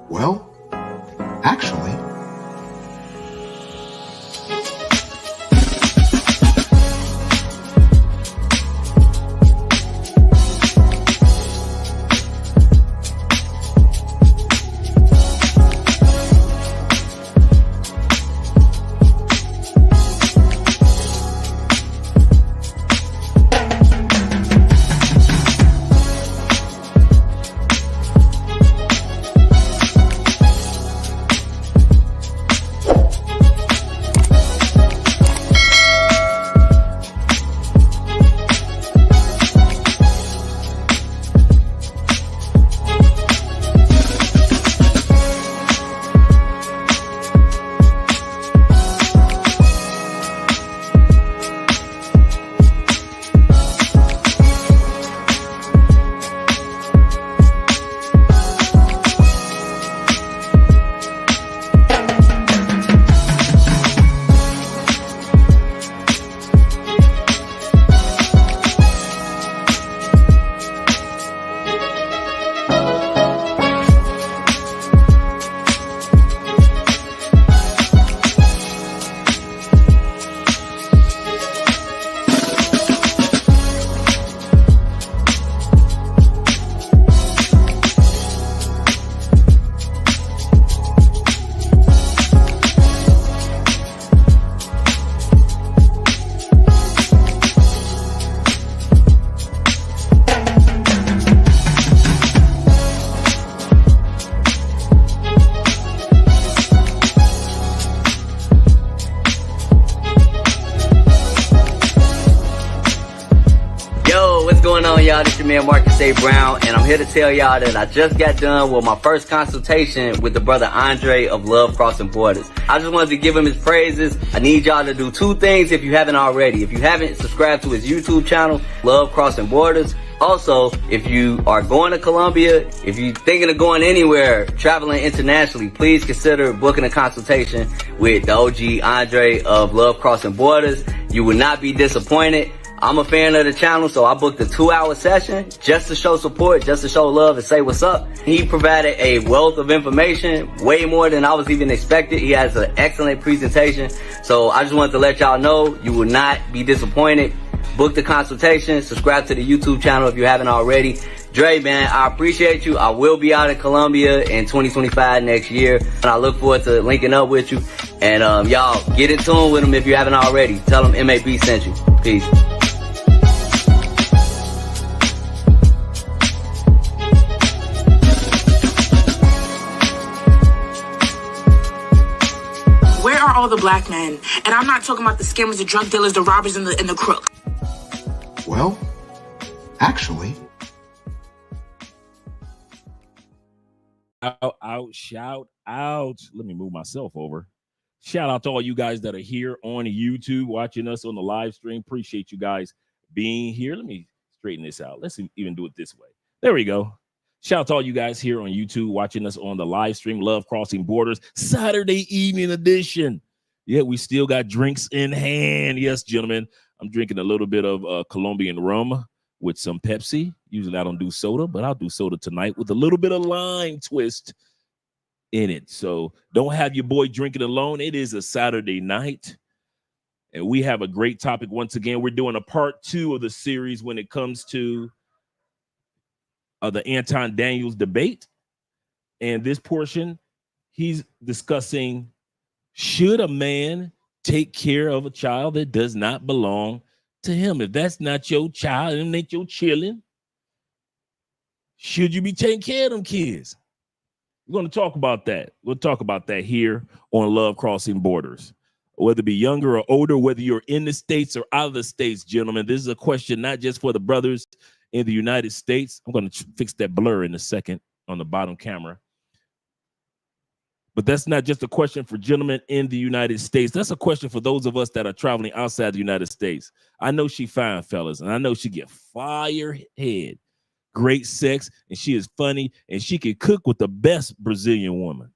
Well, actually... Y'all, this your man Marcus A. Brown, and I'm here to tell y'all that I just got done with my first consultation with the brother Andre of Love Crossing Borders. I just wanted to give him his praises. I need y'all to do two things if you haven't already. If you haven't, subscribe to his YouTube channel, Love Crossing Borders. Also, if you are going to Colombia, if you're thinking of going anywhere, traveling internationally, please consider booking a consultation with the OG Andre of Love Crossing Borders. You will not be disappointed. I'm a fan of the channel, so I booked a 2-hour session just to show support, just to show love and say what's up. He provided a wealth of information, way more than I was even expected. He has an excellent presentation. So I just wanted to let y'all know you will not be disappointed. Book the consultation, subscribe to the YouTube channel if you haven't already. Dre, man, I appreciate you. I will be out in Colombia in 2025 next year, and I look forward to linking up with you. And y'all, get in tune with him if you haven't already. Tell him MAB sent you. Peace. Where are all the black men? And I'm not talking about the scammers, the drug dealers, the robbers, and the crooks. Well, actually... Shout out. Let me move myself over. Shout out to all you guys that are here on YouTube watching us on the live stream. Appreciate you guys being here. Let me straighten this out. Let's even do it this way. There we go. Shout out to all you guys here on YouTube watching us on the live stream, Love Crossing Borders, Saturday evening edition. Yeah, we still got drinks in hand. Yes, gentlemen, I'm drinking a little bit of Colombian rum with some Pepsi. Usually I don't do soda, but I'll do soda tonight with a little bit of lime twist in it. So don't have your boy drinking alone. It is a Saturday night, and we have a great topic. Once again, we're doing a part 2 of the series when it comes to the Anton Daniels debate. And this portion, he's discussing, should a man take care of a child that does not belong to him? If that's not your child and ain't your children, should you be taking care of them kids? We're going to talk about that. We'll talk about that here on Love Crossing Borders. Whether it be younger or older, whether you're in the States or out of the States, gentlemen, this is a question not just for the brothers in the United States. I'm going to fix that blur in a second on the bottom camera. But that's not just a question for gentlemen in the United States. That's a question for those of us that are traveling outside the United States. I know she fine, fellas, and I know she get fire head, great sex, and she is funny, and she can cook with the best Brazilian woman.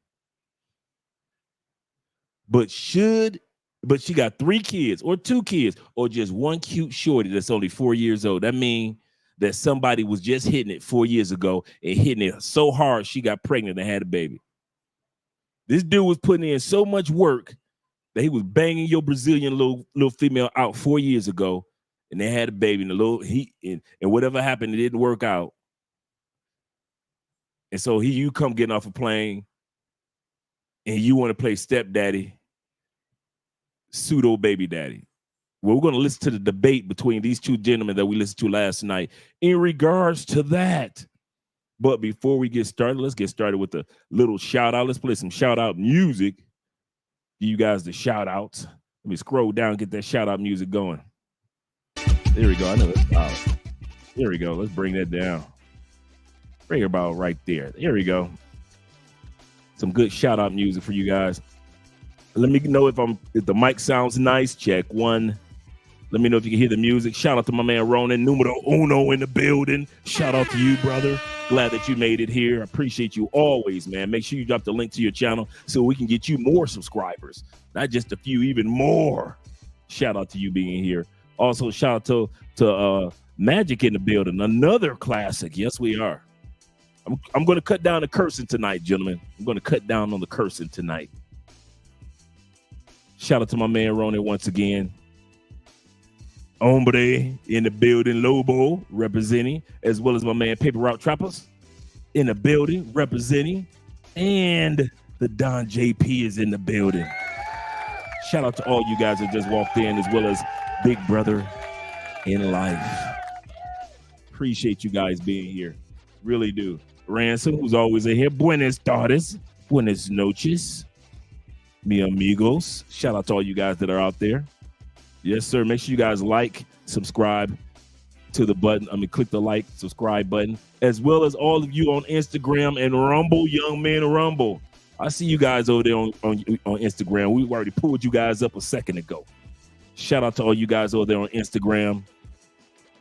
But she got 3 kids or 2 kids or just one cute shorty that's only 4 years old. That means that somebody was just hitting it 4 years ago and hitting it so hard she got pregnant and had a baby. This dude was putting in so much work that he was banging your Brazilian little female out 4 years ago, and they had a baby. And the little and whatever happened, it didn't work out. And so you come getting off a plane, and you want to play stepdaddy, pseudo baby daddy. Well, we're going to listen to the debate between these two gentlemen that we listened to last night in regards to that. But before we get started, let's get started with a little shout out. Let's play some shout out music. Give you guys the shout outs. Let me scroll down and get that shout out music going. There we go. I know that's loud. There we go. Let's bring that down. Right about right there. There we go. Some good shout out music for you guys. Let me know if the mic sounds nice. Check one. Let me know if you can hear the music. Shout out to my man Ronan, numero uno in the building. Shout out to you, brother. Glad that you made it here. I appreciate you always, man. Make sure you drop the link to your channel so we can get you more subscribers. Not just a few, even more. Shout out to you being here. Also, shout out to Magic in the building. Another classic. Yes, we are. I'm going to cut down the cursing tonight, gentlemen. I'm going to cut down on the cursing tonight. Shout out to my man Ronan once again. Hombre in the building, Lobo representing, as well as my man Paper Route Trappers in the building representing, and the Don JP is in the building. Shout out to all you guys that just walked in, as well as Big Brother in Life. Appreciate you guys being here. Really do. Ransom, who's always in here. Buenas tardes. Buenas noches. Mi amigos. Shout out to all you guys that are out there. Yes, sir. Make sure you guys like, subscribe to the button. Click the like, subscribe button, as well as all of you on Instagram and Rumble, Young Men Rumble. I see you guys over there on Instagram. We already pulled you guys up a second ago. Shout out to all you guys over there on Instagram.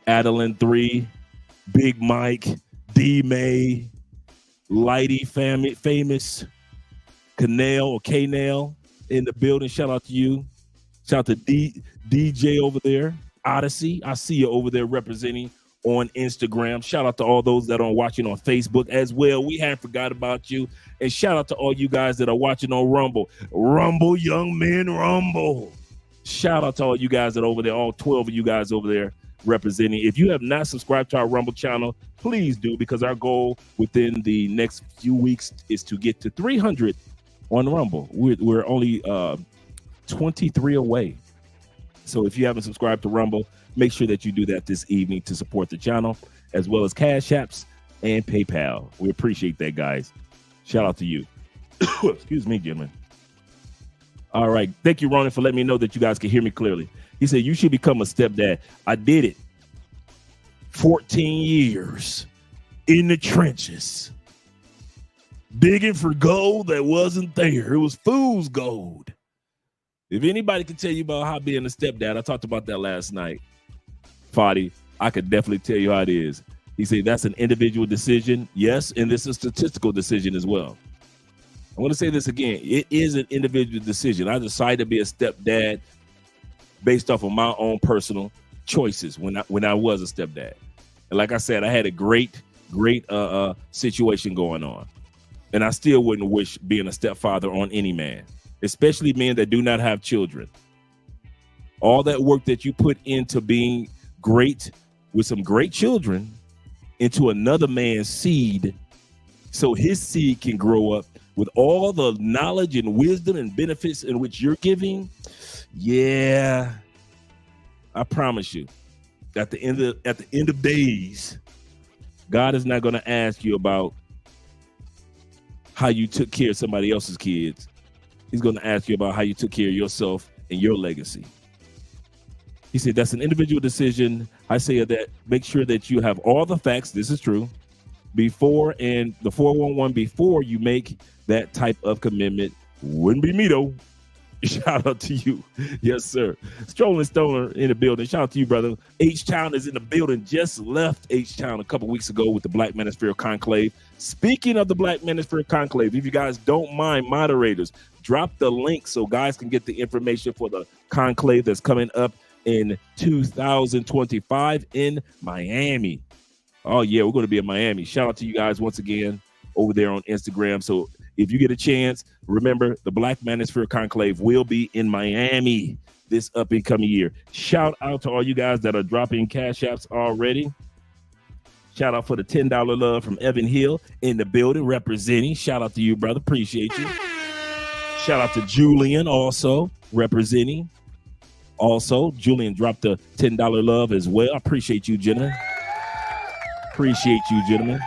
Adeline 3, Big Mike, D-May, Lighty Famous, Canal or K-Nail in the building. Shout out to you. Shout out to DJ over there, Odyssey. I see you over there representing on Instagram. Shout out to all those that are watching on Facebook as well. We haven't forgot about you. And shout out to all you guys that are watching on Rumble. Rumble, Young Men Rumble. Shout out to all you guys that are over there, all 12 of you guys over there representing. If you have not subscribed to our Rumble channel, please do, because our goal within the next few weeks is to get to 300 on Rumble. We're only 23 away. So if you haven't subscribed to Rumble, make sure that you do that this evening to support the channel, as well as Cash Apps and PayPal. We appreciate that, guys. Shout out to you. Excuse me, gentlemen. All right. Thank you, Ronan, for letting me know that you guys can hear me clearly. He said, you should become a stepdad. I did it. 14 years in the trenches, digging for gold that wasn't there. It was fool's gold. If anybody can tell you about how being a stepdad, I talked about that last night, Fadi, I could definitely tell you how it is. He said that's an individual decision. Yes, and this is a statistical decision as well. I want to say this again. It is an individual decision. I decided to be a stepdad based off of my own personal choices when I was a stepdad. And like I said, I had a great situation going on. And I still wouldn't wish being a stepfather on any man, especially men that do not have children. All that work that you put into being great with some great children into another man's seed, so his seed can grow up with all the knowledge and wisdom and benefits in which you're giving. Yeah, I promise you, at the end of days, God is not going to ask you about how you took care of somebody else's kids. He's going to ask you about how you took care of yourself and your legacy. He said that's an individual decision. I say that make sure that you have all the facts. This is true. Before, and the 411 before you make that type of commitment. Wouldn't be me though. Shout out to you. Yes, sir. Strolling Stoner in the building. Shout out to you, brother. H-Town is in the building. Just left H-Town a couple weeks ago with the Black Manosphere Conclave. Speaking of the Black Manosphere Conclave, if you guys don't mind, moderators, drop the link so guys can get the information for the conclave that's coming up in 2025 in Miami. Oh, yeah, we're going to be in Miami. Shout out to you guys once again over there on Instagram. So If you get a chance, remember the Black Manosphere Conclave will be in Miami this up and coming year. Shout out to all you guys that are dropping cash apps already. Shout out for the $10 love from Evan Hill in the building representing. Shout out to you, brother. Appreciate you. Shout out to Julian also representing. Also, Julian dropped the $10 love as well. I appreciate you, gentlemen. Appreciate you, gentlemen.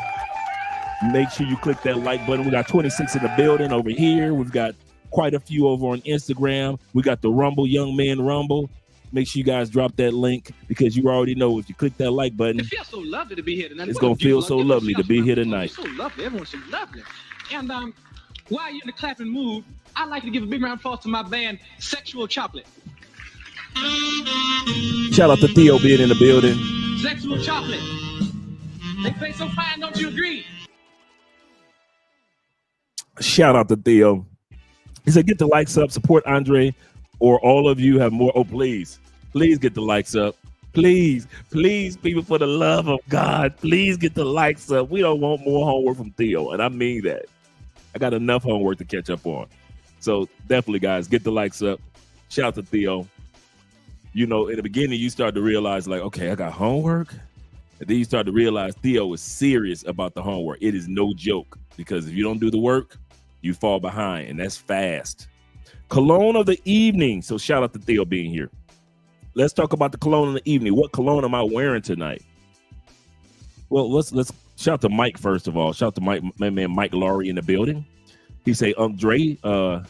Make sure you click that like button. We got 26 in the building over here. We've got quite a few over on Instagram. We got the Rumble, Young Man Rumble. Make sure you guys drop that link because you already know if you click that like button, it feels so lovely to be here tonight. It's going to feel so lovely to be here tonight. So lovely. Everyone's so lovely. And while you're in the clapping mood, I'd like to give a big round of applause to my band, Sexual Chocolate. Shout out to Theo being in the building. Sexual Chocolate. They play so fine, don't you agree? Shout out to Theo. He said, get the likes up, support Andre, or all of you have more. Oh, please get the likes up. Please, people, for the love of God, please get the likes up. We don't want more homework from Theo, and I mean that. I got enough homework to catch up on. So definitely, guys, get the likes up. Shout out to Theo. You know, in the beginning, you start to realize, like, okay, I got homework. And then you start to realize Theo is serious about the homework. It is no joke, because if you don't do the work, you fall behind, and that's fast. Cologne of the evening. So shout out to Theo being here. Let's talk about the cologne of the evening. What cologne am I wearing tonight? Well, let's shout out to Mike first of all. Shout out to Mike, my man Mike Laurie in the building. He say, Andre, the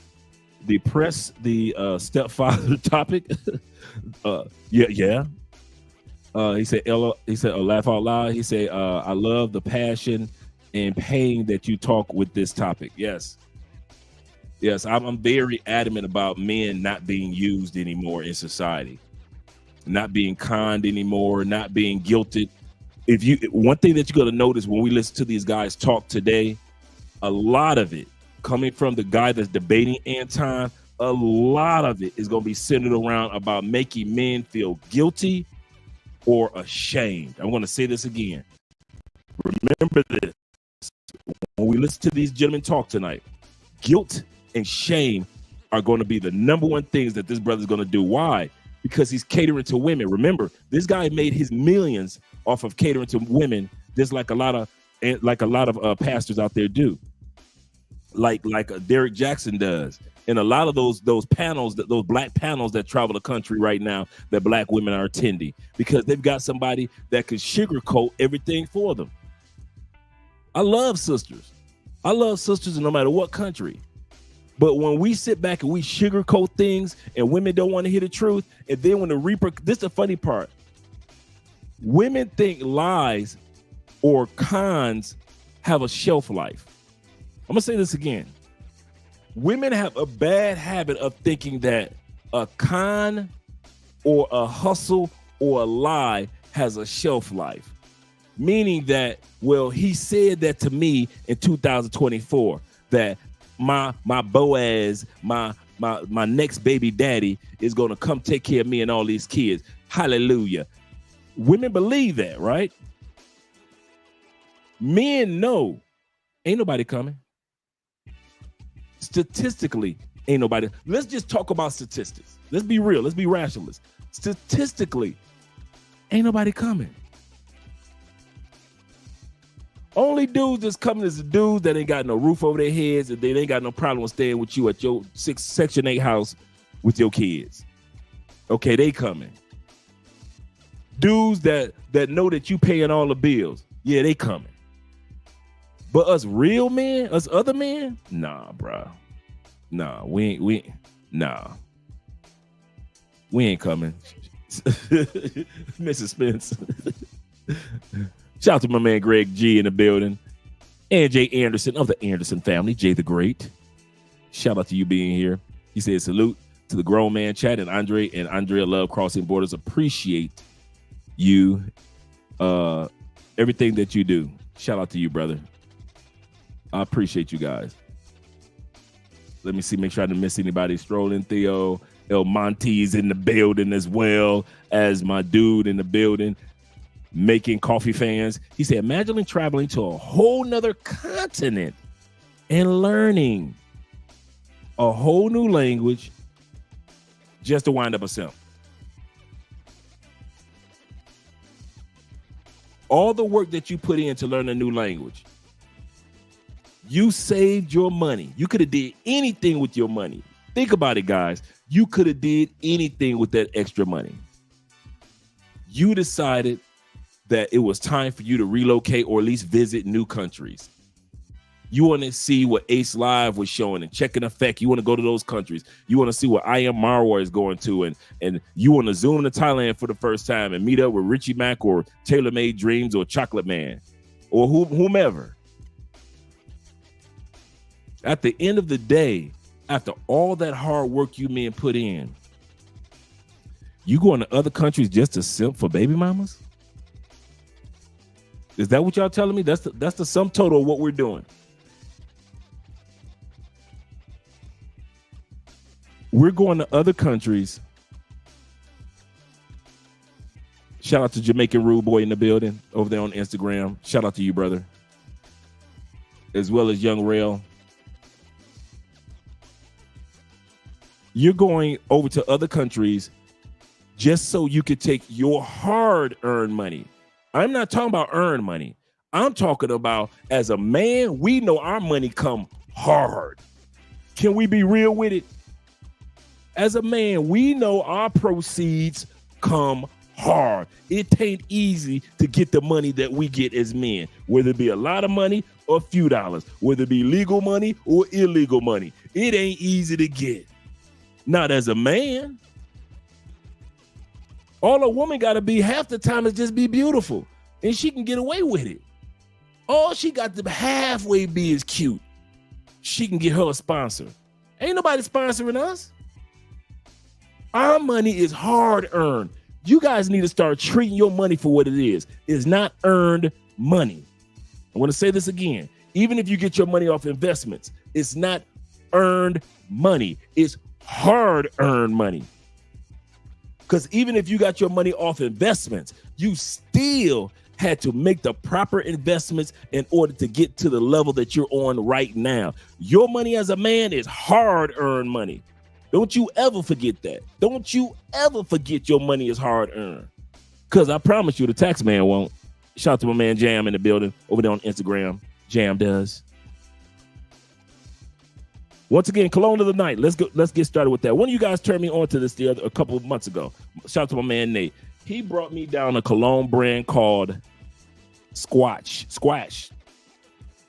stepfather topic. Yeah. He said, laugh out loud. He said, I love the passion and pain that you talk with this topic. Yes, I'm very adamant about men not being used anymore in society, not being conned anymore, not being guilted. One thing that you're going to notice when we listen to these guys talk today, a lot of it coming from the guy that's debating Anton, a lot of it is going to be centered around about making men feel guilty or ashamed. I want to say this again. Remember this. When we listen to these gentlemen talk tonight, guilt and shame are going to be the number one things that this brother's going to do. Why? Because he's catering to women. Remember, this guy made his millions off of catering to women, just like a lot of pastors out there do, like Derek Jackson does, and a lot of those panels, those black panels that travel the country right now that black women are attending, because they've got somebody that could sugarcoat everything for them. I love sisters no matter what country. But when we sit back and we sugarcoat things and women don't want to hear the truth, and then when this is the funny part. Women think lies or cons have a shelf life. I'm going to say this again. Women have a bad habit of thinking that a con or a hustle or a lie has a shelf life. Meaning that, well, he said that to me in 2024, that my Boaz, my next baby daddy is going to come take care of me and all these kids. Hallelujah. Women believe that, right? Men know ain't nobody coming. Statistically, ain't nobody. Let's just talk about statistics. Let's be real. Let's be rationalists. Statistically, ain't nobody coming. Only dudes that's coming is the dudes that ain't got no roof over their heads, and they ain't got no problem with staying with you at your Section 8 house with your kids. Okay, they coming. Dudes that know that you paying all the bills, yeah, they coming. But us real men, us other men, nah, bro. Nah, we ain't coming. Mrs. Spence. Shout out to my man Greg G in the building. And Jay Anderson of the Anderson family, Jay the Great. Shout out to you being here. He said salute to the grown man chat, and Andre and Andrea love Crossing Borders. Appreciate you, everything that you do. Shout out to you, brother. I appreciate you guys. Let me see, make sure I didn't miss anybody. Strolling Theo, El Monte's in the building as well as my dude in the building. Making coffee fans. He said, imagine traveling to a whole nother continent and learning a whole new language just to wind up a simp. All the work that you put in to learn a new language, you saved your money. You could have did anything with your money. Think about it, guys. You could have did anything with that extra money. You decided that it was time for you to relocate or at least visit new countries. You want to see what Ace Live was showing and Check in Effect. You want to go to those countries. You want to see what I Am Marwa is going to, and you want to zoom to Thailand for the first time and meet up with Richie Mack or Taylor Made Dreams or Chocolate Man or whomever. At the end of the day, after all that hard work you men put in, you going to other countries just to simp for baby mamas? Is that what y'all telling me? That's the sum total of what we're doing. We're going to other countries. Shout out to Jamaican Rude Boy in the building over there on Instagram. Shout out to you, brother. As well as Young Rail. You're going over to other countries just so you could take your hard-earned money. I'm not talking about earned money. I'm talking about as a man, we know our money come hard. Can we be real with it? As a man, we know our proceeds come hard. It ain't easy to get the money that we get as men, whether it be a lot of money or a few dollars, whether it be legal money or illegal money. It ain't easy to get. Not as a man. All a woman got to be half the time is just be beautiful, and she can get away with it. All she got to halfway be is cute. She can get her a sponsor. Ain't nobody sponsoring us. Our money is hard earned. You guys need to start treating your money for what it is. It's not earned money. I want to say this again. Even if you get your money off investments, it's not earned money. It's hard earned money. Because even if you got your money off investments, you still had to make the proper investments in order to get to the level that you're on right now. Your money as a man is hard earned money. Don't you ever forget that. Don't you ever forget your money is hard earned. Because I promise you the tax man won't. Shout out to my man Jam in the building over there on Instagram. Jam does. Once again, cologne of the night. Let's get started with that. One of you guys turned me on to this a couple of months ago. Shout out to my man Nate. He brought me down a cologne brand called Squash.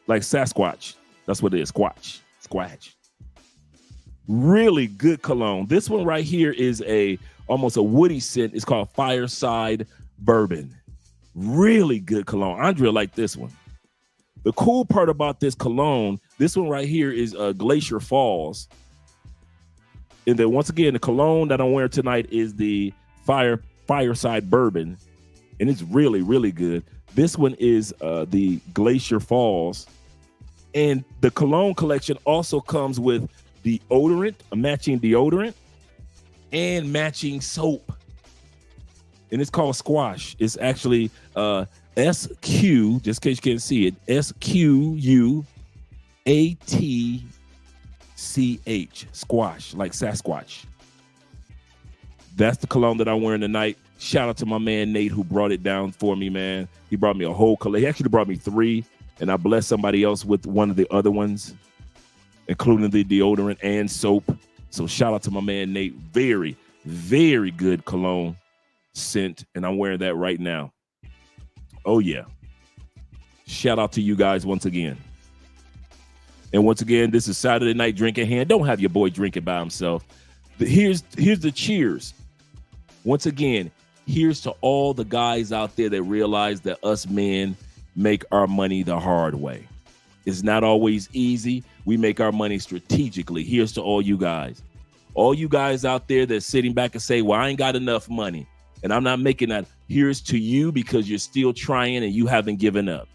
Like Sasquatch. That's what it is. Squash. Really good cologne. This one right here is almost a woody scent. It's called Fireside Bourbon. Really good cologne. Andrea liked this one. The cool part about this cologne, this one right here is Glacier Falls. And then once again, the cologne that I'm wearing tonight is the Fireside Bourbon. And it's really, really good. This one is the Glacier Falls. And the cologne collection also comes with deodorant, a matching deodorant, and matching soap. And it's called Squash. It's actually SQ, just in case you can't see it, SQUATCH, Squash, like Sasquatch. That's the cologne that I'm wearing tonight. Shout out to my man Nate who brought it down for me, man. He brought me a whole collection. He actually brought me 3, and I blessed somebody else with one of the other ones, including the deodorant and soap. So shout out to my man Nate. Very, very good cologne scent, and I'm wearing that right now. Oh yeah. Shout out to you guys once again. And once again, this is Saturday Night Drinking Hand. Don't have your boy drinking by himself. Here's the cheers. Once again, here's to all the guys out there that realize that us men make our money the hard way. It's not always easy. We make our money strategically. Here's to all you guys. All you guys out there that's sitting back and say, well, I ain't got enough money and I'm not making that. Here's to you because you're still trying and you haven't given up.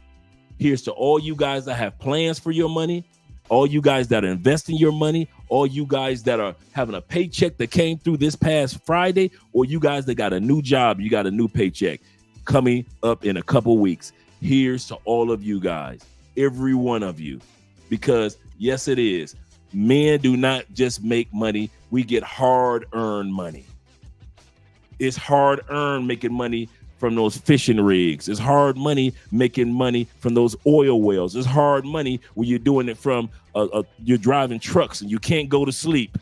Here's to all you guys that have plans for your money, all you guys that are investing your money, all you guys that are having a paycheck that came through this past Friday, or you guys that got a new job, you got a new paycheck coming up in a couple weeks. Here's to all of you guys, every one of you. because yes, it is. Men do not just make money. We get hard-earned money. It's hard-earned making money from those fishing rigs. It's hard money making money from those oil wells. It's hard money when you're doing it from you're driving trucks and you can't go to sleep.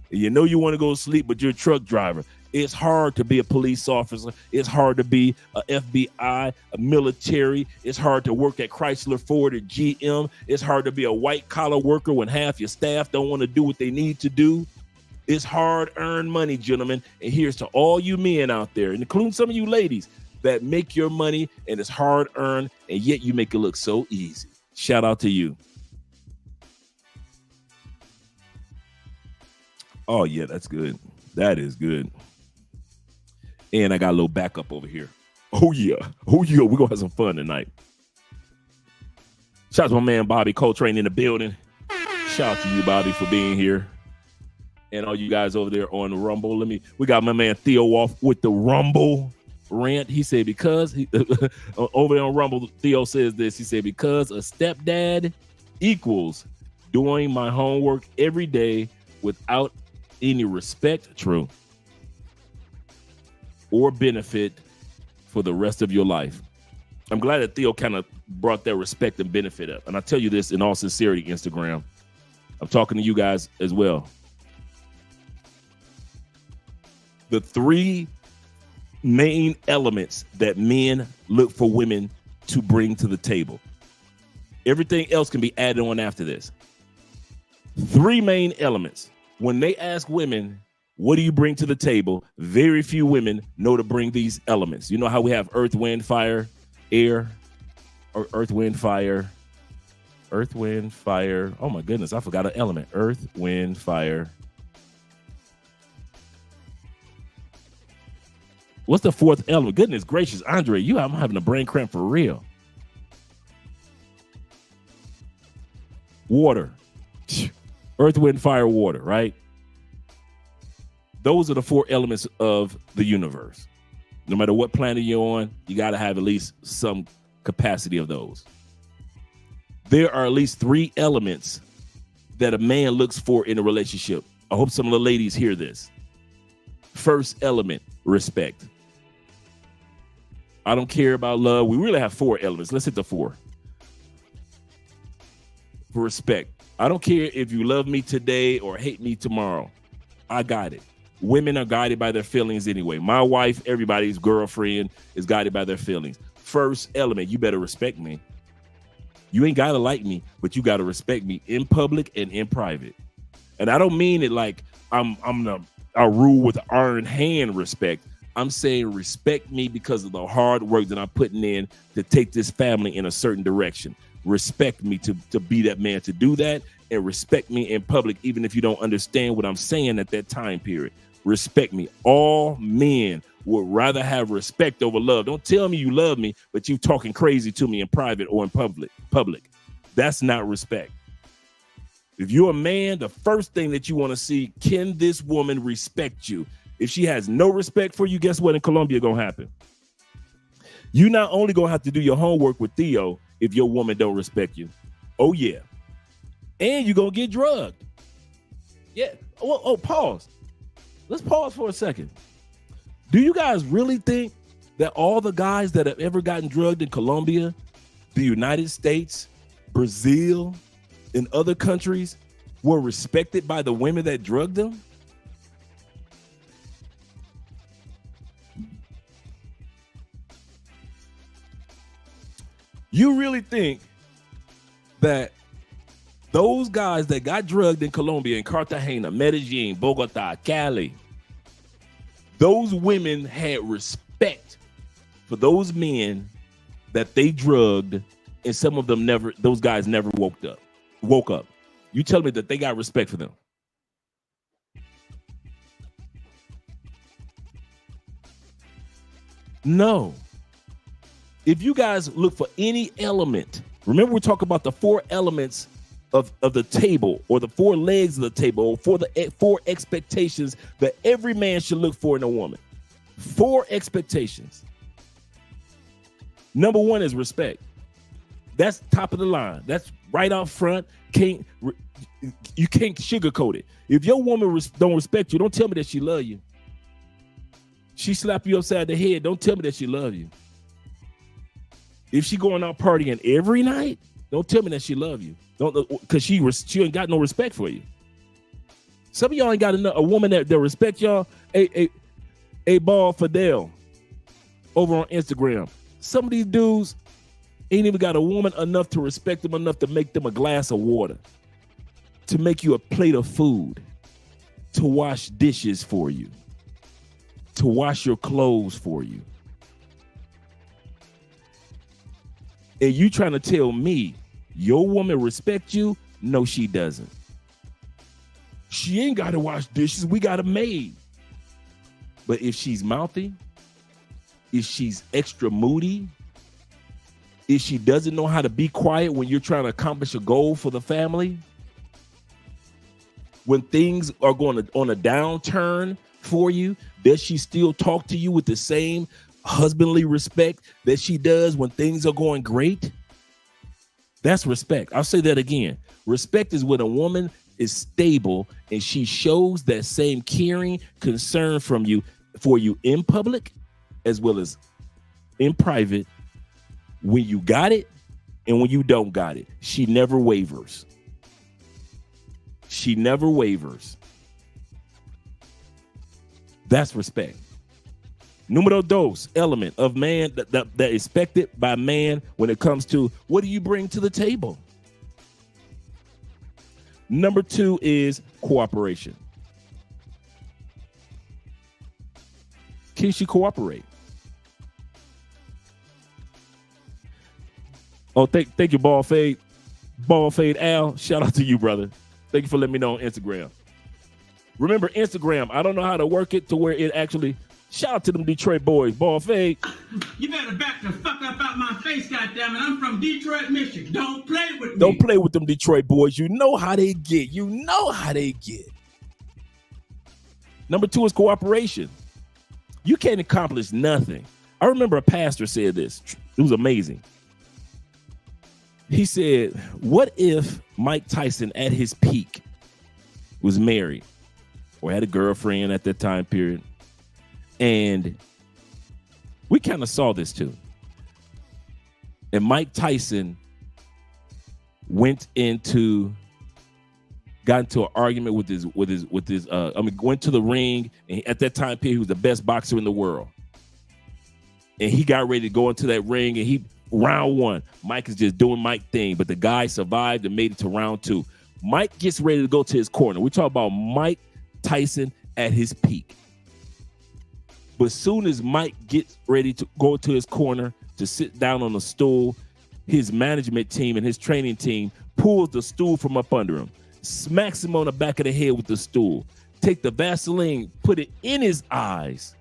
You know you want to go to sleep, but you're a truck driver. It's hard to be a police officer. It's hard to be a FBI, a military. It's hard to work at Chrysler, Ford, or GM. It's hard to be a white-collar worker when half your staff don't want to do what they need to do. It's hard-earned money, gentlemen. And here's to all you men out there, including some of you ladies, that make your money and it's hard-earned, and yet you make it look so easy. Shout out to you. Oh, yeah, that's good. That is good. And I got a little backup over here. Oh, yeah. Oh, yeah. We're going to have some fun tonight. Shout out to my man, Bobby Coltrane in the building. Shout out to you, Bobby, for being here. And all you guys over there on the Rumble. We got my man Theo off with the Rumble rant. He said, over there on Rumble, Theo says this. He said, because a stepdad equals doing my homework every day without any respect, true, or benefit for the rest of your life. I'm glad that Theo kind of brought that respect and benefit up. And I tell you this in all sincerity, Instagram. I'm talking to you guys as well. The three main elements that men look for women to bring to the table. Everything else can be added on after this. Three main elements. When they ask women, what do you bring to the table? Very few women know to bring these elements. You know how we have earth, wind, fire, air, or earth, wind, fire. Oh my goodness, I forgot an element. Earth, wind, fire. What's the fourth element? Goodness gracious, Andre, I'm having a brain cramp for real. Water. Earth, wind, fire, water, right? Those are the four elements of the universe. No matter what planet you're on, you got to have at least some capacity of those. There are at least three elements that a man looks for in a relationship. I hope some of the ladies hear this. First element, respect. I don't care about love. We really have four elements. Let's hit the four. For respect. I don't care if you love me today or hate me tomorrow. I got it. Women are guided by their feelings anyway. My wife, everybody's girlfriend, is guided by their feelings. First element, you better respect me. You ain't got to like me, but you got to respect me in public and in private. And I don't mean it like I rule with iron hand respect. I'm saying respect me because of the hard work that I'm putting in to take this family in a certain direction. Respect me to be that man to do that, and respect me in public, even if you don't understand what I'm saying at that time period. Respect me. All men would rather have respect over love. Don't tell me you love me, but you talking crazy to me in private or in public. That's not respect. If you're a man, the first thing that you want to see, can this woman respect you? If she has no respect for you, guess what in Colombia gonna happen? You not only gonna have to do your homework with Theo if your woman don't respect you. Oh yeah. And you're gonna get drugged. Yeah. Oh, pause. Let's pause for a second. Do you guys really think that all the guys that have ever gotten drugged in Colombia, the United States, Brazil, and other countries were respected by the women that drugged them? You really think that those guys that got drugged in Colombia, in Cartagena, Medellin, Bogota, Cali, those women had respect for those men that they drugged, and some of them those guys never woke up. You tell me that they got respect for them. No. If you guys look for any element, remember we talk about the four elements of the table, or the four legs of the table, or for the four expectations that every man should look for in a woman. Four expectations. Number one is respect. That's top of the line. That's right out front. You can't sugarcoat it. If your woman don't respect you, don't tell me that she love you. She slap you upside the head, don't tell me that she love you. If she going out partying every night, don't tell me that she love you. Don't, because she ain't got no respect for you. Some of y'all ain't got a woman that respect y'all. A ball Fidel over on Instagram. Some of these dudes ain't even got a woman enough to respect them enough to make them a glass of water, to make you a plate of food, to wash dishes for you, to wash your clothes for you. And you trying to tell me your woman respect you? No, she doesn't. She ain't got to wash dishes. We got a maid. But if she's mouthy, if she's extra moody, if she doesn't know how to be quiet when you're trying to accomplish a goal for the family, when things are going on a downturn for you, does she still talk to you with the same husbandly respect that she does when things are going great? That's respect. I'll say that again. Respect is when a woman is stable and she shows that same caring concern for you in public as well as in private, when you got it and when you don't got it. She never wavers. She never wavers. That's respect. Numero dos, element of man that is expected by man when it comes to what do you bring to the table? Number two is cooperation. Can she cooperate? Oh, thank you, Ball Fade Al. Shout out to you, brother. Thank you for letting me know on Instagram. Remember, Instagram, I don't know how to work it to where it actually, shout out to them Detroit boys, Ball Fade. You better back the fuck up out my face, goddammit. I'm from Detroit, Michigan. Don't play with me. Don't play with them Detroit boys. You know how they get. You know how they get. Number two is cooperation. You can't accomplish nothing. I remember a pastor said this. It was amazing. He said, what if Mike Tyson at his peak was married or had a girlfriend at that time period? And we kind of saw this too. And Mike Tyson got into an argument with his went to the ring, and at that time period he was the best boxer in the world. And he got ready to go into that ring, and round one, Mike is just doing Mike thing, but the guy survived and made it to round two. Mike gets ready to go to his corner. We talk about Mike Tyson at his peak. But as soon as Mike gets ready to go to his corner to sit down on a stool, his management team and his training team pulls the stool from up under him, smacks him on the back of the head with the stool, take the Vaseline, put it in his eyes.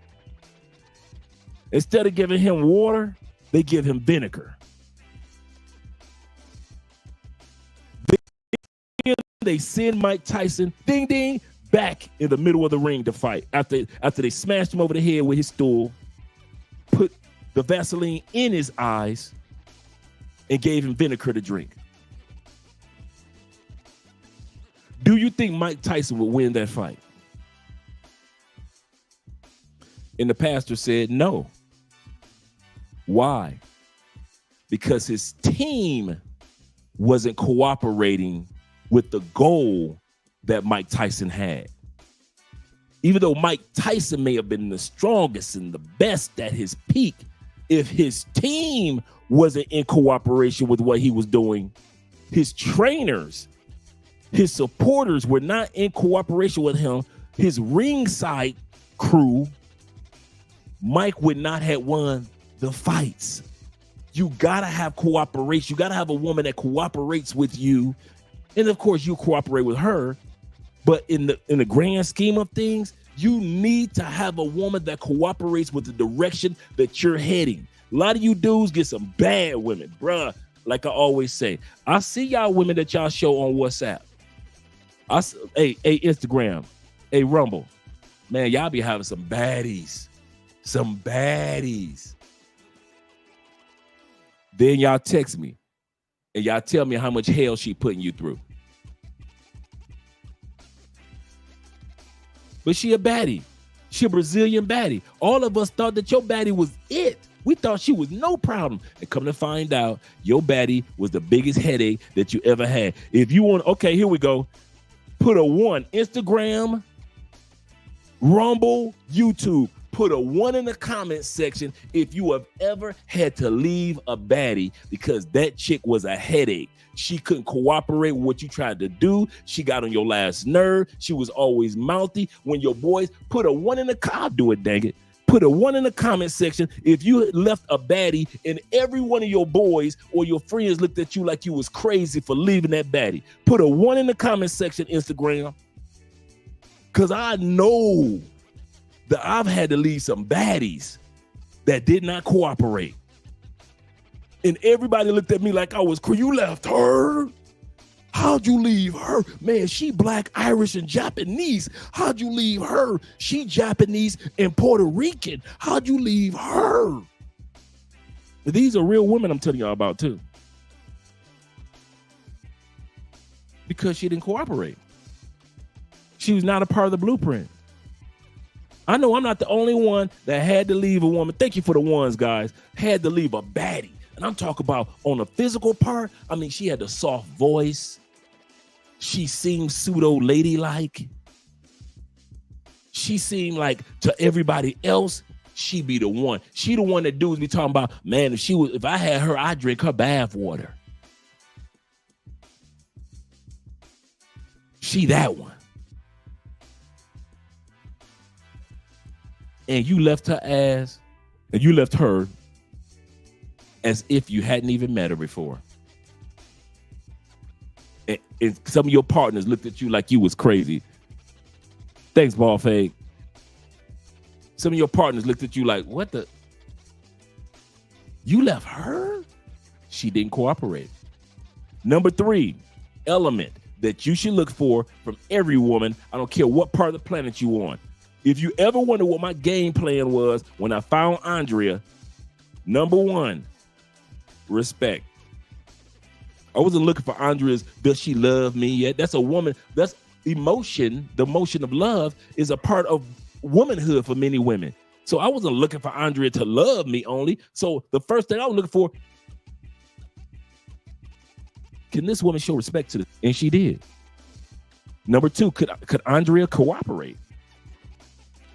Instead of giving him water, they give him vinegar. They send Mike Tyson, ding, ding, back in the middle of the ring to fight. After they smashed him over the head with his stool, put the Vaseline in his eyes, and gave him vinegar to drink. Do you think Mike Tyson would win that fight? And the pastor said no. Why? Because his team wasn't cooperating with the goal that Mike Tyson had. Even though Mike Tyson may have been the strongest and the best at his peak, if his team wasn't in cooperation with what he was doing, his trainers, his supporters were not in cooperation with him, his ringside crew, Mike would not have won the fights. You gotta have cooperation. You gotta have a woman that cooperates with you, and of course you cooperate with her. But in the grand scheme of things, you need to have a woman that cooperates with the direction that you're heading. A lot of you dudes get some bad women, bruh. Like I always say, I see y'all women that y'all show on WhatsApp. Hey, Instagram, hey, Rumble, man, y'all be having some baddies. Some baddies. Then y'all text me And y'all tell me how much hell she putting you through. But she a baddie. She a Brazilian baddie. All of us thought that your baddie was it. We thought she was no problem. And come to find out, your baddie was the biggest headache that you ever had. If you want, okay, here we go. Put a 1. Instagram, Rumble, YouTube. Put a 1 in the comment section if you have ever had to leave a baddie because that chick was a headache. She couldn't cooperate with what you tried to do. She got on your last nerve. She was always mouthy. When your boys put a 1 in the I'll do it, dang it. Put a 1 in the comment section if you left a baddie and every one of your boys or your friends looked at you like you was crazy for leaving that baddie. Put a 1 in the comment section, Instagram. Because I know that I've had to leave some baddies that did not cooperate. And everybody looked at me like I was crazy. You left her? How'd you leave her? Man, she Black, Irish, and Japanese. How'd you leave her? She Japanese and Puerto Rican. How'd you leave her? These are real women I'm telling y'all about too. Because she didn't cooperate. She was not a part of the blueprint. I know I'm not the only one that had to leave a woman. Thank you for the ones, guys. Had to leave a baddie. And I'm talking about on the physical part. I mean, she had the soft voice. She seemed pseudo ladylike. She seemed like to everybody else, she be the one. She the one that dudes be talking about, man, if I had her, I'd drink her bath water. She that one. And you left her ass, and you left her as if you hadn't even met her before. And some of your partners looked at you like you was crazy. Thanks, ball fade. Some of your partners looked at you like, what the? You left her? She didn't cooperate. Number 3, element that you should look for from every woman. I don't care what part of the planet you on. If you ever wonder what my game plan was when I found Andrea, number 1, respect. I wasn't looking for Andrea's, does she love me yet? That's a woman. That's emotion. The emotion of love is a part of womanhood for many women. So I wasn't looking for Andrea to love me only. So the first thing I was looking for, can this woman show respect to this? And she did. Number 2, could Andrea cooperate?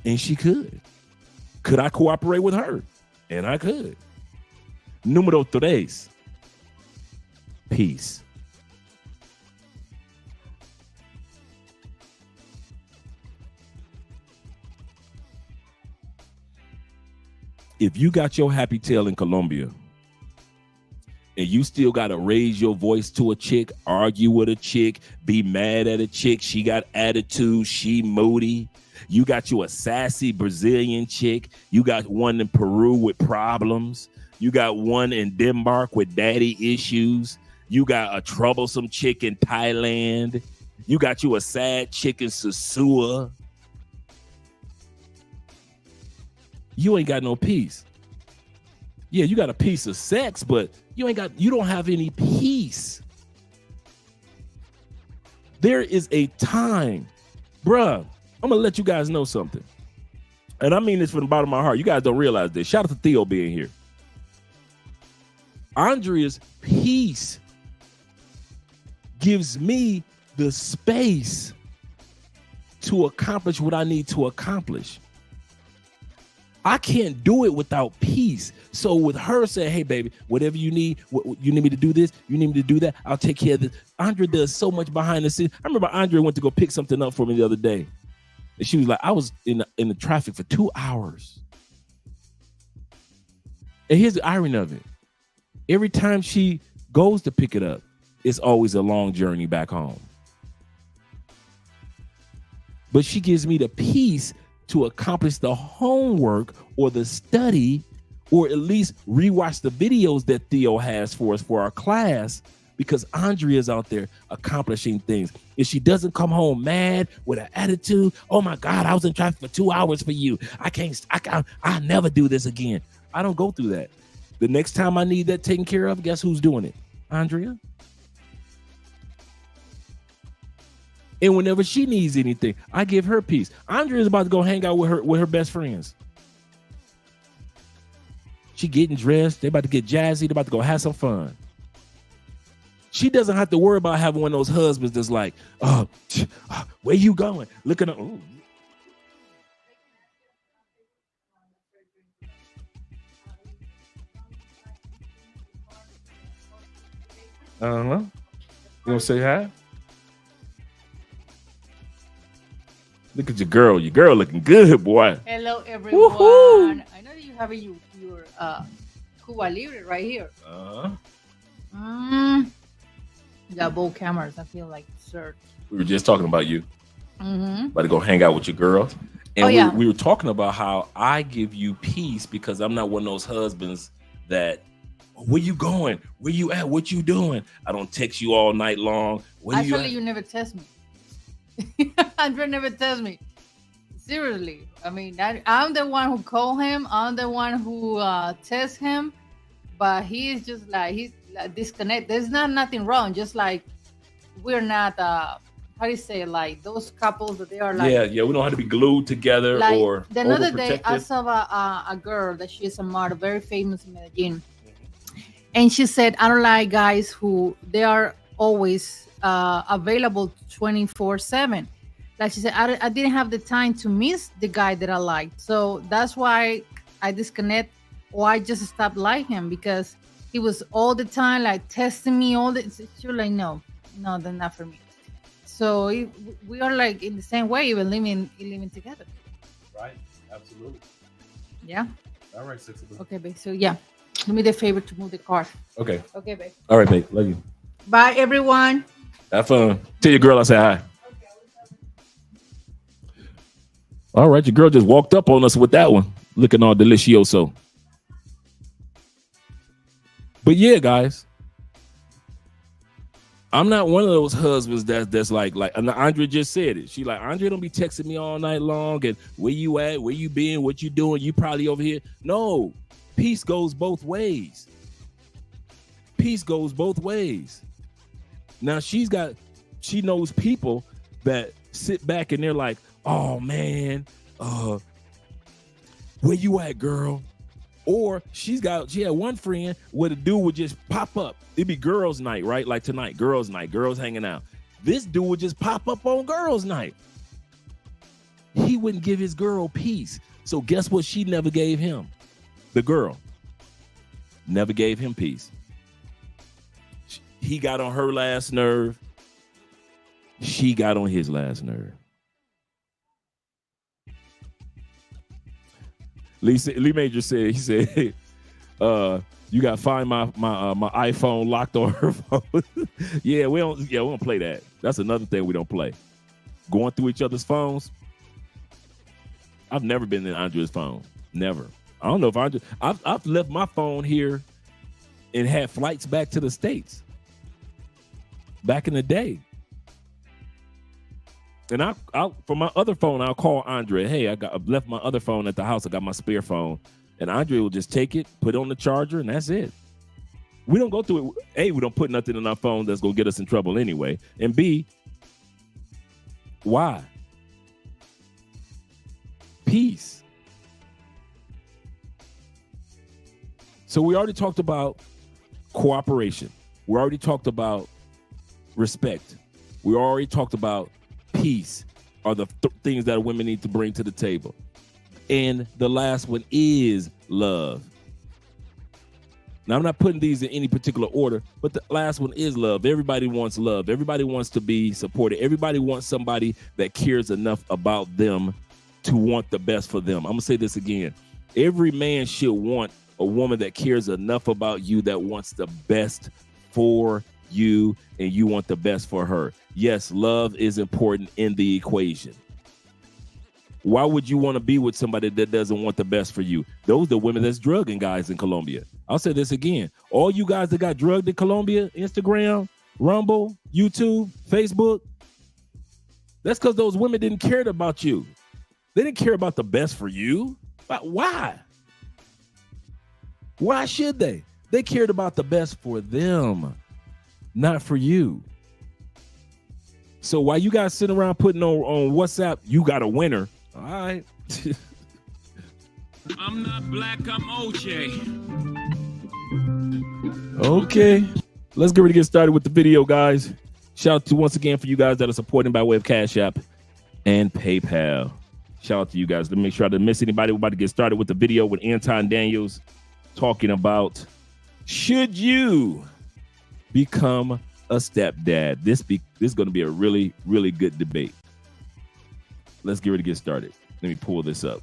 And she could. Could I cooperate with her? And I could. Número 3. Peace. If you got your happy tail in Colombia and you still got to raise your voice to a chick, argue with a chick, be mad at a chick, she got attitude, she moody. You got you a sassy Brazilian chick. You got one in Peru with problems. You got one in Denmark with daddy issues. You got a troublesome chick in Thailand. You got you a sad chick in Sasua. You ain't got no peace. Yeah, you got a piece of sex, but you don't have any peace. There is a time, bruh. I'm gonna let you guys know something. And I mean this from the bottom of my heart. You guys don't realize this. Shout out to Theo being here. Andrea's peace gives me the space to accomplish what I need to accomplish. I can't do it without peace. So with her saying, hey, baby, whatever you need, you need me to do this, you need me to do that, I'll take care of this. Andrea does so much behind the scenes. I remember Andrea went to go pick something up for me the other day. And she was like, I was in the traffic for 2 hours. And here's the irony of it. Every time she goes to pick it up, it's always a long journey back home. But she gives me the peace to accomplish the homework or the study, or at least rewatch the videos that Theo has for us for our class, because Andrea's out there accomplishing things. If she doesn't come home mad with an attitude, oh my God, I was in traffic for 2 hours for you. I'll never do this again. I don't go through that. The next time I need that taken care of, guess who's doing it? Andrea. And whenever she needs anything, I give her peace. Andrea's about to go hang out with her best friends. She getting dressed. They about to get jazzy. They about to go have some fun. She doesn't have to worry about having one of those husbands that's like, where you going? Look at her. Ooh. You gonna say hi? Look at your girl. Your girl looking good, boy. Hello, everyone. Woo-hoo! I know that you have your Cuba Libre right here. Got both cameras. I feel like search. We were just talking about you. Mm-hmm. About to go hang out with your girls. And yeah. we were talking about how I give you peace because I'm not one of those husbands that, where you going? Where you at? What you doing? I don't text you all night long. Actually, you never text me. Andre never tells me. Seriously. I mean, I'm the one who call him. I'm the one who text him. But he's just like, he's like disconnected. There's nothing wrong. Just like we're not, how do you say, like those couples that they are like. Yeah. We don't have to be glued together like, or the other day, I saw a girl that she's a model, very famous in Medellin. And she said, I don't like guys who they are always available 24/7. Like she said, I didn't have the time to miss the guy that I liked. So that's why I disconnect or I just stopped liking him because he was all the time like testing me all the. You're like, no, that's not for me. So we are like in the same way, even living together. Right. Absolutely. Yeah. All right, Sixable. Okay, babe. So yeah, do me the favor to move the car. Okay. Okay, babe. All right, babe. Love you. Bye, everyone. Have fun. Tell your girl I say hi. All right, your girl just walked up on us with that one, looking all delicioso. But yeah, guys, I'm not one of those husbands that's like Andre just said it. She like, Andre don't be texting me all night long and where you at, where you been, what you doing, you probably over here. No, peace goes both ways. Peace goes both ways. Now she knows people that sit back and they're like, oh man, where you at, girl? Or she had one friend where the dude would just pop up. It'd be girls' night, right? Like tonight, girls' night, girls hanging out. This dude would just pop up on girls' night. He wouldn't give his girl peace. So guess what she never gave him? The girl never gave him peace. He got on her last nerve. She got on his last nerve. Lee Major said, he said, you got to find my iPhone locked on her phone. we don't play that. That's another thing we don't play. Going through each other's phones. I've never been in Andrea's phone. Never. I don't know if I've left my phone here and had flights back to the States. Back in the day. And I'll from my other phone, I'll call Andre. Hey, I've left my other phone at the house. I got my spare phone. And Andre will just take it, put it on the charger, and that's it. We don't go through it. A, we don't put nothing in our phone that's going to get us in trouble anyway. And B, why? Peace. So we already talked about cooperation. We already talked about respect. We already talked about peace are the things that women need to bring to the table. And the last one is love. Now, I'm not putting these in any particular order, but the last one is love. Everybody wants love. Everybody wants to be supported. Everybody wants somebody that cares enough about them to want the best for them. I'm going to say this again. Every man should want a woman that cares enough about you that wants the best for you and you want the best for her. Yes, love is important in the equation. Why would you want to be with somebody that doesn't want the best for you? Those are the women that's drugging guys in Colombia. I'll say this again. All you guys that got drugged in Colombia, Instagram, Rumble, YouTube, Facebook, that's because those women didn't care about you. They didn't care about the best for you. But why? Why should they? They cared about the best for them. not for you. So while you guys sitting around putting on WhatsApp, you got a winner. All right. I'm not black, I'm OJ. Okay. Let's get ready to get started with the video, guys. Shout out to once again for you guys that are supporting by way of Cash App and PayPal. Shout out to you guys. Let me make sure I didn't miss anybody. We're about to get started with the video with Anton Daniels talking about should you become a stepdad? This is going to be a really, really good debate. Let's get ready to get started. Let me pull this up.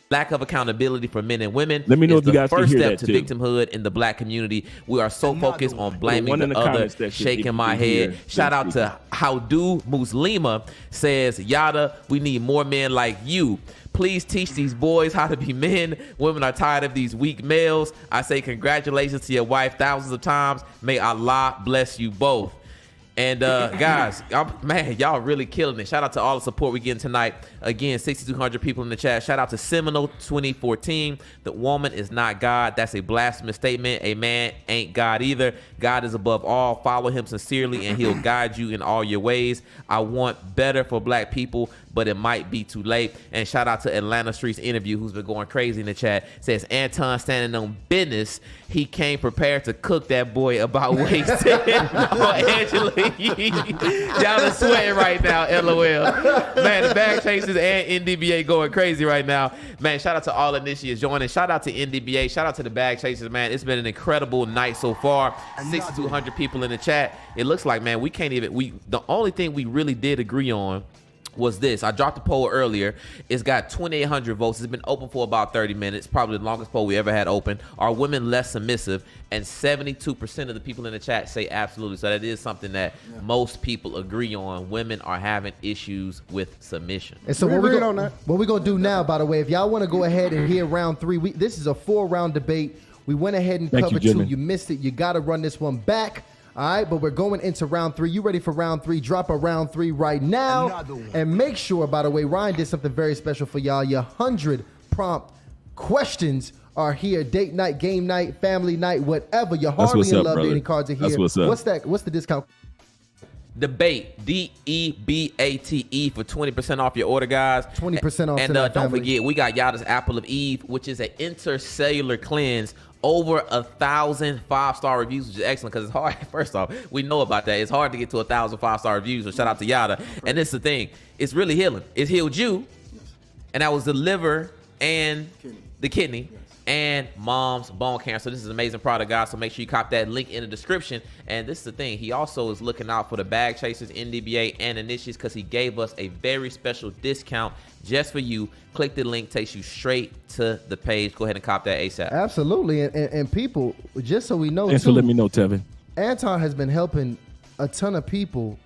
Lack of accountability for men and women. Let me know if you guys first can hear step that to too. victimhood in the black community. We are so focused on blaming the other, shaking my head. Shout out to Howdu Muslima says, Yada, we need more men like you. Please teach these boys how to be men. Women are tired of these weak males. I say congratulations to your wife thousands of times. May Allah bless you both. And guys, man, y'all really killing it. Shout out to all the support we getting tonight. Again, 6,200 people in the chat. Shout out to Seminole 2014. The woman is not God. That's a blasphemous statement. A man ain't God either. God is above all. Follow him sincerely and he'll guide you in all your ways. I want better for black people, but it might be too late. And shout out to Atlanta Street's interview, who's been going crazy in the chat. Says Anton standing on business. He came prepared to cook that boy about wasted. Angela, y'all are sweating right now, LOL. Man, the bag chasers and NDBA going crazy right now. Man, shout out to all initiates joining. Shout out to NDBA. Shout out to the bag chasers, man. It's been an incredible night so far. 6,200 people in the chat. It looks like, man, we can't even, the only thing we really did agree on was this. I dropped the poll earlier. It's got 2,800 votes. It's been open for about 30 minutes. Probably the longest poll we ever had open. Are women less submissive? And 72% of the people in the chat say absolutely. So that is something that most people agree on. Women are having issues with submission. And so what we're going to do now, by the way, if y'all want to go ahead and hear round 3, this is a 4-round debate. We went ahead and covered 2. You missed it. You got to run this one back. All right, but we're going into round 3. You ready for round 3? Drop a round 3 right now. And make sure, by the way, Ryan did something very special for y'all. Your 100 prompt questions are here. Date night, game night, family night, whatever. You're hardly in love dating cards are here. That's what's up. What's that? What's the discount? Debate, DEBATE for 20% off your order, guys. 20% off. And don't forget, we got Yada's Apple of Eve, which is an intercellular cleanse. Over 1,000 5-star reviews, which is excellent because it's hard. First off, we know about that. It's hard to get to 1,000 5-star reviews. So shout out to Yada. And this is the thing. It's really healing. It's healed you. And that was the liver and the kidney. And mom's bone cancer. This is an amazing product, guys. So make sure you cop that link in the description. And this is the thing. He also is looking out for the bag chasers, NDBA, and initiates because he gave us a very special discount just for you. Click the link, takes you straight to the page. Go ahead and cop that ASAP. Absolutely. And people, just so we know, and so let me know, Tevin. Anton has been helping a ton of people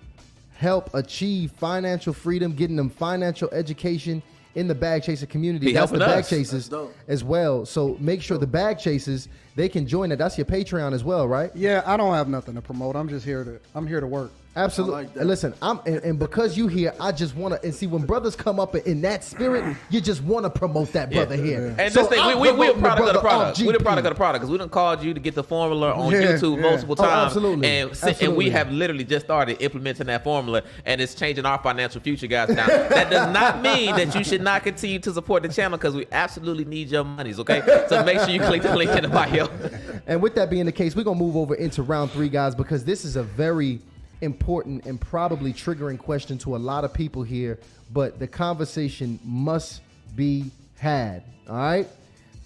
help achieve financial freedom, getting them financial education in the bag chaser community. That's the bag chasers as well. So make sure the bag chasers, they can join that. That's your Patreon as well, right? Yeah, I don't have nothing to promote. I'm here to work. Absolutely. Like, listen, and because you here, I just want to, and see, when brothers come up in that spirit, you just want to promote that brother here. And so this thing, we're a product of the product. We're the product of the product because we done called you to get the formula on YouTube multiple times. Absolutely. And we have literally just started implementing that formula, and it's changing our financial future, guys. Now, that does not mean that you should not continue to support the channel because we absolutely need your monies, okay? So make sure you click the link in the bio. And with that being the case, we're going to move over into round 3, guys, because this is a very important and probably triggering question to a lot of people here, but the conversation must be had. All right,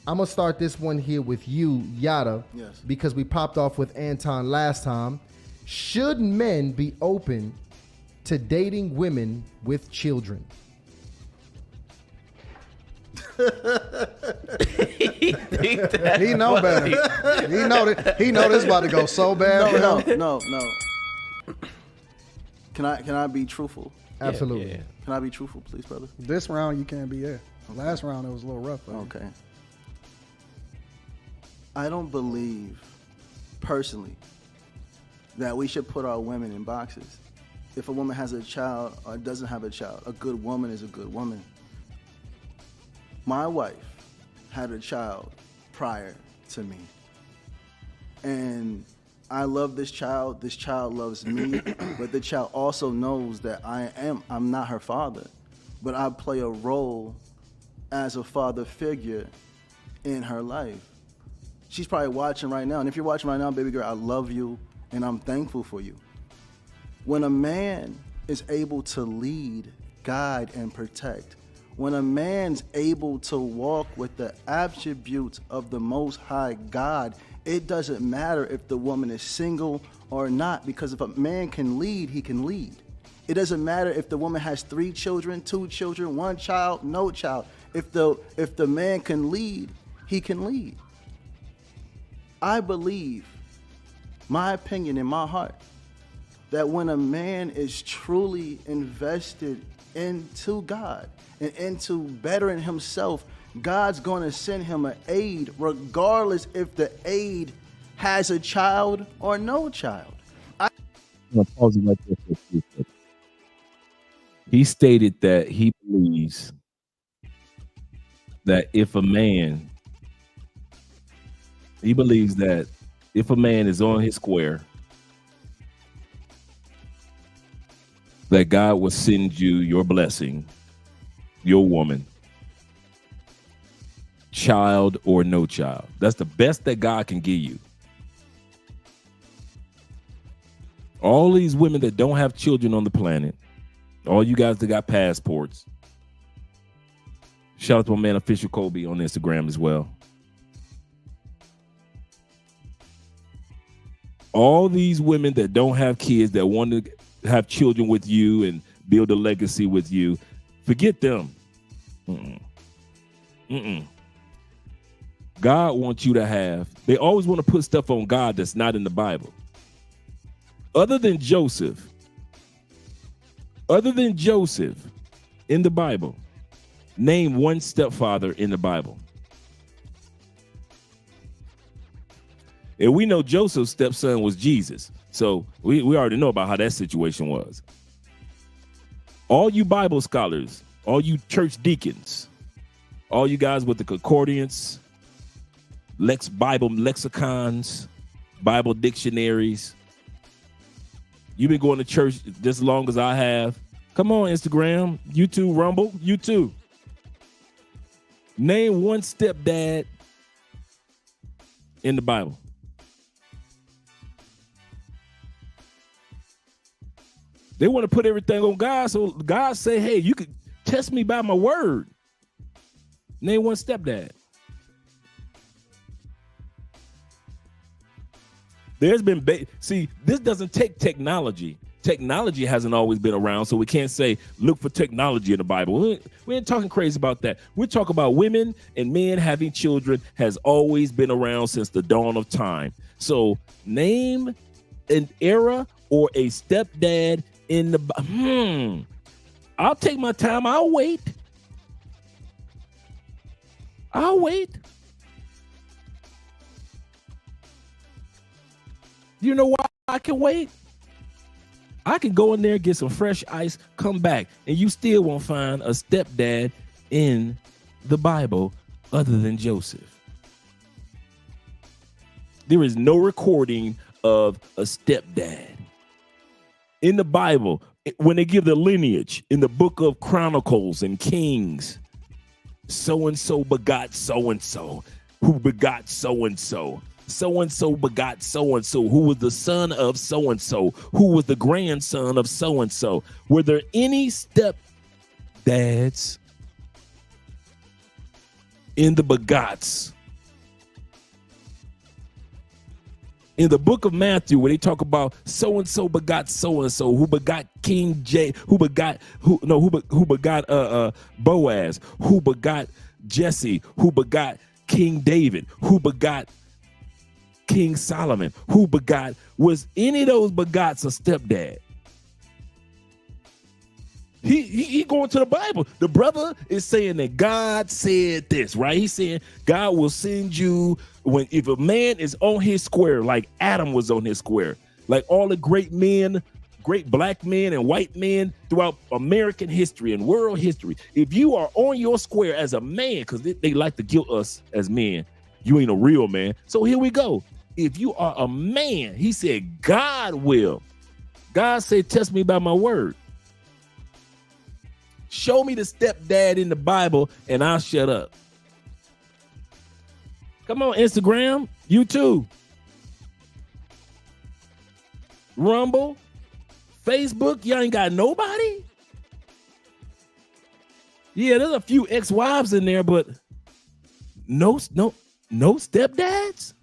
I'm gonna start this one here with you, Yada, because we popped off with Anton last time. Should men be open to dating women with children? He know better. He know this about to go so bad. No. Can I be truthful? Absolutely. Yeah. Can I be truthful, please, brother? This round you can't be there. Last round it was a little rough. Okay. I don't believe, personally, that we should put our women in boxes. If a woman has a child or doesn't have a child, a good woman is a good woman. My wife had a child prior to me. And I love this child loves me, but the child also knows that I'm not her father, but I play a role as a father figure in her life. She's probably watching right now, and if you're watching right now, baby girl, I love you and I'm thankful for you. When a man is able to lead, guide, and protect, when a man's able to walk with the attributes of the Most High God, it doesn't matter if the woman is single or not, because if a man can lead, he can lead. It doesn't matter if the woman has 3 children, 2 children, 1 child, no child. If the man can lead, he can lead. I believe, my opinion in my heart, that when a man is truly invested into God and into bettering himself, God's going to send him an aid, regardless if the aid has a child or no child. I'm going to pause it right there for a few seconds. He stated that he believes that if a man is on his square, that God will send you your blessing, your woman, child or no child. That's the best that God can give you. All these women that don't have children on the planet, all you guys that got passports, shout out to my man Official Kobe on Instagram as well. All these women that don't have kids, that want to have children with you and build a legacy with you, forget them. God wants you to have, they always want to put stuff on God that's not in the Bible. Other than Joseph in the Bible, name one stepfather in the Bible. And we know Joseph's stepson was Jesus. So we already know about how that situation was. All you Bible scholars, all you church deacons, all you guys with the concordance, Bible lexicons, Bible dictionaries, you've been going to church just as long as I have. Come on, Instagram, YouTube, Rumble, YouTube. Name one stepdad in the Bible. They want to put everything on God, so God say, hey, you can test me by my word. Name one stepdad. There's been, see, this doesn't take technology. Technology hasn't always been around, so we can't say, look for technology in the Bible. We ain't talking crazy about that. We're talking about women and men having children has always been around since the dawn of time. So name an era or a stepdad in the, I'll take my time. I'll wait. You know why I can wait? I can go in there, get some fresh ice, come back, and you still won't find a stepdad in the Bible other than Joseph. There is no recording of a stepdad. In the Bible, when they give the lineage in the book of Chronicles and Kings, so-and-so begot so-and-so, who begot so-and-so. So-and-so begot so-and-so, who was the son of so-and-so, who was the grandson of so-and-so. Were there any stepdads in the begots? In the book of Matthew, where they talk about so-and-so begot so-and-so, who begot King J, who begot Boaz, who begot Jesse, who begot King David, who begot King Solomon, who begot, was any of those begots a stepdad? He going to the Bible. The brother is saying that God said this, right? He's saying God will send you if a man is on his square, like Adam was on his square, like all the great men, great black men and white men throughout American history and world history. If you are on your square as a man, because they like to guilt us as men, you ain't a real man. So here we go. If you are a man, he said, God will. God said, test me by my word. Show me the stepdad in the Bible and I'll shut up. Come on, Instagram, YouTube, Rumble, Facebook. Y'all ain't got nobody? Yeah, there's a few ex-wives in there, but no stepdads?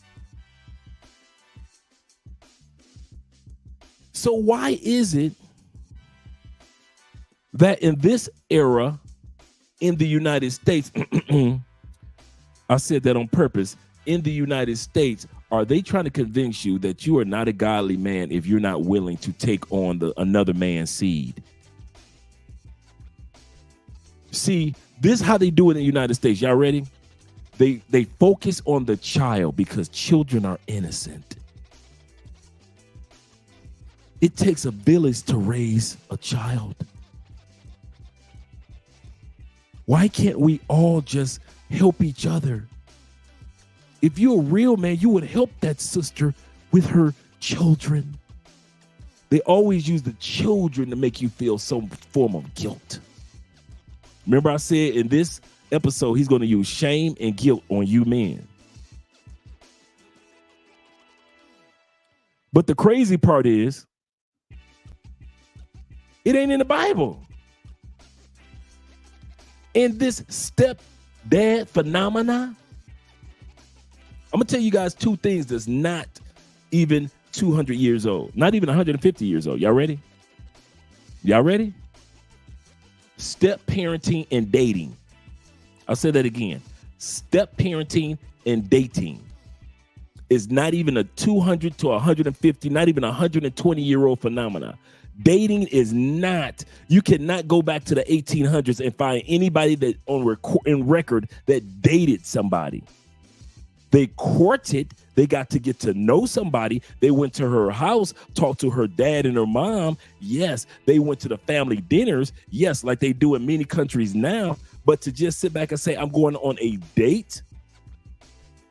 So why is it that in this era in the United States, I said that on purpose, in the United States, are they trying to convince you that you are not a godly man if you're not willing to take on another man's seed? See, this is how they do it in the United States. Y'all ready? They focus on the child because children are innocent. It takes a village to raise a child. Why can't we all just help each other? If you're a real man, you would help that sister with her children. They always use the children to make you feel some form of guilt. Remember I said in this episode, he's going to use shame and guilt on you men. But the crazy part is, it ain't in the Bible. In this stepdad phenomena, I'm going to tell you guys two things that's not even 200 years old, not even 150 years old. Y'all ready? Y'all ready? Step parenting and dating. I'll say that again. Step parenting and dating is not even a 200 to 150, not even 120-year-old phenomena. Dating is not, you cannot go back to the 1800s and find anybody that in record that dated somebody. They courted, they got to get to know somebody. They went to her house, talked to her dad and her mom. Yes, they went to the family dinners. Yes, like they do in many countries now. But to just sit back and say, I'm going on a date,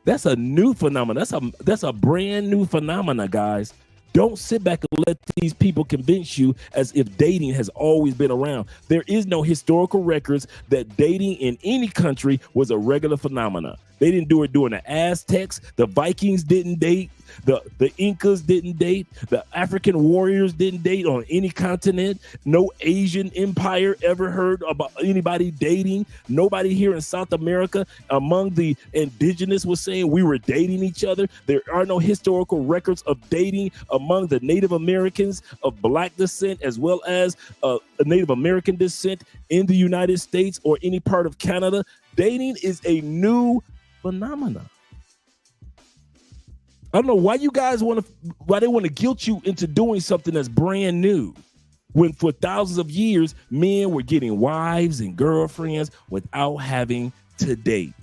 that's a new phenomenon. That's a brand new phenomenon, guys. Don't sit back and let these people convince you as if dating has always been around. There is no historical records that dating in any country was a regular phenomenon. They didn't do it during the Aztecs. The Vikings didn't date. The Incas didn't date. The African warriors didn't date on any continent. No Asian empire ever heard about anybody dating. Nobody here in South America among the indigenous was saying we were dating each other. There are no historical records of dating among the Native Americans of Black descent as well as Native American descent in the United States or any part of Canada. Dating is a new phenomenon. I don't know why you guys why they want to guilt you into doing something that's brand new, when for thousands of years, men were getting wives and girlfriends without having to date.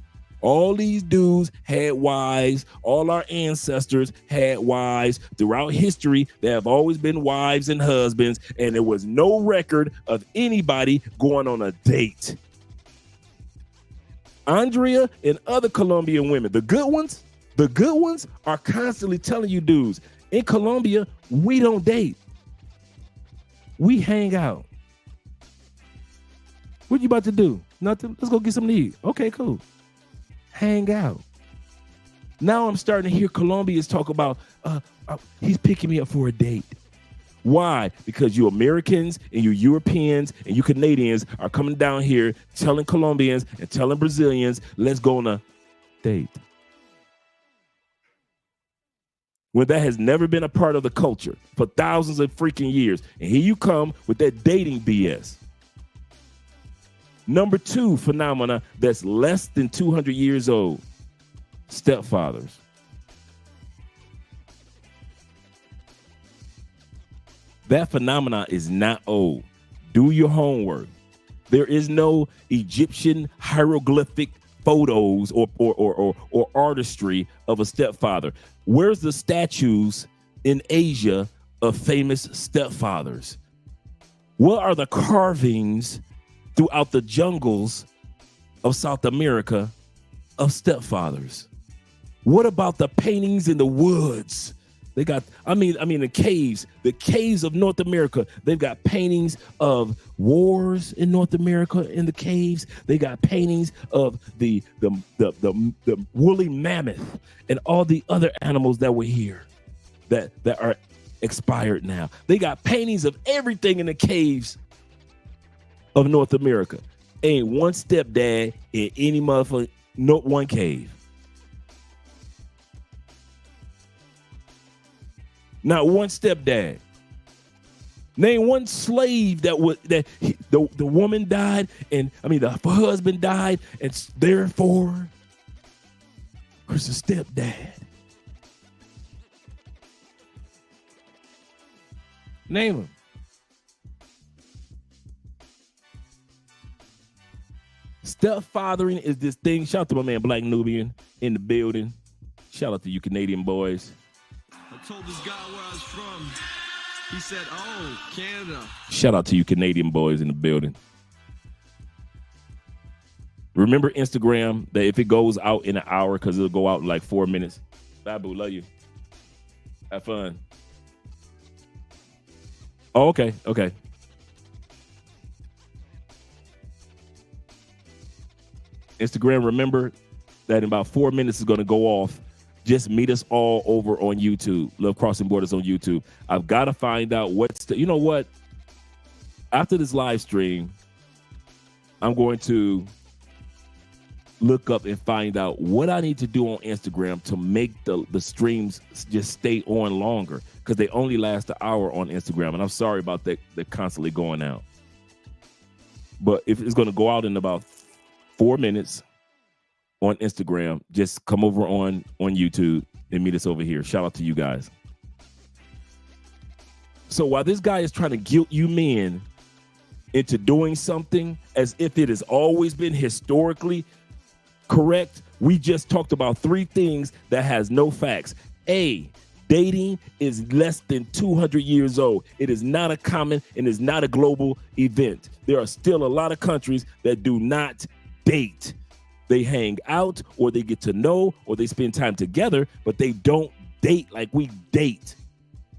All these dudes had wives. All our ancestors had wives. Throughout history, there have always been wives and husbands, and there was no record of anybody going on a date. Andrea and other Colombian women, the good ones are constantly telling you dudes, in Colombia, we don't date. We hang out. What you about to do? Nothing? Let's go get something to eat. Okay, cool. Hang out. Now I'm starting to hear Colombians talk about, he's picking me up for a date. Why? Because you Americans and you Europeans and you Canadians are coming down here telling Colombians and telling Brazilians, let's go on a date. When that has never been a part of the culture for thousands of freaking years. And here you come with that dating BS. Number two phenomena that's less than 200 years old, stepfathers. That phenomena is not old. Do your homework. There is no Egyptian hieroglyphic photos or artistry of a stepfather. Where's the statues in Asia of famous stepfathers? What are the carvings throughout the jungles of South America of stepfathers? What about the paintings in the woods? They got, the caves of North America. They've got paintings of wars in North America in the caves. They got paintings of the woolly mammoth and all the other animals that were here that are expired now. They got paintings of everything in the caves of North America. Ain't one stepdad in any motherfucker, not one cave. Not one stepdad. Name one slave the woman died, and the husband died, and therefore there's a stepdad. Name them. Stepfathering is this thing. Shout out to my man Black Nubian in the building. Shout out to you Canadian boys. I told this guy where I was from. He said, "Oh, Canada." Shout out to you Canadian boys in the building. Remember Instagram that if it goes out in an hour, because it'll go out in like 4 minutes. Babu, love you. Have fun. Oh, okay. Instagram, remember that in about 4 minutes is going to go off. Just meet us all over on YouTube. Love Crossing Borders on YouTube. I've got to find out you know what? After this live stream, I'm going to look up and find out what I need to do on Instagram to make the streams just stay on longer, because they only last an hour on Instagram. And I'm sorry about that. They're constantly going out. But if it's going to go out in about 4 minutes on Instagram, just come over on YouTube and meet us over here. Shout out to you guys. So while this guy is trying to guilt you men into doing something as if it has always been historically correct, we just talked about 3 things that has no facts. A, dating is less than 200 years old. It is not a common and is not a global event. There are still a lot of countries that do not date. They hang out, or they get to know, or they spend time together, but they don't date like we date.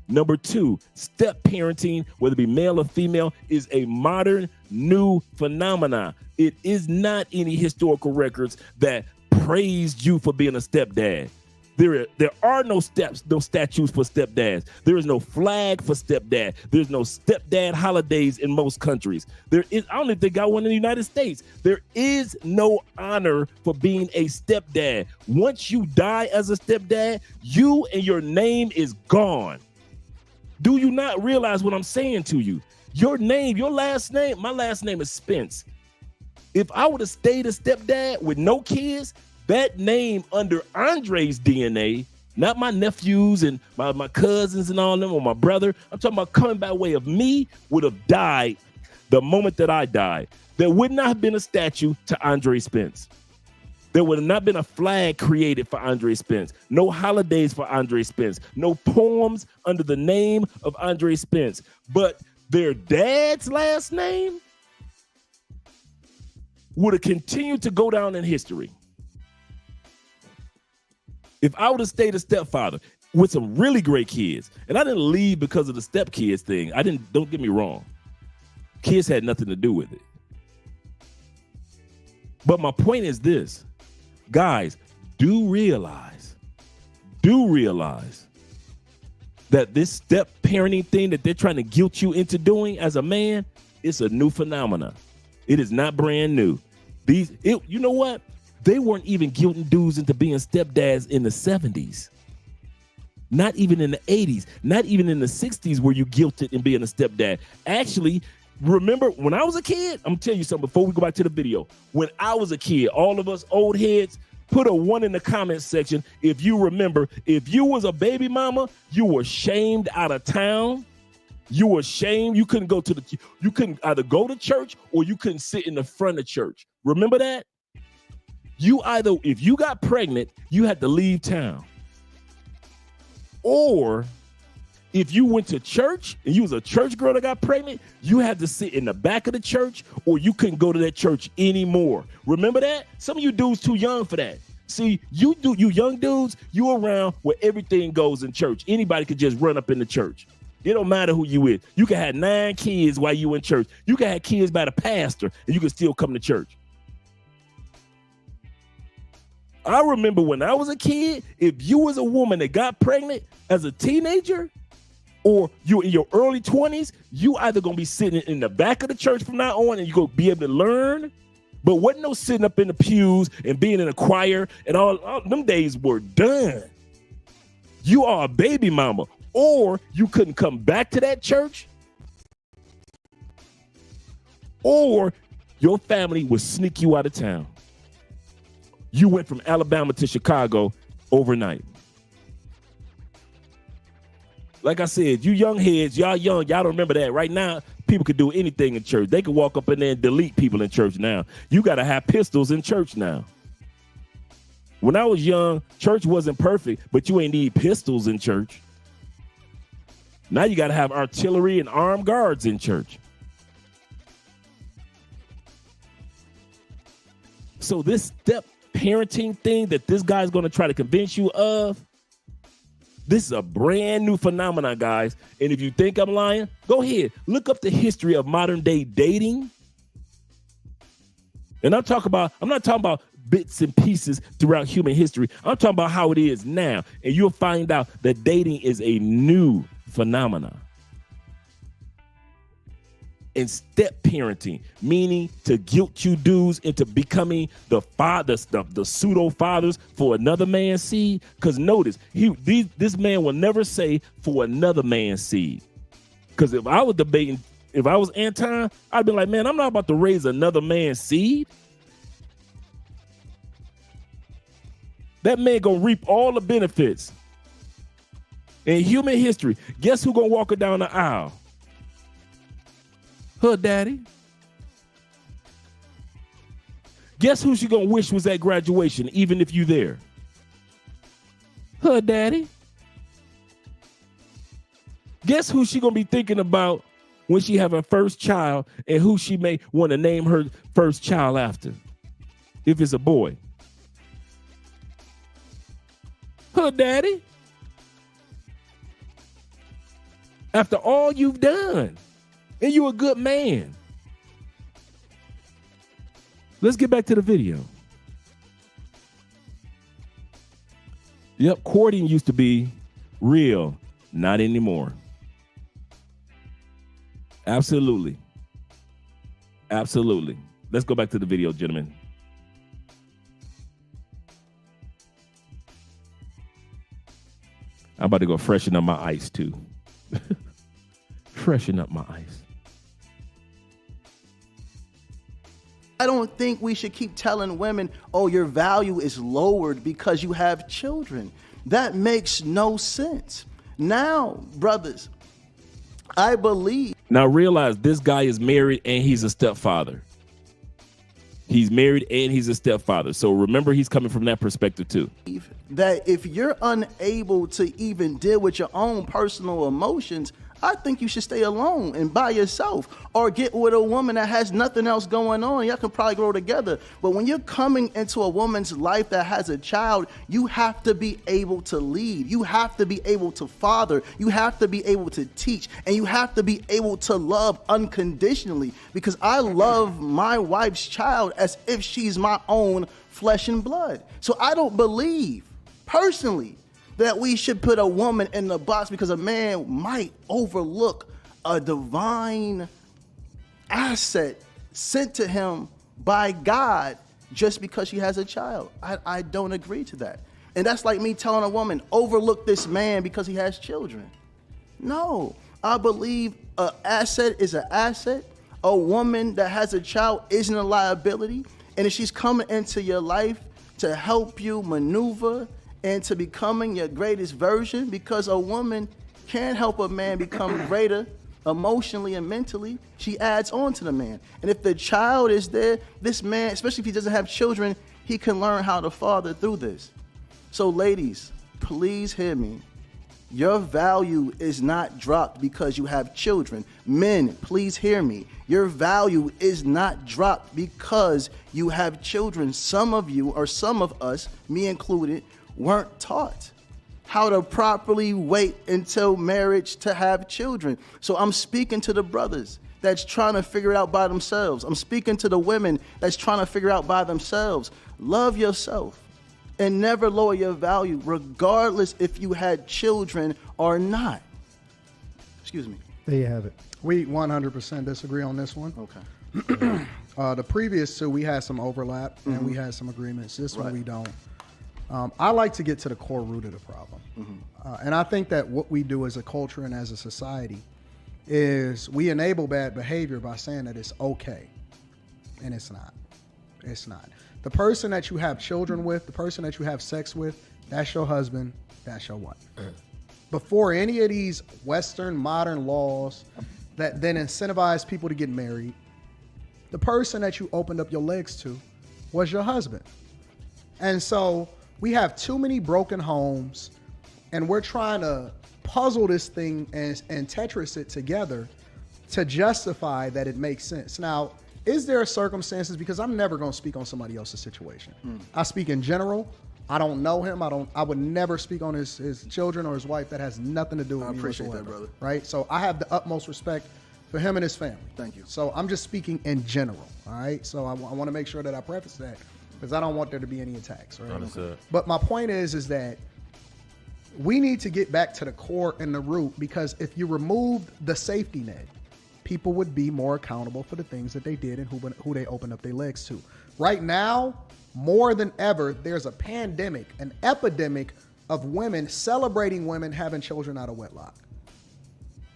Number 2, step parenting, whether it be male or female, is a modern new phenomenon. It is not any historical records that praised you for being a stepdad. There are no statues for stepdads. There is no flag for stepdad. There's no stepdad holidays in most countries. I don't think they got one in the United States. There is no honor for being a stepdad. Once you die as a stepdad, you and your name is gone. Do you not realize what I'm saying to you? Your name, your last name, my last name is Spence. If I would have stayed a stepdad with no kids, that name under Andre's DNA, not my nephews and my cousins and all of them, or my brother, I'm talking about coming by way of me, would have died the moment that I died. There would not have been a statue to Andre Spence. There would have not been a flag created for Andre Spence. No holidays for Andre Spence. No poems under the name of Andre Spence. But their dad's last name would have continued to go down in history. If I would have stayed a stepfather with some really great kids, and I didn't leave because of the stepkids thing. Don't get me wrong. Kids had nothing to do with it. But my point is this. Guys, do realize that this step parenting thing that they're trying to guilt you into doing as a man, it's a new phenomenon. It is not brand new. You know what? They weren't even guilting dudes into being stepdads in the 70s. Not even in the 80s. Not even in the 60s were you guilted in being a stepdad. Actually, remember when I was a kid, I'm going to tell you something before we go back to the video. When I was a kid, all of us old heads, put a 1 in the comment section if you remember. If you was a baby mama, you were shamed out of town. You were shamed. You couldn't either go to church or you couldn't sit in the front of church. Remember that? If you got pregnant, you had to leave town. Or If you went to church and you was a church girl that got pregnant, you had to sit in the back of the church or you couldn't go to that church anymore. Remember that? Some of you dudes too young for that. See, you young dudes, you around where everything goes in church. Anybody could just run up in the church. It don't matter who you is. You can have 9 kids while you in church. You can have kids by the pastor and you can still come to church. I remember when I was a kid, if you was a woman that got pregnant as a teenager, or you in your early 20s, you either gonna be sitting in the back of the church from now on and you're gonna be able to learn, but wasn't no sitting up in the pews and being in a choir and all them days were done. You are a baby mama, or you couldn't come back to that church, or your family would sneak you out of town. You went from Alabama to Chicago overnight. Like I said, you young heads, y'all young, y'all don't remember that. Right now, people can do anything in church. They can walk up in there and delete people in church now. You got to have pistols in church now. When I was young, church wasn't perfect, but you ain't need pistols in church. Now you got to have artillery and armed guards in church. So this step parenting thing that this guy's going to try to convince you of, this is a brand new phenomenon, guys. And if you think I'm lying, go ahead. Look up the history of modern day dating. And I'm not talking about bits and pieces throughout human history. I'm talking about how it is now. And you'll find out that dating is a new phenomenon. And step parenting, meaning to guilt you dudes into becoming the fathers, the pseudo fathers for another man's seed. Because notice, this man will never say for another man's seed. Because if I was Anton, I'd be like, man, I'm not about to raise another man's seed. That man gonna reap all the benefits. In human history, guess who gonna walk her down the aisle? Her daddy. Guess who she gonna wish was at graduation, even if you there? Her daddy. Guess who she gonna be thinking about when she have her first child and who she may want to name her first child after, if it's a boy? Her daddy. After all you've done. And you're a good man. Let's get back to the video. Yep, courting used to be real, not anymore. Absolutely. Absolutely. Let's go back to the video, gentlemen. I'm about to go freshen up my ice too. Freshen up my ice. I don't think we should keep telling women, oh, your value is lowered because you have children. That makes no sense. Now, brothers, I believe. Now realize this guy is married and he's a stepfather. He's married and he's a stepfather. So remember, he's coming from that perspective too. That if you're unable to even deal with your own personal emotions, I think you should stay alone and by yourself, or get with a woman that has nothing else going on. Y'all can probably grow together. But when you're coming into a woman's life that has a child, you have to be able to lead. You have to be able to father. You have to be able to teach. And you have to be able to love unconditionally, because I love my wife's child as if she's my own flesh and blood. So I don't believe, personally, that we should put a woman in the box because a man might overlook a divine asset sent to him by God just because she has a child. I don't agree to that. And that's like me telling a woman, overlook this man because he has children. No, I believe an asset is an asset. A woman that has a child isn't a liability. And if she's coming into your life to help you maneuver into becoming your greatest version, because a woman can help a man become greater emotionally and mentally, she adds on to the man. And if the child is there, this man, especially if he doesn't have children, he can learn how to father through this. So ladies, please hear me. Your value is not dropped because you have children. Men, please hear me. Your value is not dropped because you have children. Some of you, or some of us, me included, weren't taught how to properly wait until marriage to have children. So I'm speaking to the brothers that's trying to figure it out by themselves. I'm speaking to the women that's trying to figure out by themselves. Love yourself and never lower your value, regardless if you had children or not. Excuse me. There you have it. We 100% disagree on this one. Okay. The previous two, we had some overlap and we had some agreements. This one we don't. I like to get to the core root of the problem. And I think that what we do as a culture and as a society is we enable bad behavior by saying that it's okay. And it's not. It's not. The person that you have children with, the person that you have sex with, that's your husband, that's your wife. Before any of these Western modern laws that then incentivize people to get married, the person that you opened up your legs to was your husband. And so we have too many broken homes, and we're trying to puzzle this thing and Tetris it together to justify that it makes sense. Now, is there circumstances, because I'm never going to speak on somebody else's situation. I speak in general. I don't know him. I would never speak on his children or his wife. That has nothing to do with me. I appreciate that, brother. Right? So I have the utmost respect for him and his family. Thank you. So I'm just speaking in general. All right? So I want to make sure that I preface that because I don't want there to be any attacks. Right? Understood. But my point is that we need to get back to the core and the root, because if you removed the safety net, people would be more accountable for the things that they did and who they opened up their legs to. Right now, more than ever, there's a pandemic, an epidemic of women celebrating women having children out of wedlock.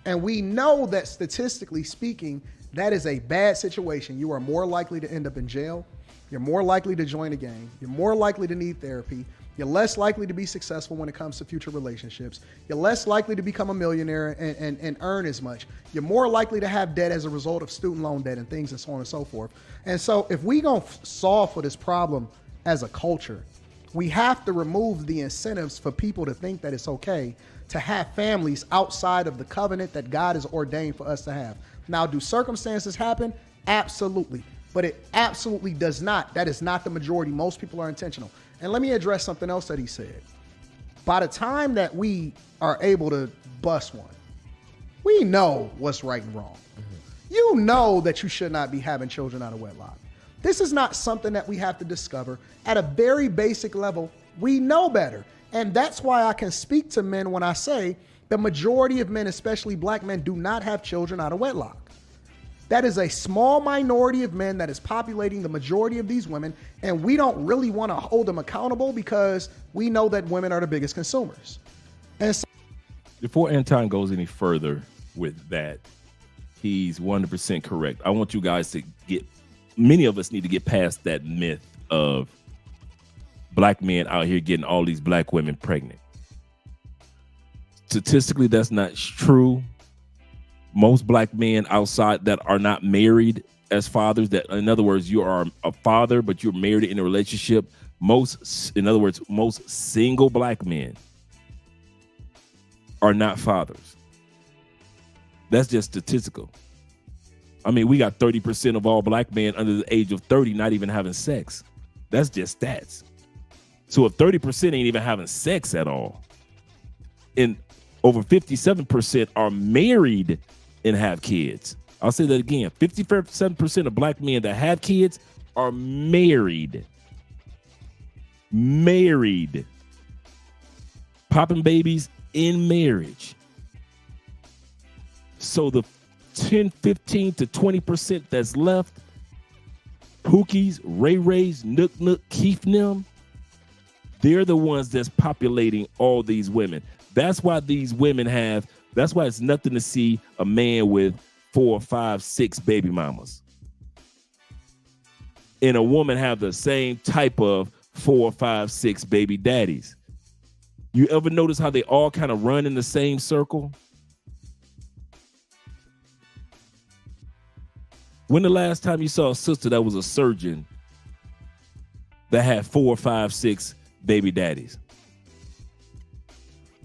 And we know that statistically speaking, that is a bad situation. You are more likely to end up in jail. You're more likely to join a gang. You're more likely to need therapy. You're less likely to be successful when it comes to future relationships. You're less likely to become a millionaire and earn as much. You're more likely to have debt as a result of student loan debt and things and so on and so forth. And so if we gonna solve for this problem as a culture, we have to remove the incentives for people to think that it's okay to have families outside of the covenant that God has ordained for us to have. Now, do circumstances happen? Absolutely. But it absolutely does not. That is not the majority. Most people are intentional. And let me address something else that he said. By the time that we are able to bust one, we know what's right and wrong. You know that you should not be having children out of wedlock. This is not something that we have to discover. At a very basic level, we know better. And that's why I can speak to men when I say the majority of men, especially black men, do not have children out of wedlock. That is a small minority of men that is populating the majority of these women, and we don't really want to hold them accountable because we know that women are the biggest consumers. And so, before Anton goes any further with that, he's 100% correct. I want you guys to many of us need to get past that myth of black men out here getting all these black women pregnant. Statistically, that's not true. Most black men outside that are not married as fathers, that in other words, you are a father, but you're married in a relationship. Most single black men are not fathers. That's just statistical. I mean, we got 30% of all black men under the age of 30 not even having sex. That's just stats. So if 30% ain't even having sex at all, and over 57% are married and have kids. I'll say that again. 57% of black men that have kids are married. Married. Popping babies in marriage. So the 10, 15 to 20% that's left, Pookies, Ray Rays, Nook Nook, Keith Nim, they're the ones that's populating all these women. That's why it's nothing to see a man with 4, 5, 6 baby mamas and a woman have the same type of 4, 5, 6 baby daddies. You ever notice how they all kind of run in the same circle? When the last time you saw a sister that was a surgeon that had 4, 5, 6 baby daddies?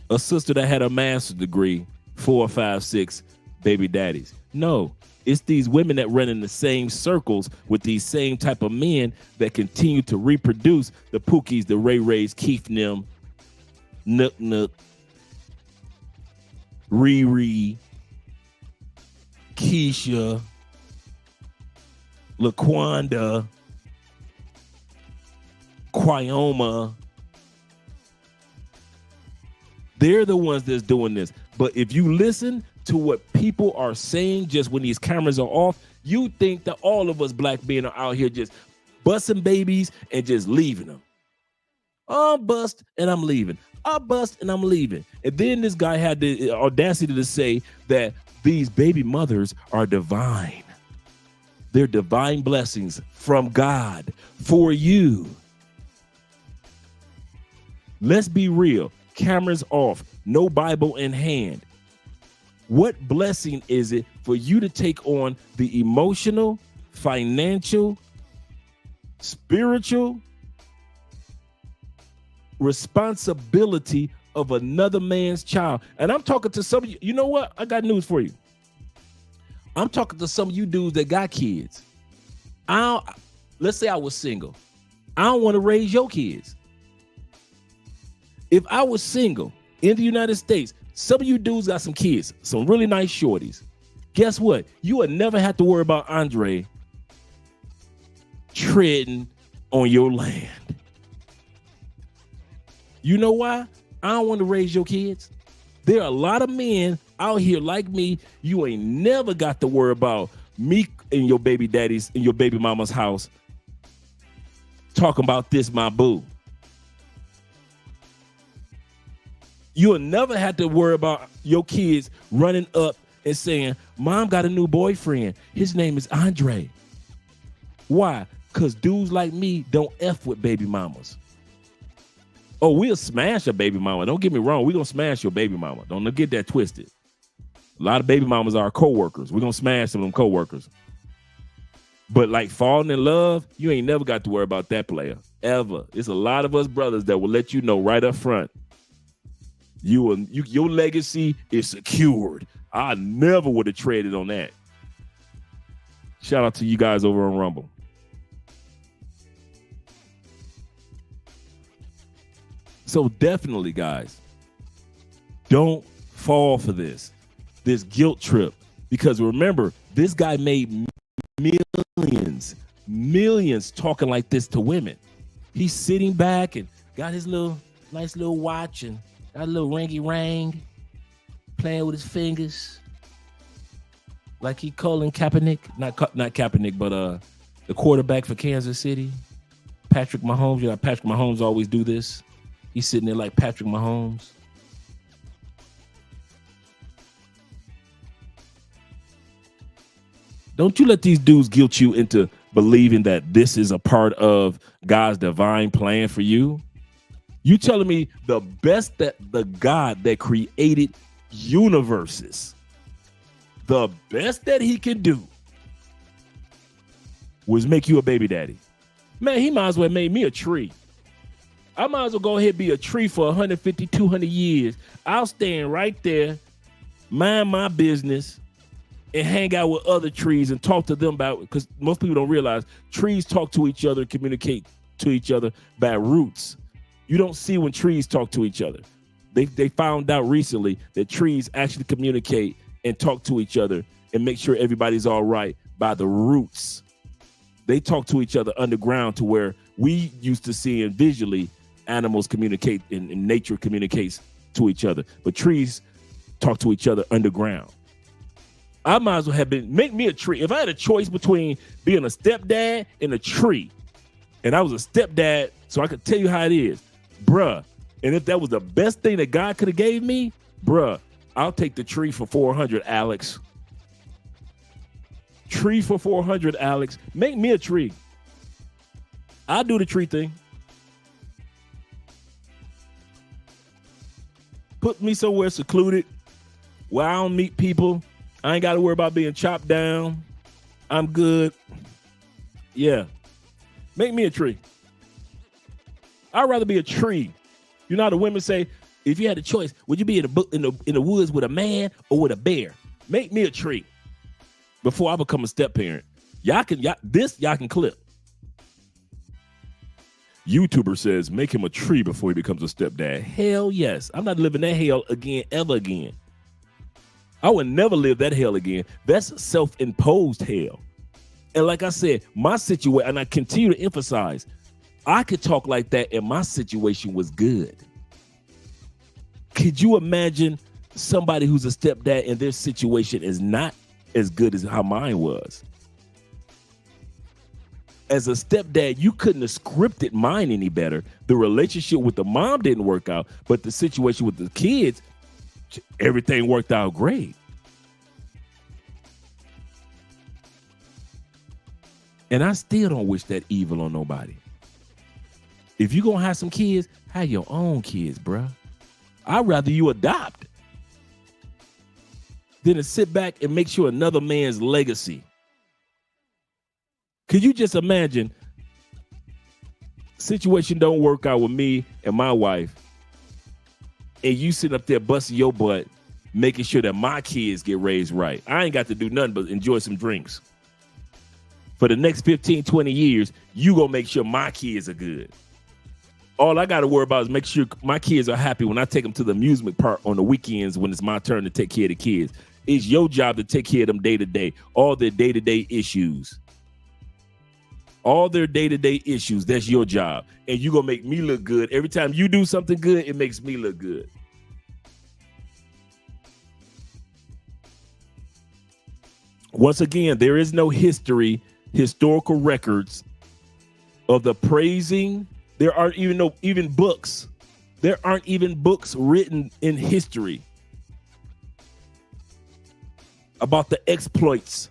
a sister that had a master's degree, 4, 5, 6 baby daddies. No, it's these women that run in the same circles with these same type of men that continue to reproduce the Pookies, the Ray Rays, Keith Nim, Nook Nook, Riri, Keisha, LaQuanda, Quioma. They're the ones that's doing this. But if you listen to what people are saying just when these cameras are off, you think that all of us black men are out here just busting babies and just leaving them. I'll bust and I'm leaving. I'll bust and I'm leaving. And then this guy had the audacity to say that these baby mothers are divine. They're divine blessings from God for you. Let's be real. Cameras off, no Bible in hand. What blessing is it for you to take on the emotional, financial, spiritual responsibility of another man's child? And I'm talking to some of you. You know what? I got news for you. I'm talking to some of you dudes that got kids. Let's say I was single. I don't want to raise your kids. If I was single in the United States, some of you dudes got some kids, some really nice shorties. Guess what? You would never have to worry about Andre treading on your land. You know why? I don't want to raise your kids. There are a lot of men out here like me. You ain't never got to worry about me in your baby daddy's, in your baby mama's house, talking about this, my boo. You'll never have to worry about your kids running up and saying, Mom got a new boyfriend. His name is Andre. Why? Because dudes like me don't F with baby mamas. Oh, we'll smash a baby mama. Don't get me wrong. We're going to smash your baby mama. Don't get that twisted. A lot of baby mamas are our co-workers. We're going to smash some of them co-workers. But like falling in love, you ain't never got to worry about that player. Ever. It's a lot of us brothers that will let you know right up front. Your legacy is secured. I never would have traded on that. Shout out to you guys over on Rumble. So definitely, guys, don't fall for this guilt trip. Because remember, this guy made millions talking like this to women. He's sitting back and got his nice little watch and got a little ringy ring, playing with his fingers, like he Colin Kaepernick, not Kaepernick, but the quarterback for Kansas City, Patrick Mahomes. You know, Patrick Mahomes always do this. He's sitting there like Patrick Mahomes. Don't you let these dudes guilt you into believing that this is a part of God's divine plan for you. You telling me the God that created universes, the best that he can do was make you a baby daddy. Man, he might as well made me a tree. I might as well go ahead and be a tree for 150, 200 years. I'll stand right there, mind my business, and hang out with other trees and talk to them about, because most people don't realize trees talk to each other, communicate to each other by roots. You don't see when trees talk to each other. They found out recently that trees actually communicate and talk to each other and make sure everybody's all right by the roots. They talk to each other underground, to where we used to see and visually animals communicate and nature communicates to each other. But trees talk to each other underground. I might as well have make me a tree. If I had a choice between being a stepdad and a tree, and I was a stepdad so I could tell you how it is, bruh, and if that was the best thing that God could have gave me, bruh, I'll take the tree for 400, Alex. Tree for 400, Alex. Make me a tree. I'll do the tree thing. Put me somewhere secluded where I don't meet people. I ain't got to worry about being chopped down. I'm good. Yeah. Make me a tree. I'd rather be a tree. You know how the women say, If you had a choice, would you be in the woods with a man or with a bear? Make me a tree before I become a step parent. Y'all can clip. YouTuber says, make him a tree before he becomes a stepdad. Hell yes. I'm not living that hell again, ever again. I would never live that hell again. That's self-imposed hell. And like I said, my situation, and I continue to emphasize, I could talk like that and my situation was good. Could you imagine somebody who's a stepdad and their situation is not as good as how mine was? As a stepdad, you couldn't have scripted mine any better. The relationship with the mom didn't work out, but the situation with the kids, everything worked out great. And I still don't wish that evil on nobody. If you're going to have some kids, have your own kids, bruh. I'd rather you adopt than to sit back and make sure another man's legacy. Could you just imagine situation don't work out with me and my wife, and you sitting up there busting your butt, making sure that my kids get raised right. I ain't got to do nothing but enjoy some drinks. For the next 15, 20 years, you gonna make sure my kids are good. All I got to worry about is make sure my kids are happy when I take them to the amusement park on the weekends when it's my turn to take care of the kids. It's your job to take care of them day to day, all their day-to-day issues. All their day-to-day issues, that's your job. And you're going to make me look good. Every time you do something good, it makes me look good. Once again, there is no historical records of the praising. There aren't even books. There aren't even books written in history about the exploits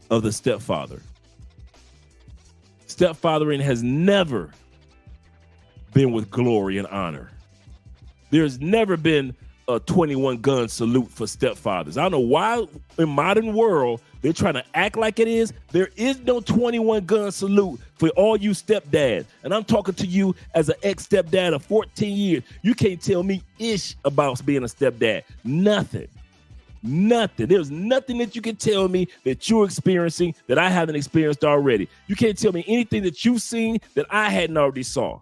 of the stepfather. Stepfathering has never been with glory and honor. There's never been a 21 gun salute for stepfathers. I don't know why in modern world they're trying to act like it is. There is no 21 gun salute for all you stepdads. And I'm talking to you as an ex-stepdad of 14 years. You can't tell me ish about being a stepdad. Nothing. There's nothing that you can tell me that you're experiencing that I haven't experienced already. You can't tell me anything that you've seen that I hadn't already saw.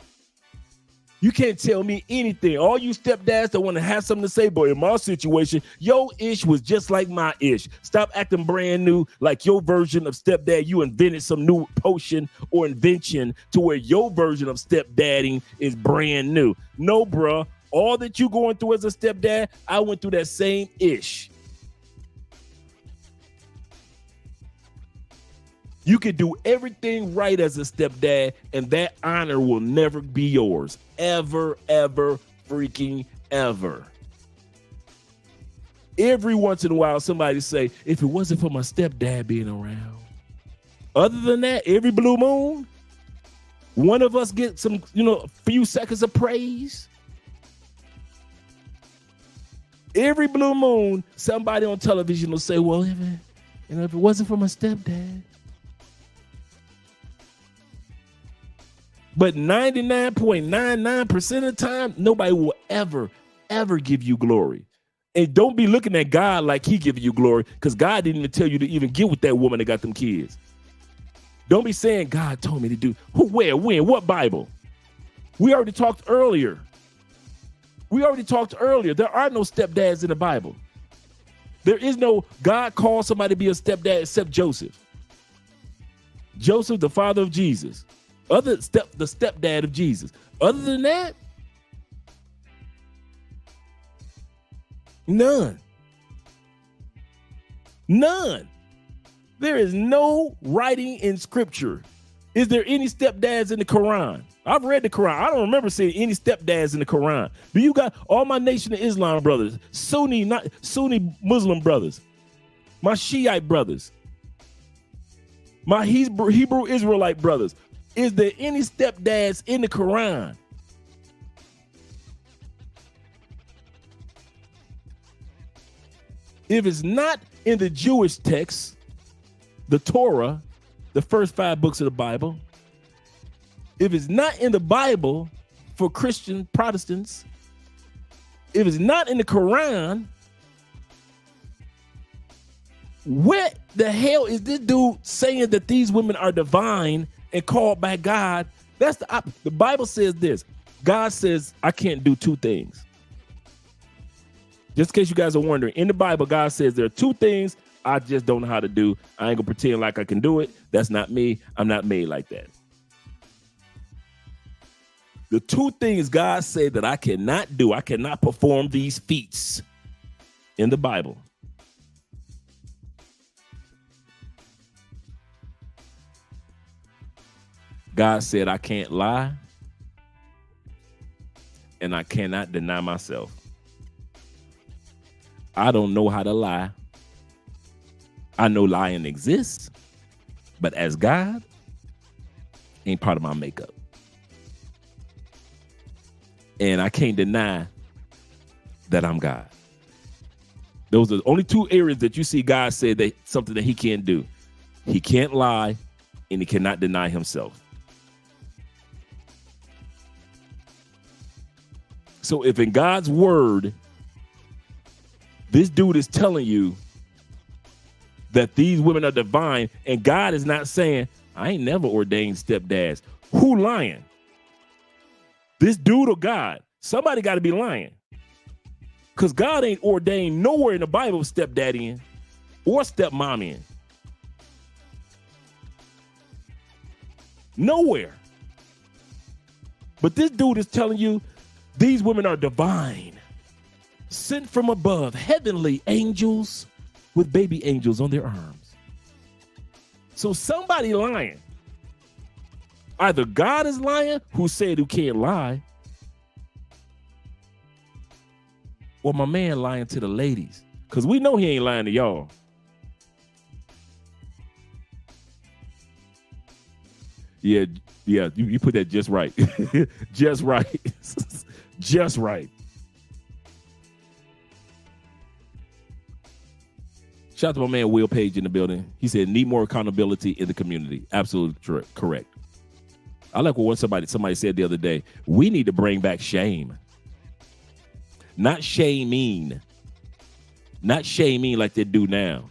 You can't tell me anything. All you stepdads that want to have something to say, boy, in my situation, your ish was just like my ish. Stop acting brand new like your version of stepdad. You invented some new potion or invention to where your version of stepdadding is brand new. No, bruh. All that you going through as a stepdad, I went through that same ish. You can do everything right as a stepdad, and that honor will never be yours. Ever, ever, freaking ever. Every once in a while, somebody say, if it wasn't for my stepdad being around. Other than that, every blue moon, one of us get some, a few seconds of praise. Every blue moon, somebody on television will say, well, if it wasn't for my stepdad. But 99.99% of the time, nobody will ever give you glory. And don't be looking at God like he giving you glory, because God didn't even tell you to even get with that woman that got them kids. Don't be saying God told me to do. Who, where, when, what Bible? We already talked earlier. There are no stepdads in the Bible. There is no God called somebody to be a stepdad except Joseph. Joseph, the father of Jesus. The stepdad of Jesus. Other than that, none. There is no writing in scripture. Is there any stepdads in the Quran? I've read the Quran. I don't remember seeing any stepdads in the Quran. Do you got all my Nation of Islam brothers, Sunni Muslim brothers, my Shiite brothers, my Hebrew Israelite brothers? Is there any stepdads in the Quran? If it's not in the Jewish text, the Torah, the first 5 books of the Bible, if it's not in the Bible, for Christian Protestants. If it's not in the Quran, where the hell is this dude saying that these women are divine and called by God? That's the Bible says this. God says, I can't do two things. Just in case you guys are wondering, in the Bible, God says there are two things I just don't know how to do. I ain't gonna pretend like I can do it. That's not me. I'm not made like that. The two things God said that I cannot do, I cannot perform these feats in the Bible. God said I can't lie, and I cannot deny myself. I don't know how to lie. I know lying exists, but as God, ain't part of my makeup. And I can't deny that I'm God. Those are the only two areas that you see God say that something that he can't do. He can't lie, and he cannot deny himself. So if in God's word, this dude is telling you that these women are divine, and God is not saying, I ain't never ordained stepdads. Who lying? This dude or God? Somebody got to be lying. Because God ain't ordained nowhere in the Bible stepdaddy in or stepmom in. Nowhere. But this dude is telling you these women are divine, sent from above, heavenly angels with baby angels on their arms. So somebody lying. Either God is lying, who said who can't lie, or my man lying to the ladies. Because we know he ain't lying to y'all. Yeah, you put that just right. Just right. Just right. Shout out to my man Will Page in the building. He said, need more accountability in the community. Absolutely correct. I like what somebody said the other day. We need to bring back shame. Not shaming. Not shaming like they do now.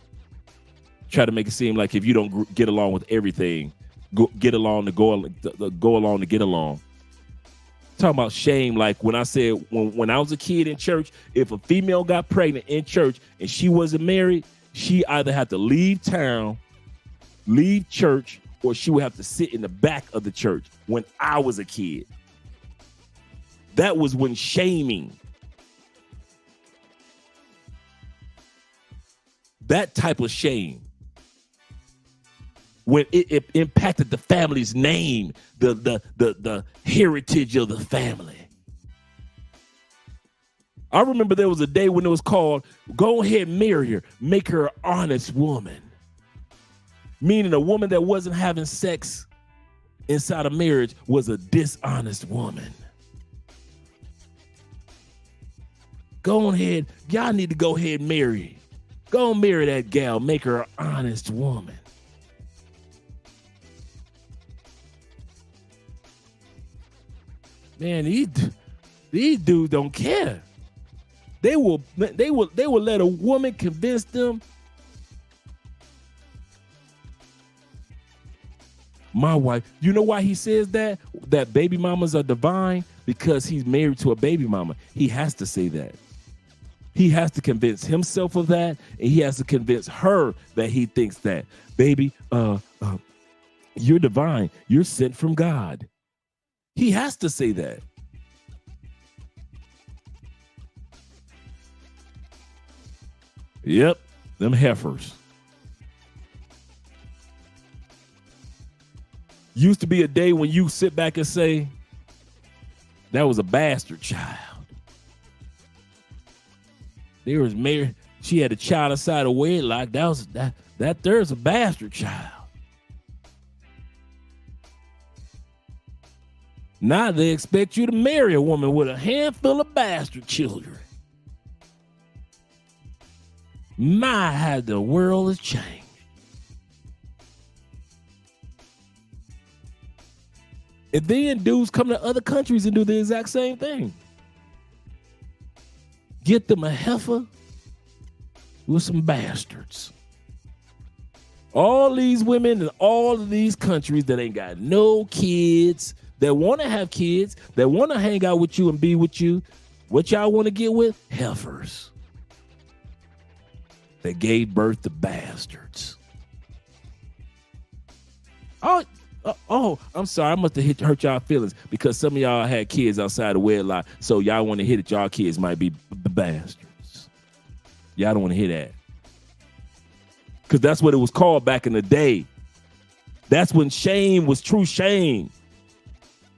Try to make it seem like if you don't get along with everything, go along to get along. Talking about shame, like when I said when I was a kid in church, if a female got pregnant in church and she wasn't married, she either had to leave town, leave church, or she would have to sit in the back of the church when I was a kid. That was when shaming. That type of shame. When it impacted the family's name, the heritage of the family. I remember there was a day when it was called, go ahead and marry her, make her an honest woman. Meaning a woman that wasn't having sex inside of marriage was a dishonest woman. Go ahead, y'all need to go ahead and marry. Go and marry that gal, make her an honest woman. Man, these dudes don't care. They will let a woman convince them. My wife, you know why he says that? That baby mamas are divine? Because he's married to a baby mama. He has to say that. He has to convince himself of that, and he has to convince her that he thinks that. Baby, you're divine. You're sent from God. He has to say that. Yep, them heifers. Used to be a day when you sit back and say, that was a bastard child. They was married. She had a child outside of wedlock. That there's a bastard child. Now they expect you to marry a woman with a handful of bastard children. My, how the world has changed. And then dudes come to other countries and do the exact same thing. Get them a heifer with some bastards. All these women in all of these countries that ain't got no kids, that want to have kids, that want to hang out with you and be with you, what y'all want to get with? Heifers. They gave birth to bastards. Oh, I'm sorry. I must have hurt y'all feelings because some of y'all had kids outside of wedlock, so y'all want to hit it. Y'all kids might be bastards. Y'all don't want to hear that. Because that's what it was called back in the day. That's when shame was true shame.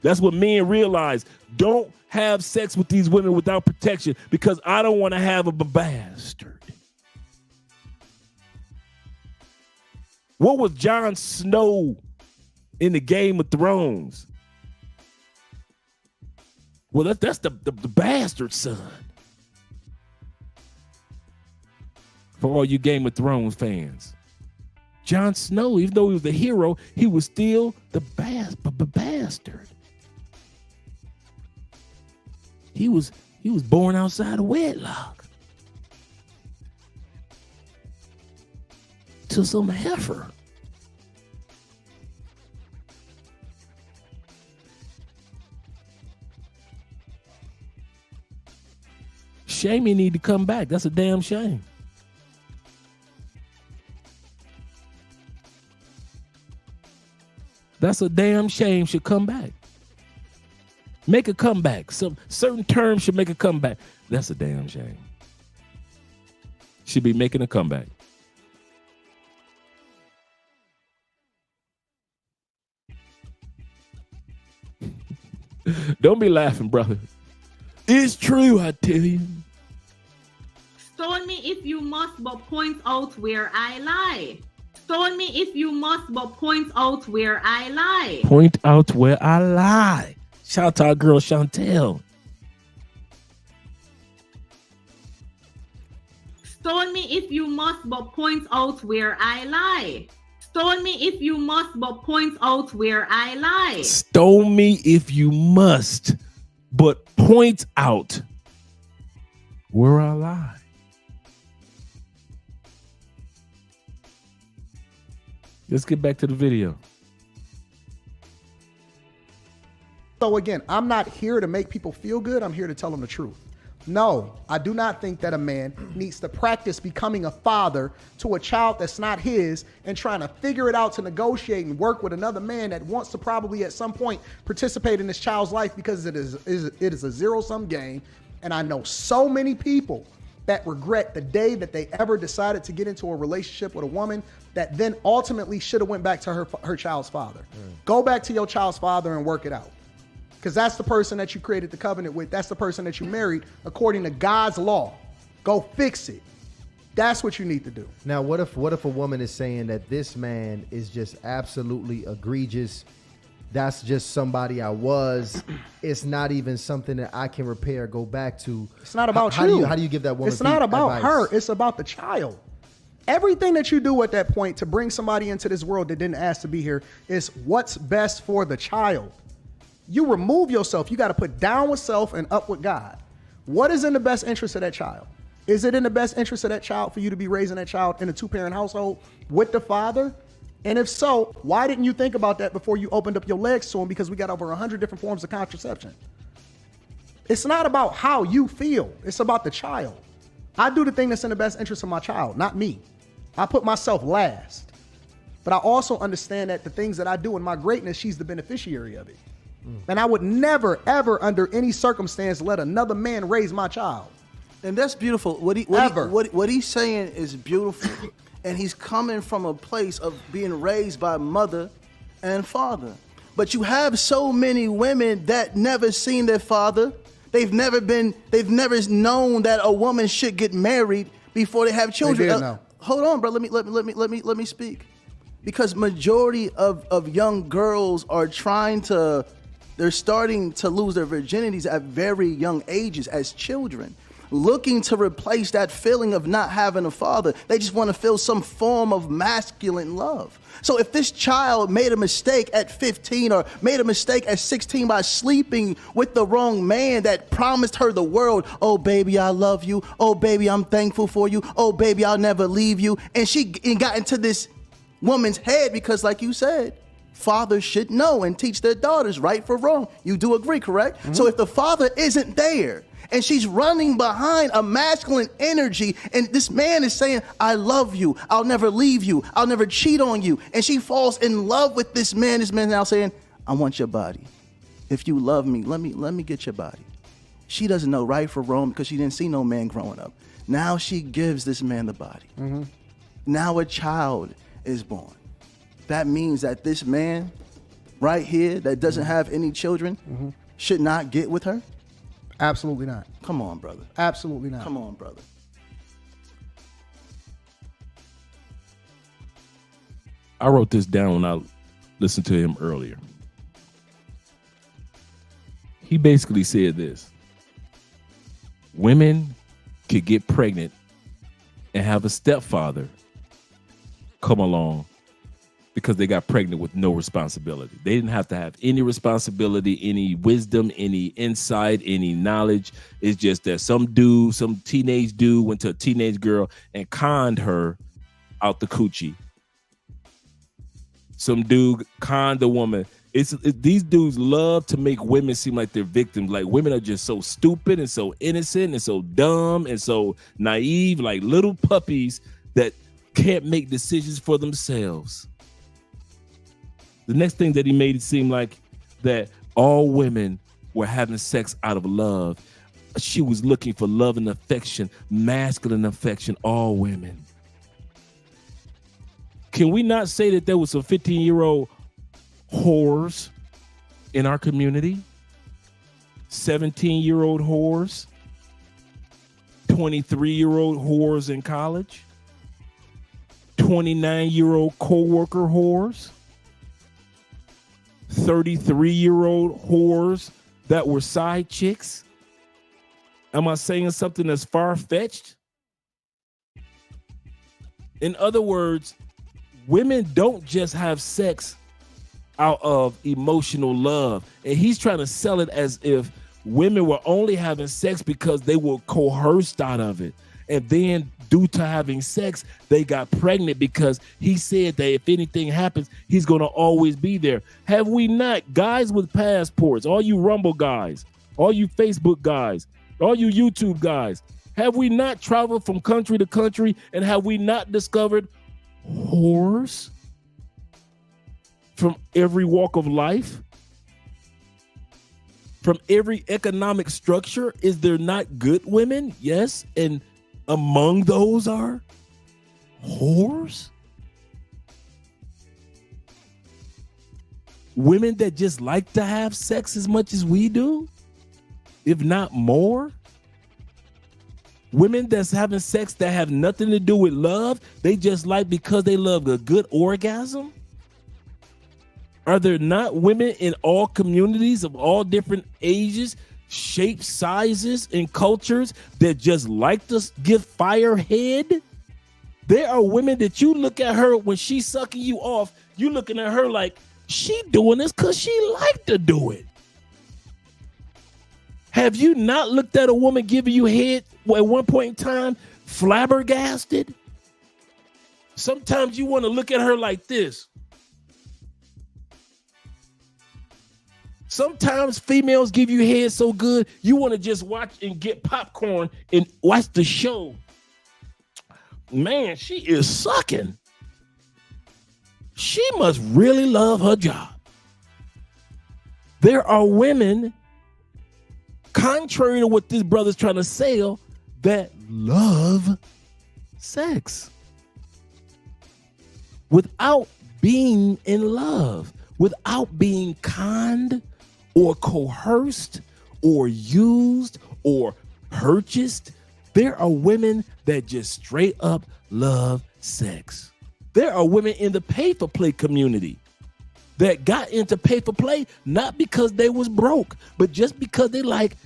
That's what men realized. Don't have sex with these women without protection because I don't want to have a bastard. What was Jon Snow in the Game of Thrones? Well, that's the bastard son. For all you Game of Thrones fans, Jon Snow, even though he was the hero, he was still the bastard. He was born outside of wedlock to some heifer. Shame, you need to come back. That's a damn shame. That's a damn shame. Should come back. Make a comeback. Some certain terms should make a comeback. That's a damn shame. Should be making a comeback. Don't be laughing, brother. It's true, I tell you. Stone me if you must, but point out where I lie. Stone me if you must, but point out where I lie. Point out where I lie. Shout out to our girl Chantel. Stone me if you must, but point out where I lie. Stone me if you must, but point out where I lie. Stone me if you must, but point out where I lie. Let's get back to the video. So again, I'm not here to make people feel good. I'm here to tell them the truth. No, I do not think that a man needs to practice becoming a father to a child that's not his and trying to figure it out to negotiate and work with another man that wants to probably at some point participate in this child's life because it is a zero-sum game. And I know so many people that regret the day that they ever decided to get into a relationship with a woman that then ultimately should have went back to her child's father. Go back to your child's father and work it out. Because that's the person that you created the covenant with. That's the person that you married according to God's law. Go fix it. That's what you need to do. Now, what if a woman is saying that this man is just absolutely egregious? That's just somebody I was. It's not even something that I can repair, go back to. It's not about you. How do you give that woman It's not about advice? her. It's about the child. Everything that you do at that point to bring somebody into this world that didn't ask to be here is what's best for the child. You remove yourself. You got to put down with self and up with God. What is in the best interest of that child? Is it in the best interest of that child for you to be raising that child in a two-parent household with the father? And if so, why didn't you think about that before you opened up your legs to him? Because we got over 100 different forms of contraception. It's not about how you feel. It's about the child. I do the thing that's in the best interest of my child, not me. I put myself last. But I also understand that the things that I do in my greatness, she's the beneficiary of it. And I would never, ever, under any circumstance, let another man raise my child. And that's beautiful. What he's saying is beautiful. And he's coming from a place of being raised by mother and father. But you have so many women that never seen their father. They've never known that a woman should get married before they have children. They did know. Hold on, bro. Let me speak. Because majority of young girls are they're starting to lose their virginities at very young ages as children. looking to replace that feeling of not having a father. They just want to feel some form of masculine love. So if this child made a mistake at 15 or made a mistake at 16 by sleeping with the wrong man that promised her the world, oh, baby, I love you. Oh, baby, I'm thankful for you. Oh, baby, I'll never leave you. And she got into this woman's head because, like you said, fathers should know and teach their daughters right for wrong. You do agree, correct? Mm-hmm. So if the father isn't there and she's running behind a masculine energy and this man is saying, I love you, I'll never leave you, I'll never cheat on you, and she falls in love with this man now saying, I want your body. If you love me, let me get your body. She doesn't know right from wrong because she didn't see no man growing up. Now she gives this man the body. Mm-hmm. Now a child is born. That means that this man right here that doesn't have any children should not get with her? Absolutely not. Come on, brother. Absolutely not. Come on, brother. I wrote this down when I listened to him earlier. He basically said this: women could get pregnant and have a stepfather come along because they got pregnant with no responsibility. They didn't have to have any responsibility, any wisdom, any insight, any knowledge. It's just that some teenage dude went to a teenage girl and conned her out the coochie. Some dude conned the woman. These dudes love to make women seem like they're victims. Like women are just so stupid and so innocent and so dumb and so naive, like little puppies that can't make decisions for themselves. The next thing that he made it seem like that all women were having sex out of love. She was looking for love and affection, masculine affection, all women. Can we not say that there was some 15-year-old whores in our community? 17-year-old whores? 23-year-old whores in college? 29-year-old co-worker whores? 33-year-old whores that were side chicks? Am I saying something that's far-fetched? In other words, women don't just have sex out of emotional love. And he's trying to sell it as if women were only having sex because they were coerced out of it. And then due to having sex, they got pregnant because he said that if anything happens, he's going to always be there. Have we not, guys with passports, all you Rumble guys, all you Facebook guys, all you YouTube guys, have we not traveled from country to country and have we not discovered whores from every walk of life? From every economic structure? Is there not good women? Yes. And among those are whores? Women that just like to have sex as much as we do, if not more? Women that's having sex that have nothing to do with love, they just like because they love a good orgasm? Are there not women in all communities of all different ages, shapes, sizes, and cultures that just like to get fire head? There are women that you look at her when she's sucking you off, you looking at her like she doing this because she like to do it. Have you not looked at a woman giving you head at one point in time flabbergasted? Sometimes you want to look at her like this. Sometimes females give you head so good, you want to just watch and get popcorn and watch the show. Man, she is sucking. She must really love her job. There are women, contrary to what this brother's trying to sell, that love sex without being in love, without being conned or coerced or used or purchased. There are women that just straight up love sex. There are women in the pay-for-play community that got into pay-for-play not because they was broke, but just because they like,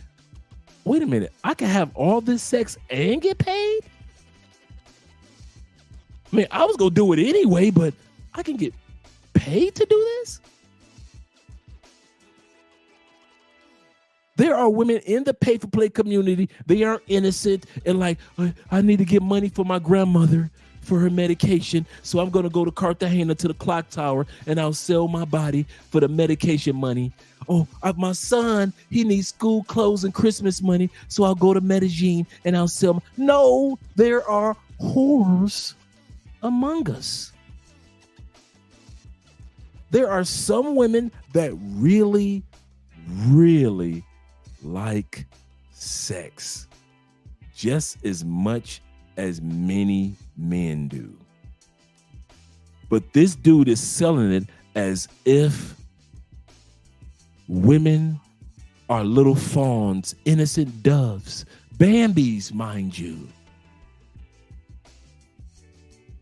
wait a minute, I can have all this sex and get paid? I mean, I was going to do it anyway, but I can get paid to do this? There are women in the pay-for-play community. They are innocent and like, I need to get money for my grandmother for her medication. So I'm going to go to Cartagena to the clock tower and I'll sell my body for the medication money. Oh, my son, he needs school clothes and Christmas money. So I'll go to Medellin and I'll sell. No, there are whores among us. There are some women that really, really like sex just as much as many men do. But this dude is selling it as if women are little fawns, innocent doves, Bambis, mind you.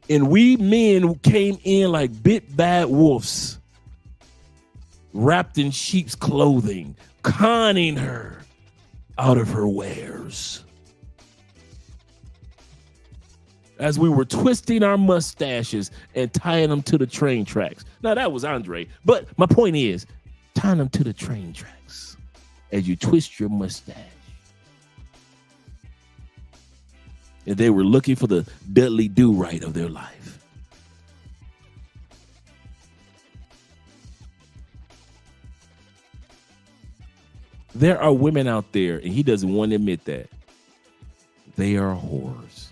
And we men came in like bit bad wolves, wrapped in sheep's clothing, conning her out of her wares. As we were twisting our mustaches and tying them to the train tracks. Now, that was Andre. But my point is, tying them to the train tracks as you twist your mustache. And they were looking for the Dudley Do-Right of their life. There are women out there, and he doesn't want to admit that, they are whores.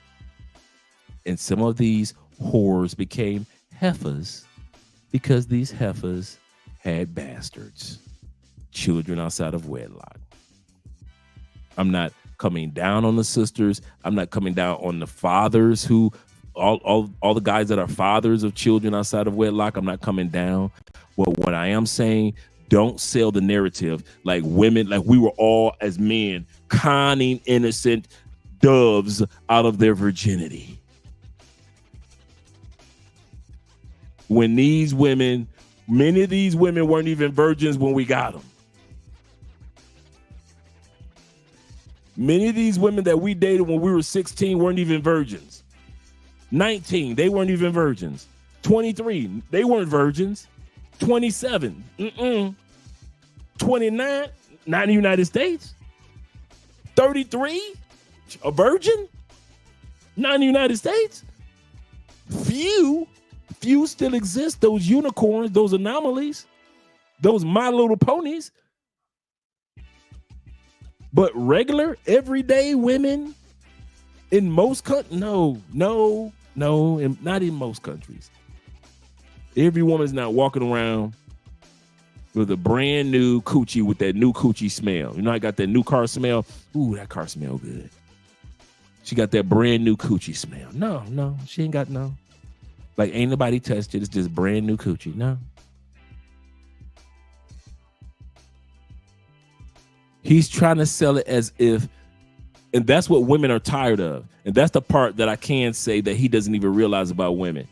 And some of these whores became heifers because these heifers had bastards, children outside of wedlock. I'm not coming down on the sisters. I'm not coming down on the fathers who, all the guys that are fathers of children outside of wedlock. I'm not coming down. Well, what I am saying, don't sell the narrative like women, like we were all as men conning innocent doves out of their virginity. When these women, many of these women weren't even virgins when we got them. Many of these women that we dated when we were 16 weren't even virgins. 19, they weren't even virgins. 23, they weren't virgins. 27, 29, not in the United States. 33, a virgin, not in the United States. Few still exist, those unicorns, those anomalies, those My Little Ponies. But regular, everyday women in most countries, no, and not in most countries. Every woman's not walking around with a brand new coochie with that new coochie smell. You know, I got that new car smell. Ooh, that car smell good. She got that brand new coochie smell. No, she ain't got no. Like, ain't nobody touched it. It's just brand new coochie. No. He's trying to sell it as if, and that's what women are tired of. And that's the part that I can say that he doesn't even realize about women.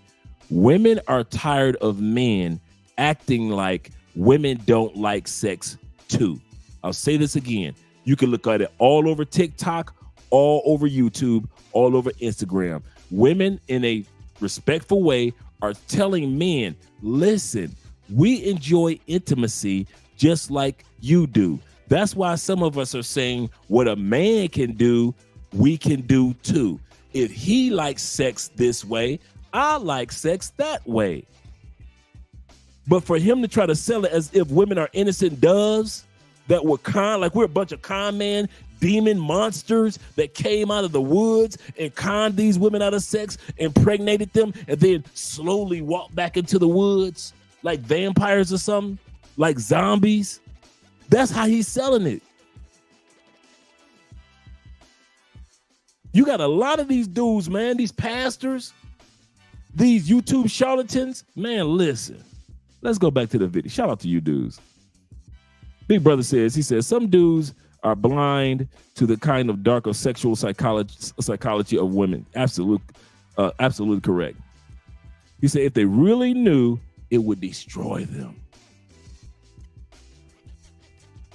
Women are tired of men acting like women don't like sex too. I'll say this again. You can look at it all over TikTok, all over YouTube, all over Instagram. Women in a respectful way are telling men, listen, we enjoy intimacy just like you do. That's why some of us are saying what a man can do, we can do too. If he likes sex this way, I like sex that way. But for him to try to sell it as if women are innocent doves that were con, like we're a bunch of con man, demon monsters that came out of the woods and conned these women out of sex, impregnated them, and then slowly walked back into the woods like vampires or something, like zombies. That's how he's selling it. You got a lot of these dudes, man, these pastors, these YouTube charlatans. Man, listen, let's go back to the video. Shout out to you dudes. Big Brother says, he says, some dudes are blind to the kind of darker sexual psychology of women. Absolutely correct. He said, if they really knew, it would destroy them.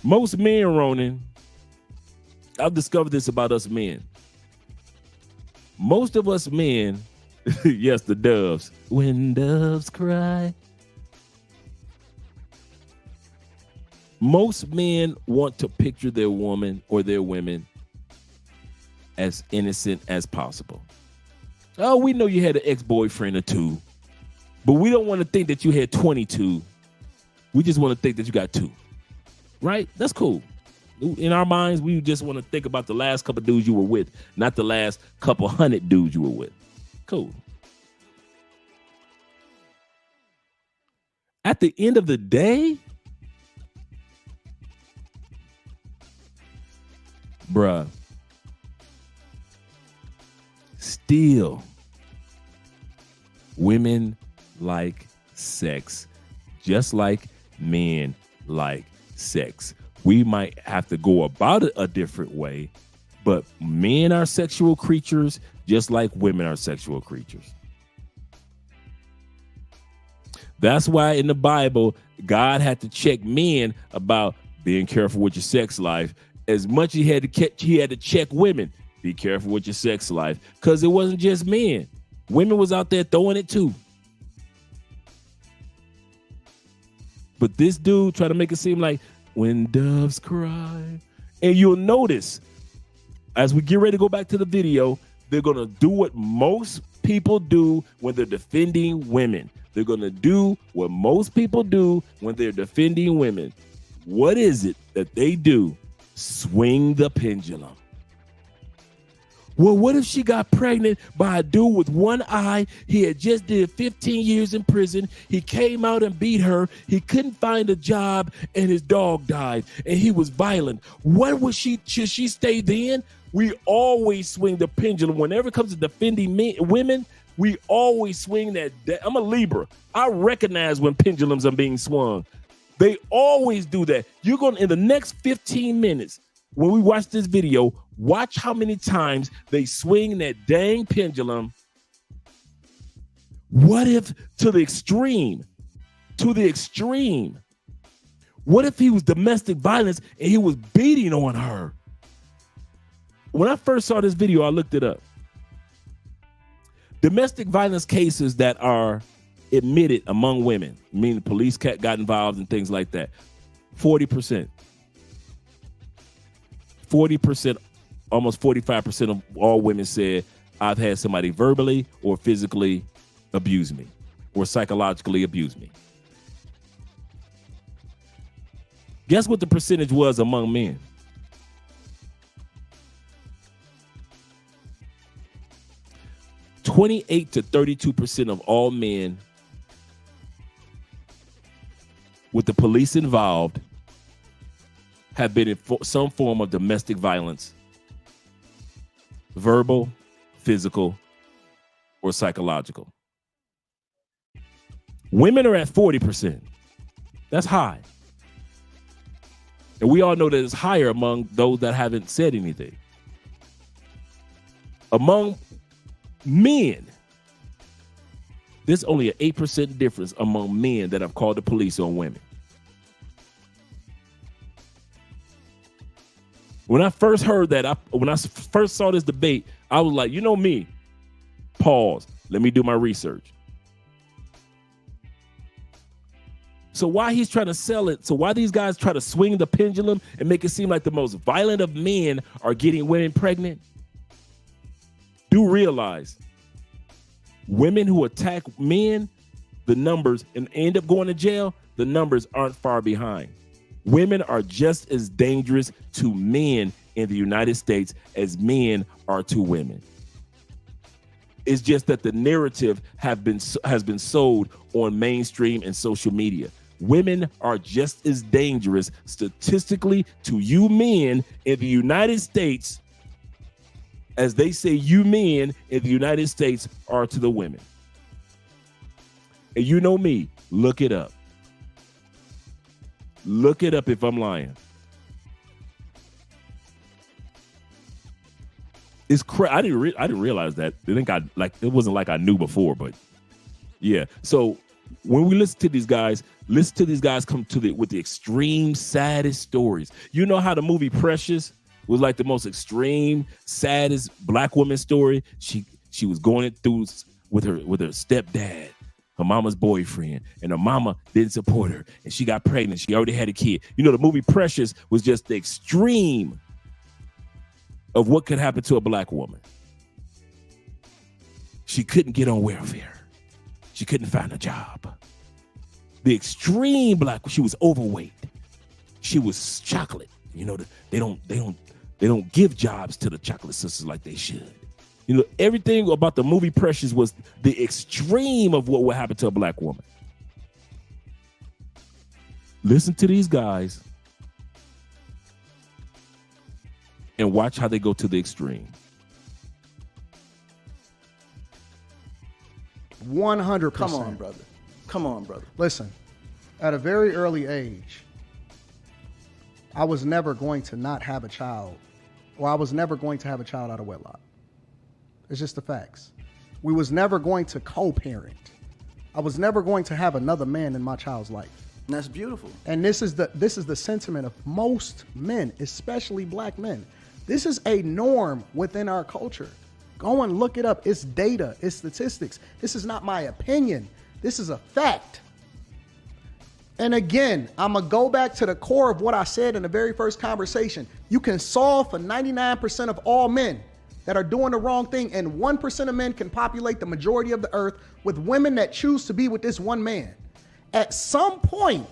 Most men, Ronan, I've discovered this about us men. Most of us men, yes, the doves. When doves cry. Most men want to picture their woman or their women as innocent as possible. Oh, we know you had an ex-boyfriend or two, but we don't want to think that you had 22. We just want to think that you got 2. Right? That's cool. In our minds, we just want to think about the last couple dudes you were with, not the last couple hundred dudes you were with. Cool. At the end of the day, bruh, still, women like sex, just like men like sex. We might have to go about it a different way, but men are sexual creatures just like women are sexual creatures. That's why in the Bible, God had to check men about being careful with your sex life as much as he had to check women. Be careful with your sex life, because it wasn't just men. Women was out there throwing it too. But this dude tried to make it seem like when doves cry. And you'll notice as we get ready to go back to the video, they're going to do what most people do when they're defending women. They're going to do what most people do when they're defending women. What is it that they do? Swing the pendulum. Well, what if she got pregnant by a dude with one eye? He had just did 15 years in prison. He came out and beat her. He couldn't find a job and his dog died and he was violent. What was she? Should she stay then? We always swing the pendulum. Whenever it comes to defending women, we always swing that. I'm a Libra. I recognize when pendulums are being swung. They always do that. You're going to, in the next 15 minutes, when we watch this video, watch how many times they swing that dang pendulum. What if to the extreme? What if he was domestic violence and he was beating on her? When I first saw this video, I looked it up. Domestic violence cases that are admitted among women, meaning the police got involved and things like that, 40%. 40%, almost 45% of all women said, I've had somebody verbally or physically abuse me or psychologically abuse me. Guess what the percentage was among men? 28 to 32% of all men with the police involved have been in some form of domestic violence, verbal, physical, or psychological. Women are at 40%. That's high. And we all know that it's higher among those that haven't said anything. Among men, there's only an 8% difference among men that have called the police on women. When I first heard that, when I first saw this debate, I was like, you know me, pause, let me do my research. So why he's trying to sell it, so why these guys try to swing the pendulum and make it seem like the most violent of men are getting women pregnant? Do realize women who attack men, the numbers, and end up going to jail, the numbers aren't far behind. Women are just as dangerous to men in the United States as men are to women. It's just that the narrative has been sold on mainstream and social media. Women are just as dangerous statistically to you men in the United States as they say you men in the United States are to the women. And you know me, look it up. Look it up if I'm lying. It's I didn't realize that. I think it wasn't like I knew before, but yeah. So when we listen to these guys come with the extreme saddest stories. You know how the movie Precious, was like the most extreme, saddest black woman story. She was going through with her stepdad, her mama's boyfriend, and her mama didn't support her, and she got pregnant. She already had a kid. You know, the movie Precious was just the extreme of what could happen to a black woman. She couldn't get on welfare. She couldn't find a job. The extreme black, she was overweight. She was chocolate. You know, they don't give jobs to the chocolate sisters like they should. You know, everything about the movie Precious was the extreme of what would happen to a black woman. Listen to these guys and watch how they go to the extreme. 100%. Come on, brother. Listen, at a very early age, I was never going to not have a child, or I was never going to have a child out of wedlock. It's just the facts. We was never going to co-parent. I was never going to have another man in my child's life. And that's beautiful. And this is the sentiment of most men, especially black men. This is a norm within our culture. Go and look it up. It's data. It's statistics. This is not my opinion. This is a fact. And again, I'm going to go back to the core of what I said in the very first conversation. You can solve for 99% of all men that are doing the wrong thing, and 1% of men can populate the majority of the earth with women that choose to be with this one man. At some point,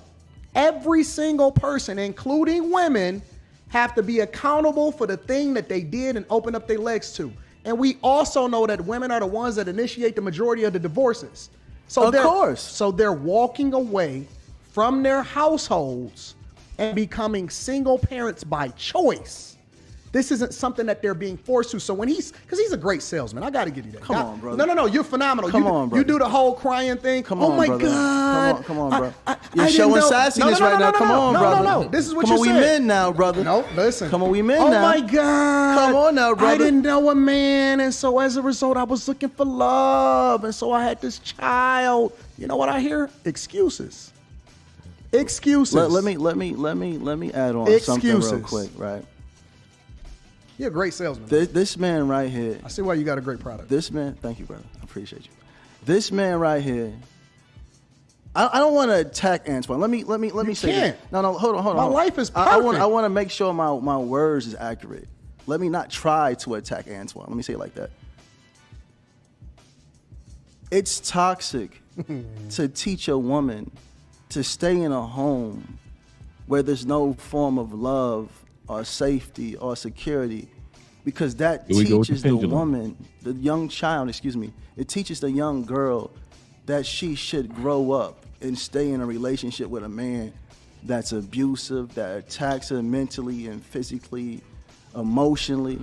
every single person, including women, have to be accountable for the thing that they did and open up their legs to. And we also know that women are the ones that initiate the majority of the divorces. So they're walking away from their households and becoming single parents by choice. This isn't something that they're being forced to. So when because he's a great salesman, I got to give you that. Come on, brother. No, you're phenomenal. Come on, brother. You do the whole crying thing. Come on, my brother. God. Come on, bro. You're showing sassiness right now. Come on, brother. No. This is what you said. Come on, we men now, brother. No, listen. Come on, we men now. Oh my God. Come on now, brother. I didn't know a man, and so as a result, I was looking for love, and so I had this child. You know what I hear? Excuses. Let me add on something real quick, right? You're a great salesman. This man right here. I see why you got a great product. This man, thank you, brother. I appreciate you. This man right here. I don't want to attack Antoine. Let me say this. No, hold on. My life is perfect. I want to make sure my words is accurate. Let me not try to attack Antoine. Let me say it like that. It's toxic to teach a woman to stay in a home where there's no form of love or safety or security, because that teaches the woman, the young child, it teaches the young girl that she should grow up and stay in a relationship with a man that's abusive, that attacks her mentally and physically, emotionally.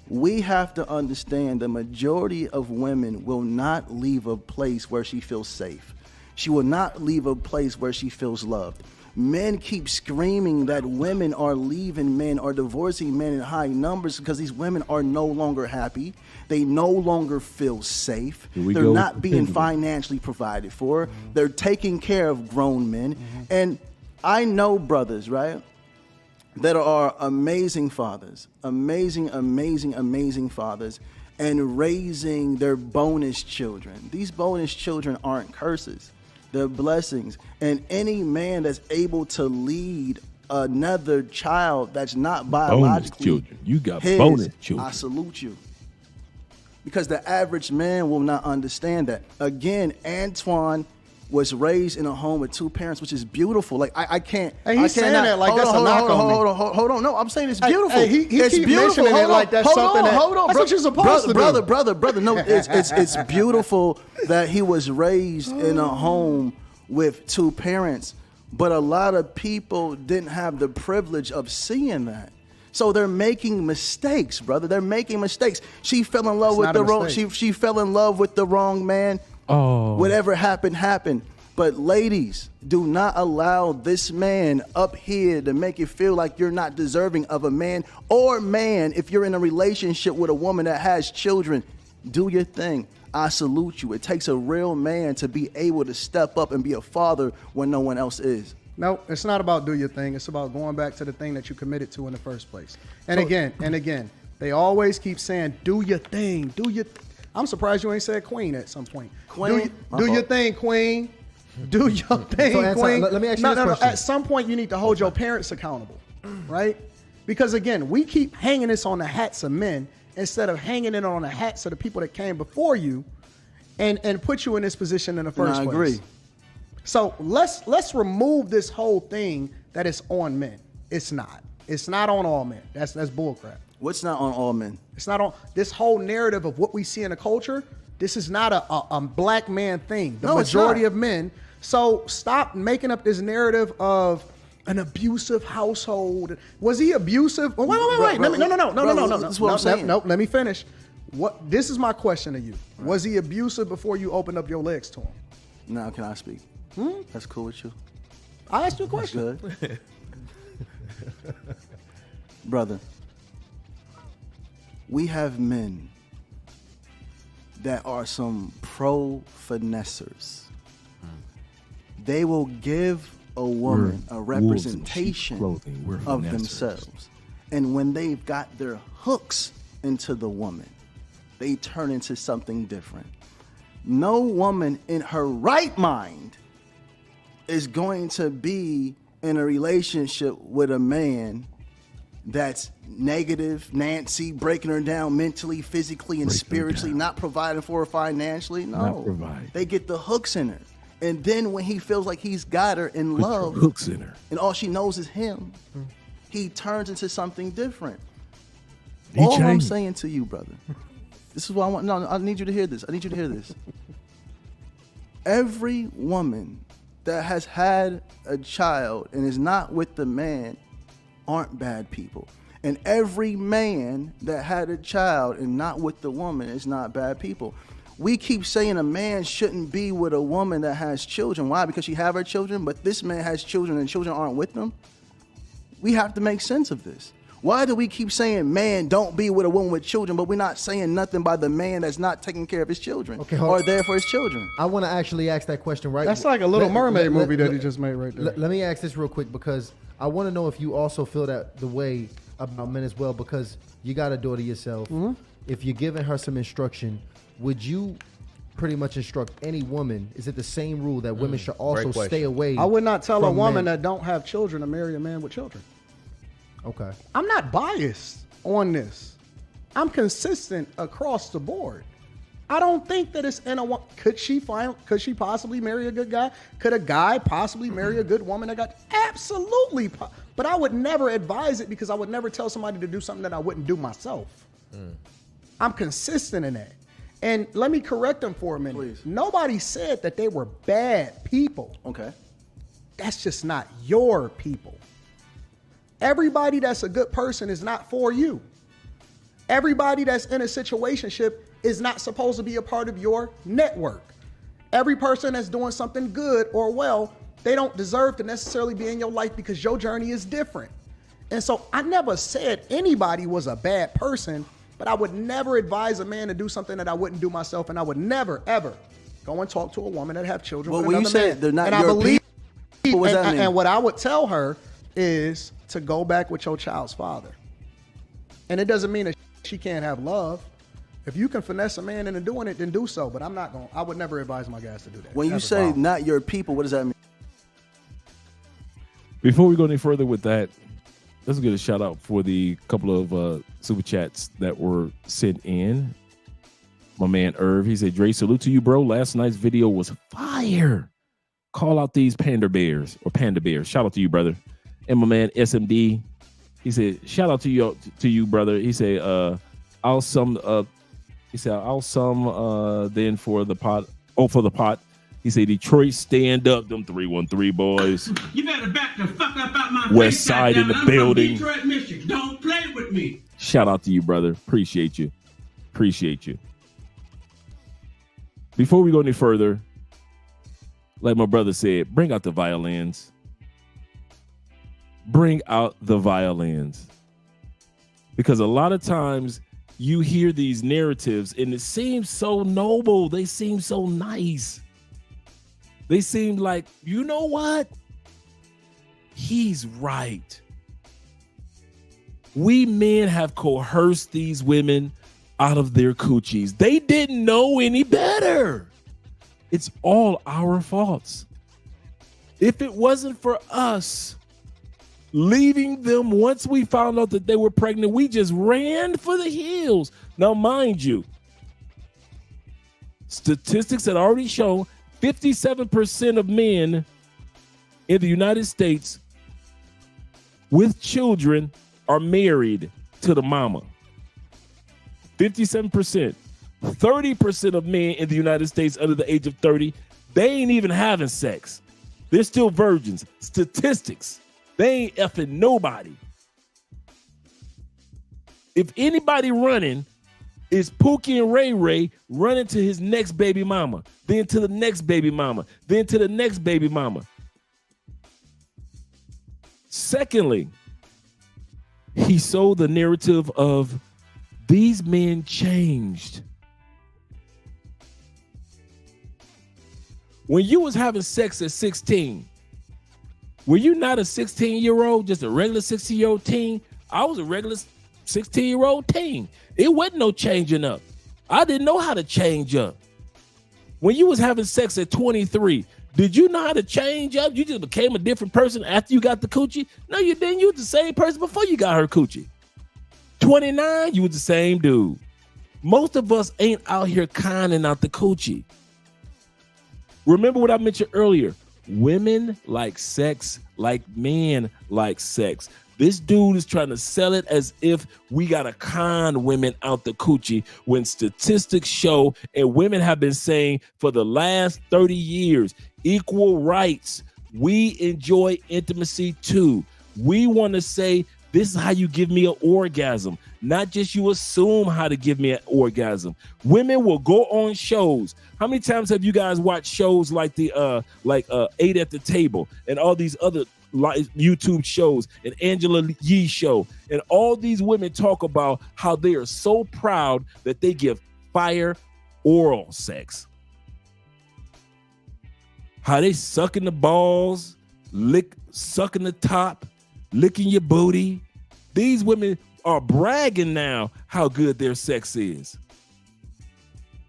We have to understand the majority of women will not leave a place where she feels safe. She will not leave a place where she feels loved. Men keep screaming that women are leaving men or divorcing men in high numbers because these women are no longer happy. They no longer feel safe. They're not being financially provided for. Mm-hmm. They're taking care of grown men. Mm-hmm. And I know brothers, right, that are amazing fathers, amazing fathers, and raising their bonus children. These bonus children aren't curses. They're blessings. And any man that's able to lead another child that's not biologically bonus children. You got bonus children. I salute you. Because the average man will not understand that. Again, Antoine was raised in a home with two parents, which is beautiful. Like I can't. Hey, he's saying that like that's a knock on me. Hold on. No, I'm saying it's beautiful. He it's keep beautiful. mentioning it like that's something that's what you're supposed to do. Brother. No, it's beautiful that he was raised in a home with two parents, but a lot of people didn't have the privilege of seeing that. So they're making mistakes, brother. They're making mistakes. She fell in love with the wrong. She fell in love with the wrong man. Oh. Whatever happened. But ladies, do not allow this man up here to make you feel like you're not deserving of a man. Or man, if you're in a relationship with a woman that has children, do your thing. I salute you. It takes a real man to be able to step up and be a father when no one else is. No, it's not about do your thing. It's about going back to the thing that you committed to in the first place. And again, they always keep saying, do your thing, do your I'm surprised you ain't said queen at some point. Queen? Do your thing, queen. Do your thing, So, Anton, queen. let me ask you this question. At some point, you need to hold your parents accountable, right? Because again, we keep hanging this on the hats of men instead of hanging it on the hats of the people that came before you and put you in this position in the first place. I agree. So let's remove this whole thing that is on men. It's not. It's not on all men. That's bullcrap. What's not on all men? It's not on this whole narrative of what we see in the culture. This is not a black man thing. The majority of men. So stop making up this narrative of an abusive household. Was he abusive? Wait. No. That's what I'm saying. No, let me finish. This is my question to you. Right. Was he abusive before you opened up your legs to him? Now can I speak? That's cool with you. I asked you a question. That's good. Brother, we have men that are some pro finessers. They will give a woman a representation of themselves. And when they've got their hooks into the woman, they turn into something different. No woman in her right mind is going to be in a relationship with a man that's negative, Nancy, breaking her down mentally, physically, and spiritually, not providing for her financially. No, they get the hooks in her. And then when he feels like he's got her in love, hooks in her, and all she knows is him, he turns into something different. All I'm saying to you, brother, this is what I want. No, I need you to hear this. I need you to hear this. Every woman that has had a child and is not with the man aren't bad people. And every man that had a child and not with the woman is not bad people. We keep saying a man shouldn't be with a woman that has children. Why? Because she have her children, but this man has children and children aren't with them. We have to make sense of this. Why do we keep saying, man, don't be with a woman with children, but we're not saying nothing by the man that's not taking care of his children or there for his children? I want to actually ask that question right. That's like a Little Mermaid movie that he just made right there. Let me ask this real quick because I want to know if you also feel that the way about men as well, because you got a daughter yourself. Mm-hmm. If you're giving her some instruction, would you pretty much instruct any woman? Is it the same rule that women should also stay away? I would not tell a woman that don't have children to marry a man with children. Okay. I'm not biased on this. I'm consistent across the board. I don't think that it's in a. Could she possibly marry a good guy? Could a guy possibly marry a good woman that got? Absolutely. But I would never advise it because I would never tell somebody to do something that I wouldn't do myself. I'm consistent in that. And let me correct them for a minute. Please. Nobody said that they were bad people. Okay. That's just not your people. Everybody that's a good person is not for you. Everybody that's in a situationship is not supposed to be a part of your network. Every person that's doing something good or well, they don't deserve to necessarily be in your life because your journey is different. And so I never said anybody was a bad person, but I would never advise a man to do something that I wouldn't do myself, and I would never, ever go and talk to a woman that have children with another man. Well, when you say they're not and your I believe, people, what does that mean? And what I would tell her is to go back with your child's father. And it doesn't mean that she can't have love. If you can finesse a man into doing it, then do so. But I would never advise my guys to do that. When you say not your people, what does that mean? Before we go any further with that, let's get a shout out for the couple of super chats that were sent in. My man Irv, he said, Dre, salute to you, bro. Last night's video was fire. Call out these panda bears. Shout out to you, brother. And my man SMD, he said, shout out to you, brother. He said, I'll sum then for the pot. Oh, for the pot. He said, Detroit, stand up, them 313 boys. You better back the fuck up out my West side in the building. Detroit, Michigan. Don't play with me. Shout out to you, brother. Appreciate you. Before we go any further, like my brother said, bring out the violins. Bring out the violins. Because a lot of times you hear these narratives and it seems so noble. They seem so nice. They seem like, you know what? he's right. We men have coerced these women out of their coochies. They didn't know any better. It's all our faults. If it wasn't for us leaving them once we found out that they were pregnant, we just ran for the hills. Now, mind you, statistics had already shown 57% of men in the United States with children are married to the mama. 57%. 30% of men in the United States under the age of 30, they ain't even having sex. They're still virgins. Statistics. They ain't effing nobody. If anybody running, it's Pookie and Ray Ray running to his next baby mama, then to the next baby mama, then to the next baby mama. Secondly, he sold the narrative of these men changed. When you was having sex at 16, were you not a 16-year-old, just a regular 16-year-old teen? I was a regular 16-year-old teen. It wasn't no changing up. I didn't know how to change up. When you was having sex at 23, did you know how to change up? You just became a different person after you got the coochie? No, you didn't. You was the same person before you got her coochie. 29, you was the same dude. Most of us ain't out here conning out the coochie. Remember what I mentioned earlier. Women like sex like men like sex. This dude is trying to sell it as if we got to con women out the coochie when statistics show, and women have been saying for the last 30 years, equal rights. We enjoy intimacy too. We want to say, this is how you give me an orgasm, not just you assume how to give me an orgasm. Women will go on shows. How many times have you guys watched shows like the 8 at the Table and all these other YouTube shows and Angela Yee show? And all these women talk about how they are so proud that they give fire oral sex. How they sucking the balls, sucking the top, licking your booty. These women are bragging now how good their sex is.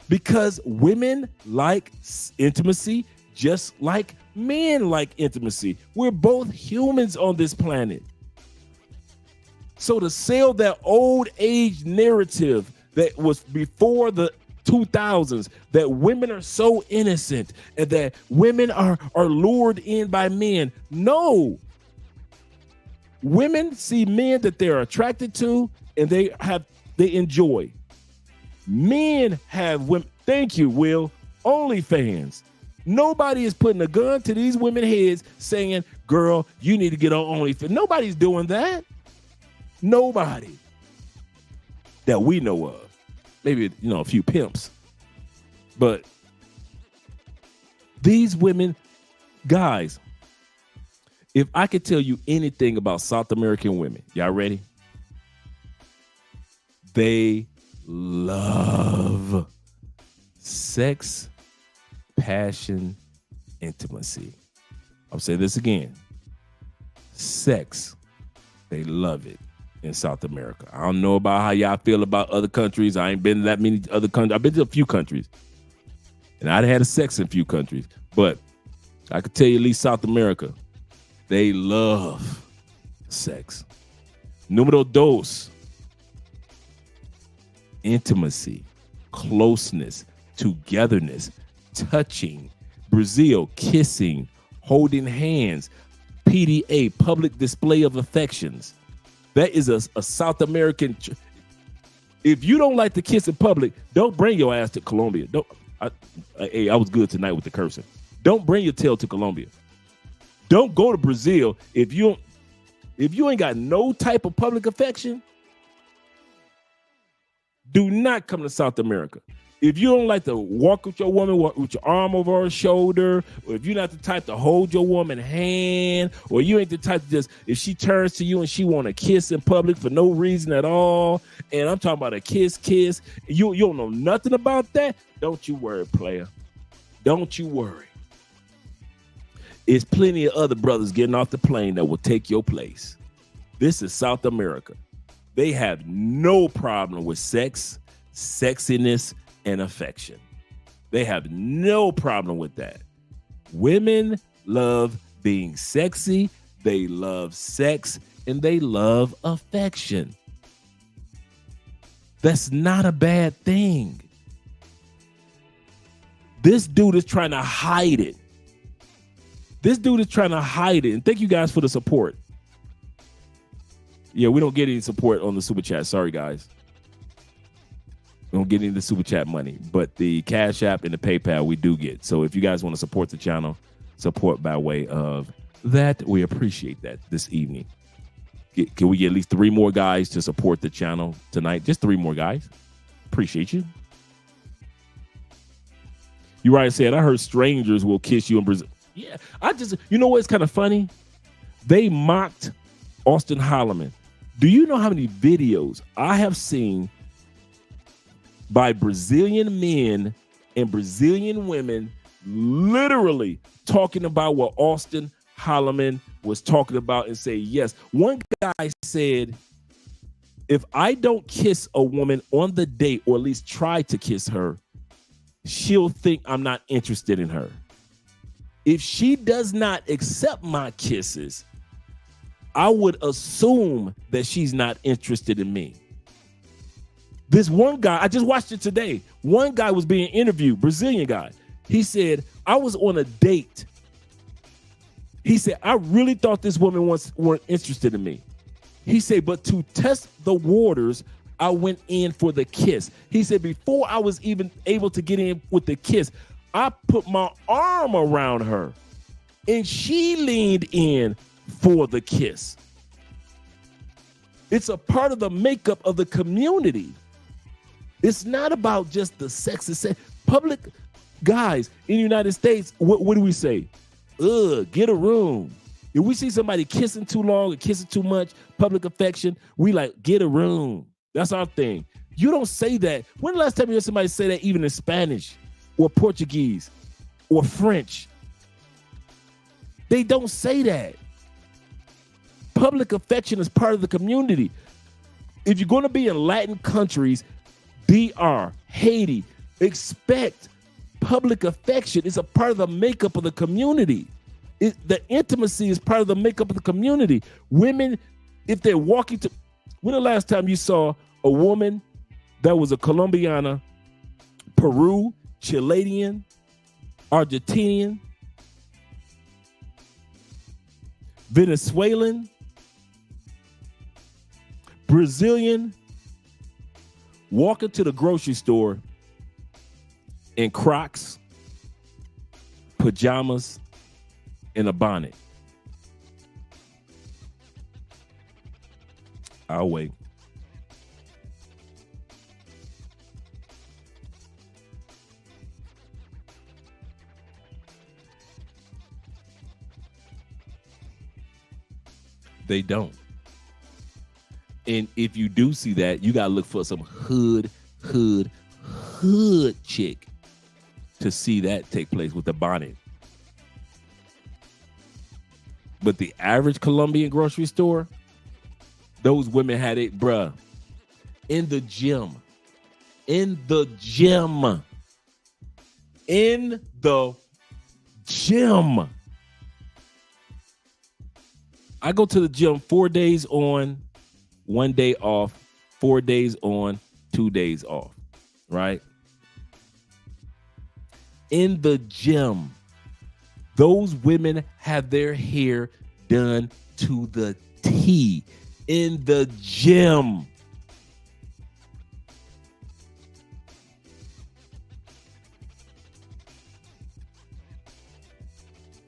Because women like intimacy just like men like intimacy. We're both humans on this planet. So to sell that old age narrative that was before the 2000s, that women are so innocent and that women are lured in by men. No. Women see men that they're attracted to and they enjoy. Men have women. Thank you, Will. OnlyFans. Nobody is putting a gun to these women's heads saying, girl, you need to get on OnlyFans. Nobody's doing that. Nobody that we know of. Maybe, a few pimps. But these women, guys, if I could tell you anything about South American women, y'all ready? They love sex, passion, intimacy. I'll say this again. Sex, they love it in South America. I don't know about how y'all feel about other countries. I ain't been to that many other countries. I've been to a few countries. And I'd had sex in a few countries. But I could tell you at least South America, they love sex. Número dos, intimacy, closeness, togetherness, touching. Brazil, kissing, holding hands. PDA, public display of affections. That is a South American. If you don't like to kiss in public, don't bring your ass to Colombia. I was good tonight with the cursing. Don't bring your tail to Colombia. Don't go to Brazil if you ain't got no type of public affection. Do not come to South America. If you don't like to walk with your woman with your arm over her shoulder, or if you're not the type to hold your woman's hand, or you ain't the type to just, if she turns to you and she want to kiss in public for no reason at all, and I'm talking about a kiss, you don't know nothing about that, don't you worry, player. Don't you worry. It's plenty of other brothers getting off the plane that will take your place. This is South America. They have no problem with sex, sexiness, and affection. They have no problem with that. Women love being sexy, they love sex, and they love affection. That's not a bad thing. This dude is trying to hide it. And thank you guys for the support. Yeah, we don't get any support on the super chat. Sorry, guys. We don't get any of the super chat money, but the Cash App and the PayPal we do get. So if you guys want to support the channel, support by way of that. We appreciate that this evening. Can we get at least 3 more guys to support the channel tonight? Just 3 more guys. Appreciate you. You right said, I heard strangers will kiss you in Brazil. Yeah, you know what's kind of funny? They mocked Austin Holloman. Do you know how many videos I have seen by Brazilian men and Brazilian women literally talking about what Austin Holloman was talking about and say yes? One guy said, if I don't kiss a woman on the date, or at least try to kiss her, she'll think I'm not interested in her. If she does not accept my kisses, I would assume that she's not interested in me. This one guy, I just watched it today. One guy was being interviewed, Brazilian guy. He said, I was on a date. He said, I really thought this woman weren't interested in me. He said, but to test the waters, I went in for the kiss. He said, before I was even able to get in with the kiss, I put my arm around her and she leaned in for the kiss. It's a part of the makeup of the community. It's not about just the sex. Public guys in the United States, what do we say? Get a room. If we see somebody kissing too long or kissing too much, public affection, we like, get a room. That's our thing. You don't say that. When the last time you heard somebody say that even in Spanish or Portuguese or French? They don't say that. Public affection is part of the community. If you're going to be in Latin countries, DR, Haiti, expect public affection. It's a part of the makeup of the community. The intimacy is part of the makeup of the community. Women, if they're walking to... When the last time you saw a woman that was a Colombiana, Peru, Chilean, Argentinian, Venezuelan, Brazilian, walking to the grocery store in Crocs, pajamas, and a bonnet? I'll wait. They don't. And if you do see that, you gotta look for some hood chick to see that take place with the bonnet. But the average Colombian grocery store, those women had it, bruh, in the gym. In the gym. In the gym. I go to the gym 4 days on, 1 day off, 4 days on, 2 days off, right? In the gym, those women have their hair done to the T. In the gym.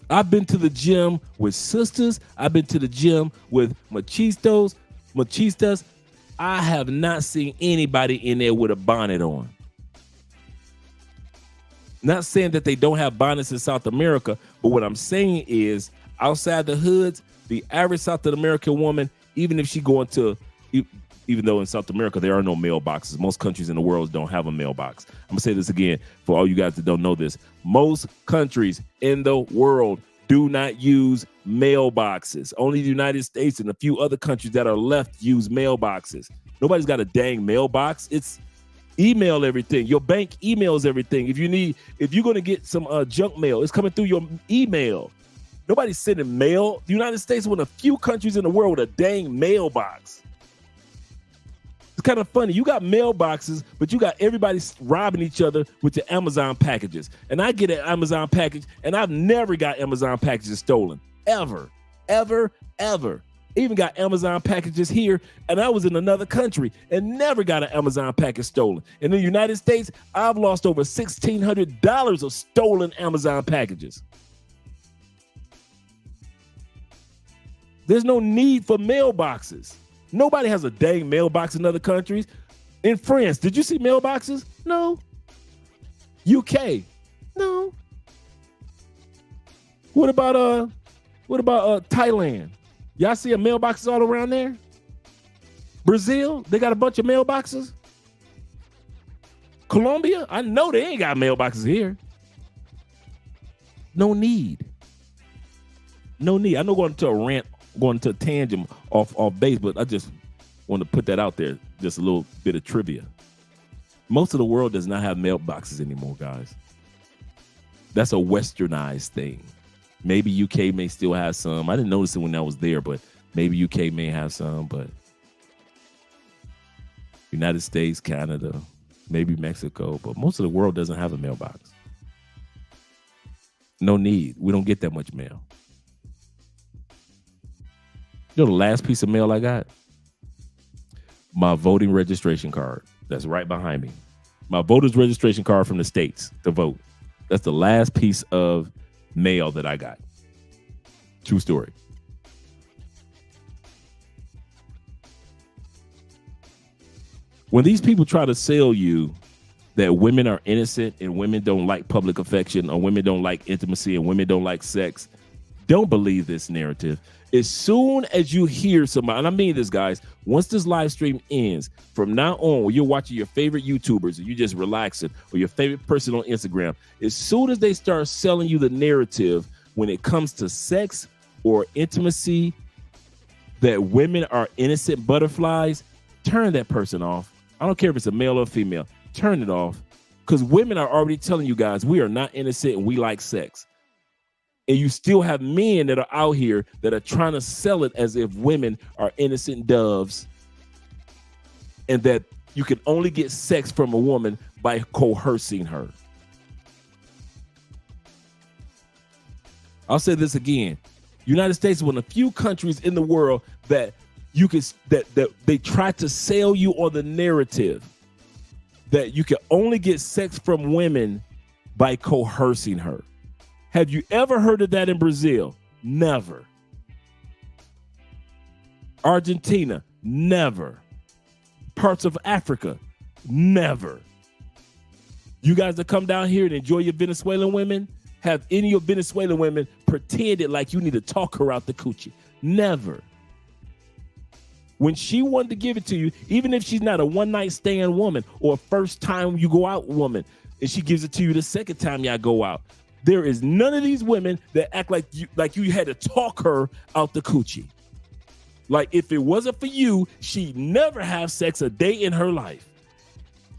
I've been to the gym with sisters. I've been to the gym with machistas. I have not seen anybody in there with a bonnet on. Not saying that they don't have bonnets in South America, but what I'm saying is outside the hoods, the average South American woman, even if she going to, even though in South America there are no mailboxes, most countries in the world don't have a mailbox. I'm gonna say this again for all you guys that don't know this. Most countries in the world do not use mailboxes. Only the United States and a few other countries that are left use mailboxes. Nobody's got a dang mailbox. It's email everything. Your bank emails everything. If you're going to get some junk mail, it's coming through your email. Nobody's sending mail. The United States is one of the few countries in the world with a dang mailbox. It's kind of funny. You got mailboxes, but you got everybody robbing each other with the Amazon packages. And I get an Amazon package, and I've never got Amazon packages stolen. Ever. Even got Amazon packages here, and I was in another country and never got an Amazon package stolen. In the United States, I've lost over $1,600 of stolen Amazon packages. There's no need for mailboxes. Nobody has a dang mailbox in other countries. In France, did you see mailboxes? No. UK? No. What about Thailand? Y'all see a mailboxes all around there? Brazil, they got a bunch of mailboxes. Colombia, I know they ain't got mailboxes here. No need. I know going to a rant, going to a tangent off base, but I just want to put that out there. Just a little bit of trivia. Most of the world does not have mailboxes anymore, guys. That's a westernized thing. Maybe UK may still have some. I didn't notice it when I was there, but maybe UK may have some. But United States, Canada, maybe Mexico, but most of the world doesn't have a mailbox. No need. We don't get that much mail. You know the last piece of mail I got? My voting registration card. That's right behind me. My voter's registration card from the States to vote. That's the last piece of mail that I got. True story. When these people try to sell you that women are innocent and women don't like public affection or women don't like intimacy and women don't like sex, don't believe this narrative. As soon as you hear somebody, and I mean this, guys, once this live stream ends, from now on, when you're watching your favorite YouTubers or you just relaxing or your favorite person on Instagram, as soon as they start selling you the narrative when it comes to sex or intimacy, that women are innocent butterflies, turn that person off. I don't care if it's a male or female. Turn it off, because women are already telling you guys we are not innocent and we like sex. And you still have men that are out here that are trying to sell it as if women are innocent doves and that you can only get sex from a woman by coercing her. I'll say this again. United States is one of the few countries in the world that you can that they try to sell you on the narrative that you can only get sex from women by coercing her. Have you ever heard of that in Brazil? Never. Argentina? Never. Parts of Africa? Never. You guys that come down here and enjoy your Venezuelan women, have any of your Venezuelan women pretended like you need to talk her out the coochie? Never. When she wanted to give it to you, even if she's not a one-night stand woman or a first time you go out woman, and she gives it to you the second time y'all go out, there is none of these women that act like you had to talk her out the coochie. Like if it wasn't for you, she'd never have sex a day in her life.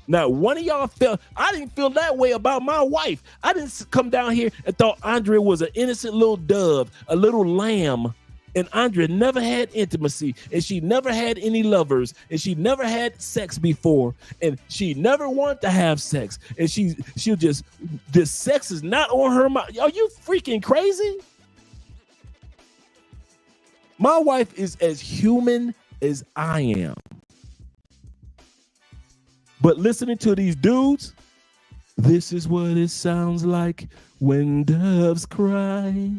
Now, one of y'all felt, I didn't feel that way about my wife. I didn't come down here and thought Andrea was an innocent little dove, a little lamb. And Andrea never had intimacy, and she never had any lovers, and she never had sex before, and she never wanted to have sex, and she'll just, this sex is not on her mind. Are you freaking crazy? My wife is as human as I am. But listening to these dudes, this is what it sounds like when doves cry.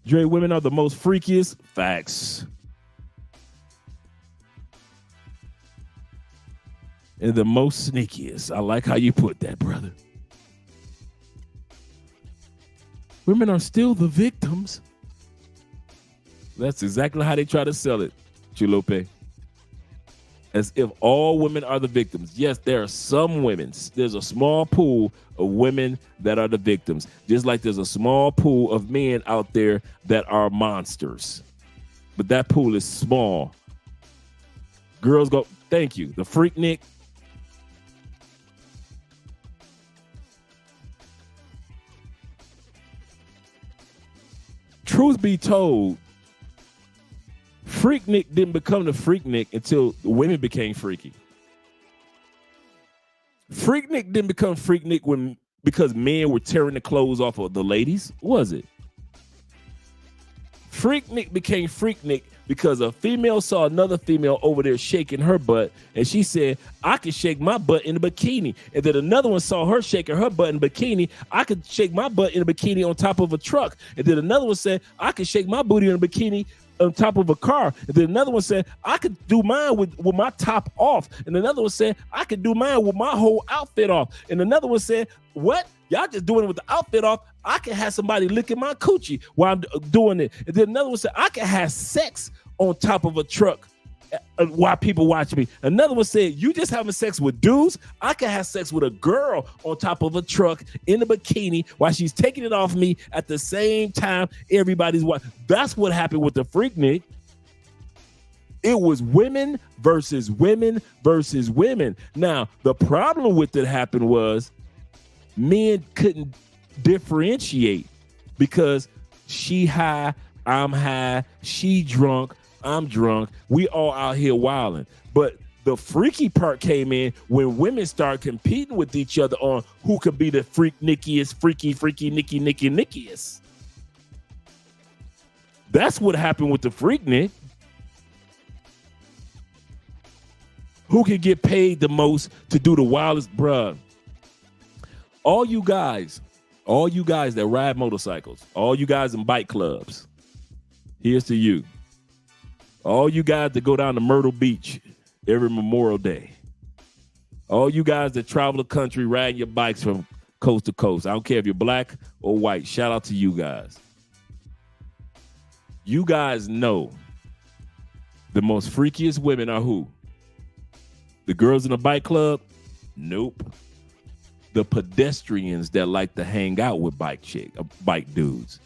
Dre, women are the most freakiest. Facts. And the most sneakiest. I like how you put that, brother. Women are still the victims. That's exactly how they try to sell it, Chulope. as if all women are the victims. Yes, there are some women. There's a small pool of women that are the victims, just like there's a small pool of men out there that are monsters. But that pool is small. Girls go, thank you. The Freaknik. Truth be told, Freaknik didn't become the Freaknik until women became freaky. Freaknik didn't become Freaknik because men were tearing the clothes off of the ladies, was it? Freaknik became Freaknik because a female saw another female over there shaking her butt, and she said, I can shake my butt in a bikini. And then another one saw her shaking her butt in a bikini. I could shake my butt in a bikini on top of a truck. And then another one said, I can shake my booty in a bikini on top of a car. And then another one said, I could do mine with my top off. And another one said, I could do mine with my whole outfit off. And another one said, what? Y'all just doing it with the outfit off. I can have somebody licking my coochie while I'm doing it. And then another one said, I can have sex on top of a truck while people watch me. Another one said, you just having sex with dudes? I can have sex with a girl on top of a truck in a bikini while she's taking it off me at the same time everybody's watching. That's what happened with the Freaknik. It was women versus women versus women. Now, the problem with it happened was men couldn't differentiate because she high, I'm high, she drunk, I'm drunk. We all out here wilding. But the freaky part came in when women started competing with each other on who could be the freaky, nickiest. That's what happened with the Freaknik. Who can get paid the most to do the wildest, bruh? All you guys that ride motorcycles, all you guys in bike clubs, here's to you. All you guys that go down to Myrtle Beach every Memorial Day. All you guys that travel the country riding your bikes from coast to coast. I don't care if you're black or white. Shout out to you guys. You guys know the most freakiest women are who? The girls in the bike club? Nope. The pedestrians that like to hang out with bike dudes.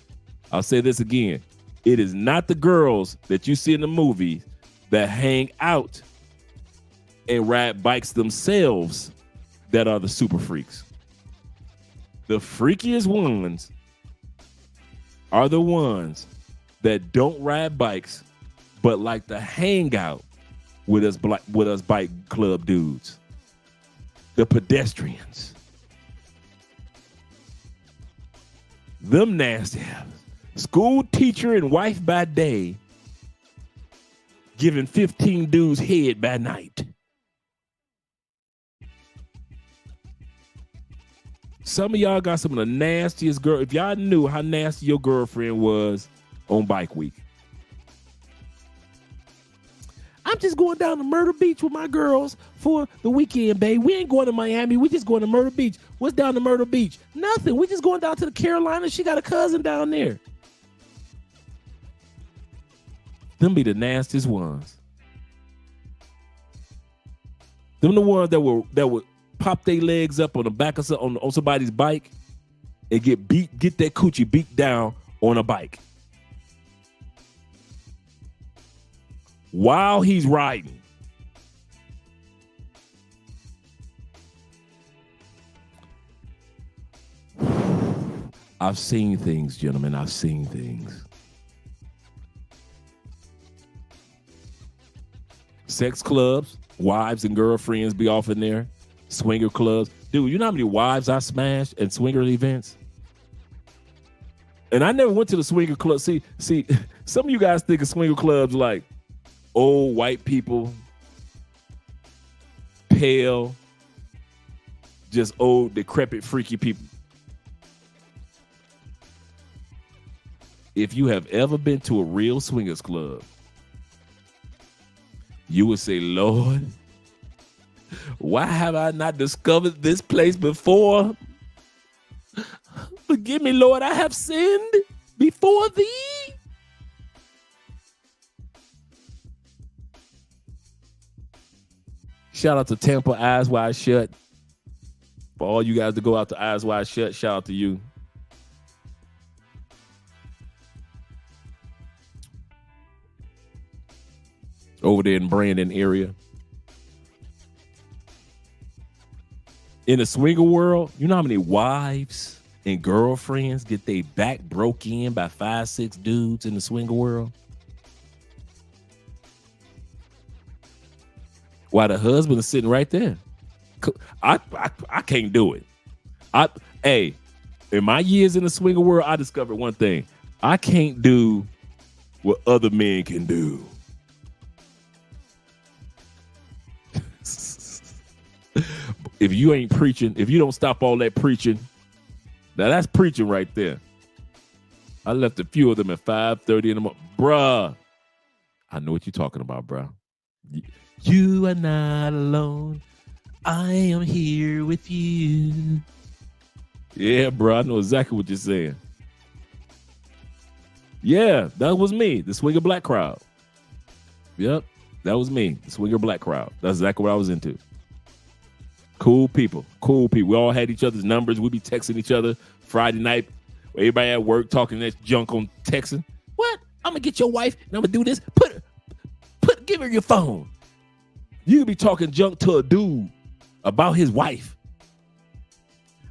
I'll say this again. It is not the girls that you see in the movie that hang out and ride bikes themselves that are the super freaks. The freakiest ones are the ones that don't ride bikes but like to hang out with us bike club dudes. The pedestrians. Them nasty habits. School teacher and wife by day, giving 15 dudes head by night. Some of y'all got some of the nastiest girl. If y'all knew how nasty your girlfriend was on Bike Week. I'm just going down to Myrtle Beach with my girls for the weekend, babe. We ain't going to Miami. We just going to Myrtle Beach. What's down to Myrtle Beach? Nothing. We just going down to the Carolinas. She got a cousin down there. Them be the nastiest ones. Them the ones that would pop their legs up on the back of on somebody's bike and get that coochie beat down on a bike while he's riding. I've seen things, gentlemen. I've seen things. Sex clubs, wives and girlfriends be off in there. Swinger clubs. Dude, you know how many wives I smashed at swinger events? And I never went to the swinger club. See, some of you guys think of swinger clubs like old white people, pale, just old, decrepit, freaky people. If you have ever been to a real swingers club, you would say, Lord, why have I not discovered this place before? Forgive me, Lord, I have sinned before thee. Shout out to Tampa, Eyes Wide Shut. For all you guys to go out to Eyes Wide Shut, shout out to you. Over there in Brandon area. In the swinger world, you know how many wives and girlfriends get their back broke in by 5-6 dudes in the swinger world? While the husband is sitting right there. I can't do it. Hey, in my years in the swinger world, I discovered one thing. I can't do what other men can do. If you ain't preaching, if you don't stop all that preaching, now that's preaching right there. I left a few of them at 5:30 in the morning. Bruh, I know what you're talking about, bruh. You are not alone. I am here with you. Yeah, bro, I know exactly what you're saying. Yeah, that was me, the Swinger Black crowd. Yep, that was me, the Swinger Black crowd. That's exactly what I was into. Cool people. We all had each other's numbers. We'd be texting each other Friday night. Everybody at work talking that junk on texting. What? I'm going to get your wife and I'm going to do this. Give her your phone. You could be talking junk to a dude about his wife.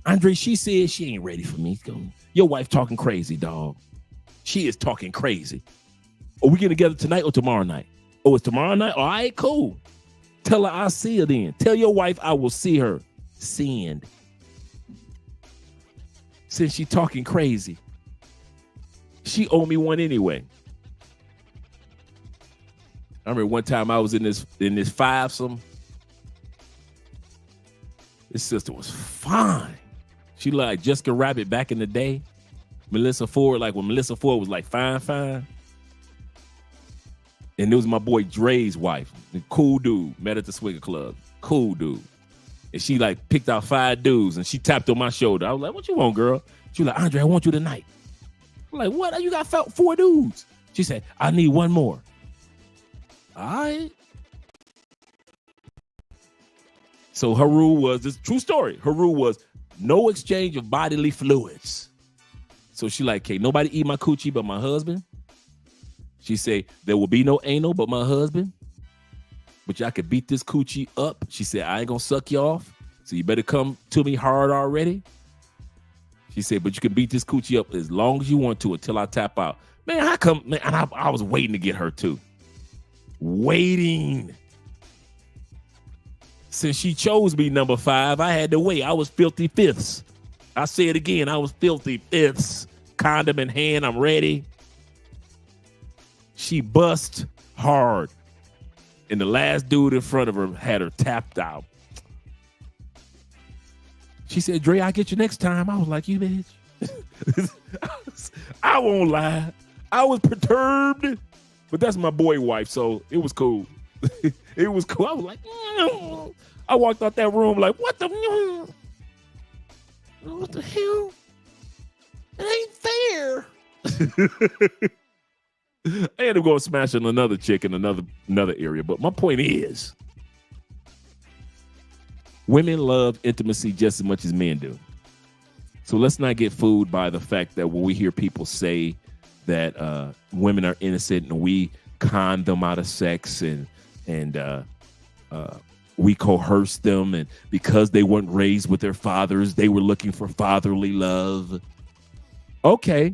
Andre, she said she ain't ready for me. Your wife talking crazy, dog. She is talking crazy. Are we getting together tonight or tomorrow night? Oh, it's tomorrow night? All right, cool. Tell her I'll see her then. Tell your wife I will see her. Send. Since she talking crazy. She owe me one anyway. I remember one time I was in this fivesome. This sister was fine. She looked like Jessica Rabbit back in the day. Melissa Ford, like when Melissa Ford was like fine. And it was my boy Dre's wife. Cool dude. Met at the Swinger Club. Cool dude. And she like picked out 5 dudes and she tapped on my shoulder. I was like, what you want, girl? She was like, Andre, I want you tonight. I'm like, what? You got 4 dudes. She said, I need one more. All right. So her rule was, this true story. Her rule was no exchange of bodily fluids. So she like, okay, nobody eat my coochie but my husband. She said, there will be no anal but my husband. But y'all could beat this coochie up. She said, I ain't gonna suck you off. So you better come to me hard already. She said, but you can beat this coochie up as long as you want to until I tap out. Man, how come? Man, I was waiting to get her too. Waiting. Since she chose me number 5, I had to wait. I was filthy fifths. I say it again. I was filthy fifths. Condom in hand. I'm ready. She bust hard. And the last dude in front of her had her tapped out. She said, Dre, I'll get you next time. I was like, you bitch. I won't lie. I was perturbed. But that's my boy wife, so it was cool. It was cool. I was like, I walked out that room like, what the hell? It ain't fair. I ended up going smashing another chick in another area. But my point is, women love intimacy just as much as men do. So let's not get fooled by the fact that when we hear people say that women are innocent and we con them out of sex and we coerce them, and because they weren't raised with their fathers, they were looking for fatherly love. Okay.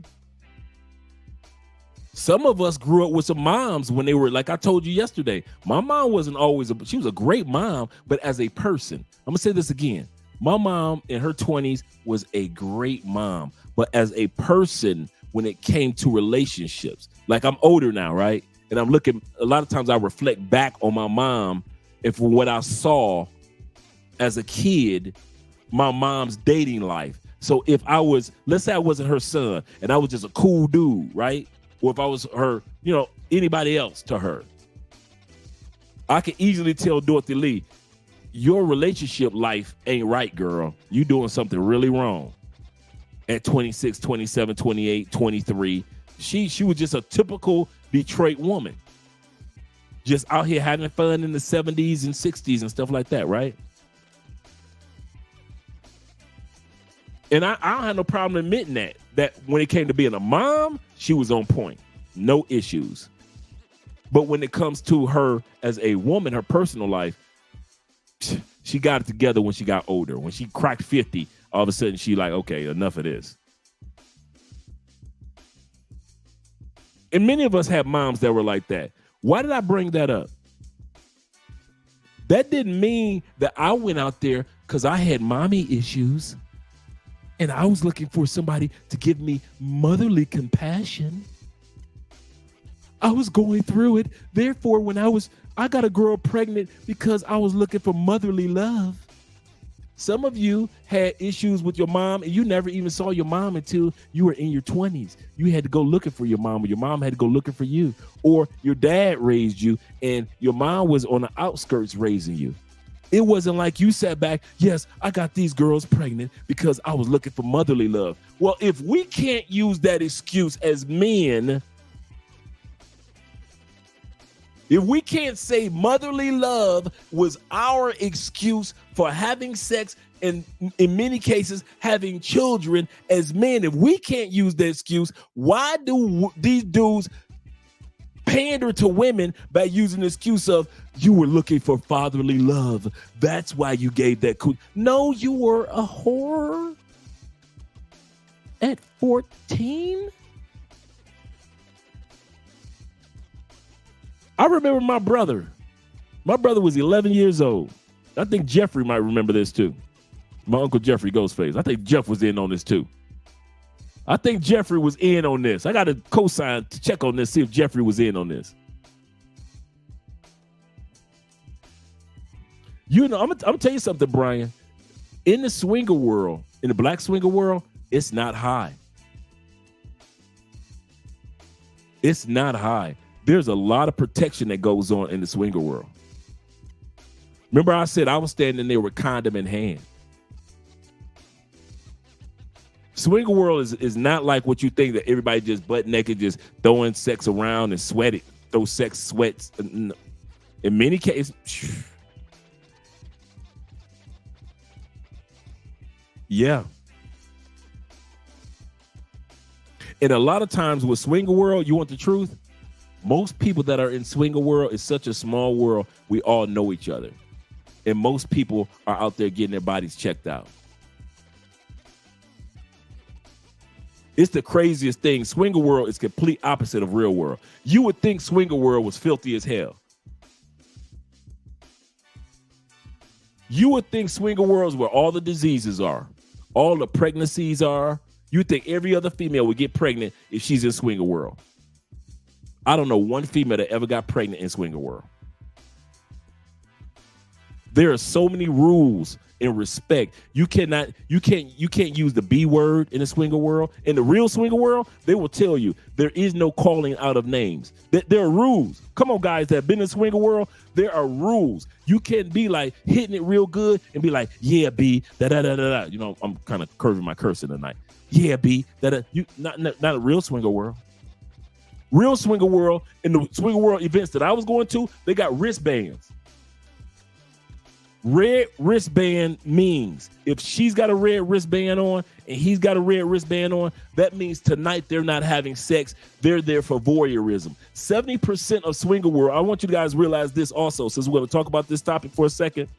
Some of us grew up with some moms when they were, like I told you yesterday, my mom wasn't always, she was a great mom, but as a person, I'm gonna say this again. My mom in her 20s was a great mom, but as a person, when it came to relationships, like I'm older now, right? And I'm looking, a lot of times I reflect back on my mom and for what I saw as a kid, my mom's dating life. So if I was, let's say I wasn't her son and I was just a cool dude, right? Or if I was her, anybody else to her, I could easily tell Dorothy Lee, your relationship life ain't right, girl. You doing something really wrong. At 26, 27, 28, 23, she was just a typical Detroit woman. just out here having fun in the 70s and 60s and stuff like that, right? And I don't have no problem admitting that when it came to being a mom, she was on point. No issues. But when it comes to her as a woman, her personal life, she got it together when she got older. When she cracked 50, all of a sudden she like, okay, enough of this. And many of us have moms that were like that. Why did I bring that up? That didn't mean that I went out there because I had mommy issues and I was looking for somebody to give me motherly compassion. I was going through it. Therefore, when I got a girl pregnant because I was looking for motherly love. Some of you had issues with your mom and you never even saw your mom until you were in your 20s. You had to go looking for your mom, or your mom had to go looking for you, or your dad raised you and your mom was on the outskirts raising you. It wasn't like you sat back, yes, I got these girls pregnant because I was looking for motherly love. Well, if we can't use that excuse as men, if we can't say motherly love was our excuse for having sex and in many cases having children as men, if we can't use that excuse, why do these dudes pander to women by using the excuse of you were looking for fatherly love? That's why you gave that. No, you were a whore at 14. I remember my brother. My brother was 11 years old. I think Jeffrey might remember this too. My Uncle Jeffrey Ghostface. I think Jeff was in on this too. I think Jeffrey was in on this. I got to co-sign to check on this, see if Jeffrey was in on this. You know, I'm gonna tell you something, Brian. In the swinger world, in the black swinger world, it's not high. It's not high. There's a lot of protection that goes on in the swinger world. Remember I said I was standing there with condom in hand. Swinger world is not like what you think, that everybody just butt naked, just throwing sex around and sweating, throw sex sweats. In many cases, yeah. And a lot of times with swinger world, you want the truth? Most people that are in swinger world is such a small world. We all know each other. And most people are out there getting their bodies checked out. It's the craziest thing. Swinger world is complete opposite of real world. You would think swinger world was filthy as hell. You would think swinger world is where all the diseases are, all the pregnancies are. You think every other female would get pregnant if she's in swinger world. I don't know one female that ever got pregnant in swinger world. There are so many rules and respect. You can't use the B word in the swinger world. In the real swinger world, they will tell you there is no calling out of names. There are rules. Come on, guys that have been in the swinger world, there are rules. You can't be like hitting it real good and be like, yeah, B, da da da da da. You know, I'm kind of curving my cursor tonight. Yeah, B, da da. You not a real swinger world. Real swinger world, in the swinger world events that I was going to, they got wristbands. Red wristband means if she's got a red wristband on and he's got a red wristband on, that means tonight they're not having sex. They're there for voyeurism. 70% of swinger world, I want you guys to realize this also, since we're going to talk about this topic for a second.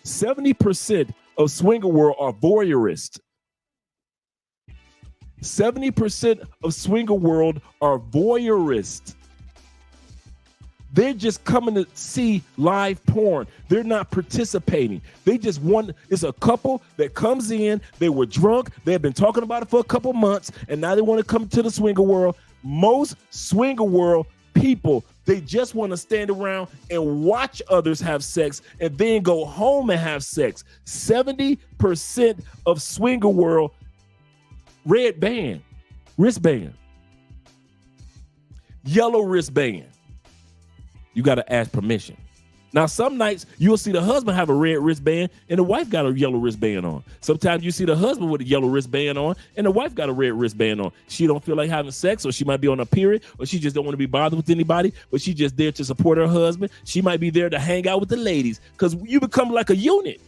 70% of swinger world are voyeurists. 70% of swinger world are voyeurists. They're just coming to see live porn. They're not participating. They just want, it's a couple that comes in, they were drunk, they've been talking about it for a couple months, and now they want to come to the swinger world. Most swinger world people, they just want to stand around and watch others have sex and then go home and have sex. 70% of swinger world, red band, wristband, yellow wristband. You got to ask permission. Now, some nights you'll see the husband have a red wristband and the wife got a yellow wristband on. Sometimes you see the husband with a yellow wristband on and the wife got a red wristband on. She don't feel like having sex, or she might be on a period, or she just don't want to be bothered with anybody, but she just there to support her husband. She might be there to hang out with the ladies, because you become like a unit.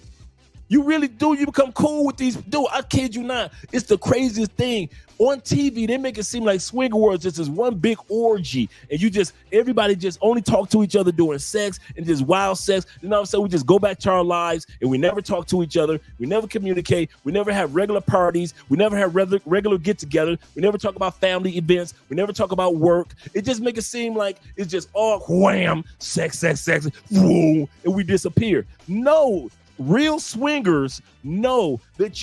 You really do. You become cool with these. Dude, I kid you not. It's the craziest thing. On TV, they make it seem like swinger world just is one big orgy. And everybody just only talk to each other during sex and just wild sex. And all of a sudden, we just go back to our lives and we never talk to each other. We never communicate. We never have regular parties. We never have regular get-together. We never talk about family events. We never talk about work. It just make it seem like it's just all wham, sex, whoa, and we disappear. No. Real swingers know that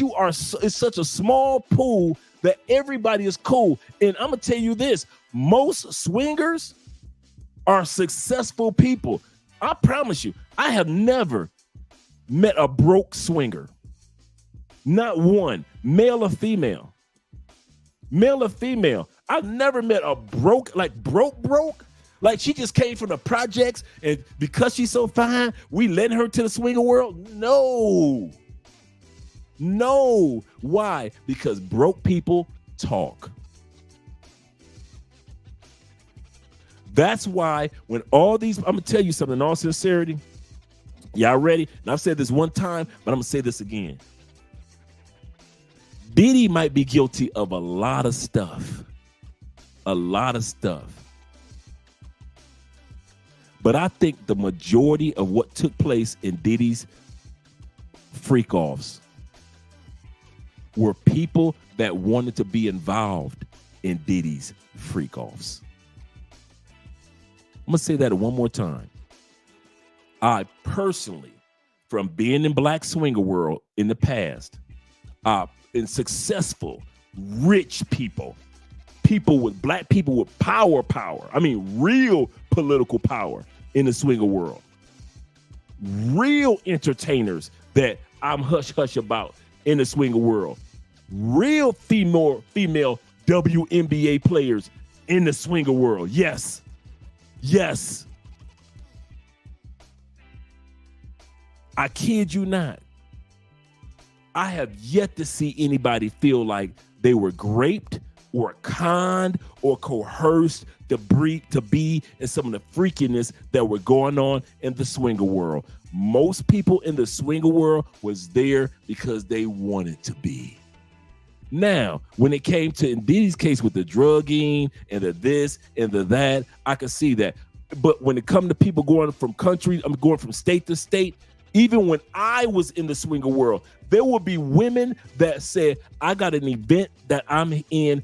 it's such a small pool that everybody is cool. And I'm going to tell you this, most swingers are successful people. I promise you, I have never met a broke swinger. Not one, male or female. Male or female. I've never met a broke. Like she just came from the projects, and because she's so fine, we led her to the swinger world? No. Why? Because broke people talk. That's why when all these, I'm going to tell you something in all sincerity. Y'all ready? And I've said this one time, but I'm going to say this again. Diddy might be guilty of a lot of stuff. But I think the majority of what took place in Diddy's freak-offs were people that wanted to be involved in Diddy's freak-offs. I'm going to say that one more time. I personally, from being in black swinger world in the past, in successful, rich people black people with power. I mean, real political power in the swinger world. Real entertainers that I'm hush about in the swinger world. Real female WNBA players in the swinger world. Yes. I kid you not. I have yet to see anybody feel like they were raped or conned or coerced to be in some of the freakiness that were going on in the swinger world. Most people in the swinger world was there because they wanted to be. Now, when it came to Diddy's case with the drugging and the this and the that, I could see that. But when it comes to people going from state to state, even when I was in the swinger world, there would be women that said, I got an event that I'm in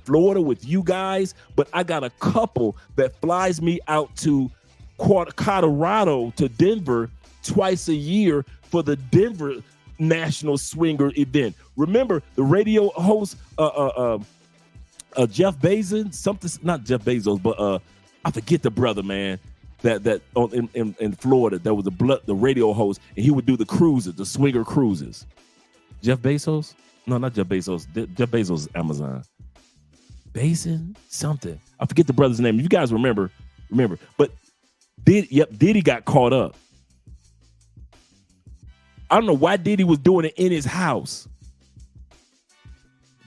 Florida with you guys, but I got a couple that flies me out to Colorado, to Denver twice a year for the Denver National Swinger event. Remember the radio host, Jeff Bezos, not Jeff Bezos, but I forget the brother, man. That in Florida, that was the radio host, and he would do the cruises, the swinger cruises. Jeff Bezos? No, not Jeff Bezos. Jeff Bezos is Amazon. Basin something. I forget the brother's name. You guys remember. But Diddy got caught up. I don't know why Diddy was doing it in his house.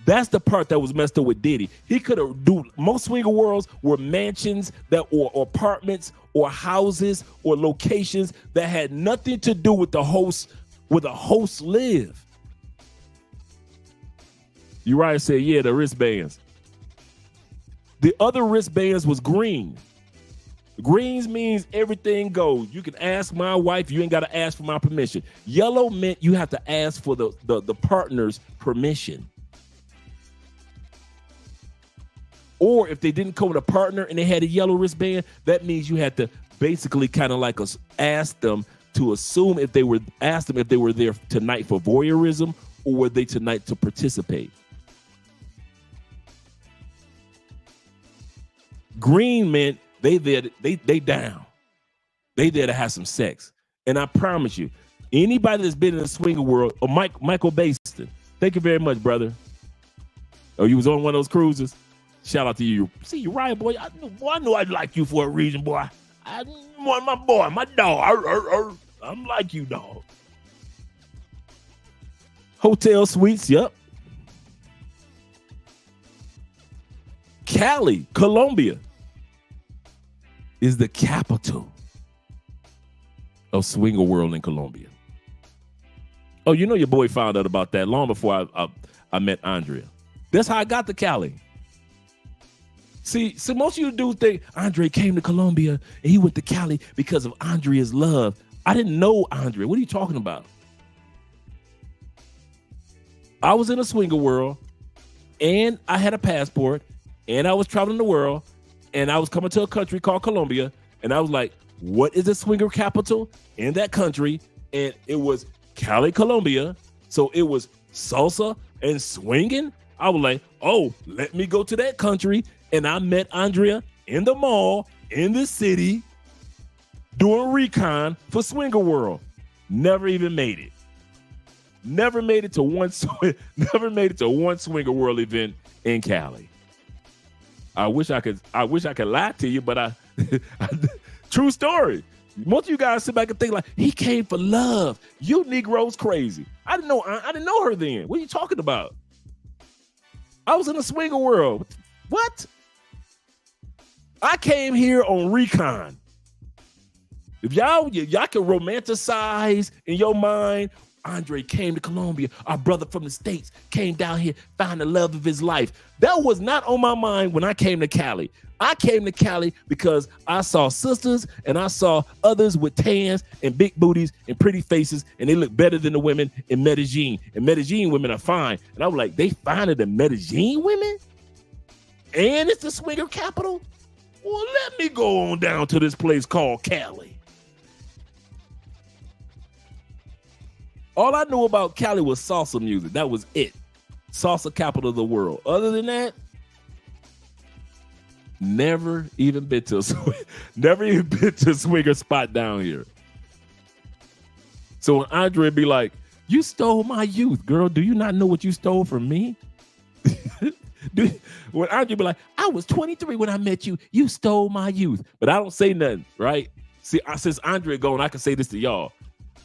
That's the part that was messed up with Diddy. He could have most swinger worlds were mansions or apartments or houses or locations that had nothing to do with the host, where the hosts live. Uriah said, yeah, the wristbands. The other wristbands was green. Greens means everything goes. You can ask my wife. You ain't got to ask for my permission. Yellow meant you have to ask for the partner's permission. Or if they didn't come with a partner and they had a yellow wristband, that means you had to basically kind of like ask them to assume if they were there tonight for voyeurism or were they tonight to participate. Green meant they down. They there to have some sex. And I promise you, anybody that's been in the swinger world, or Michael Baston, thank you very much, brother. Oh, you was on one of those cruises? Shout out to you. See, Uriah, boy, I knew I'd like you for a reason, boy. I want my boy, my dog. I'm like you, dog. Hotel suites, yep. Cali, Colombia is the capital of Swinger World in Colombia. Oh, you know your boy found out about that long before I met Andrea. That's how I got to Cali. See, so most of you do think Andre came to Colombia and he went to Cali because of Andrea's love. I didn't know Andrea. What are you talking about? I was in a swinger world and I had a passport and I was traveling the world and I was coming to a country called Colombia and I was like, what is the swinger capital in that country? And it was Cali, Colombia. So it was salsa and swinging. I was like, oh, let me go to that country. And I met Andrea in the mall in the city doing recon for Swinger World. Never even made it. Never made it to one Swinger World event in Cali. I wish I could lie to you, but true story. Most of you guys sit back and think like he came for love. You Negroes crazy. I didn't know her then. What are you talking about? I was in a Swinger World. What? I came here on recon. If y'all can romanticize in your mind, Andre came to Colombia. Our brother from the States came down here, found the love of his life. That was not on my mind when I came to Cali. I came to Cali because I saw sisters and I saw others with tans and big booties and pretty faces, and they look better than the women in Medellin. And Medellin women are fine. And I was like, they finer than Medellin women? And it's the swinger capital? Well, let me go on down to this place called Cali. All I knew about Cali was salsa music. That was it. Salsa capital of the world. Other than that, never even been to a swinger spot down here. So when Andre be like, you stole my youth, girl, do you not know what you stole from me? When Andre be like, I was 23 when I met you, you stole my youth. But I don't say nothing, right? See, since Andre gone, I can say this to y'all.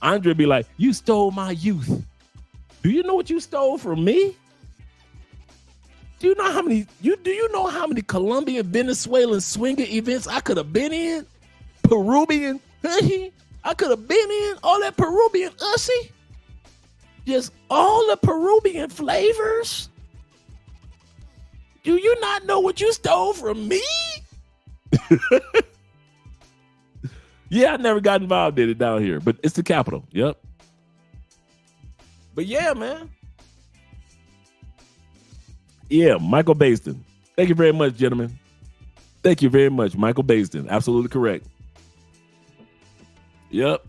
Andre be like, you stole my youth. Do you know what you stole from me? Do you know how many Colombian, Venezuelan swinger events I could have been in? Peruvian, I could have been in all that Peruvian ussy. Just all the Peruvian flavors. Do you not know what you stole from me? Yeah, I never got involved in it down here, but it's the capital. Yep. But yeah, man. Yeah, Michael Basden. Thank you very much, gentlemen. Thank you very much, Michael Basden. Absolutely correct. Yep.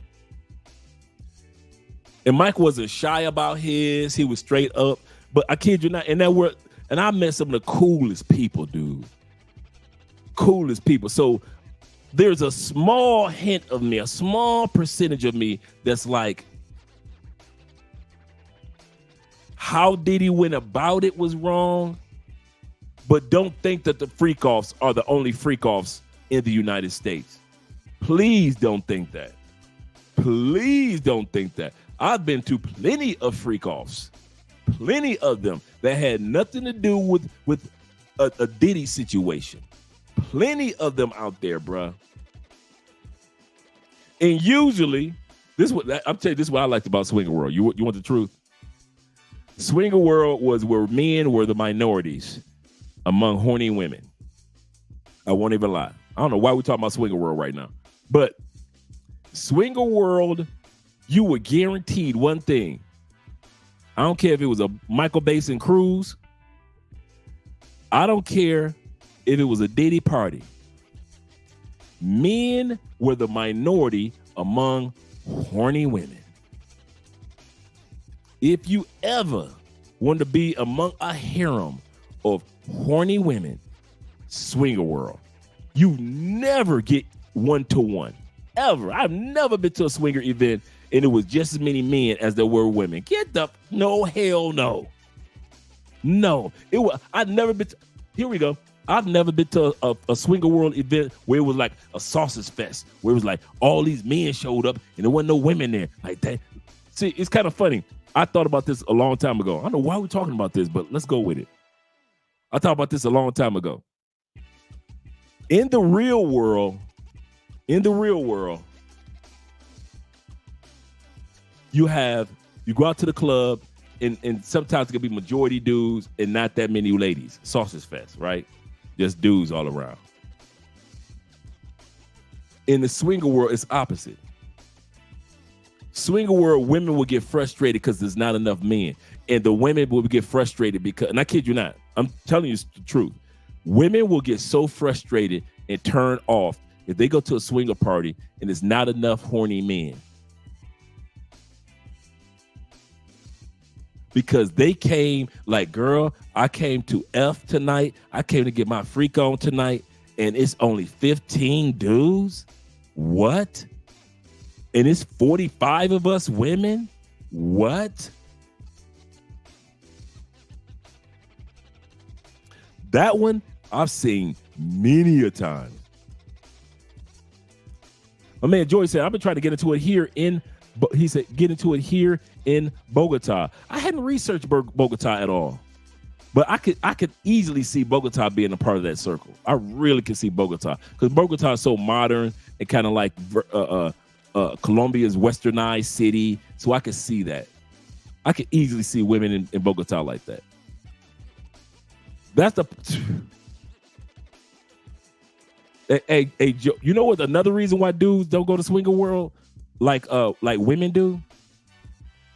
And Mike wasn't shy about his. He was straight up. But I kid you not, and I met some of the coolest people, dude. Coolest people. So there's a small hint of me, a small percentage of me that's like, how Diddy went about it was wrong, but don't think that the freak-offs are the only freak-offs in the United States. Please don't think that. Please don't think that. I've been to plenty of freak-offs, plenty of them that had nothing to do with a Diddy situation. Plenty of them out there, bruh. And usually, I'm telling you, this is what I liked about Swinger World. You want the truth? Swinger World was where men were the minorities among horny women. I won't even lie. I don't know why we're talking about Swinger World right now. But Swinger World, you were guaranteed one thing. I don't care if it was a Michael Basin cruise. I don't care if it was a Diddy party. Men were the minority among horny women. If you ever want to be among a harem of horny women, Swinger World, you never get 1-to-1. Ever. I've never been to a swinger event and it was just as many men as there were women. No, hell no. No. I've never been here we go. I've never been to a Swinger World event where it was like a sausage fest, where it was like all these men showed up and there wasn't no women there. Like that. See, it's kind of funny. I thought about this a long time ago. I don't know why we're talking about this, but let's go with it. I thought about this a long time ago. In the real world, you go out to the club, and sometimes it can be majority dudes and not that many ladies. Sausage fest, right? Just dudes all around. In the swinger world, it's opposite. Swinger world, women will get frustrated because there's not enough men. And the women will get frustrated because, and I kid you not, I'm telling you the truth. Women will get so frustrated and turn off if they go to a swinger party and there's not enough horny men. Because they came like, girl, I came to F tonight. I came to get my freak on tonight. And it's only 15 dudes? What? And it's 45 of us women? What? That one I've seen many a time. My man Joy said, I've been trying to get into it here in, he said, get into it here in Bogota. I hadn't researched Bogota at all, but I could easily see Bogota being a part of that circle. I really can see Bogota because Bogota is so modern and kind of like Colombia's westernized city. So I could see that. I could easily see women in Bogota like that. That's the. Hey, Joe, you know what? Another reason why dudes don't go to swinger world like women do.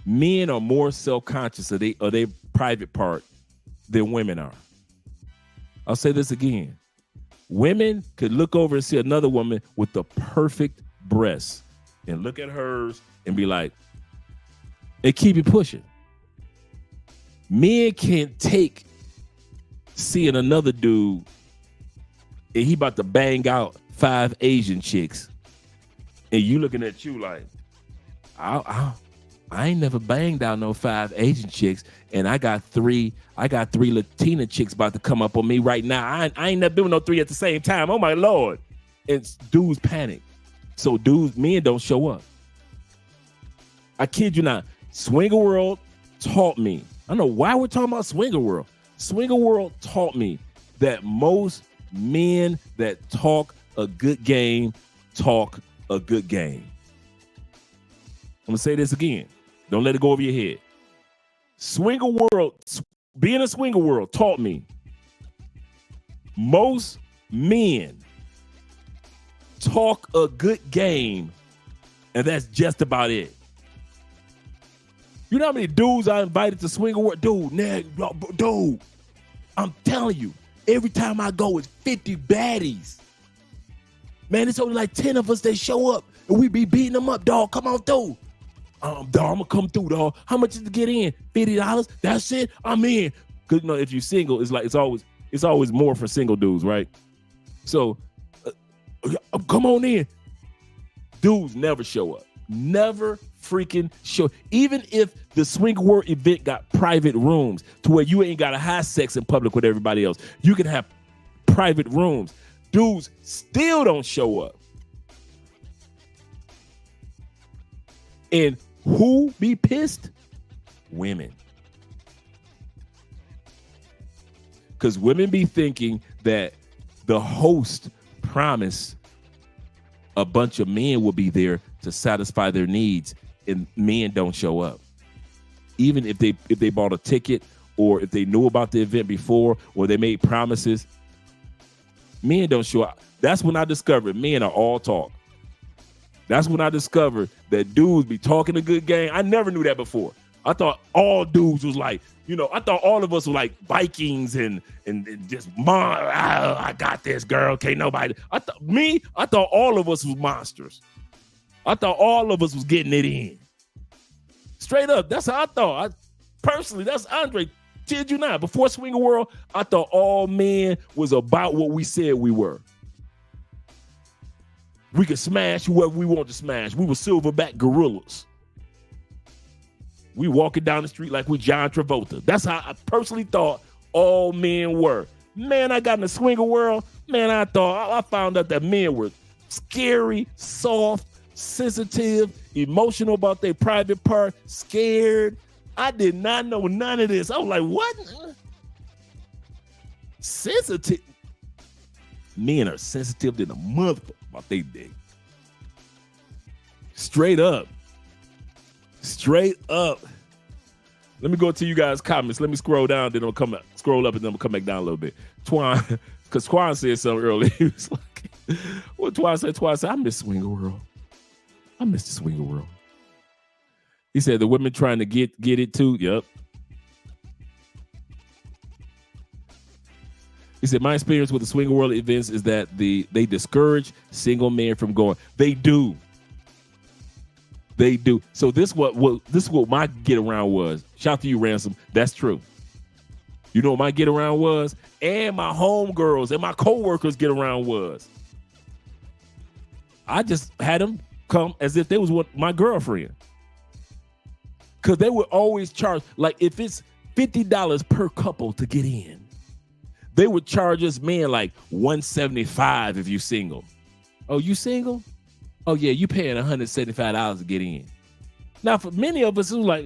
Men are more self-conscious of their private part than women are. I'll say this again. Women could look over and see another woman with the perfect breasts and look at hers and be like, and keep it pushing. Men can't take seeing another dude and he about to bang out 5 Asian chicks and you looking at you like, I ain't never banged out no 5 Asian chicks, and I got three Latina chicks about to come up on me right now. I ain't never been with no 3 at the same time. Oh my Lord. And dudes panic. So men don't show up. I kid you not. Swinger World taught me. I don't know why we're talking about Swinger World. Swinger World taught me that most men that talk a good game talk a good game. I'm gonna say this again. Don't let it go over your head. Swinger World, being a Swinger World taught me most men talk a good game, and that's just about it. You know how many dudes I invited to Swinger World? Dude, I'm telling you, every time I go, it's 50 baddies. Man, it's only like 10 of us that show up, and we be beating them up, dog. Come on through. Dog, I'm gonna come through, dog. How much is to get in? $50? That's it. I'm in. Cause if you're single, it's like it's always more for single dudes, right? So come on in. Dudes never show up. Never freaking show. Even if the Swing World event got private rooms to where you ain't gotta have sex in public with everybody else, you can have private rooms. Dudes still don't show up. And who be pissed? Women. Because women be thinking that the host promised a bunch of men will be there to satisfy their needs, and men don't show up. Even if they bought a ticket, or if they knew about the event before, or they made promises, men don't show up. That's when I discovered men are all talk. That's when I discovered that dudes be talking a good game. I never knew that before. I thought all dudes was like, I thought all of us were like Vikings and just, I got this, girl. Can't nobody. I thought all of us was monsters. I thought all of us was getting it in. Straight up. That's how I thought. Personally, that's Andre. Kid you not. Before Swinger World, I thought all men was about what we said we were. We could smash whoever we want to smash. We were silverback gorillas. We walking down the street like we John Travolta. That's how I personally thought all men were. Man, I got in the swinger world. Man, I found out that men were scary, soft, sensitive, emotional about their private part, scared. I did not know none of this. I was like, what? Sensitive. Men are sensitive than a mother about their dick. Straight up. Straight up. Let me go to you guys' comments. Let me scroll down, then scroll up, and then I'll come back down a little bit. Twan, because Twan said something earlier. He was like, what Twan said? Twan said, I miss Swinger World. I miss the Swinger World. He said the women trying to get it too. Yep. He said, my experience with the Swinger World events is that they discourage single men from going. They do. They do. So this what my get around was. Shout out to you, Ransom. That's true. You know what my get around was? And my homegirls and my co-workers get around was. I just had them come as if they was my girlfriend. Because they would always charge, like if it's $50 per couple to get in, they would charge us men like $175 if you single. Oh, you single? Oh, yeah, you paying $175 to get in. Now, for many of us, it was like,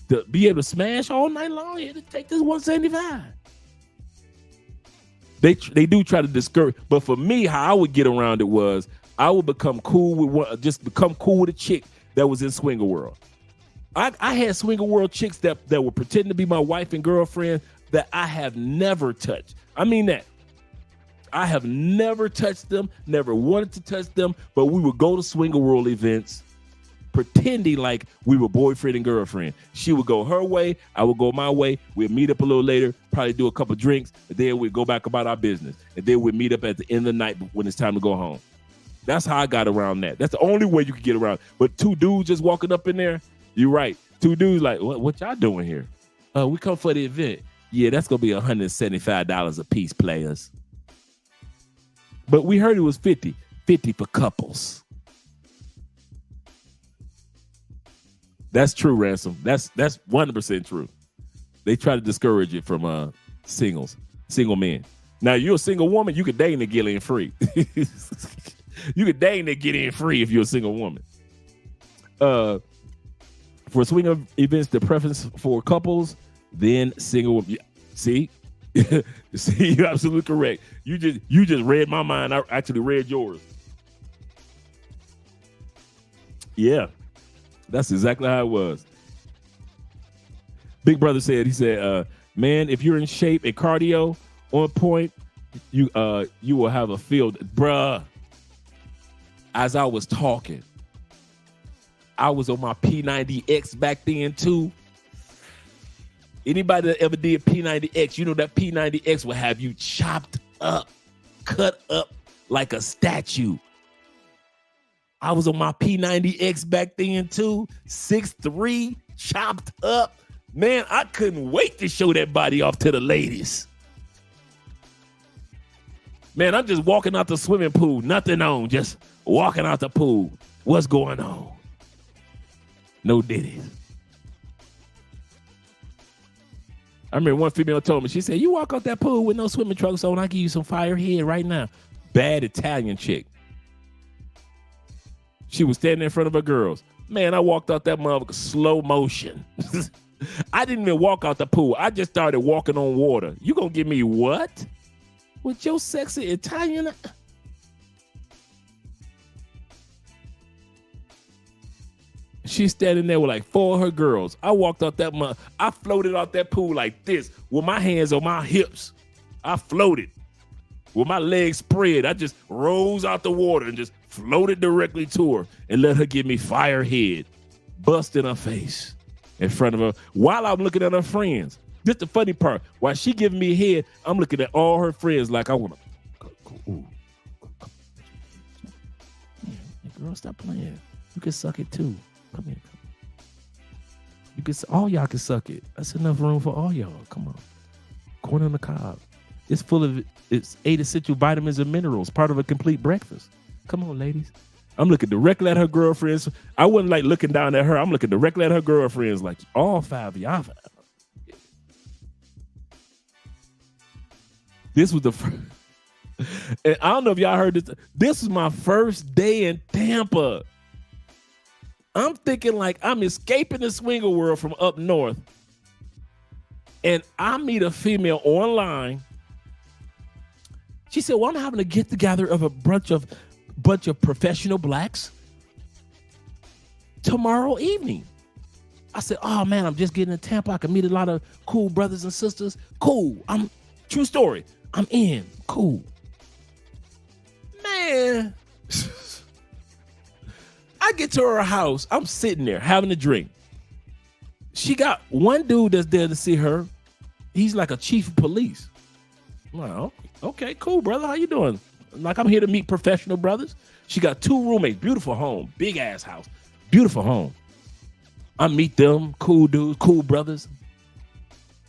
to be able to smash all night long, you had to take this $175. They do try to discourage, but for me, how I would get around it was I would become cool with a chick that was in Swinger World. I had Swinger World chicks that were pretending to be my wife and girlfriend that I have never touched. I mean that. I have never touched them, never wanted to touch them, but we would go to Swinger World events pretending like we were boyfriend and girlfriend. She would go her way, I would go my way. We'd meet up a little later, probably do a couple drinks, and then we'd go back about our business. And then we'd meet up at the end of the night when it's time to go home. That's how I got around that. That's the only way you could get around. But two dudes just walking up in there, you're right. Two dudes like, what y'all doing here? We come for the event. Yeah, that's going to be $175 a piece, players. But we heard it was 50 for couples. That's true, Ransom. That's 100% true. They try to discourage it from single men. Now, you're a single woman, you could dang to get in free. You could dang to get in free if you're a single woman. For swinger events, the preference for couples, then single women. See? See, you're absolutely correct. You just read my mind. I actually read yours. Yeah, that's exactly how it was. Big Brother said, man, if you're in shape and cardio on point, you will have a field. Bruh, as I was talking, I was on my P90X back then too. Anybody that ever did P90X, you know that P90X will have you chopped up, cut up like a statue. I was on my P90X back then too, 6'3", chopped up. Man, I couldn't wait to show that body off to the ladies. Man, I'm just walking out the swimming pool, nothing on, just walking out the pool. What's going on? No ditties. I remember one female told me, she said, you walk out that pool with no swimming trunks on, I'll give you some fire head right now. Bad Italian chick. She was standing in front of her girls. Man, I walked out that motherfucker slow motion. I didn't even walk out the pool. I just started walking on water. You gonna give me what? With your sexy Italian? She's standing there with like 4 of her girls. I walked out that I floated out that pool like this with my hands on my hips. I floated with my legs spread. I just rose out the water and just floated directly to her and let her give me fire head, bust in her face in front of her while I'm looking at her friends. This the funny part. While she giving me head, I'm looking at all her friends like I want to. Girl, stop playing. You can suck it too. Come here. You can. All y'all can suck it. That's enough room for all y'all. Come on. Corn on the cob. It's 8 essential vitamins and minerals, part of a complete breakfast. Come on, ladies. I'm looking directly at her girlfriends. I wasn't like looking down at her. I'm looking directly at her girlfriends, like all 5 of y'all. This was the first. And I don't know if y'all heard this. This was my first day in Tampa. I'm thinking like I'm escaping the swinger world from up north. And I meet a female online. She said, well, I'm having a get together of a bunch of professional blacks tomorrow evening. I said, oh man, I'm just getting to Tampa. I can meet a lot of cool brothers and sisters. Cool. True story. I'm in. Cool. Man. I get to her house. I'm sitting there having a drink. She got one dude that's there to see her. He's like a chief of police. I'm like, oh, okay, cool, brother. How you doing? Like, I'm here to meet professional brothers. She got 2 roommates. Beautiful home. Big ass house. Beautiful home. I meet them. Cool dudes. Cool brothers.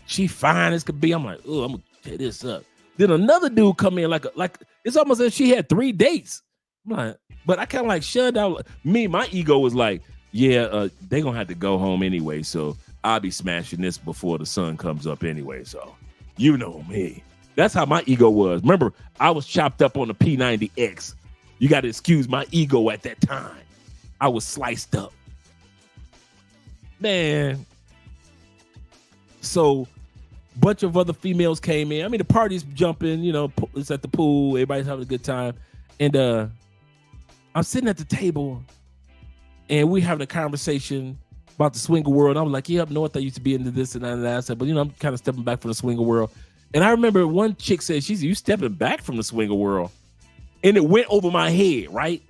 She fine as could be. I'm like, oh, I'm going to tear this up. Then another dude come in like it's almost as if she had 3 dates. I'm like, but I kind of like shut down. My ego was like, yeah, they going to have to go home anyway. So I'll be smashing this before the sun comes up anyway. So you know me. That's how my ego was. Remember, I was chopped up on the P90X. You got to excuse my ego at that time. I was sliced up. Man. So bunch of other females came in. I mean, the party's jumping, you know, it's at the pool. Everybody's having a good time. And I'm sitting at the table and we're having a conversation about the swinger world. I was like, yeah, up north, I used to be into this and that and that. I said, but, you know, I'm kind of stepping back from the swinger world. And I remember one chick said, you stepping back from the swinger world. And it went over my head, right?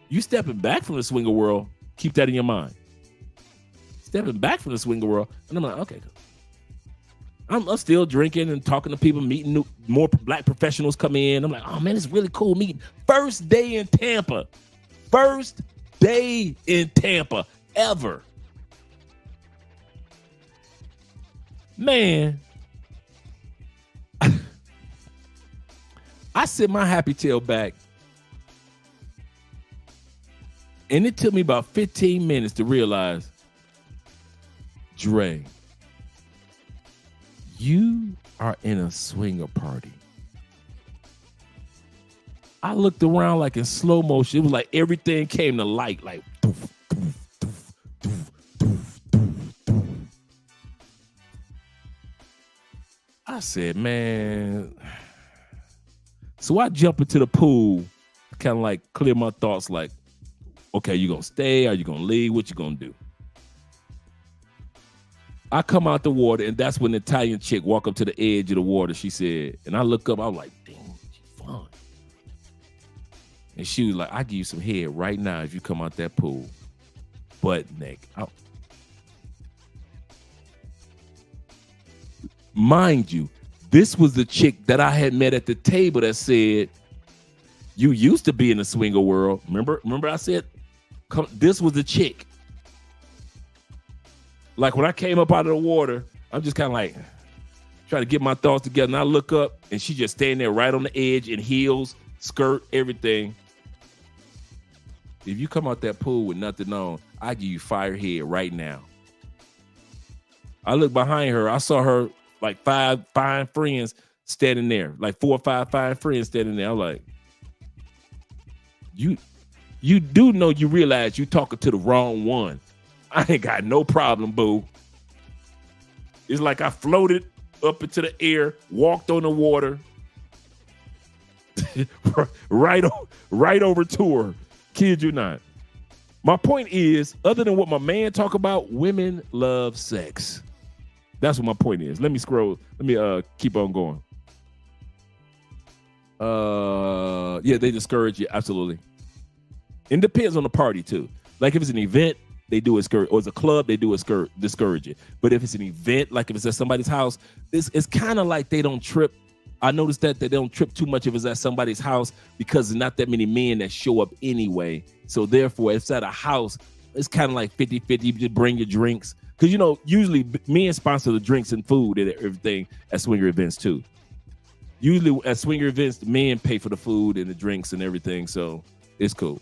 You stepping back from the swinger world, keep that in your mind. Stepping back from the swinger world. And I'm like, okay, I'm still drinking and talking to people, meeting more black professionals come in. I'm like, oh man, it's really cool meeting. First day in Tampa. First day in Tampa ever. Man. I sit my happy tail back. And it took me about 15 minutes to realize, Dre, you are in a swinger party. I looked around like in slow motion. It was like everything came to light, like doof, doof, doof, doof, doof, doof, doof. I said, man. So I jump into the pool, kind of like clear my thoughts like, okay, you gonna stay? Are you gonna leave? What you gonna do? I come out the water, and that's when the Italian chick walk up to the edge of the water. She said, and I look up, I'm like, damn, she fun. And she was like, I give you some head right now if you come out that pool. Butt neck. Mind you, this was the chick that I had met at the table that said, you used to be in the swinger world. Remember I said, this was the chick. Like when I came up out of the water, I'm just kind of like trying to get my thoughts together. And I look up and she just standing there right on the edge in heels, skirt, everything. If you come out that pool with nothing on, I give you firehead right now. I look behind her. I saw her like 5 fine friends standing there, like 4 or 5 fine friends standing there. I'm like, you do know, you realize you talking to the wrong one. I ain't got no problem, boo. It's like I floated up into the air, walked on the water, right over to her. Kid you not. My point is, other than what my man talk about, women love sex. That's what my point is. Let me scroll. Let me keep on going. Yeah, they discourage you. Absolutely. It depends on the party too. Like if it's an event, they do discourage, or it's a club, they do discourage it. But if it's an event, like if it's at somebody's house, it's kind of like they don't trip. I noticed that they don't trip too much if it's at somebody's house because there's not that many men that show up anyway. So therefore, if it's at a house, it's kind of like 50-50. You just bring your drinks. Because, you know, usually men sponsor the drinks and food and everything at swinger events too. Usually at swinger events, the men pay for the food and the drinks and everything. So it's cool.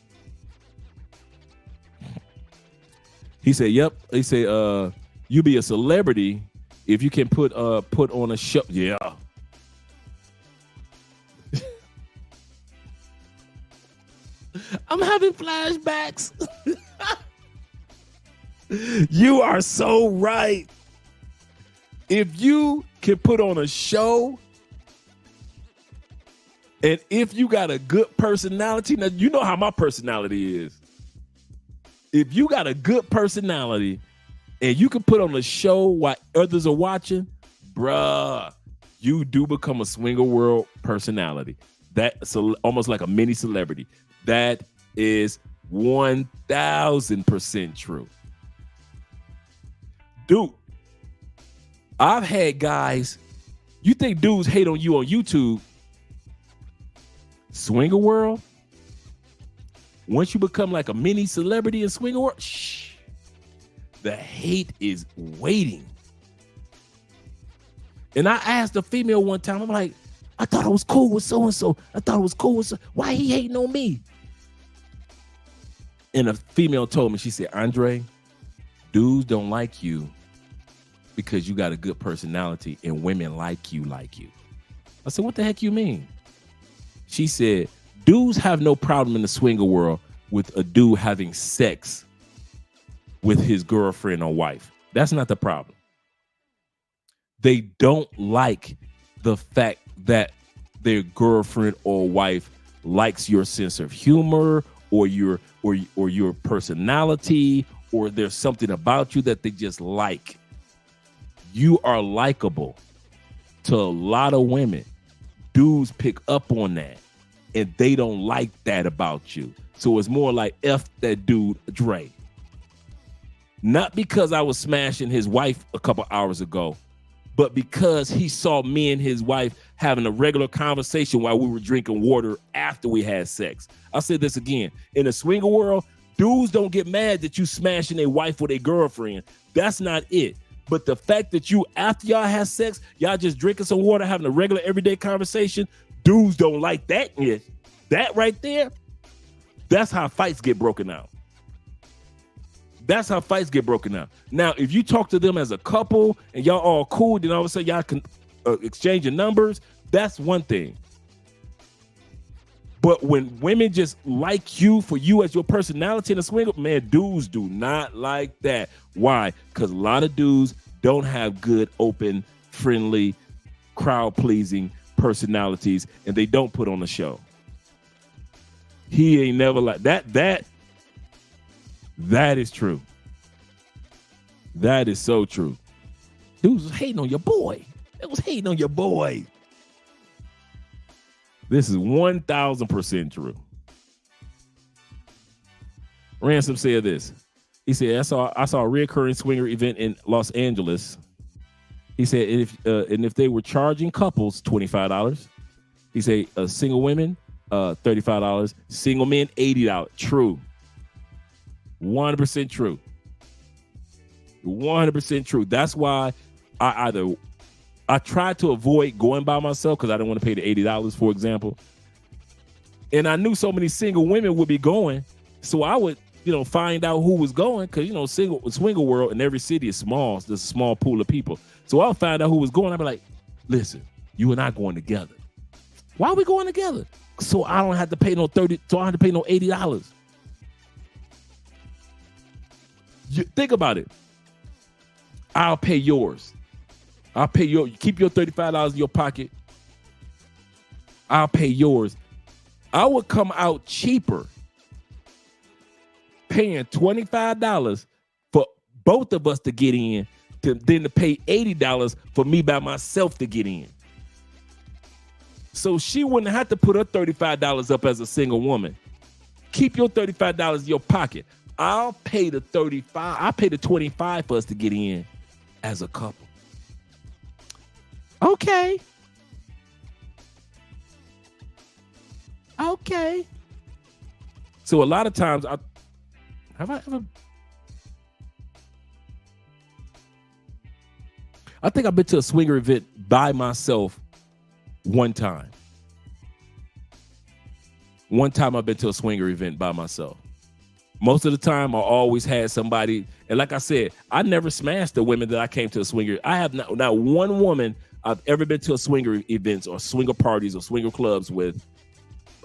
He said, yep. He said, you be a celebrity if you can put on a show. Yeah. I'm having flashbacks. You are so right. If you can put on a show, and if you got a good personality, now you know how my personality is. If you got a good personality and you can put on a show while others are watching, bruh, you do become a swinger world personality. That's almost like a mini celebrity. That is 1,000% true. Dude, I've had guys, you think dudes hate on you on YouTube? Swinger world, once you become like a mini celebrity in swinger world, the hate is waiting. And I asked a female one time, I'm like, I thought I was cool with so-and-so. I thought it was cool with why he hating on me? And a female told me, she said, Andre, dudes don't like you because you got a good personality and women like you. I said, what the heck you mean? She said, dudes have no problem in the swinger world with a dude having sex with his girlfriend or wife. That's not the problem. They don't like the fact that their girlfriend or wife likes your sense of humor or your personality, or there's something about you that they just like. You are likable to a lot of women. Dudes pick up on that, and they don't like that about you. So it's more like F that dude, Dre. Not because I was smashing his wife a couple hours ago, but because he saw me and his wife having a regular conversation while we were drinking water after we had sex. I'll say this again. In the swinger world, dudes don't get mad that you smashing a wife with a girlfriend. That's not it. But the fact that you, after y'all have sex, y'all just drinking some water, having a regular everyday conversation, dudes don't like that yet. That right there, that's how fights get broken out. That's how fights get broken out. Now, if you talk to them as a couple and y'all all cool, then all of a sudden y'all can exchange your numbers, that's one thing. But when women just like you for you as your personality in a swinger, man, dudes do not like that. Why? Because a lot of dudes don't have good, open, friendly, crowd-pleasing personalities, and they don't put on a show. He ain't never like that. That is true. That is so true. Dudes was hating on your boy. It was hating on your boy. This is 1,000% true. Ransom said this. He said, I saw a reoccurring swinger event in Los Angeles. He said, if they were charging couples $25, he said single women $35, single men $80. True. 100% true. 100% true. That's why I tried to avoid going by myself because I didn't want to pay the $80, for example. And I knew so many single women would be going, so I would, find out who was going because swinger world in every city is small. So there's a small pool of people. So I'll find out who was going. I'll be like, listen, you and I going together. Why are we going together? So I don't have to pay no $30. So I don't have to pay no $80. Think about it. I'll pay yours. I'll pay your, keep your $35 in your pocket. I'll pay yours. I would come out cheaper paying $25 for both of us to get in than to pay $80 for me by myself to get in. So she wouldn't have to put her $35 up as a single woman. Keep your $35 in your pocket. I'll pay the $35. I'll pay the $25 for us to get in as a couple. Okay. So a lot of times, I think I've been to a swinger event by myself one time. One time I've been to a swinger event by myself. Most of the time, I always had somebody. And like I said, I never smashed the women that I came to a swinger. I have not one woman I've ever been to a swinger events or swinger parties or swinger clubs with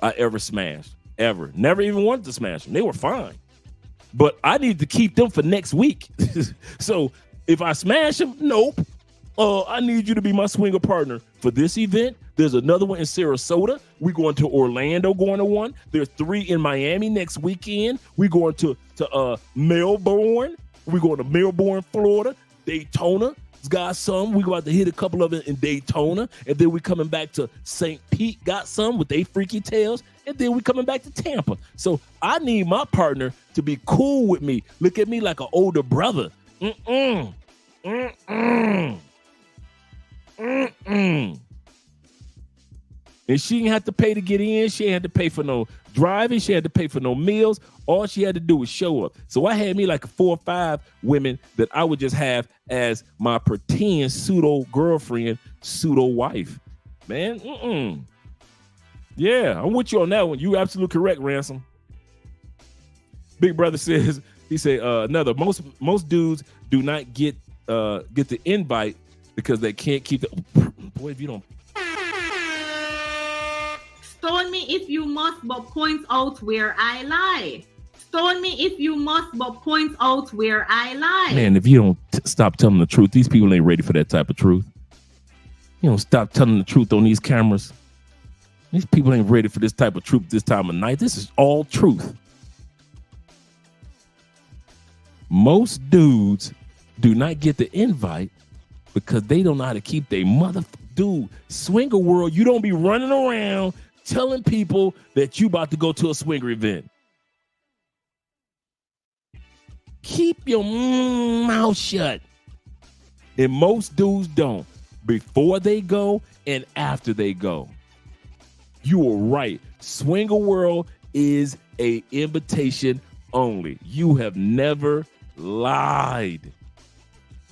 I ever smashed. ever. Never even wanted to smash them. They were fine. But I need to keep them for next week. So if I smash them, nope. I need you to be my swinger partner for this event. There's another one in Sarasota. We're going to Orlando, going to one. There's 3 in Miami next weekend. We're going to Melbourne. We're going to Melbourne, Florida. Daytona's got some. We're about to hit a couple of it in Daytona. And then we're coming back to St. Pete, got some with they freaky tails. And then we're coming back to Tampa. So I need my partner to be cool with me. Look at me like an older brother. Mm-mm. Mm-mm. Mm-mm. And she didn't have to pay to get in. She didn't have to pay for no driving. She had to pay for no meals. All she had to do was show up. So I had me like 4 or 5 women that I would just have as my pretend pseudo girlfriend, pseudo wife. Man, yeah, I'm with you on that one. You absolutely correct, Ransom. Big Brother says, he said, another, most dudes do not get the invite because they can't keep the, boy, if you don't. Stone me if you must, but point out where I lie. Stone me if you must, but point out where I lie. Man, if you don't stop telling the truth, these people ain't ready for that type of truth. You don't stop telling the truth on these cameras. These people ain't ready for this type of truth this time of night. This is all truth. Most dudes do not get the invite because they don't know how to keep their mother. Dude, swinger world, you don't be running around telling people that you about to go to a swinger event. Keep your mouth shut. And most dudes don't. Before they go and after they go. You are right. Swinger world is a invitation only. You have never lied.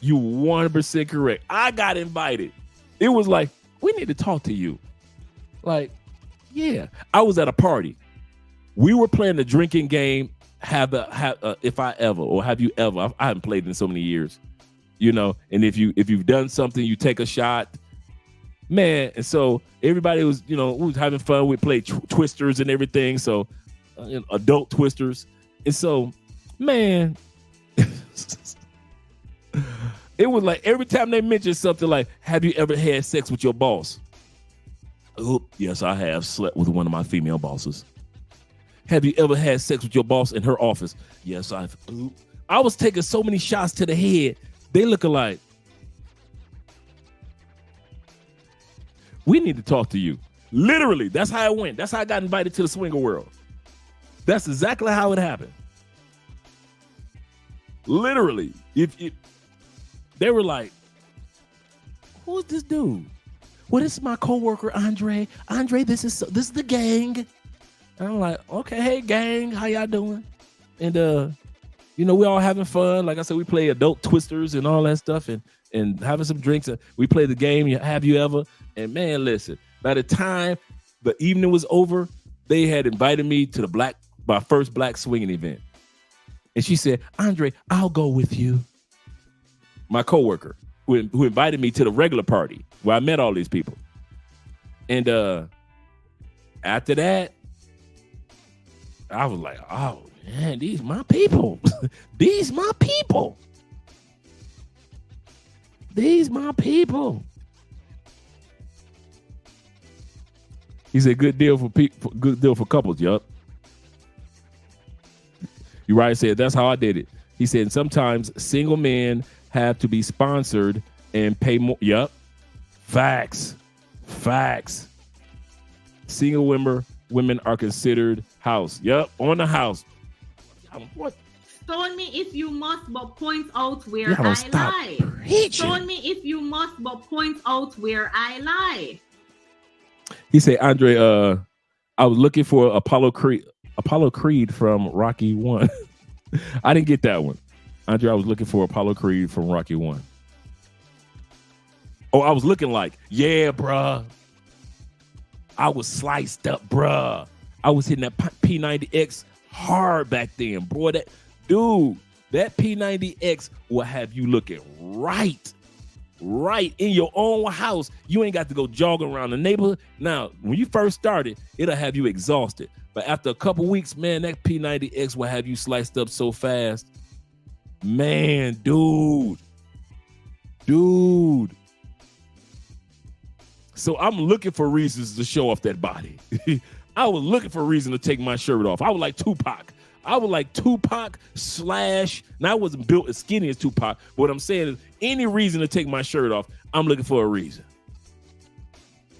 You 100% correct. I got invited. It was like, we need to talk to you. Like, yeah. I was at a party. We were playing the drinking game. If I ever, or have you ever? I haven't played in so many years. You know, and if you've done something, you take a shot. Man, and so everybody was, we was having fun. We played twisters and everything. So adult twisters. And so, man, it was like every time they mentioned something like, have you ever had sex with your boss? Oh, yes, I have slept with one of my female bosses. Have you ever had sex with your boss in her office? Yes, I've. I was taking so many shots to the head. They look alike. We need to talk to you. Literally, that's how it went. That's how I got invited to the swinger world. That's exactly how it happened. Literally, if they were like, who's this dude? Well, this is my coworker, Andre. Andre, this is the gang. And I'm like, okay, hey gang, how y'all doing? And we all having fun. Like I said, we play adult twisters and all that stuff, and having some drinks. And we play the game. Have you ever? And man, listen. By the time the evening was over, they had invited me to my first black swinging event. And she said, Andre, I'll go with you. My coworker who invited me to the regular party where I met all these people. And after that, I was like, oh man, these my people. These my people. These my people. He said, good deal for people, good deal for couples, yup. Uriah said, that's how I did it. He said, sometimes single men have to be sponsored and pay more. Yup. Facts. Single women are considered house. Yup. On the house. What? Stone me if you must, but point out where I lie. Stone me if you must, but point out where I lie. He said, Andre, I was looking for Apollo Creed from Rocky 1. I didn't get that one. Andre, I was looking for Apollo Creed from Rocky 1. Oh, I was looking like, yeah, bruh. I was sliced up, bruh. I was hitting that P90X hard back then, boy. That P90X will have you looking right in your own house. You ain't got to go jogging around the neighborhood. Now, when you first started, it'll have you exhausted. By But after a couple weeks, man, that P90X will have you sliced up so fast. Man, dude. So I'm looking for reasons to show off that body. I was looking for a reason to take my shirt off. I was like Tupac. Now I wasn't built as skinny as Tupac. But what I'm saying is any reason to take my shirt off, I'm looking for a reason.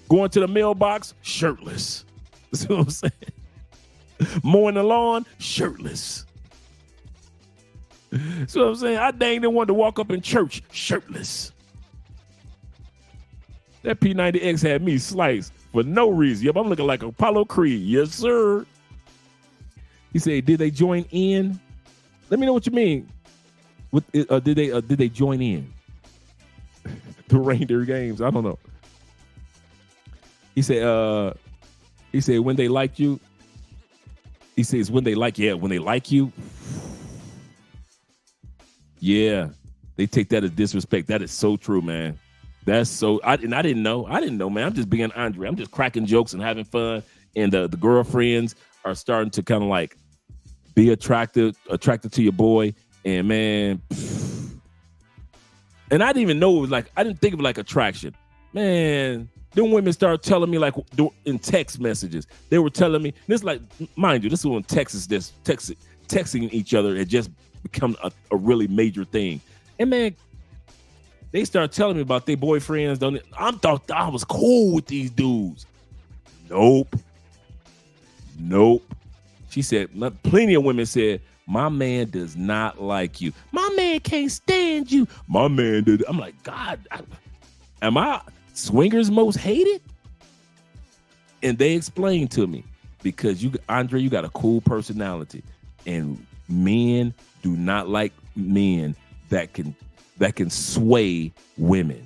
Going to the mailbox, shirtless. That's what I'm saying. Mowing the lawn, shirtless. So I'm saying I dang didn't want to walk up in church shirtless. That P90X had me sliced for no reason. Yep, I'm looking like Apollo Creed. Yes, sir. He said, did they join in? Let me know what you mean. Did they join in? The reindeer games? I don't know. He said when they like you. He says when they like you. Yeah, they take that as disrespect. That is so true, man. That's so. I didn't know, man. I'm just being Andre. I'm just cracking jokes and having fun. And the girlfriends are starting to kind of like be attracted to your boy. And man, and I didn't even know it was like. I didn't think of it like attraction, man. Then women started telling me like in text messages. They were telling me this, like, mind you, this is when texting each other had just become a really major thing. And man, they started telling me about their boyfriends. I thought I was cool with these dudes. Nope. She said, plenty of women said, my man does not like you. My man can't stand you. My man did. I'm like, God, am I swingers most hated? And they explained to me, because Andre, you got a cool personality, and men do not like men that can sway women.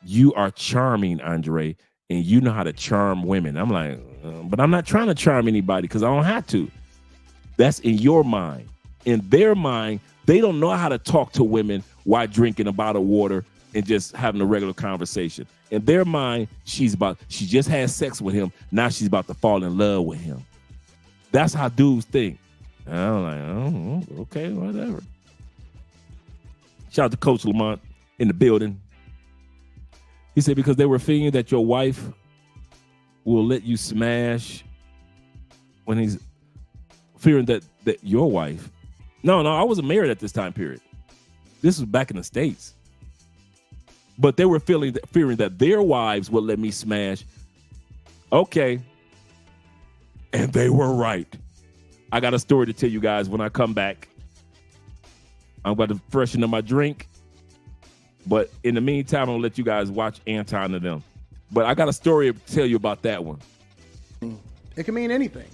You are charming, Andre, and you know how to charm women. I'm like, but I'm not trying to charm anybody because I don't have to. That's in your mind. In their mind, they don't know how to talk to women while drinking a bottle of water and just having a regular conversation. In their mind, she just had sex with him. Now she's about to fall in love with him. That's how dudes think. And I'm like, oh, okay, whatever. Shout out to Coach Lamont in the building. He said, because they were fearing that your wife will let you smash when he's fearing that your wife. No, I wasn't married at this time period. This was back in the States. But they were fearing that their wives would let me smash. Okay. And they were right. I got a story to tell you guys when I come back. I'm about to freshen up my drink. But in the meantime, I'll let you guys watch Anton and them. But I got a story to tell you about that one. It can mean anything.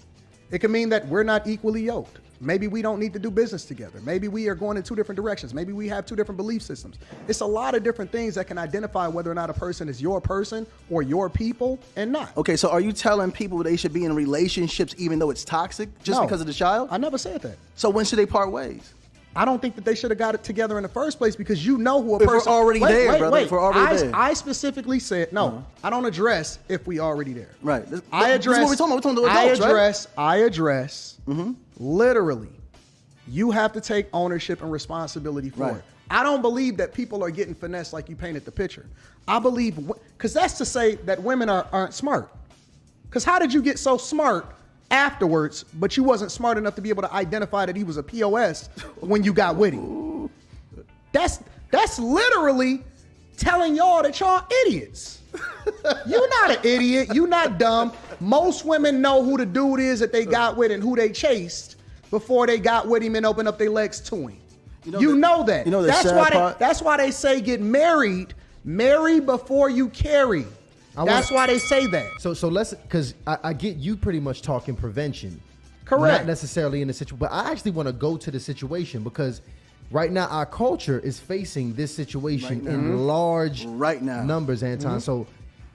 It can mean that we're not equally yoked. Maybe we don't need to do business together. Maybe we are going in two different directions. Maybe we have two different belief systems. It's a lot of different things that can identify whether or not a person is your person or your people and not. Okay, so are you telling people they should be in relationships even though it's toxic just because of the child? I never said that. So when should they part ways? I don't think that they should have got it together in the first place because you know who a if person. We're already there, brother. If we're already there. I specifically said no. I don't address if we already there. Right. I address. This is what we're talking about. We're talking to adults, I address. Literally, you have to take ownership and responsibility for it. I don't believe that people are getting finessed like you painted the picture. I believe because that's to say that women aren't smart. Because how did you get so smart afterwards, but you wasn't smart enough to be able to identify that he was a POS when you got with him? That's literally telling y'all that y'all idiots. You're not an idiot. You're not dumb. Most women know who the dude is that they got with and who they chased before they got with him and opened up their legs to him. You know that. That's why they say get married. Marry before you carry. That's why they say that. So let's, because I get you pretty much talking prevention. Correct. Not necessarily in the situation, but I actually want to go to the situation because right now our culture is facing this situation in large numbers, Anton. So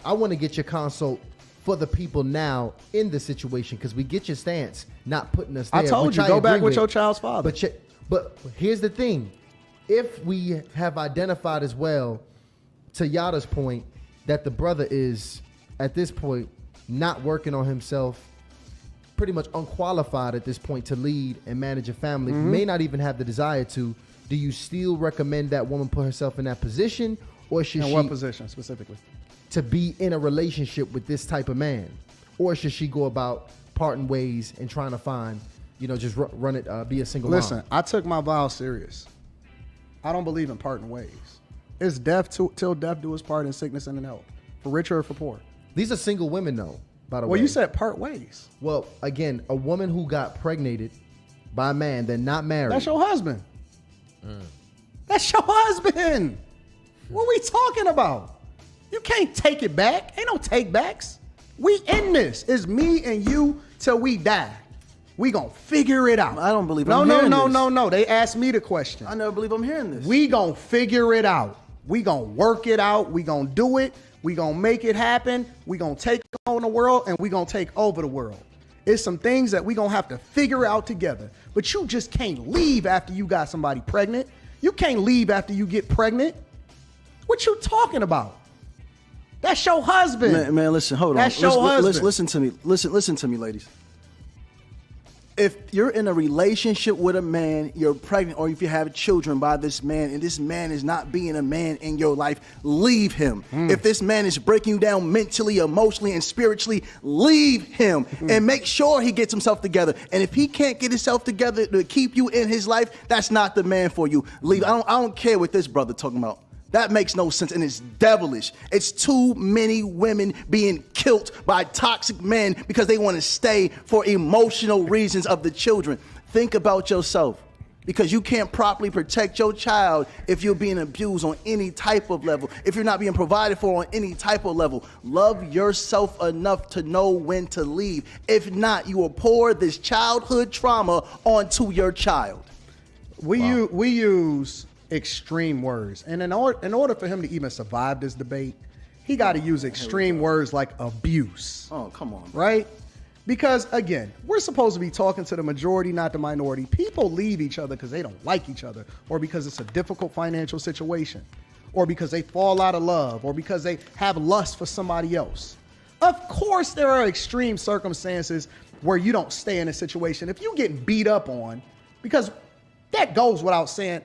I want to get your consult for the people now in the situation because we get your stance, not putting us there. I told you, go back with your child's father. But here's the thing. If we have identified as well, to Yada's point, that the brother is, at this point, not working on himself pretty much unqualified at this point to lead and manage a family, may not even have the desire to, do you still recommend that woman put herself in that position, or should she? In what position specifically? To be in a relationship with this type of man, or should she go about parting ways and trying to find, just run it, be a single mom? Listen, I took my vows serious. I don't believe in parting ways. It's death till death do us part, in sickness and in health, for richer or for poor. These are single women, though, by the way. Well, you said part ways. Well, again, a woman who got pregnated by a man, they're not married. That's your husband. That's your husband. What are we talking about? You can't take it back. Ain't no take backs. We in this. It's me and you till we die. We gonna figure it out. I don't believe I'm hearing this. No. They asked me the question. I never believe I'm hearing this. We gonna figure it out. We gonna work it out. We gonna do it. We gonna make it happen. We gonna take on the world, and we gonna take over the world. It's some things that we gonna have to figure out together. But you just can't leave after you got somebody pregnant. You can't leave after you get pregnant. What you talking about? That's your husband. Man, listen, hold on. That's your husband. Listen to me. Listen to me, ladies. If you're in a relationship with a man, you're pregnant, or if you have children by this man, and this man is not being a man in your life, leave him. If this man is breaking you down mentally, emotionally, and spiritually, leave him and make sure he gets himself together. And if he can't get himself together to keep you in his life, that's not the man for you. Leave. I don't care what this brother talking about. That makes no sense, and it's devilish. It's too many women being killed by toxic men because they want to stay for emotional reasons of the children. Think about yourself, because you can't properly protect your child if you're being abused on any type of level, if you're not being provided for on any type of level. Love yourself enough to know when to leave. If not, you will pour this childhood trauma onto your child. We use extreme words, and in order for him to even survive this debate, he got to use extreme words like abuse. Oh, come on, right? Because again, we're supposed to be talking to the majority, not the minority. People leave each other because they don't like each other, or because it's a difficult financial situation, or because they fall out of love, or because they have lust for somebody else. Of course, there are extreme circumstances where you don't stay in a situation. If you get beat up on, because that goes without saying,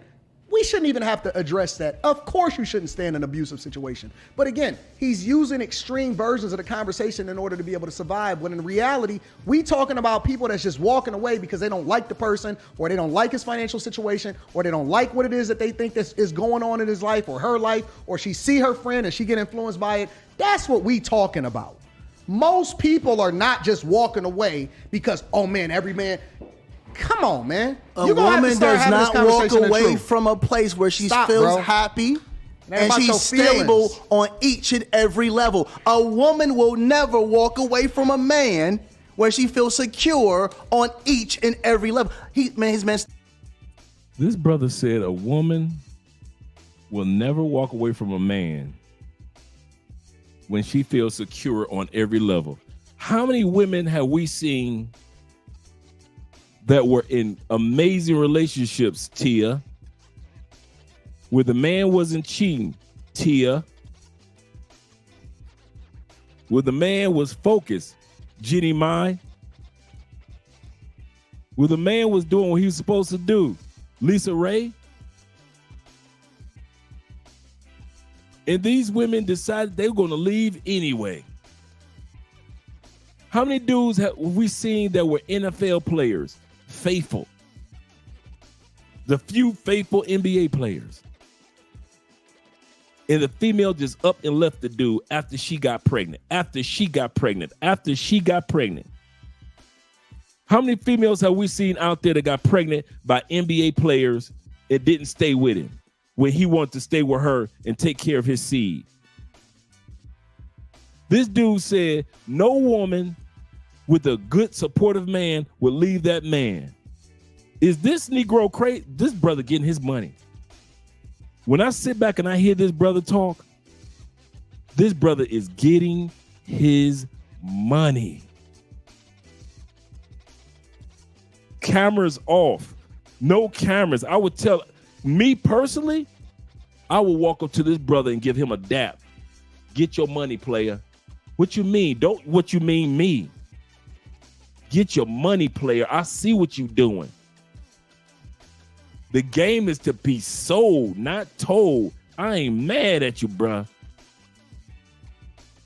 we shouldn't even have to address that. Of course you shouldn't stay in an abusive situation. But again, he's using extreme versions of the conversation in order to be able to survive, when in reality, we talking about people that's just walking away because they don't like the person, or they don't like his financial situation, or they don't like what it is that they think this is going on in his life or her life, or she see her friend and she get influenced by it. That's what we talking about. Most people are not just walking away because, oh man, every man... Come on, man. A woman does not walk away from a place where she feels happy and she's stable on each and every level. A woman will never walk away from a man where she feels secure on each and every level. This brother said a woman will never walk away from a man when she feels secure on every level. How many women have we seen that were in amazing relationships, Tia, where the man wasn't cheating, Tia, where the man was focused, Jenny Mai, where the man was doing what he was supposed to do, Lisa Ray? And these women decided they were going to leave anyway. How many dudes have we seen that were NFL players? Faithful. The few faithful NBA players. And the female just up and left the dude after she got pregnant. How many females have we seen out there that got pregnant by NBA players and didn't stay with him when he wanted to stay with her and take care of his seed? This dude said no woman with a good supportive man will leave that man. Is this Negro crazy? This brother getting his money. When I sit back and I hear this brother talk, this brother is getting his money. Cameras off. No cameras. I would tell me personally, I would walk up to this brother and give him a dap. Get your money, player. What you mean? Don't what you mean me. Get your money, player. I see what you doing. The game is to be sold, not told. I ain't mad at you, bruh.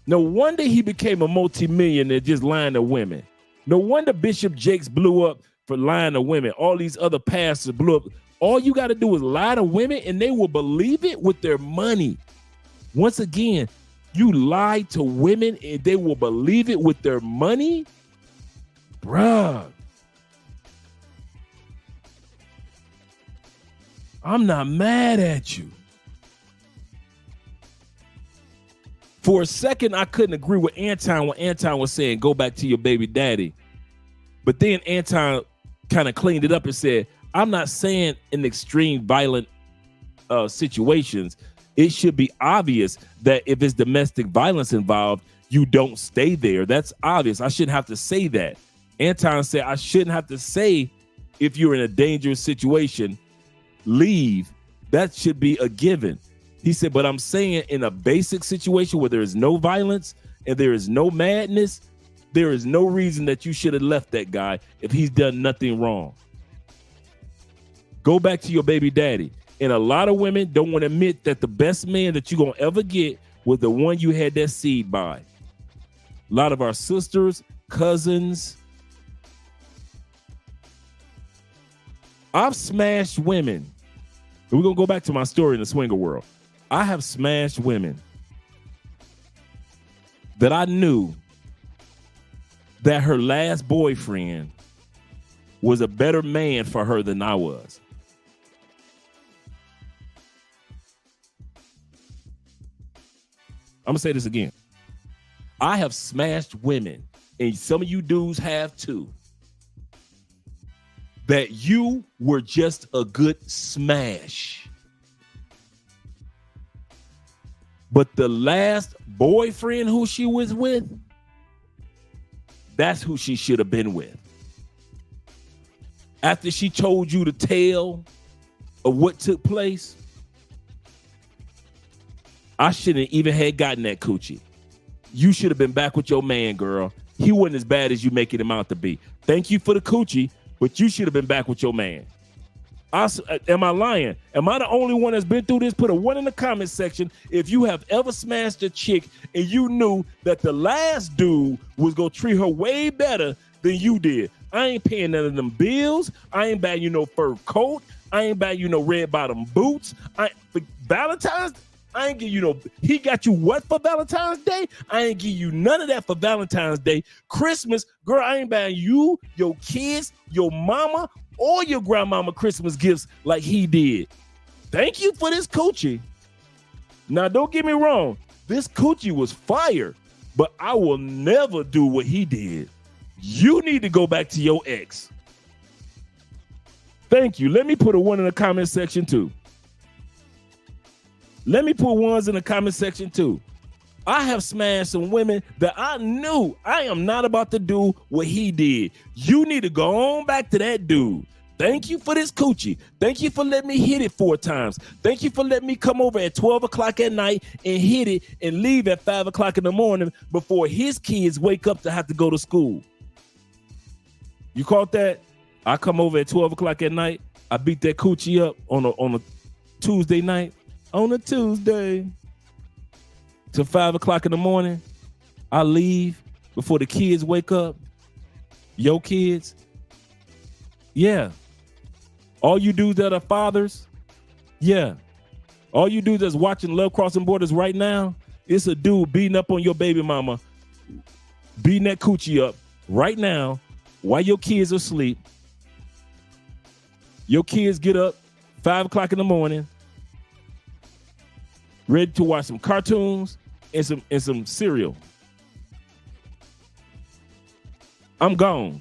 No wonder he became a multimillionaire just lying to women. No wonder Bishop Jakes blew up for lying to women. All these other pastors blew up. All you got to do is lie to women and they will believe it with their money. Once again, you lie to women and they will believe it with their money? Bruh. I'm not mad at you. For a second, I couldn't agree with Anton when Anton was saying, go back to your baby daddy. But then Anton kind of cleaned it up and said, I'm not saying in extreme violent situations, it should be obvious that if it's domestic violence involved, you don't stay there. That's obvious. I shouldn't have to say that. Anton said, I shouldn't have to say if you're in a dangerous situation, leave. That should be a given. He said, but I'm saying in a basic situation where there is no violence and there is no madness, there is no reason that you should have left that guy if he's done nothing wrong. Go back to your baby daddy. And a lot of women don't want to admit that the best man that you're going to ever get was the one you had that seed by. A lot of our sisters, cousins. I've smashed women. We're going to go back to my story in the swinger world. I have smashed women that I knew that her last boyfriend was a better man for her than I was. I'm going to say this again. I have smashed women, and some of you dudes have too, that you were just a good smash. But the last boyfriend who she was with, that's who she should have been with. After she told you the tale of what took place, I shouldn't even have gotten that coochie. You should have been back with your man, girl. He wasn't as bad as you making him out to be. Thank you for the coochie, but you should have been back with your man. Am I lying? Am I the only one that's been through this? Put a 1 in the comment section if you have ever smashed a chick and you knew that the last dude was going to treat her way better than you did. I ain't paying none of them bills. I ain't buying you no fur coat. I ain't buying you no red bottom boots. For Valentine's, I ain't give you no. He got you what for Valentine's Day? I ain't give you none of that for Valentine's Day. Christmas, girl, I ain't buying you, your kids, your mama, or your grandmama Christmas gifts like he did. Thank you for this coochie. Now, don't get me wrong. This coochie was fire, but I will never do what he did. You need to go back to your ex. Thank you. Let me put a 1 in the comment section too. Let me put 1s in the comment section too. I have smashed some women that I knew I am not about to do what he did. You need to go on back to that dude. Thank you for this coochie. Thank you for letting me hit it 4 times. Thank you for letting me come over at 12 o'clock at night and hit it and leave at 5 o'clock in the morning before his kids wake up to have to go to school. You caught that? I come over at 12 o'clock at night. I beat that coochie up on a Tuesday night. On a Tuesday. Till 5 o'clock in the morning. I leave before the kids wake up. Your kids. Yeah. All you dudes that are fathers. Yeah. All you dudes that's watching Love Crossing Borders right now, it's a dude beating up on your baby mama, beating that coochie up right now while your kids are asleep. Your kids get up 5 o'clock in the morning, ready to watch some cartoons and some cereal. I'm gone.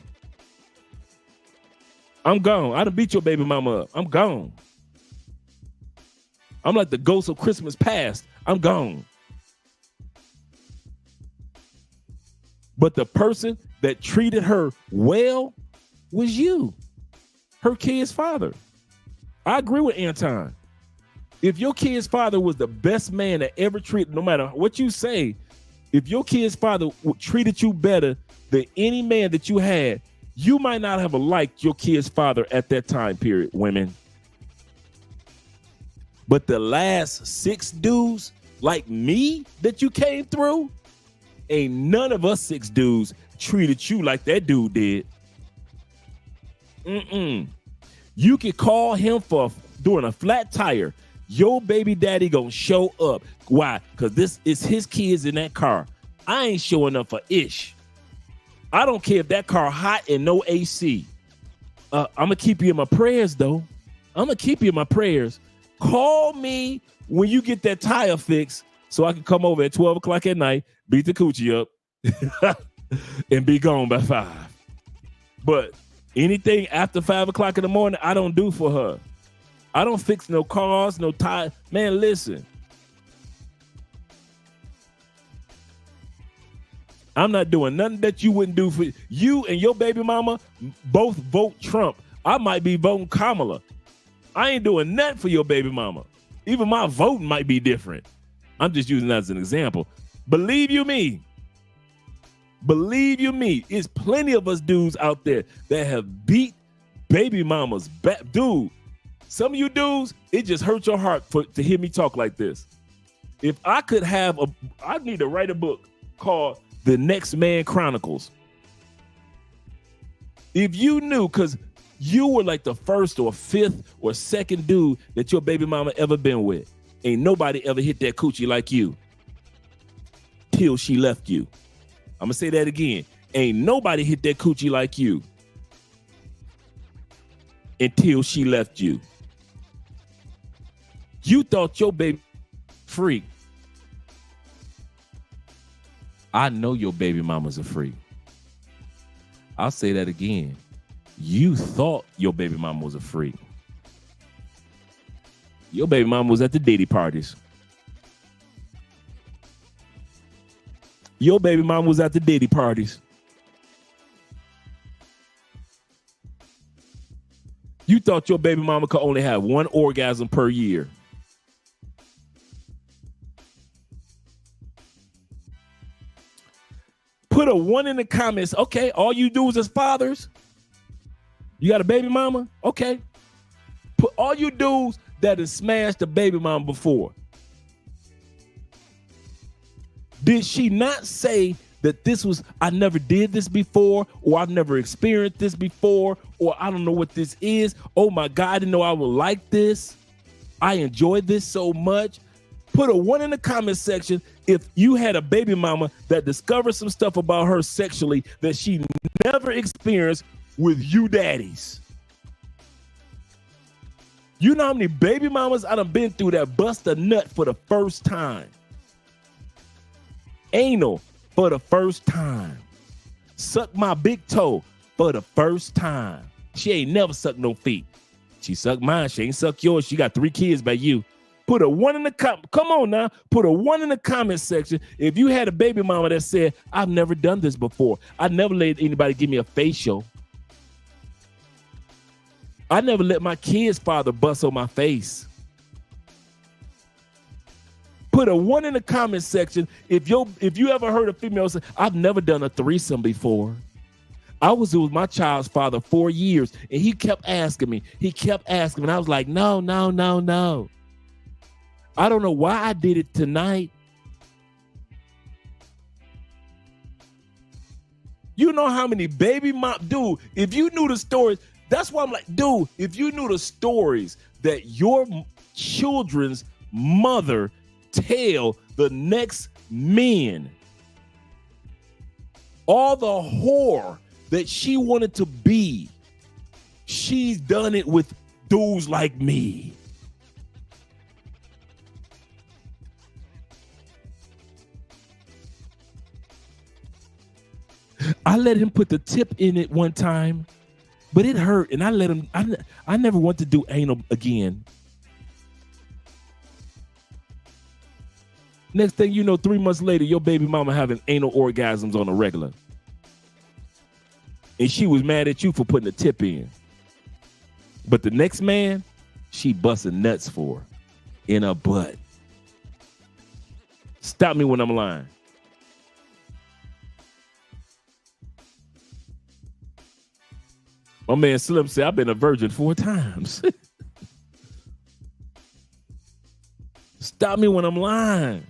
I'm gone. I done beat your baby mama up. I'm gone. I'm like the ghost of Christmas past. I'm gone. But the person that treated her well was you, her kid's father. I agree with Anton. If your kid's father was the best man that ever treated, no matter what you say, if your kid's father treated you better than any man that you had, You might not have liked your kid's father at that time period, women. But the last 6 dudes like me that you came through, ain't none of us 6 dudes treated you like that dude did. You can call him for doing a flat tire. Your baby daddy gonna show up. Why? Because this is his kids in that car. I ain't showing up for ish. I don't care if that car hot and no AC. I'm gonna keep you in my prayers, though. I'm gonna keep you in my prayers. Call me when you get that tire fixed so I can come over at 12 o'clock at night, beat the coochie up, and be gone by 5. But anything after 5 o'clock in the morning, I don't do for her. I don't fix no cars, no tire. Man, listen. I'm not doing nothing that you wouldn't do for you and your baby mama. Both vote Trump. I might be voting Kamala. I ain't doing nothing for your baby mama. Even my voting might be different. I'm just using that as an example. Believe you me. Believe you me. There's plenty of us dudes out there that have beat baby mamas back. Dude, some of you dudes, it just hurts your heart to hear me talk like this. If I could have I need to write a book called The Next Man Chronicles. If you knew, because you were like the first or 5th or 2nd dude that your baby mama ever been with. Ain't nobody ever hit that coochie like you till she left you. I'm going to say that again. Ain't nobody hit that coochie like you until she left you. You thought your baby freak. I know your baby mama's a freak. I'll say that again. You thought your baby mama was a freak. Your baby mama was at the Diddy parties. Your baby mama was at the Diddy parties. You thought your baby mama could only have 1 orgasm per year. Put a 1 in the comments. Okay, all you dudes as fathers. You got a baby mama? Okay. Put all you dudes that have smashed a baby mama before. Did she not say that this was, I never did this before, or I've never experienced this before, or I don't know what this is. Oh my God, I didn't know I would like this. I enjoyed this so much. Put a 1 in the comment section if you had a baby mama that discovered some stuff about her sexually that she never experienced with you daddies. You know how many baby mamas I done been through that bust a nut for the first time. Anal for the first time. Suck my big toe for the first time. She ain't never sucked no feet. She sucked mine. She ain't sucked yours. She got 3 kids by you. Put a 1 in the comment. Come on now. Put a 1 in the comment section if you had a baby mama that said, I've never done this before. I never let anybody give me a facial. I never let my kid's father bust on my face. Put a 1 in the comment section if you ever heard a female say, I've never done a threesome before. I was with my child's father 4 years, and he kept asking me. And I was like, no. I don't know why I did it tonight. You know how many baby mom, dude, if you knew the stories, that's why I'm like, dude, if you knew the stories that your children's mother tell the next men, all the whore that she wanted to be, she's done it with dudes like me. I let him put the tip in it one time, but it hurt, and I let him. I never want to do anal again. Next thing you know, 3 months later, your baby mama having anal orgasms on a regular, and she was mad at you for putting the tip in. But the next man, she busting nuts for in her butt. Stop me when I'm lying. My man Slim said, I've been a virgin 4 times. Stop me when I'm lying.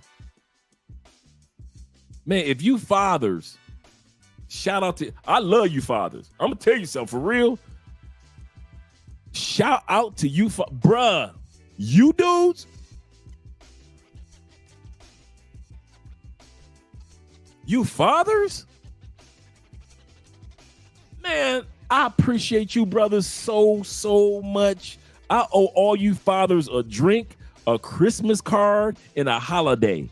Man, if you fathers, shout out to, I love you fathers. I'm going to tell you something for real. Shout out to you, bruh. You dudes, you fathers, man, I appreciate you brothers so much. I owe all you fathers a drink, a Christmas card, and a holiday.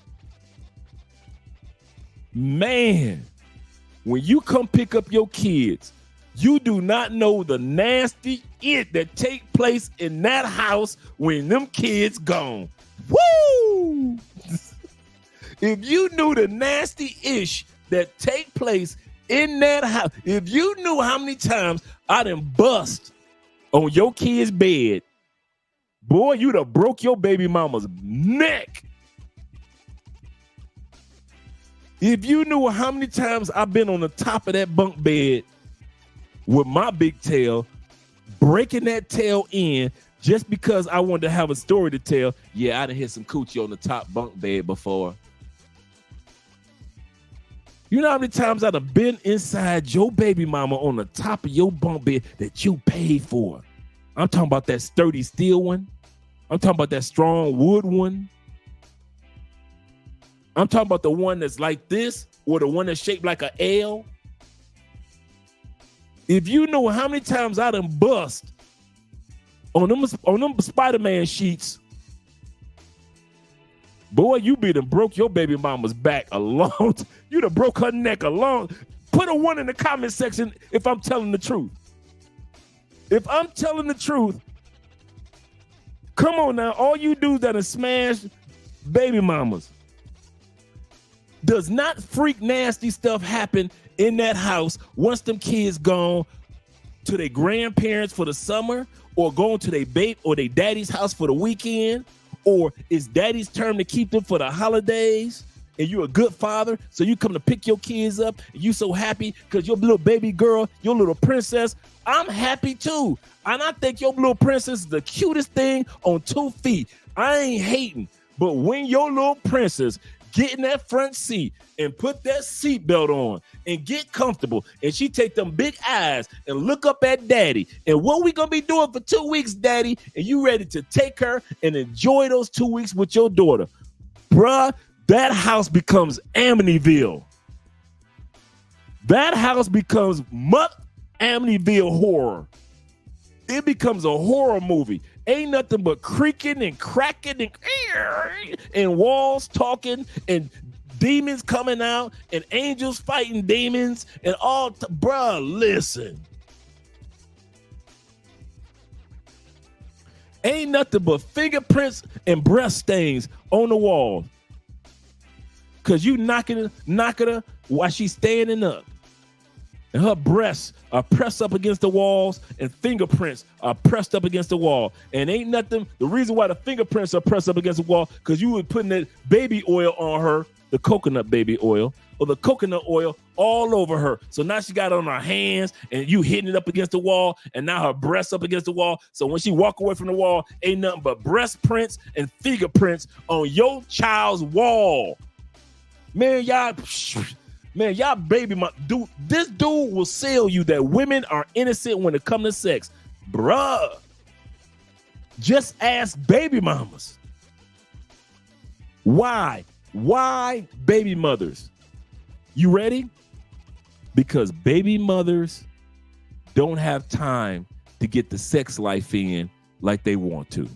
Man, when you come pick up your kids, you do not know the nasty it that take place in that house when them kids gone. Woo! If you knew the nasty ish that take place in that house, if you knew how many times I done bust on your kid's bed, boy, you'd have broke your baby mama's neck. If you knew how many times I've been on the top of that bunk bed with my big tail, breaking that tail in just because I wanted to have a story to tell. Yeah, I done hit some coochie on the top bunk bed before. You know how many times I'd have been inside your baby mama on the top of your bunk bed that you paid for? I'm talking about that sturdy steel one. I'm talking about that strong wood one. I'm talking about the one that's like this or the one that's shaped like an L. If you know how many times I done bust on them Spider-Man sheets, boy, you be done broke your baby mama's back a long time. You done broke her neck a long. Put a 1 in the comment section if I'm telling the truth. If I'm telling the truth, come on now, all you dudes that have smashed baby mamas. Does not freak nasty stuff happen in that house once them kids gone to their grandparents for the summer or going to their babe or their daddy's house for the weekend, or it's daddy's turn to keep them for the holidays and you're a good father, so you come to pick your kids up and you so happy because your little baby girl, your little princess, I'm happy too. And I think your little princess is the cutest thing on 2 feet. I ain't hating, but when your little princess get in that front seat and put that seatbelt on and get comfortable, and she take them big eyes and look up at daddy, and what we gonna be doing for 2 weeks, daddy, and you ready to take her and enjoy those 2 weeks with your daughter, bruh, that house becomes Amityville. That house becomes Amityville horror. It becomes a horror movie. Ain't nothing but creaking and cracking and walls talking and demons coming out and angels fighting demons and all. Bruh, listen. Ain't nothing but fingerprints and breath stains on the wall. Cause you knocking her while she's standing up. And her breasts are pressed up against the walls and fingerprints are pressed up against the wall. And ain't nothing, the reason why the fingerprints are pressed up against the wall, because you were putting that baby oil on her, the coconut baby oil, or the coconut oil all over her. So now she got it on her hands and you hitting it up against the wall, and now her breasts up against the wall. So when she walk away from the wall, ain't nothing but breast prints and fingerprints on your child's wall. Man, y'all baby, dude, this dude will sell you that women are innocent when it comes to sex. Bruh, just ask baby mamas. Why? Why baby mothers? You ready? Because baby mothers don't have time to get the sex life in like they want to. I'm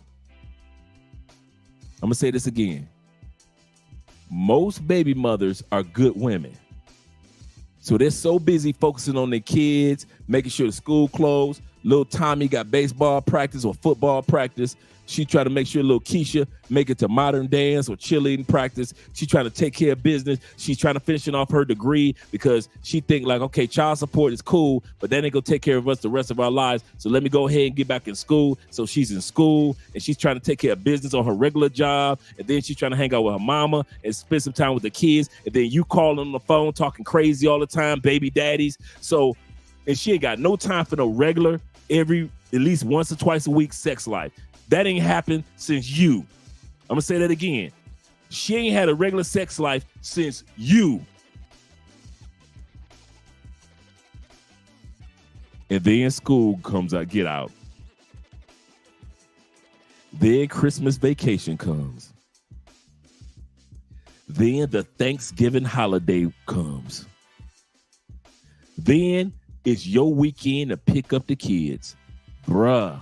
going to say this again. Most baby mothers are good women. So they're so busy focusing on their kids, making sure the school closed. Little Tommy got baseball practice or football practice. She trying to make sure little Keisha make it to modern dance or cheerleading practice. She trying to take care of business. She's trying to finish off her degree because she think like, okay, child support is cool, but that ain't gonna take care of us the rest of our lives. So let me go ahead and get back in school. So she's in school and she's trying to take care of business on her regular job. And then she's trying to hang out with her mama and spend some time with the kids. And then you call on the phone talking crazy all the time, baby daddies. So and she ain't got no time for no regular, at least once or twice a week sex life. That ain't happened since you. I'm gonna say that again. She ain't had a regular sex life since you. And then school comes out, get out. Then Christmas vacation comes. Then the Thanksgiving holiday comes. Then it's your weekend to pick up the kids. Bruh.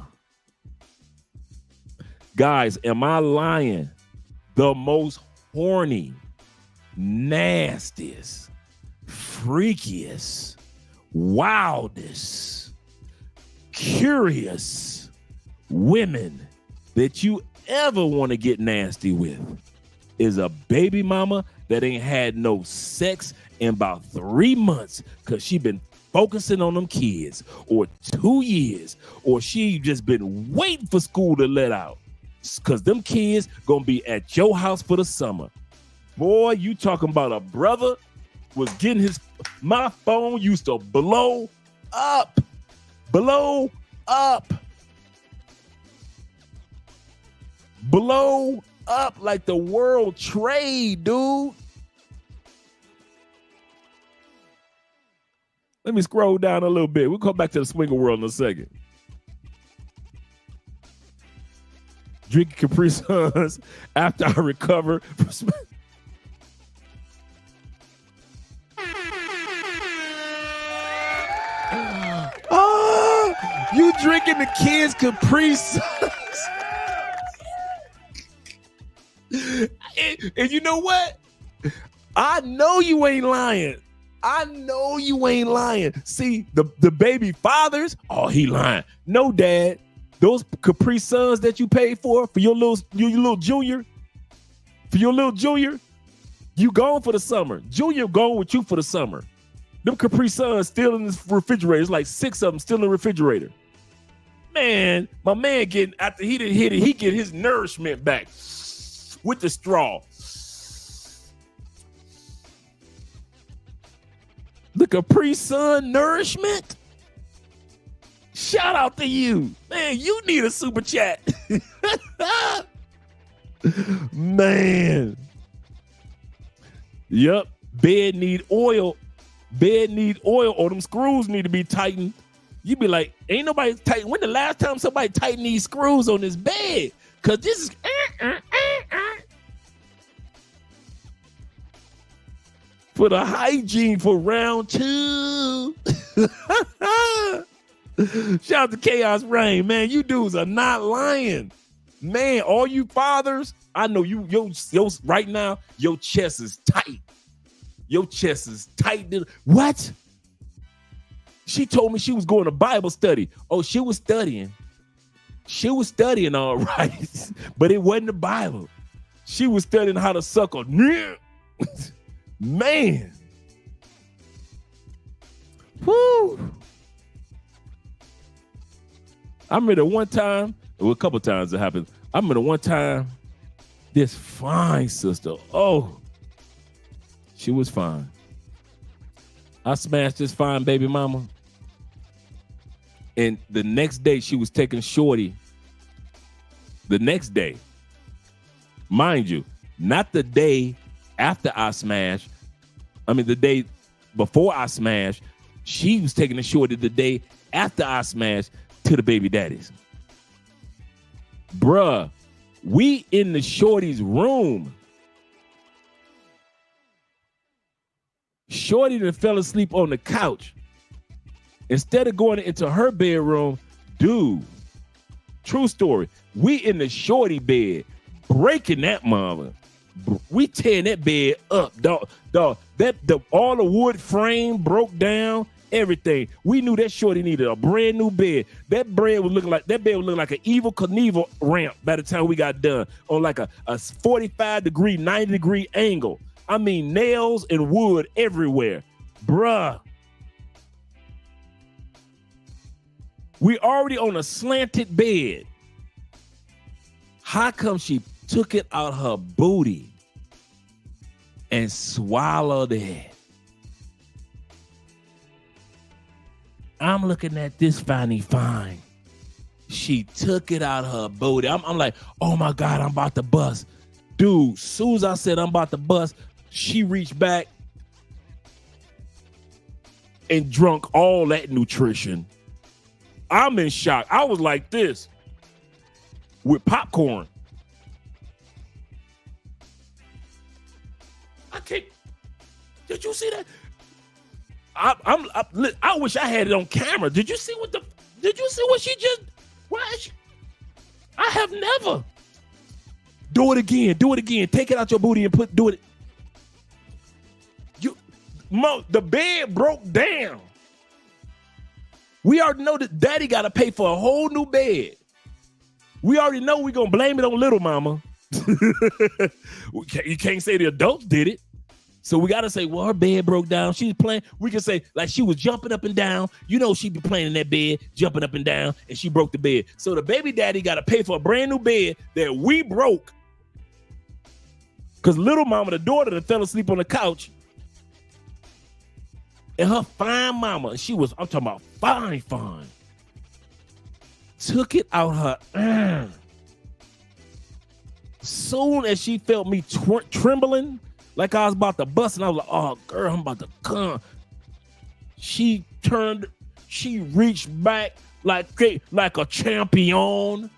Guys, am I lying? The most horny, nastiest, freakiest, wildest, curious women that you ever want to get nasty with is a baby mama that ain't had no sex in about 3 months because she been focusing on them kids, or 2 years, or she just been waiting for school to let out because them kids gonna be at your house for the summer. Boy, you talking about a brother was getting my phone used to blow up like the World Trade, dude. Let me scroll down a little bit. We'll come back to the swinger world in a second. Drinking Capri Suns after I recover from oh, you drinking the kids Capri Suns. And you know what? I know you ain't lying. See, the baby fathers, oh, he lying. No, Dad. Those Capri Suns that you paid for your little junior, you gone for the summer. Junior gone with you for the summer. Them Capri Suns still in the refrigerator. It's like 6 of them still in the refrigerator. Man, my man getting, after he didn't hit it, he get his nourishment back with the straw. The Capri Sun nourishment. Shout out to you. Man, you need a super chat. Man. Yep. Bed need oil, or them screws need to be tightened. You be like, ain't nobody tighten. When the last time somebody tightened these screws on this bed? Because this is... For the hygiene for round 2. Shout out to Chaos Rain, man. You dudes are not lying, man. All you fathers, I know you. Yo, right now, your chest is tight. Your chest is tight. What? She told me she was going to Bible study. Oh, she was studying. She was studying, all right, but it wasn't the Bible. She was studying how to suckle. Man. Woo. I remember one time, well, a couple times it happened. I remember one time, this fine sister, oh, she was fine. I smashed this fine baby mama. And the next day she was taking shorty. The next day, mind you, not the day after I smashed. I mean, the day before I smashed, she was taking the shorty the day after I smashed to the baby daddies. Bruh, we in the shorty's room. Shorty done fell asleep on the couch. Instead of going into her bedroom, dude, true story, we in the shorty bed, breaking that mama. We tearing that bed up, dog. All the wood frame broke down, everything. We knew that shorty needed a brand new bed. That bed would look like an Evil Knievel ramp by the time we got done, on like a 45-degree, 90-degree angle. I mean, nails and wood everywhere, bruh. We already on a slanted bed. How come she took it out her booty and swallowed it? I'm looking at this fine. She took it out of her booty. I'm like, oh my God, I'm about to bust. Dude, soon as I said I'm about to bust, she reached back and drunk all that nutrition. I'm in shock. I was like this with popcorn. I can't. Did you see that? I wish I had it on camera. Did you see what she just? I have never. Do it again. Take it out your booty and do it. The bed broke down. We already know that daddy got to pay for a whole new bed. We already know we're going to blame it on little mama. You can't say the adults did it. So we got to say, well, her bed broke down. She's playing. We can say, like, she was jumping up and down. You know, she'd be playing in that bed, jumping up and down, and she broke the bed. So the baby daddy got to pay for a brand new bed that we broke. Because little mama, the daughter that fell asleep on the couch, and her fine mama, I'm talking about fine, took it out her. Soon as she felt me trembling, like I was about to bust, and I was like, oh, girl, I'm about to come. She reached back like a champion,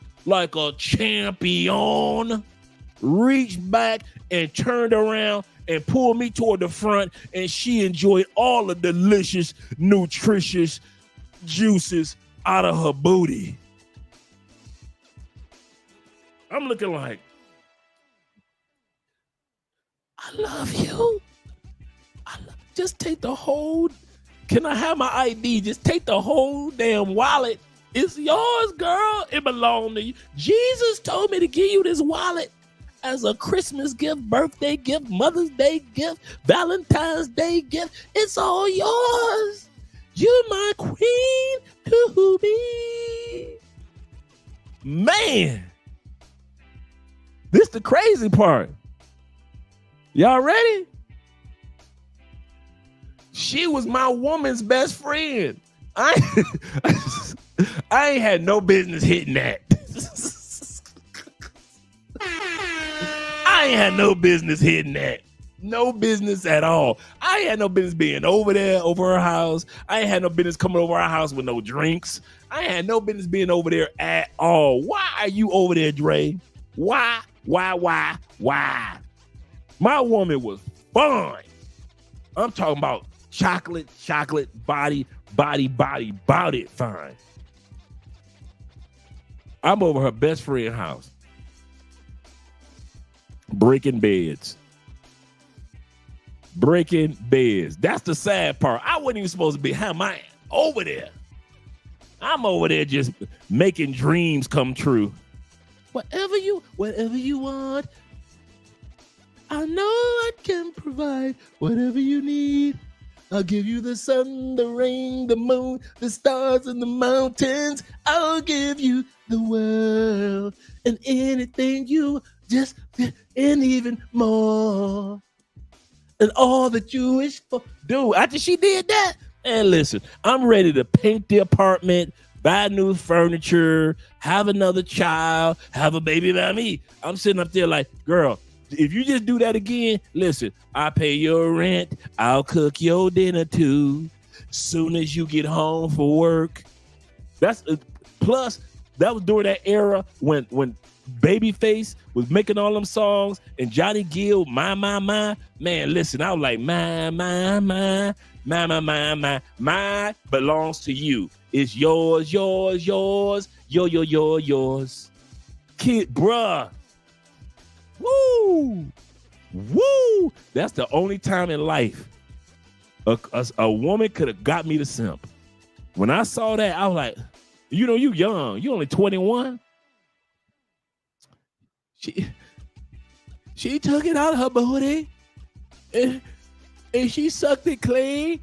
reached back and turned around and pulled me toward the front, and she enjoyed all the delicious, nutritious juices out of her booty. I'm looking like, I love you. Just take the whole, can I have my ID? Just take the whole damn wallet. It's yours, girl. It belongs to you. Jesus told me to give you this wallet as a Christmas gift, birthday gift, Mother's Day gift, Valentine's Day gift. It's all yours. You're my queen to be. Man, this the crazy part. Y'all ready? She was my woman's best friend. I ain't had no business hitting that. I ain't had no business hitting that. No business at all. I ain't had no business being over her house. I ain't had no business coming over our house with no drinks. I ain't had no business being over there at all. Why are you over there, Dre? Why? My woman was fine. I'm talking about chocolate, body fine. I'm over her best friend's house. Breaking beds. That's the sad part. I wasn't even supposed to be over there. I'm over there just making dreams come true. Whatever you want, I know I can provide whatever you need. I'll give you the sun, the rain, the moon, the stars, and the mountains. I'll give you the world and anything you just, and even more. And all that you wish for. Dude, after she did that, and listen, I'm ready to paint the apartment, buy new furniture, have another child, have a baby by me. I'm sitting up there like, girl, if you just do that again, listen, I pay your rent. I'll cook your dinner too. Soon as you get home for work. That's plus that was during that era when Babyface was making all them songs and Johnny Gill, my. Man, listen, I was like, my belongs to you. It's yours, yours. Kid, bruh. Woo! That's the only time in life a woman could have got me to simp. When I saw that, I was like, you young. You only 21. She took it out of her booty and she sucked it clean.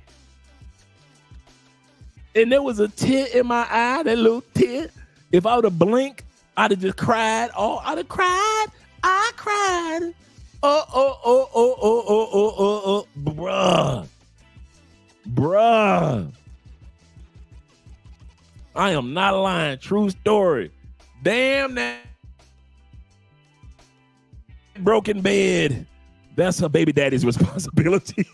And there was a tear in my eye, that little tear. If I would have blinked, I'd have just cried. Oh, I'd have cried. I cried. Bruh. I am not lying. True story. Damn that broken bed. That's her baby daddy's responsibility.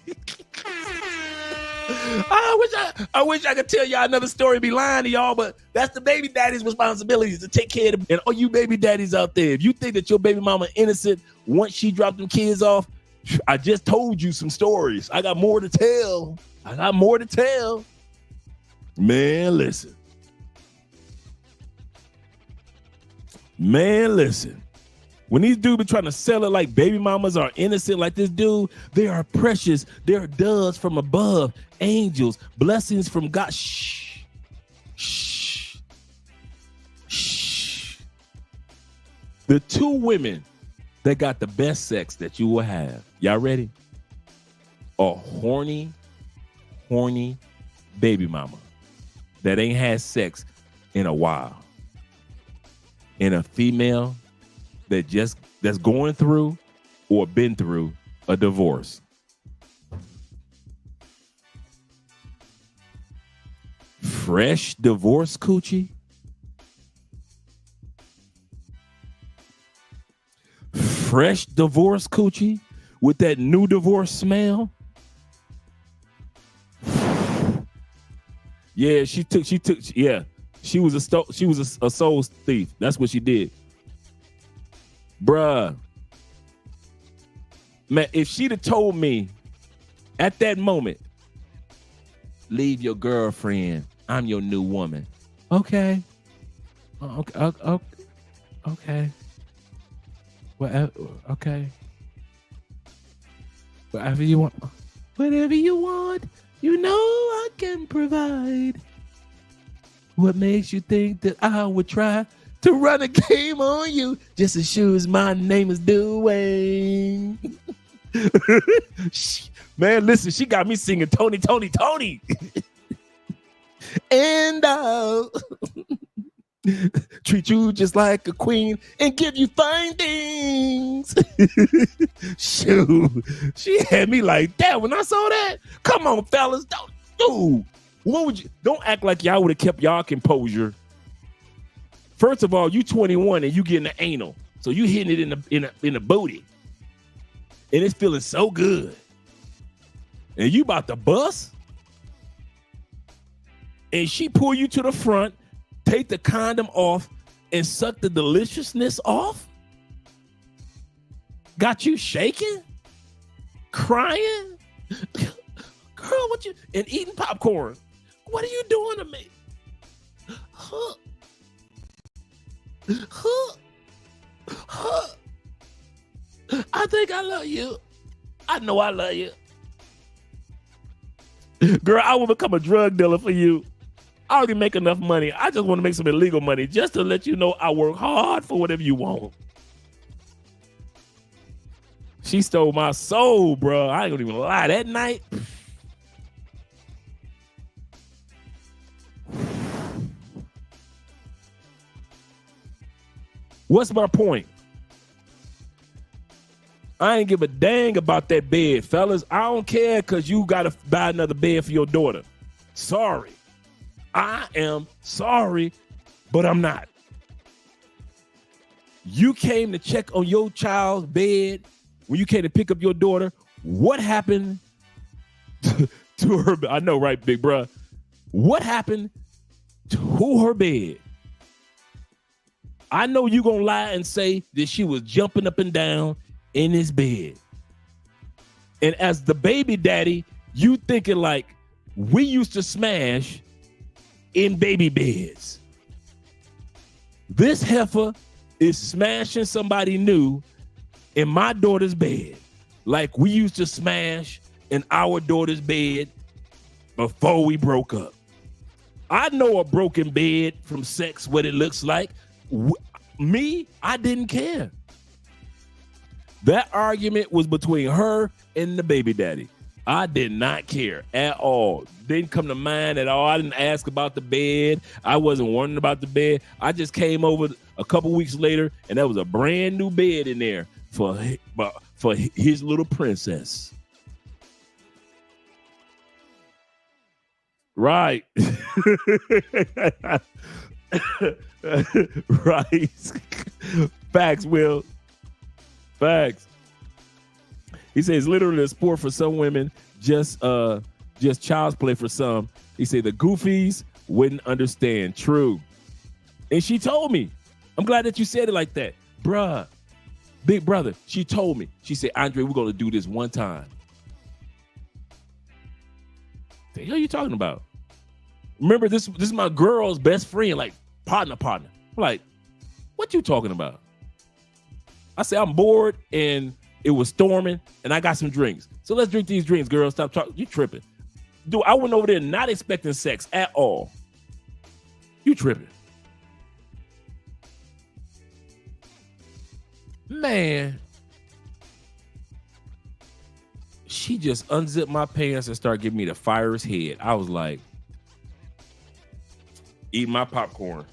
I wish I could tell y'all another story, be lying to y'all, but that's the baby daddy's responsibility to take care of them. And all you baby daddies out there, if you think that your baby mama innocent once she dropped them kids off, I just told you some stories. I got more to tell. Man, listen. When these dudes be trying to sell it like baby mamas are innocent like this dude, they are precious. They're doves from above, angels, blessings from God. Shh. The two women that got the best sex that you will have, y'all ready? A horny baby mama that ain't had sex in a while. And a female that's going through or been through a divorce. Fresh divorce coochie. Fresh divorce coochie with that new divorce smell. Yeah, she was a soul thief. That's what she did. Bruh. Man, if she'd have told me at that moment, leave your girlfriend, I'm your new woman. Okay. Okay. Whatever, okay. Whatever you want. Whatever you want, you know I can provide. What makes you think that I would try to run a game on you just as sure as my name is Dwayne? Man, listen, she got me singing Tony. And I'll treat you just like a queen and give you fine things. Shoot, she had me like that when I saw that. Come on, fellas, don't act like y'all would have kept y'all composure. First of all, you 21 and you getting the anal, so you hitting it in the booty, and it's feeling so good, and you about to bust, and she pull you to the front, take the condom off, and suck the deliciousness off. Got you shaking, crying, girl. What you and eating popcorn? What are you doing to me? Huh. I think I love you. I know I love you. Girl, I will become a drug dealer for you. I already make enough money. I just want to make some illegal money just to let you know I work hard for whatever you want. She stole my soul, bro. I ain't gonna even lie. That night, what's my point? I ain't give a dang about that bed, fellas. I don't care because you got to buy another bed for your daughter. Sorry. I am sorry, but I'm not. You came to check on your child's bed when you came to pick up your daughter. What happened to her? I know, right, big bruh? What happened to her bed? I know you gonna lie and say that she was jumping up and down in his bed. And as the baby daddy, you thinking like, we used to smash in baby beds. This heifer is smashing somebody new in my daughter's bed like we used to smash in our daughter's bed before we broke up. I know a broken bed from sex, what it looks like. Me, I didn't care. That argument was between her and the baby daddy. I did not care at all. Didn't come to mind at all. I didn't ask about the bed. I wasn't wondering about the bed. I just came over a couple weeks later, and there was a brand new bed in there for his little princess. Right. Right. Facts, Will. Facts. He says literally a sport for some women, just child's play for some. He said the goofies wouldn't understand. True. And she told me. I'm glad that you said it like that. Bruh. Big brother. She told me. She said, Andre, we're gonna do this one time. The hell are you talking about? Remember, this is my girl's best friend, like partner. I'm like, what you talking about? I said, I'm bored and it was storming and I got some drinks. So let's drink these drinks, girl. Stop talking. You tripping. Dude, I went over there not expecting sex at all. You tripping. Man. She just unzipped my pants and started giving me the fire's head. I was like, eat my popcorn.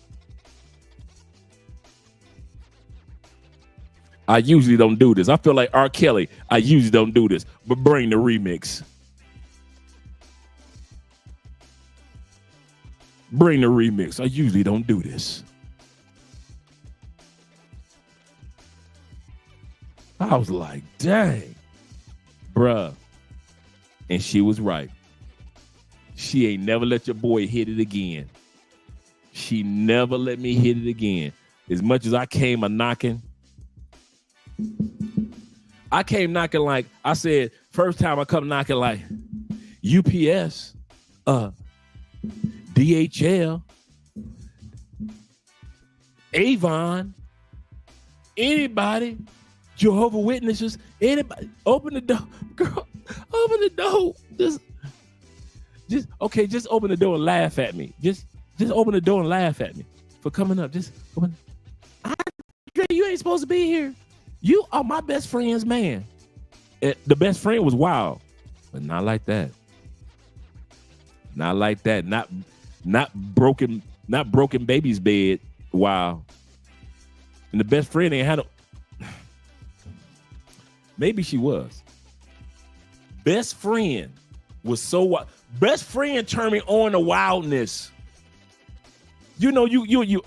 I usually don't do this. I feel like R. Kelly. I usually don't do this, but bring the remix. Bring the remix. I usually don't do this. I was like, dang. Bruh. And she was right. She ain't never let your boy hit it again. She never let me hit it again. As much as I came knocking like, I said, first time I come knocking like UPS, DHL, Avon, anybody, Jehovah's Witnesses, anybody, open the door, girl, open the door. Just open the door and laugh at me. Just open the door and laugh at me for coming up. Just open. Andre, you ain't supposed to be here. You are my best friend's man. The best friend was wild, but not like that. Not like that. Not broken baby's bed. Wow. And the best friend ain't had maybe she was. Best friend was so wild. Best friend turned me on to wildness. You know, you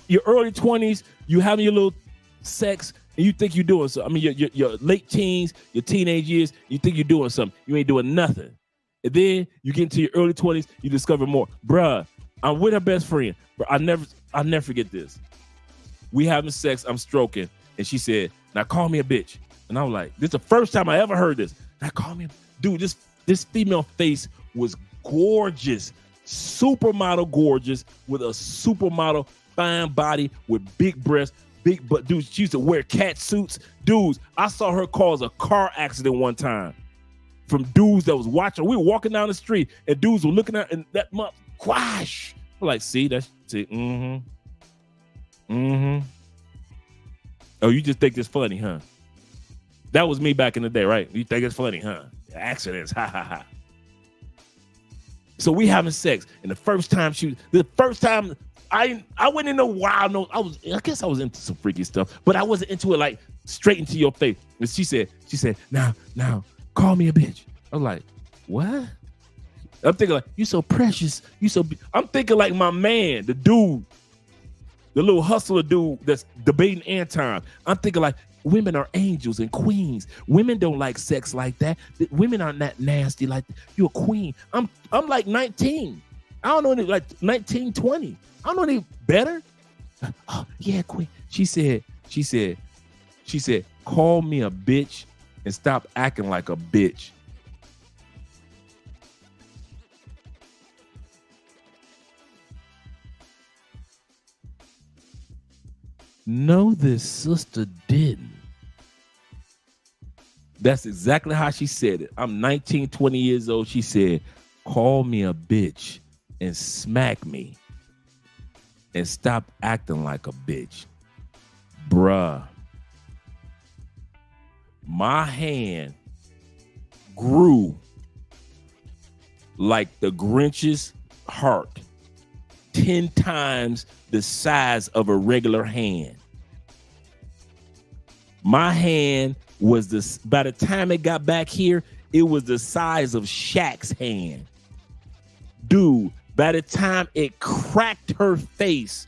your early 20s, you having your little sex, and you think you're doing something. I mean, your late teens, your teenage years, you think you're doing something. You ain't doing nothing. And then you get into your early 20s, you discover more. Bruh, I'm with her best friend. But I'll never forget this. We having sex, I'm stroking, and she said, now call me a bitch. And I was like, this is the first time I ever heard this. Now call me dude, this female face was gorgeous. Supermodel gorgeous with a supermodel fine body with big breasts, big butt. Dude, she used to wear cat suits. Dudes, I saw her cause a car accident one time from dudes that was watching. We were walking down the street and dudes were looking at and that month quash. We're like, see, Oh, you just think this funny, huh? That was me back in the day, right? You think it's funny, huh? Accidents, ha ha ha. So we having sex, and the first time I went into wild. No, I guess I was into some freaky stuff, but I wasn't into it like straight into your face. And she said, now, call me a bitch. I was like, what? I'm thinking like, you so precious, I'm thinking like my man, the dude, the little hustler dude that's debating Anton. I'm thinking like, women are angels and queens. Women don't like sex like that. Women aren't that nasty like that. You're a queen. I'm like 19. I don't know any, like 19, 20. I don't know any better. Oh, yeah, queen. She said, call me a bitch and stop acting like a bitch. No, this sister didn't. That's exactly how she said it. I'm 19, 20 years old. She said, call me a bitch and smack me and stop acting like a bitch. Bruh. My hand grew like the Grinch's heart, 10 times the size of a regular hand. My hand was this, by the time it got back here, it was the size of Shaq's hand. Dude, By the time it cracked her face,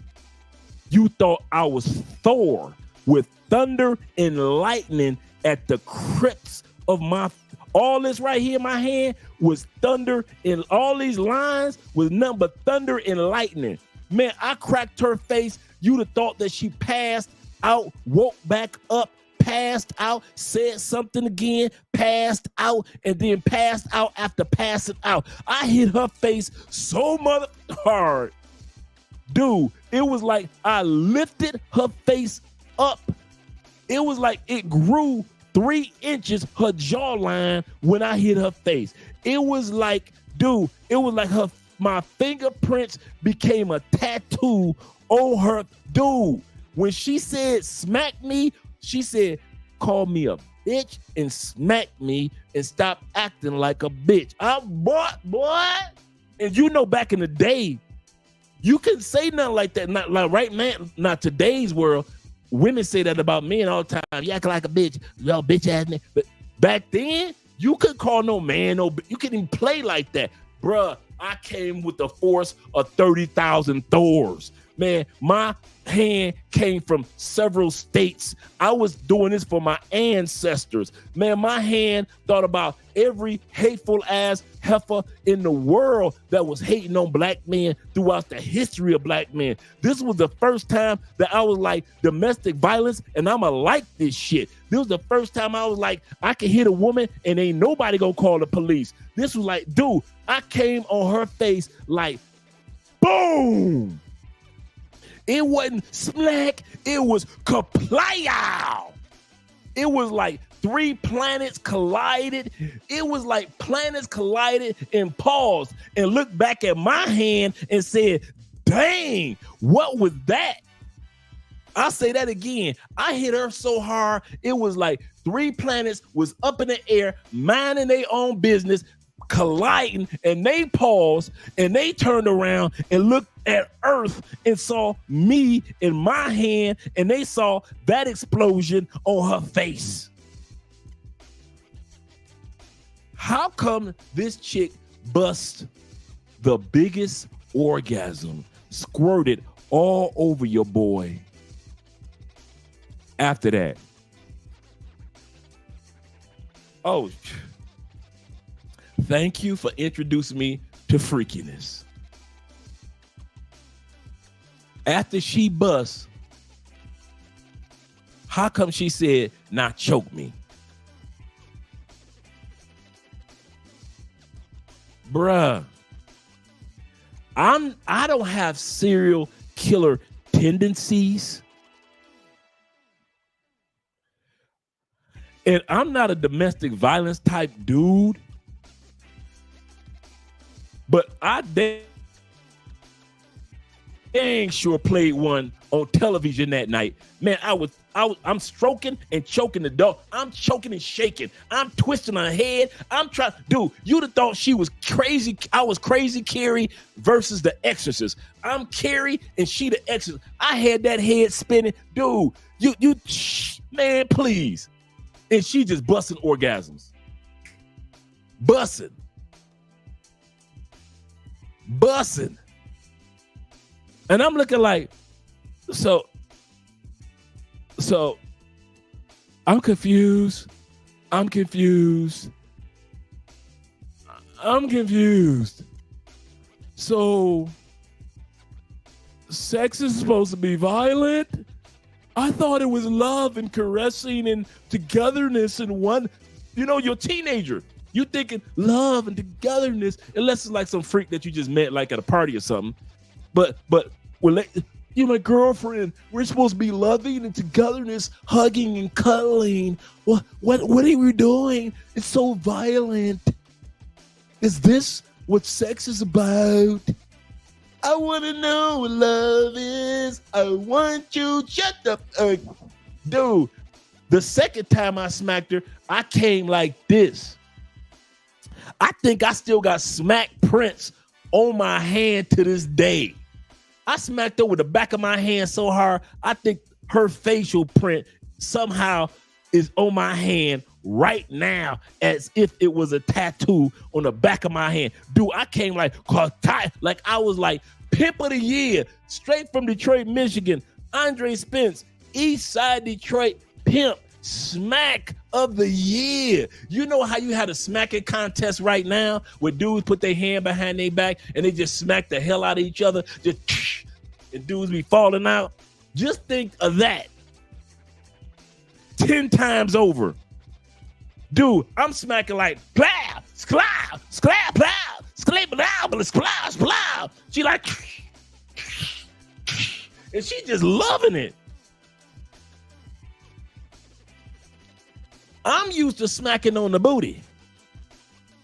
you thought I was Thor with thunder and lightning at the crypts of my. All this right here in my hand was thunder, and all these lines was nothing but thunder and lightning. Man, I cracked her face. You'd have thought that she passed out, woke back up, passed out, said something again, passed out, and then passed out after passing out. I hit her face so mother hard. Dude, it was like I lifted her face up. It was like it grew 3 inches, her jawline, when I hit her face. It was like, dude, it was like my fingerprints became a tattoo on her. Dude, when she said smack me, she said, call me a bitch and smack me and stop acting like a bitch. Boy. And you know, back in the day, you couldn't say nothing like that. Not like right, man, not today's world. Women say that about men all the time. You act like a bitch. Yo, bitch ass nigga. But back then, you couldn't call no man no. You couldn't even play like that, bruh. I came with the force of 30,000 Thors. Man, my hand came from several states. I was doing this for my ancestors. Man, my hand thought about every hateful ass heifer in the world that was hating on black men throughout the history of black men. This was the first time that I was like, domestic violence, and I'ma like this shit. This was the first time I was like, I can hit a woman and ain't nobody gonna call the police. This was like, dude, I came on her face like, boom. It wasn't smack, it was kaplayow. It was like 3 planets collided. It was like planets collided and paused and looked back at my hand and said, dang, what was that? I'll say that again. I hit her so hard, it was like 3 planets was up in the air, minding their own business, colliding, and they paused and they turned around and looked at Earth and saw me in my hand, and they saw that explosion on her face. How come this chick bust the biggest orgasm, squirted all over your boy after that? Oh, thank you for introducing me to freakiness. After she bust, how come she said, "Now choke me"? Bruh, I don't have serial killer tendencies. And I'm not a domestic violence type dude. But I dang sure played one on television that night. Man, I'm stroking and choking the dog. I'm choking and shaking. I'm twisting her head. I'm trying. Dude, you'd have thought she was crazy. I was Crazy Carrie versus the Exorcist. I'm Carrie and she the Exorcist. I had that head spinning. Dude, you man, please. And she just busting orgasms. Busting. And I'm looking like, so I'm confused. So sex is supposed to be violent? I thought it was love and caressing and togetherness and one, you're a teenager. You thinking love and togetherness, unless it's like some freak that you just met like at a party or something. But you're my girlfriend. We're supposed to be loving and togetherness, hugging and cuddling. What are we doing? It's so violent. Is this what sex is about? I want to know what love is. I want you. Shut up. Dude, the second time I smacked her, I came like this. I think I still got smack prints on my hand to this day. I smacked her with the back of my hand so hard, I think her facial print somehow is on my hand right now as if it was a tattoo on the back of my hand. Dude, I came like I was like pimp of the year, straight from Detroit, Michigan. Andre Spence, East Side Detroit pimp, smack of the year. You know how you had a smacking contest right now where dudes put their hand behind their back and they just smack the hell out of each other, and dudes be falling out? Just think of that 10 times over. Dude, I'm smacking like plow, sklow, sklow, plow, sklow, plow, sklow, plow. She like, and she just loving it. I'm used to smacking on the booty.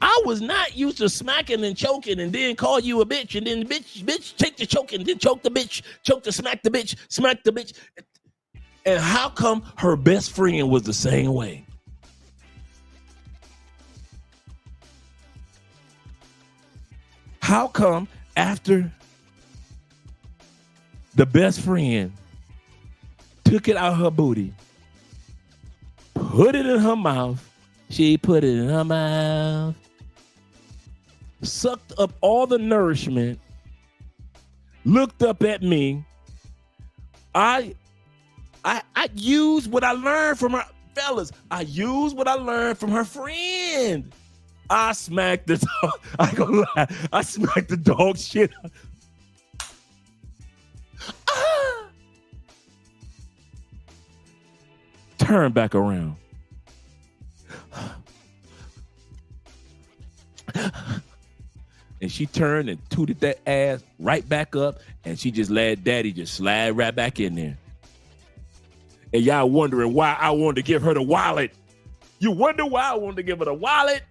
I was not used to smacking and choking and then call you a bitch and then bitch take the choke and then choke the bitch, choke to smack the bitch, smack the bitch. And how come her best friend was the same way? How come after the best friend took it out of her booty, put it in her mouth, she put it in her mouth, sucked up all the nourishment, looked up at me, I used what I learned from her, fellas. I used what I learned from her friend. I smacked the dog. I ain't gonna lie. I smacked the dog shit. Turn back around. And she turned and tooted that ass right back up, and she just let daddy just slide right back in there. And y'all wondering why I wanted to give her the wallet. You wonder why I wanted to give her the wallet,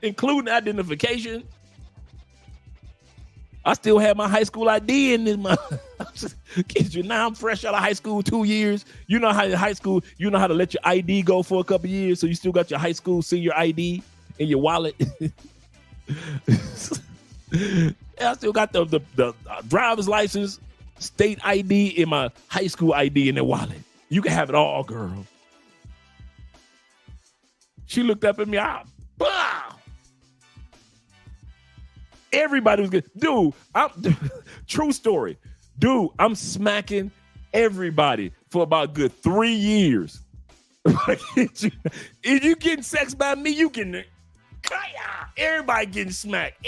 including identification? I still have my high school ID in this month. Kids, you now I'm fresh out of high school 2 years. You know how in high school, you know how to let your ID go for a couple years, so you still got your high school senior ID in your wallet. I still got the driver's license, state ID in my high school ID in the wallet. You can have it all, girl. She looked up at me. Bah! Everybody was good. Dude, true story. Dude, I'm smacking everybody for about good 3 years. If you getting sex by me, you getting everybody getting smacked.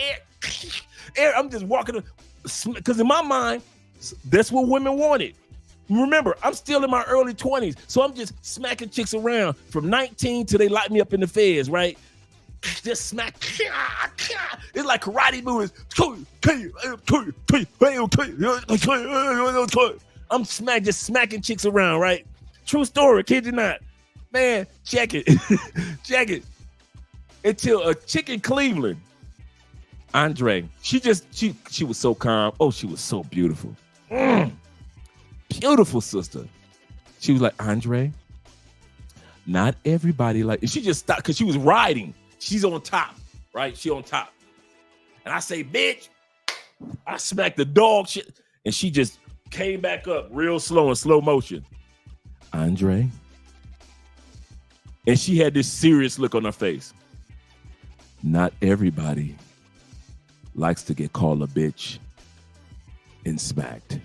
I'm just walking, because in my mind, that's what women wanted. Remember, I'm still in my early 20s, so I'm just smacking chicks around from 19 till they lock me up in the feds, right? Just smack. It's like karate movies. I'm just smacking chicks around, right? True story, kid you not. Man, check it. Check it. Until a chick in Cleveland, Andre, she was so calm. Oh, she was so beautiful. Beautiful sister. She was like, Andre, not everybody like, and she just stopped because she was riding. She's on top, right? She on top. And I say, bitch, I smacked the dog shit. And she just came back up real slow in slow motion. Andre. And she had this serious look on her face. Not everybody likes to get called a bitch and smacked.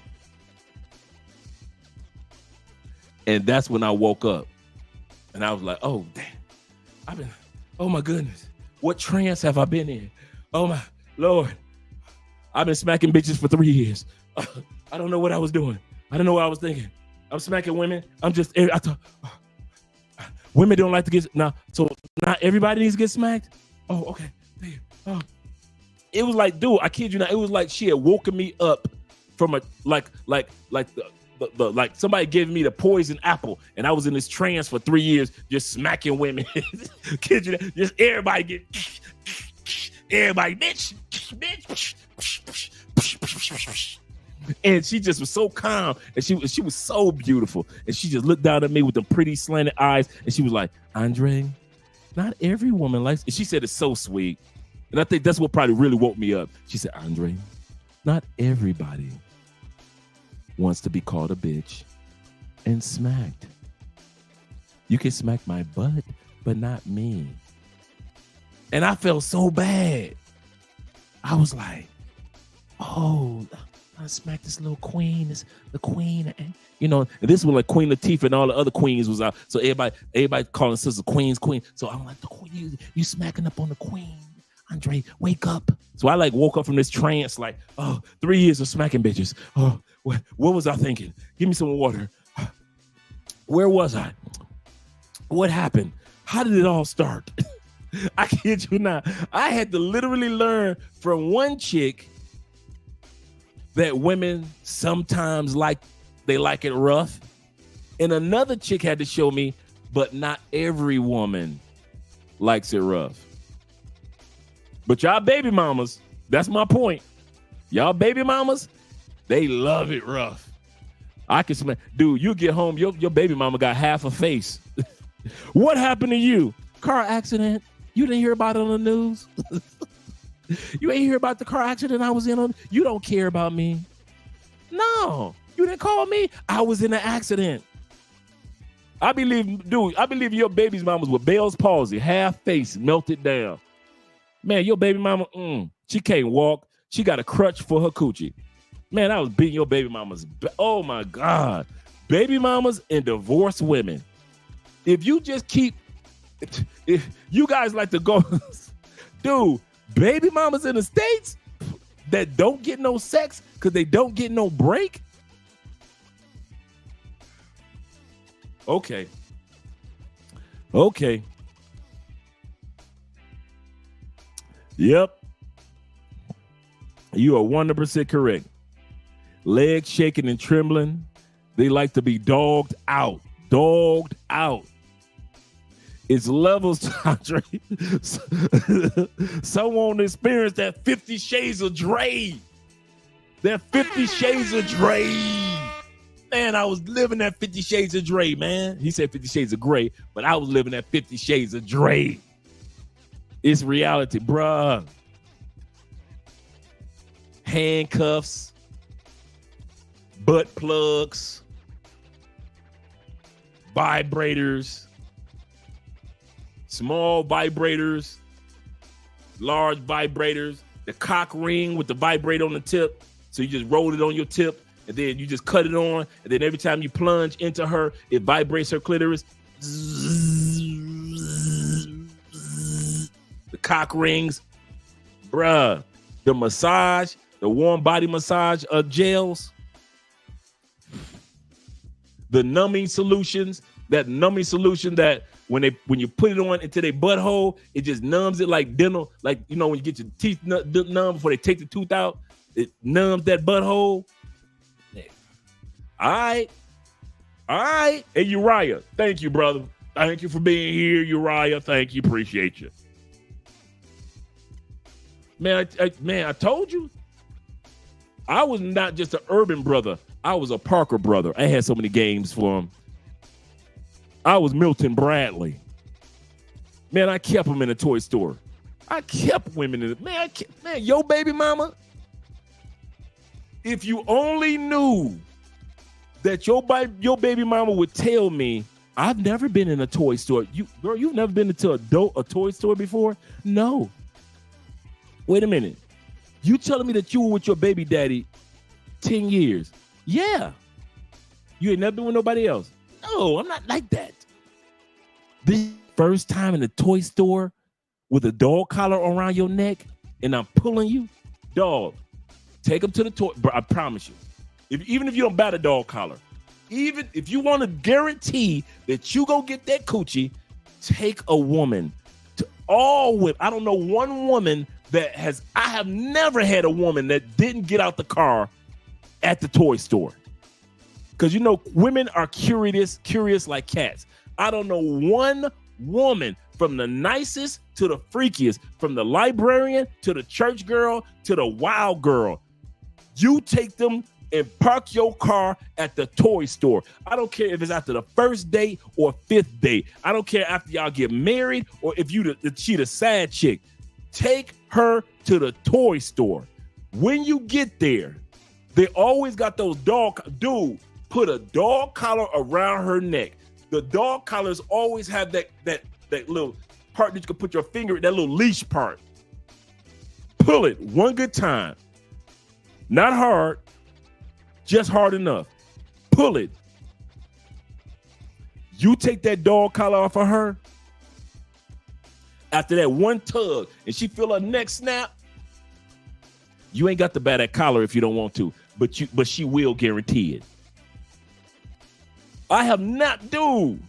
And that's when I woke up. And I was like, oh, damn. Oh my goodness. What trance have I been in? Oh my Lord. I've been smacking bitches for 3 years. I don't know what I was doing. I don't know what I was thinking. I'm smacking women. Women don't like to get, so not everybody needs to get smacked? Oh, okay. Damn. Oh. It was like, dude, I kid you not. It was like she had woken me up from a, like somebody gave me the poison apple, and I was in this trance for 3 years, just smacking women. Kid you not? Just everybody bitch. And she just was so calm, and she was so beautiful, and she just looked down at me with the pretty slanted eyes, and she was like, Andre, not every woman likes it. She said it's so sweet, and I think that's what probably really woke me up. She said, Andre, not everybody wants to be called a bitch and smacked. You can smack my butt, but not me. And I felt so bad. I was like, oh, I smacked this little queen, the queen. And, you know, and this was like Queen Latifah and all the other queens was out. So everybody calling sister queen. So I'm like, the queen, you smacking up on the queen. Andre, wake up. So I like woke up from this trance like, oh, 3 years of smacking bitches. Oh, what was I thinking? Give me some water. Where was I? What happened? How did it all start? I kid you not. I had to literally learn from one chick that women sometimes like it rough. And another chick had to show me, but not every woman likes it rough. But y'all baby mamas, that's my point. Y'all baby mamas, they love it rough. I can smell, dude, you get home, your baby mama got half a face. What happened to you? Car accident. You didn't hear about it on the news? You ain't hear about the car accident I was in on? You don't care about me. No, you didn't call me. I was in an accident. I believe your baby's mama was with Bell's palsy, half face melted down. Man, your baby mama, she can't walk. She got a crutch for her coochie. Man, I was beating your baby mamas. Oh my God. Baby mamas and divorced women. If you just keep, if you guys like to go, dude, baby mamas in the States that don't get no sex because they don't get no break. Okay. Yep. You are 100% correct. Legs shaking and trembling. They like to be dogged out. It's levels, Andre. Someone experienced that 50 Shades of Dre. That 50 Shades of Dre. Man, I was living that 50 Shades of Dre, man. He said 50 Shades of Gray, but I was living that 50 Shades of Dre. It's reality, bruh. Handcuffs, butt plugs, vibrators, small vibrators, large vibrators, the cock ring with the vibrator on the tip. So you just roll it on your tip and then you just cut it on. And then every time you plunge into her, it vibrates her clitoris. The cock rings, bruh, the massage, the warm body massage gels, the numbing solutions, that when you put it on into their butthole, it just numbs it like dental, like, you know, when you get your teeth numb before they take the tooth out, it numbs that butthole. Yeah. All right. Hey, Uriah, thank you, brother. Thank you for being here, Uriah. Thank you. Appreciate you. Man, I told you. I was not just an urban brother. I was a Parker brother. I had so many games for him. I was Milton Bradley. Man, I kept him in a toy store. I kept women in it. Man, yo baby mama, if you only knew that your baby mama would tell me, I've never been in a toy store. You've never been into a toy store before? No. Wait a minute. You telling me that you were with your baby daddy 10 years? Yeah. You ain't never been with nobody else? No, I'm not like that. This first time in the toy store with a dog collar around your neck and I'm pulling you, dog, take him to the toy. Bro, I promise you. Even if you don't bat a dog collar, even if you want to guarantee that you go get that coochie, take a woman to all women. I don't know one woman I have never had a woman that didn't get out the car at the toy store. Because, you know, women are curious like cats. I don't know one woman, from the nicest to the freakiest, from the librarian to the church girl to the wild girl. You take them and park your car at the toy store. I don't care if it's after the first date or fifth date. I don't care after y'all get married or if she the sad chick. Take her to the toy store. When you get there, they always got those put a dog collar around her neck. The dog collars always have that that little part that you can put your finger in, that little leash part. Pull it one good time. Not hard, just hard enough. Pull it. You take that dog collar off of her. After that one tug, and she feel her neck snap, you ain't got to buy that collar if you don't want to, but she will guarantee it. I have not, dude.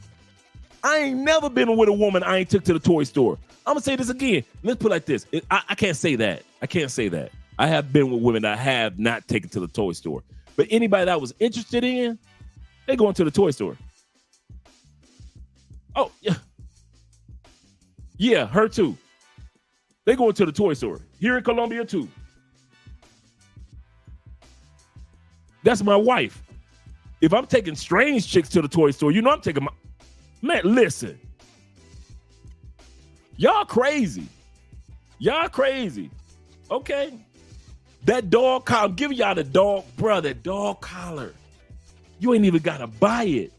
I ain't never been with a woman I ain't took to the toy store. I'm gonna say this again. Let's put it like this. I can't say that. I can't say that. I have been with women that I have not taken to the toy store. But anybody that I was interested in, they going to the toy store. Oh, yeah. Yeah, her too. They going to the toy store. Here in Colombia too. That's my wife. If I'm taking strange chicks to the toy store, you know I'm taking my... Man, listen. Y'all crazy. Y'all crazy. Okay. That dog collar, I'm giving y'all the dog, bro, that dog collar. You ain't even got to buy it.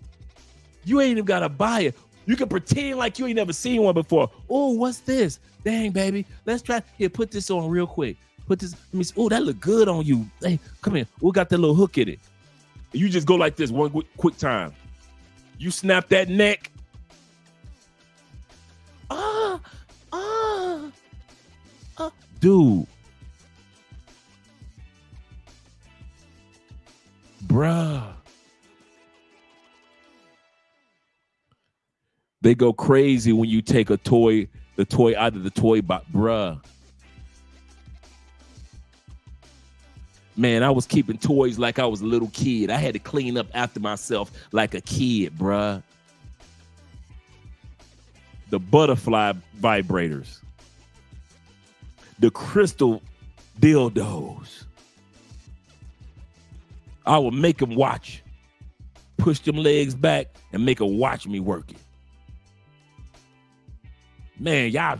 You ain't even got to buy it. You can pretend like you ain't never seen one before. Oh, what's this? Dang, baby. Let's try. Here, put this on real quick. Put this. Let me see. Oh, that look good on you. Hey, come here. We got that little hook in it. You just go like this one quick time. You snap that neck. Dude. Bruh. They go crazy when you take the toy out of the toy box, bruh. Man, I was keeping toys like I was a little kid. I had to clean up after myself like a kid, bruh. The butterfly vibrators. The crystal dildos. I would make them watch. Push them legs back and make them watch me work it. Man, y'all,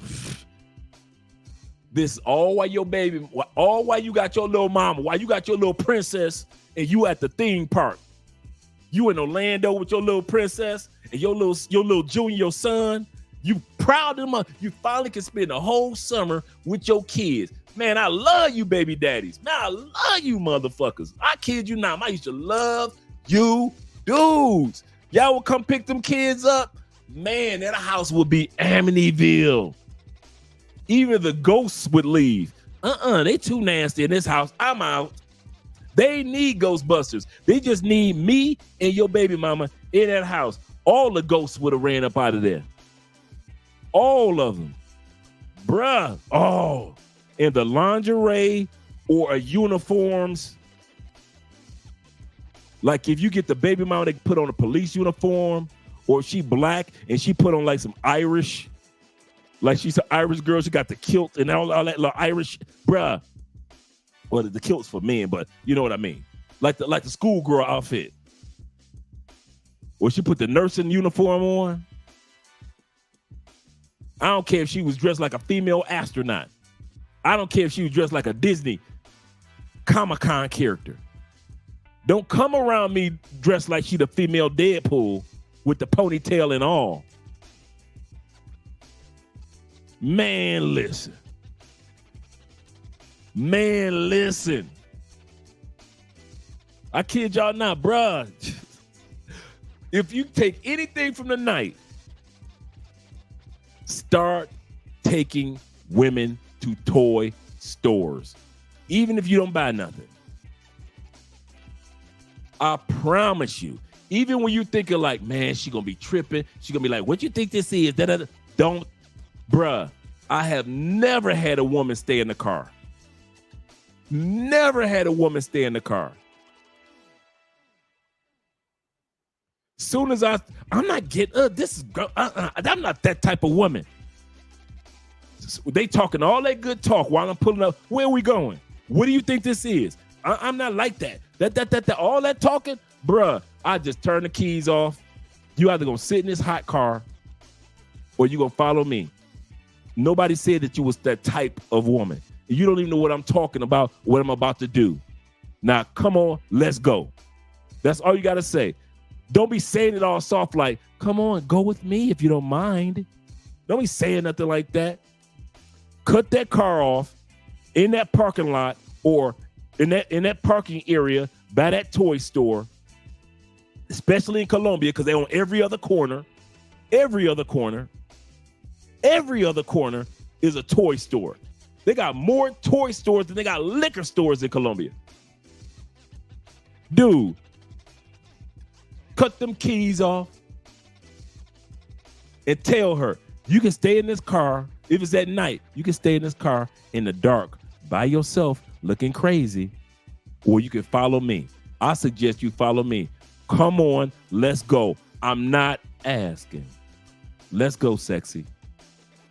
this all while your baby, all while you got your little mama, while you got your little princess and you at the theme park. You in Orlando with your little princess and your little junior, your son. You proud of them. You finally can spend the whole summer with your kids. Man, I love you, baby daddies. Man, I love you, motherfuckers. I kid you not. I used to love you dudes. Y'all would come pick them kids up. Man, that house would be Amityville. Even the ghosts would leave. They too nasty in this house. I'm out. They need Ghostbusters. They just need me and your baby mama in that house. All the ghosts would have ran up out of there. All of them. Bruh. Oh. In the lingerie or a uniforms. Like if you get the baby mama, they put on a police uniform, or if she black and she put on like some Irish, like she's an Irish girl, she got the kilt and all that little Irish, bruh. Well, the kilt's for men, but you know what I mean. Like the schoolgirl outfit. Or she put the nursing uniform on. I don't care if she was dressed like a female astronaut. I don't care if she was dressed like a Disney Comic-Con character. Don't come around me dressed like she the female Deadpool with the ponytail and all. Man, listen. Man, listen. I kid y'all not, bruh. If you take anything from the night, start taking women to toy stores, even if you don't buy nothing. I promise you, even when you thinking like, man, she gonna be tripping, she gonna be like, what you think this is? Don't, bruh. I have never had a woman stay in the car. Never had a woman stay in the car. Soon as I'm not getting, this is, I'm not that type of woman. They talking all that good talk while I'm pulling up. Where are we going? What do you think this is? I'm not like that. That all that talking, bruh. I just turn the keys off. You either gonna sit in this hot car, or you gonna follow me. Nobody said that you was that type of woman. You don't even know what I'm talking about, what I'm about to do. Now, come on, let's go. That's all you gotta say. Don't be saying it all soft like, come on, go with me if you don't mind. Don't be saying nothing like that. Cut that car off in that parking lot or in that parking area by that toy store, especially in Colombia, because they're on every other corner. Every other corner is a toy store. They got more toy stores than they got liquor stores in Colombia. Dude, cut them keys off and tell her, you can stay in this car. If it's at night, you can stay in this car in the dark by yourself looking crazy, or you can follow me. I suggest you follow me. Come on, let's go. I'm not asking. Let's go, sexy.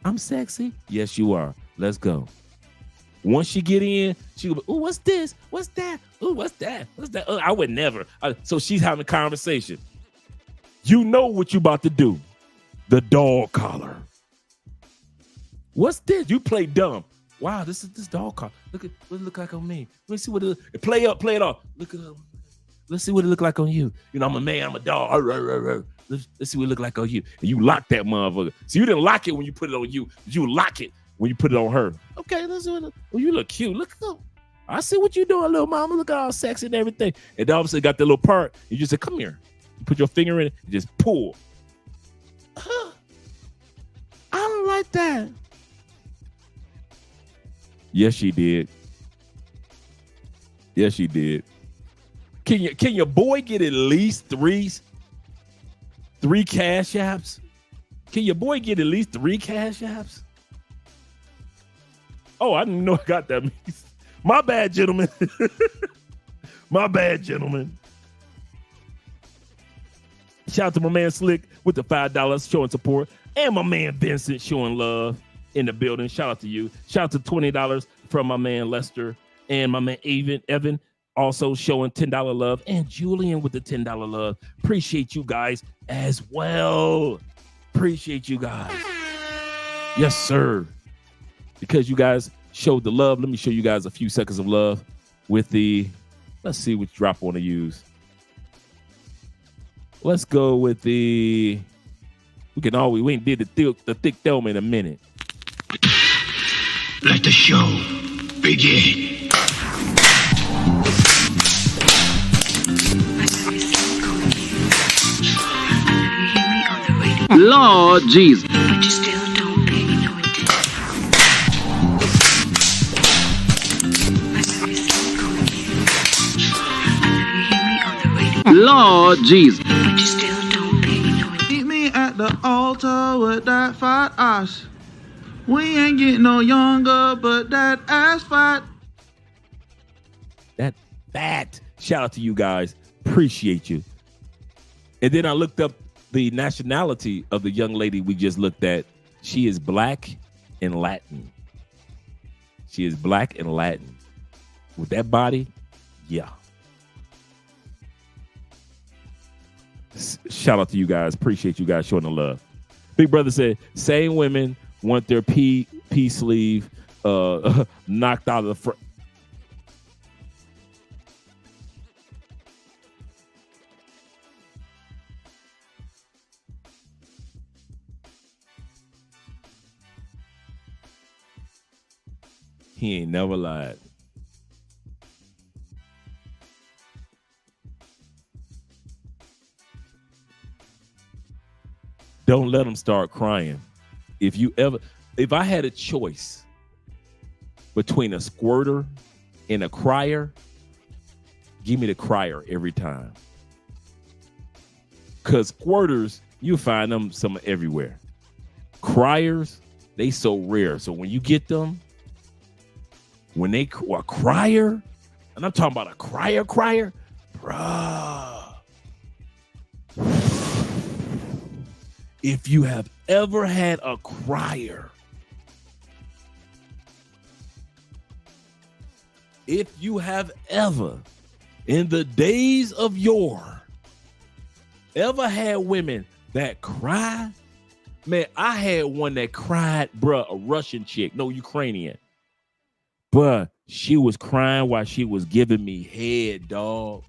I'm sexy? Yes, you are. Let's go. Once she get in, she'll be, oh, what's this? What's that? Oh, what's that? What's that? I would never. So she's having a conversation. You know what you about to do. The dog collar. What's this? You play dumb. Wow, this is this dog collar. Look at what it look like on me. Let me see what it play up, play it off. Look at it. Let's see what it look like on you. You know, I'm a man, I'm a dog. Let's see what it look like on you. And you lock that motherfucker. So you didn't lock it when you put it on you. You lock it when you put it on her. Okay, let's see what you look cute. Look, I see what you doing, little mama. Look at all sexy and everything. And then all of a sudden got that little part. You just say, come here. You put your finger in it and just pull. I don't like that. Yes, she did. Yes, she did. Can your boy get at least three cash apps? Can your boy get at least 3 cash apps? Oh, I didn't know I got that. My bad, gentlemen. My bad, gentlemen. Shout out to my man Slick with the $5 showing support. And my man Vincent showing love in the building. Shout out to you. Shout out to $20 from my man Lester and my man Evan. Also showing $10 love, and Julian with the $10 love. Appreciate you guys as well. Appreciate you guys. Yes, sir. Because you guys showed the love, let me show you guys a few seconds of love with the, let's see which drop I want to use. Let's go with the, we ain't did the thick Thelma in a minute. Let the show begin. Lord Jesus. But you still don't pay me no attention. Lord Jesus. But you still don't pay me no attention. Meet me at the altar with that fat ass. We ain't getting no younger, but that ass fat. That fat. Shout out to you guys. Appreciate you. And then I looked up the nationality of the young lady we just looked at. She is black and Latin. She is black and Latin. With that body, yeah. Shout out to you guys. Appreciate you guys showing the love. Big Brother said, same women want their P sleeve knocked out of the front. He ain't never lied. Don't let them start crying. If I had a choice between a squirter and a crier, give me the crier every time. Because squirters, you find them some everywhere. Criers, they so rare. So when you get them, when they a crier, and I'm talking about a crier, bruh. If you have ever had a crier, if you have ever, in the days of yore, ever had women that cry, man, I had one that cried, bruh, a Russian chick, no, Ukrainian. Bruh, she was crying while she was giving me head, dog.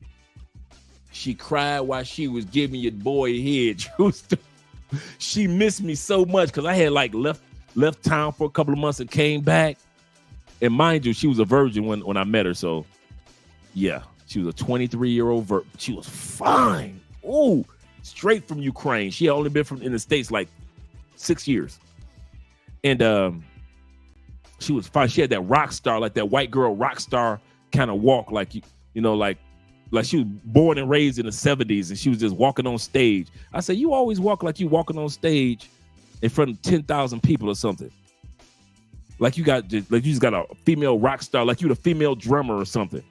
She cried while she was giving your boy head. True story. She missed me so much because I had like left town for a couple of months and came back. And mind you, she was a virgin when I met her. So yeah, she was a 23-year-old virgin. She was fine. Ooh, straight from Ukraine. She had only been in the States like 6 years. And she was fine. She had that rock star, like that white girl rock star kind of walk, like you know, like she was born and raised in the 70s, and she was just walking on stage. I said, you always walk like you walking on stage in front of 10,000 people or something. Like you just got a female rock star, like you the female drummer or something.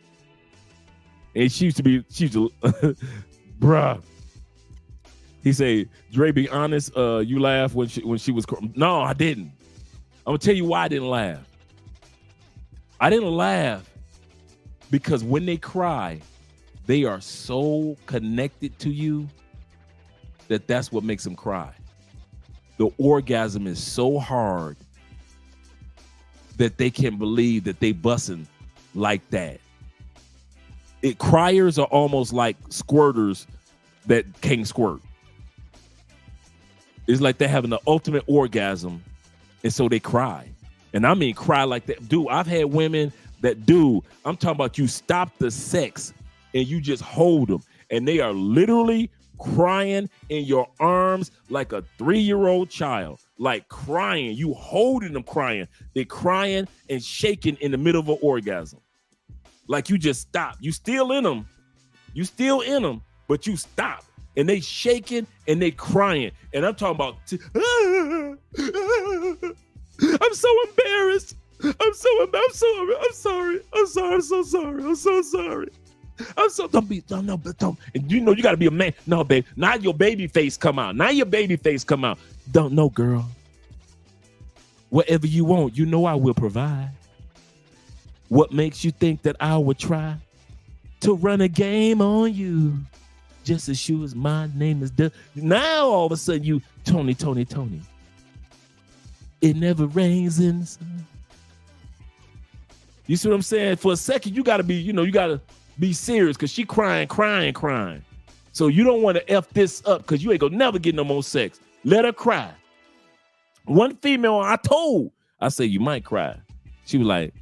And she used to bruh. He said, Dre, be honest, you laughed when she was, no, I didn't. I'm gonna tell you why I didn't laugh. I didn't laugh because when they cry, they are so connected to you that's what makes them cry. The orgasm is so hard that they can't believe that they busting like that. Criers are almost like squirters that can't squirt. It's like they're having the ultimate orgasm, and so they cry. And I mean cry like that. Dude, I've had women that I'm talking about you stop the sex and you just hold them, and they are literally crying in your arms like a 3-year-old child, like crying. You holding them crying. They're crying and shaking in the middle of an orgasm. Like you just stop. You still in them. But you stop. And they shaking and they crying. And I'm talking about, I'm so embarrassed. I'm so sorry. Don't. And you know you got to be a man. No, babe. Now your baby face come out. Don't know, girl. Whatever you want, you know I will provide. What makes you think that I would try to run a game on you? Just as sure as my name is Doug. Now all of a sudden you, Tony. It never rains in the sun. You see what I'm saying? For a second, you gotta be serious because she crying. So you don't want to F this up because you ain't gonna never get no more sex. Let her cry. One female I say you might cry. She was like,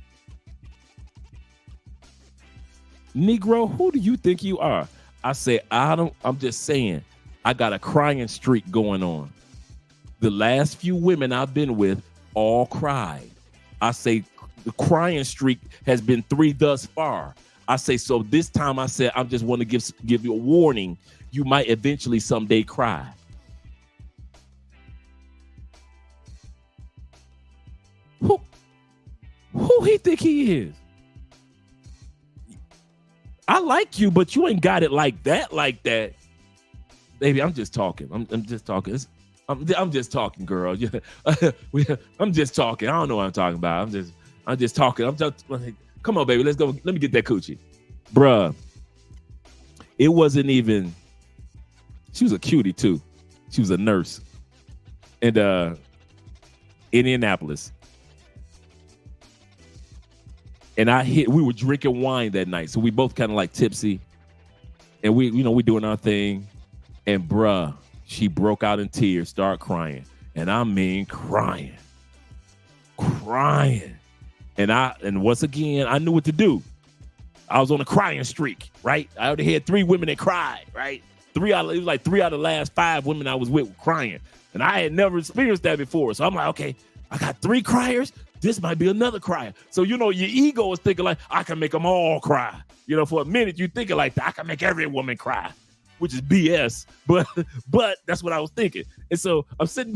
Negro, who do you think you are? I say, I'm just saying, I got a crying streak going on. The last few women I've been with all cried. I say the crying streak has been 3 thus far. I say, so this time I said, I just want to give you a warning. You might eventually someday cry. Who he think he is? I like you, but you ain't got it like that. Baby, I'm just talking. I'm just talking. I'm just talking, girl. I'm just talking. I don't know what I'm talking about. I'm just talking. Come on, baby. Let's go. Let me get that coochie. Bruh. It wasn't even, she was a cutie too. She was a nurse. And Indianapolis. And we were drinking wine that night. So we both kind of like tipsy. And we doing our thing. And bruh, she broke out in tears, started crying. And I mean crying. And once again, I knew what to do. I was on a crying streak, right? I already had 3 women that cried, right? 3 out of the last 5 women I was with were crying. And I had never experienced that before. So I'm like, okay, I got 3 criers. This might be another crier. So, your ego is thinking like, I can make them all cry. For a minute, you thinking like that. I can make every woman cry, which is BS. But that's what I was thinking. And so I'm sitting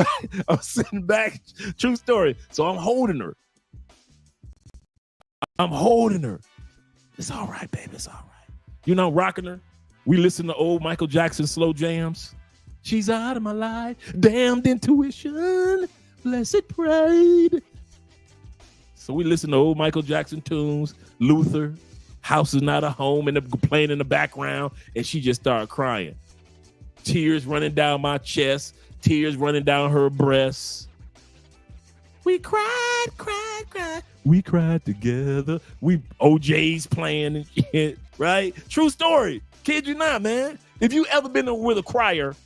back. True story. So I'm holding her. It's all right, baby. It's all right. Rocking her. We listen to old Michael Jackson slow jams. She's out of my life. Damned intuition. Blessed pride. So we listen to old Michael Jackson tunes, Luther, House is Not a Home, and playing in the background, and she just started crying. Tears running down my chest, tears running down her breasts. We cried. We cried together. OJ's playing and shit, right? True story. Kid you not, man. If you ever been with a crier,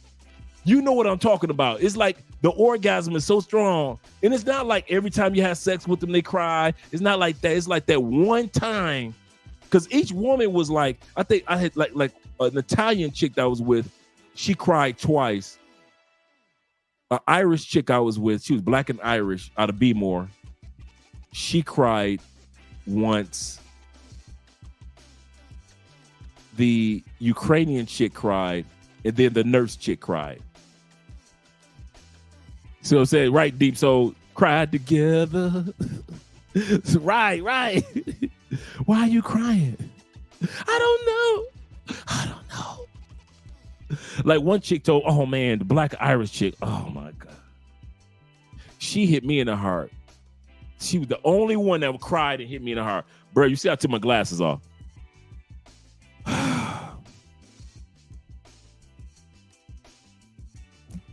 You know what I'm talking about. It's like the orgasm is so strong. And it's not like every time you have sex with them, they cry. It's not like that. It's like that one time. Because each woman was like, I think I had like an Italian chick that I was with, she cried twice. An Irish chick I was with, she was black and Irish out of Bmore. She cried once. The Ukrainian chick cried, and then the nurse chick cried. So I'm saying, right, Deep Soul, cried together. Right. Why are you crying? I don't know. Like one chick told, oh man, the black Irish chick, oh my God. She hit me in the heart. She was the only one that cried and hit me in the heart. Bro, you see I took my glasses off.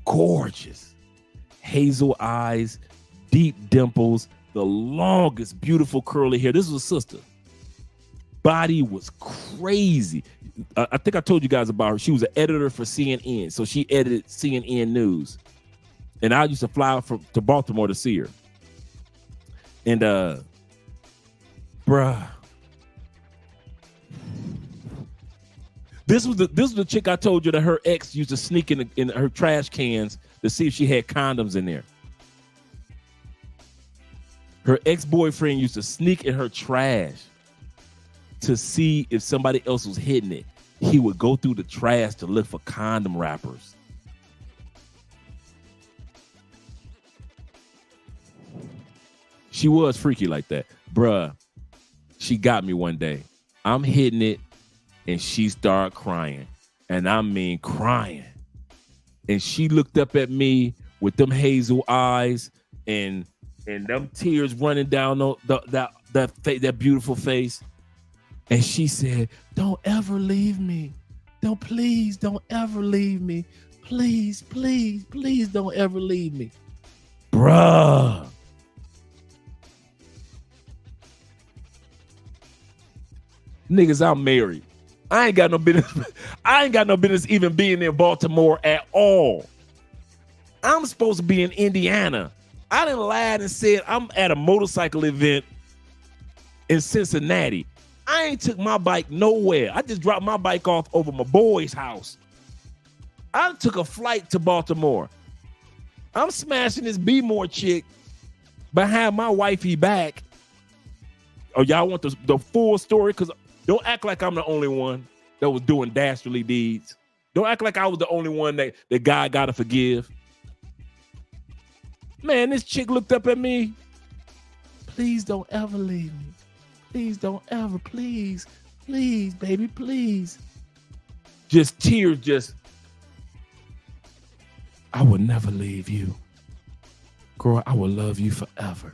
Gorgeous. Hazel eyes, deep dimples, the longest, beautiful curly hair. This was a sister. Body was crazy. I think I told you guys about her. She was an editor for CNN. So she edited CNN News. And I used to fly to Baltimore to see her. And bruh. This was the chick I told you that her ex used to sneak in her trash cans to see if she had condoms in there. Her ex-boyfriend used to sneak in her trash to see if somebody else was hitting it. He would go through the trash to look for condom wrappers. She was freaky like that. Bruh, she got me one day. I'm hitting it, and she started crying. And I mean crying. And she looked up at me with them hazel eyes and them tears running down that beautiful face. And she said, don't ever leave me. Please don't ever leave me. Please don't ever leave me. Bruh. Niggas, I'm married. I ain't got no business even being in Baltimore at all. I'm supposed to be in Indiana. I done lied and said I'm at a motorcycle event in Cincinnati. I ain't took my bike nowhere. I just dropped my bike off over my boy's house. I took a flight to Baltimore. I'm smashing this B-more chick behind my wifey back. Oh, y'all want the full story? Because don't act like I'm the only one that was doing dastardly deeds. Don't act like I was the only one that God got to forgive. Man, this chick looked up at me. Please don't ever leave me. Please don't ever. Please, baby, please. Just tears, I will never leave you. Girl, I will love you forever.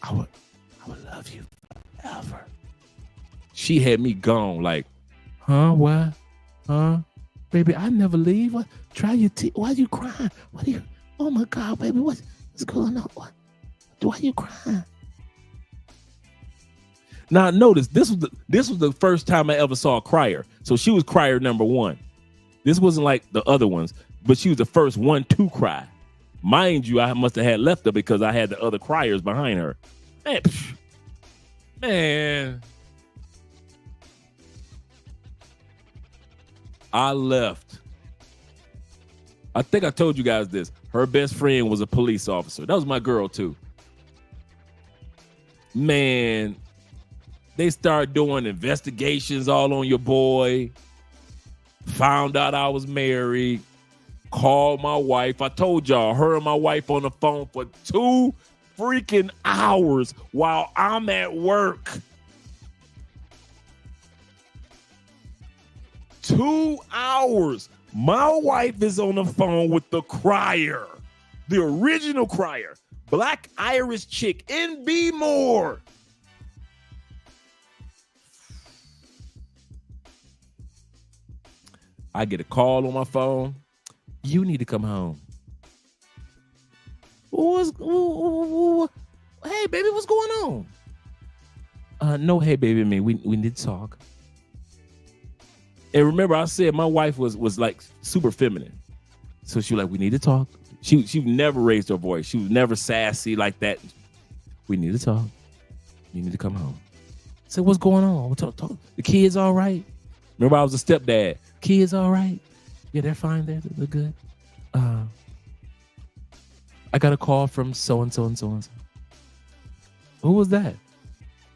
I will love you forever. She had me gone like, huh, what? Huh? Baby, I never leave. What? Try your teeth. Why are you crying? What are you? Oh my God, baby, what's going on? Why are you crying? Now notice this was the first time I ever saw a crier. So she was crier number one. This wasn't like the other ones, but she was the first one to cry. Mind you, I must have had left her because I had the other criers behind her. Man. I left. I think I told you guys this. Her best friend was a police officer. That was my girl too. Man, they started doing investigations all on your boy. Found out I was married. Called my wife. I told y'all, her and my wife on the phone for 2 freaking hours while I'm at work. 2 hours. My wife is on the phone with the crier, the original crier, black Irish chick in B-more. I get a call on my phone. You need to come home. Hey, baby, what's going on? No, hey, baby, me. We need to talk. And remember, I said my wife was like super feminine. So she was like, we need to talk. She never raised her voice. She was never sassy like that. We need to talk. You need to come home. I said, what's going on? Talk. The kids all right? Remember, I was a stepdad. Kids all right? Yeah, they're fine. They're good. I got a call from so-and-so and so-and-so. Who was that?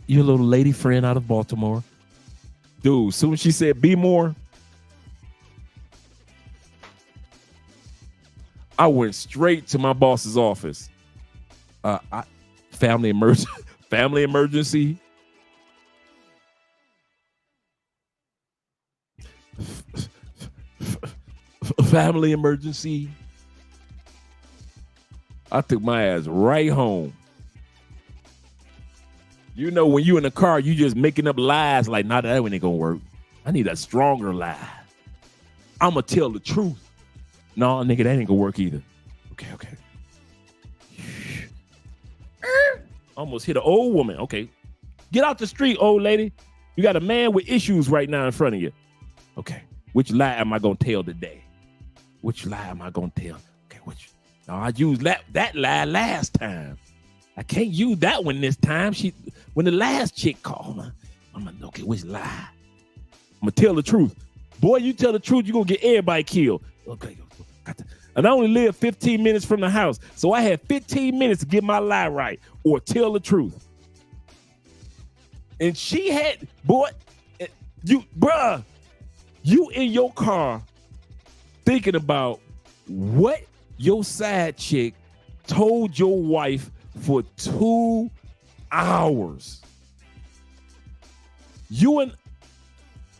Your little lady friend out of Baltimore. Dude, soon as she said, be more, I went straight to my boss's office. Family emergency. Family emergency. Family emergency. I took my ass right home. You know, when you in the car, you just making up lies like, nah, that one ain't gonna work. I need a stronger lie. I'm gonna tell the truth. No, nigga, that ain't gonna work either. Okay. Almost hit an old woman. Okay. Get out the street, old lady. You got a man with issues right now in front of you. Okay. Which lie am I gonna tell today? Which lie am I gonna tell? Okay, no, I used that lie last time. I can't use that one this time. When the last chick called, I'm gonna, okay, which lie? I'm gonna tell the truth. Boy, you tell the truth, you're gonna get everybody killed. Okay. And I only live 15 minutes from the house. So I had 15 minutes to get my lie right or tell the truth. And she had, boy, you in your car thinking about what your side chick told your wife for 2 hours.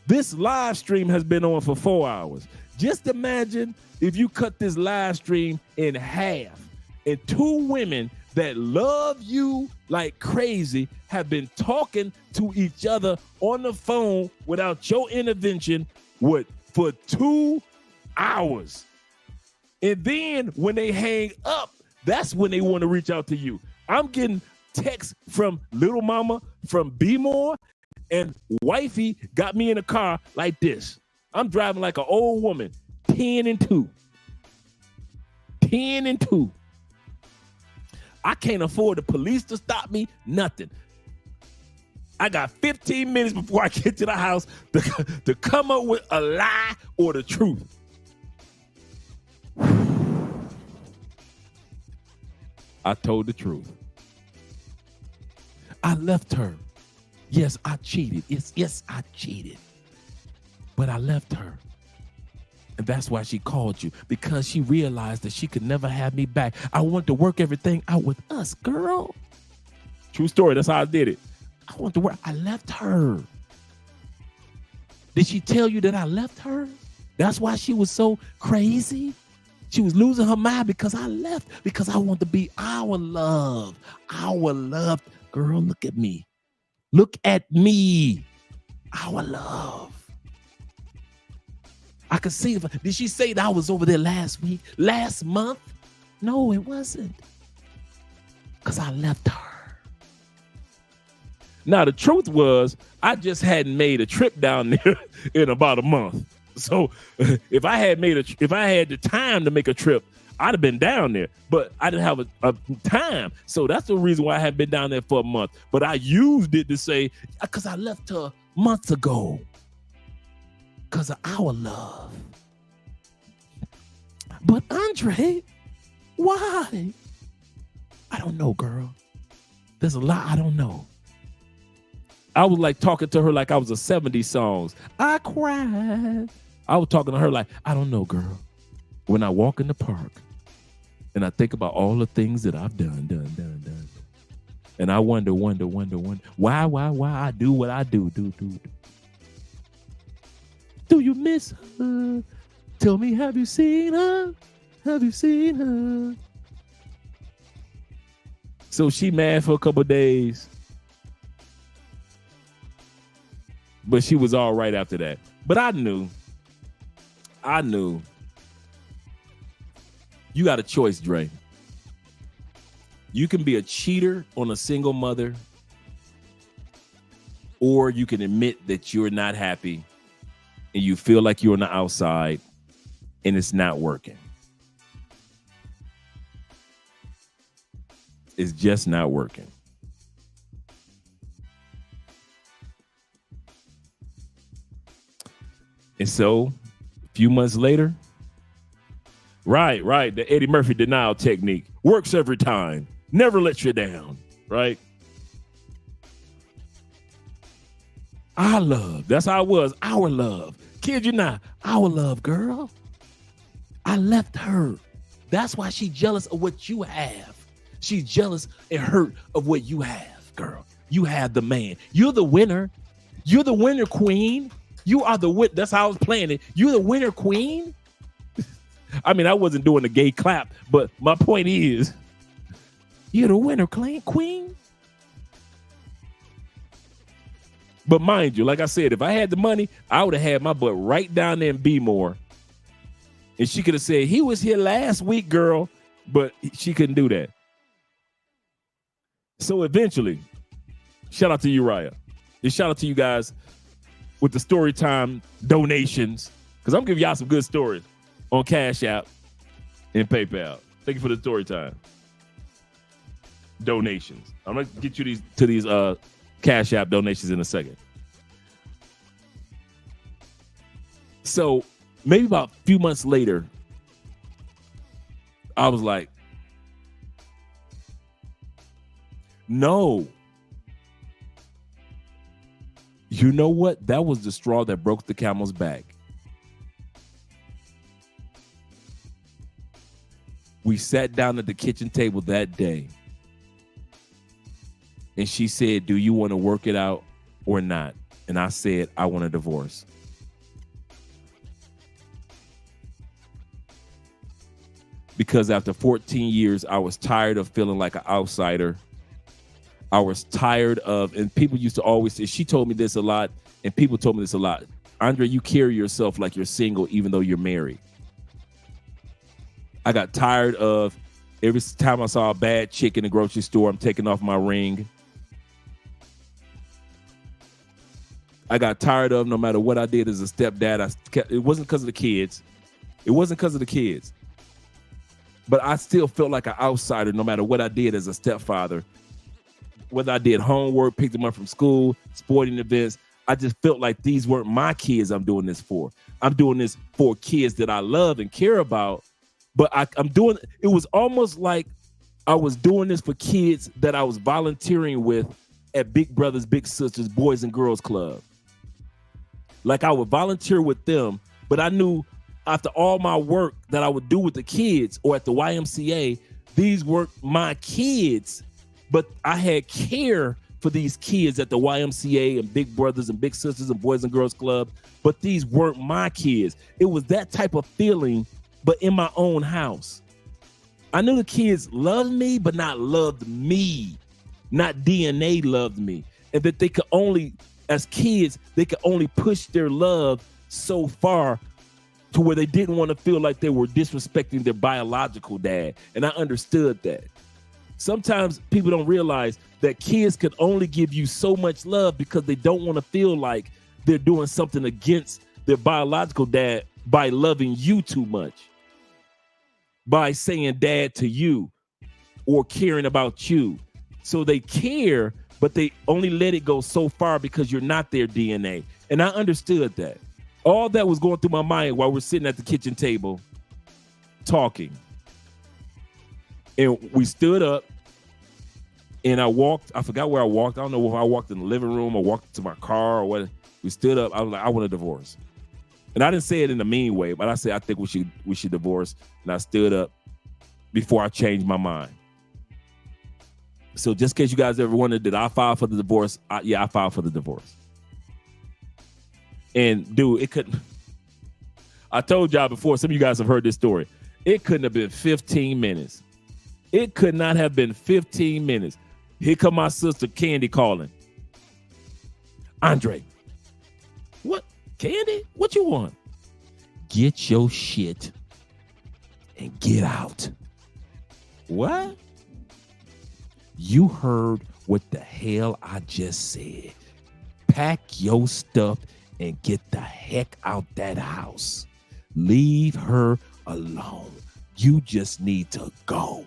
This live stream has been on for 4 hours. Just imagine if you cut this live stream in half and 2 women that love you like crazy have been talking to each other on the phone without your intervention for 2 hours. And then when they hang up, that's when they want to reach out to you. I'm getting texts from Little Mama, from B-More, and Wifey got me in a car like this. I'm driving like an old woman, 10 and 2. 10 and 2. I can't afford the police to stop me, nothing. I got 15 minutes before I get to the house to come up with a lie or the truth. I told the truth. I left her. Yes, I cheated. Yes, I cheated. But I left her. And that's why she called you, because she realized that she could never have me back. I want to work everything out with us, girl. True story. That's how I did it. I want to work. I left her. Did she tell you that I left her? That's why she was so crazy. She was losing her mind because I left, because I want to be our love. Our love. Girl, look at me. Look at me. Our love. I could see if, did she say that I was over there last week, last month? No, it wasn't. Because I left her. Now, the truth was, I just hadn't made a trip down there in about a month. So if I had the time to make a trip, I'd have been down there, but I didn't have a time. So that's the reason why I haven't been down there for a month. But I used it to say, because I left her months ago. Because of our love. But Andre, why? I don't know, girl. There's a lot I don't know. I was like talking to her like I was a 70s songs. I cried. I was talking to her like, I don't know, girl. When I walk in the park and I think about all the things that I've done. And I wonder, why I do what I do. Do you miss her? Tell me, have you seen her? Have you seen her? So she mad for a couple of days. But she was all right after that. But I knew. You got a choice, Dre. You can be a cheater on a single mother, or you can admit that you're not happy and you feel like you're on the outside and it's not working. It's just not working. And so, a few months later, right, the Eddie Murphy denial technique works every time. Never lets you down, right? Our love, that's how it was, our love. Kid you not, our love, girl. I left her. That's why she's jealous of what you have. She's jealous and hurt of what you have, girl. You have the man. You're the winner. You're the winner, queen. You are the win. That's how I was playing it. You're the winner, queen. I mean, I wasn't doing the gay clap, but my point is, you're the winner, queen. But mind you, like I said, if I had the money, I would have had my butt right down there in B-more. And she could have said, he was here last week, girl. But she couldn't do that. So eventually, shout out to Uriah. And shout out to you guys with the story time donations. Because I'm giving y'all some good stories on Cash App and PayPal. Thank you for the story time donations. I'm going to get you to these Cash App donations in a second. So maybe about a few months later, I was like, no. You know what? That was the straw that broke the camel's back. We sat down at the kitchen table that day. And she said, do you want to work it out or not? And I said, I want a divorce. Because after 14 years, I was tired of feeling like an outsider. I was tired of, and people used to always say, she told me this a lot, and people told me this a lot. Andre, you carry yourself like you're single, even though you're married. I got tired of every time I saw a bad chick in the grocery store, I'm taking off my ring. I got tired of no matter what I did as a stepdad. It wasn't because of the kids. It wasn't because of the kids. But I still felt like an outsider no matter what I did as a stepfather. Whether I did homework, picked them up from school, sporting events, I just felt like these weren't my kids I'm doing this for. I'm doing this for kids that I love and care about. But it was almost like I was doing this for kids that I was volunteering with at Big Brothers, Big Sisters, Boys and Girls Club. Like I would volunteer with them, but I knew after all my work that I would do with the kids or at the YMCA, these weren't my kids. But I had care for these kids at the YMCA and Big Brothers and Big Sisters and Boys and Girls Club, but these weren't my kids. It was that type of feeling, but in my own house. I knew the kids loved me, but not loved me. Not DNA loved me. And that they could only, as kids, they could only push their love so far to where they didn't want to feel like they were disrespecting their biological dad. And I understood that. Sometimes people don't realize that kids can only give you so much love because they don't want to feel like they're doing something against their biological dad by loving you too much, by saying dad to you or caring about you. So they care, but they only let it go so far because you're not their DNA. And I understood that. All that was going through my mind while we're sitting at the kitchen table talking. And we stood up and I walked. I forgot where I walked. I don't know if I walked in the living room or walked to my car or what. We stood up. I was like, I want a divorce. And I didn't say it in a mean way, but I said, I think we should divorce. And I stood up before I changed my mind. So just in case you guys ever wondered, did I file for the divorce? I filed for the divorce. And dude, it couldn't. I told y'all before, some of you guys have heard this story. It couldn't have been 15 minutes. It could not have been 15 minutes. Here come my sister Candy calling. Andre, what? Candy? What you want? Get your shit and get out. What? You heard what the hell I just said. Pack your stuff and get the heck out that house. Leave her alone. You just need to go.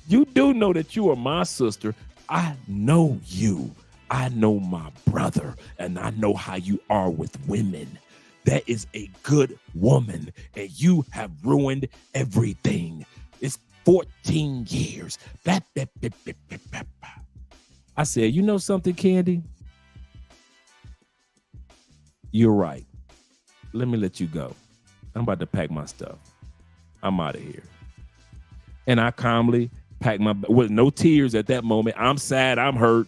You do know that you are my sister. I know you. I know my brother, and I know how you are with women. That is a good woman, and you have ruined everything. It's 14 years. I said, you know something, Candy? You're right. Let me let you go. I'm about to pack my stuff. I'm out of here. And I calmly packed with no tears at that moment. I'm sad. I'm hurt.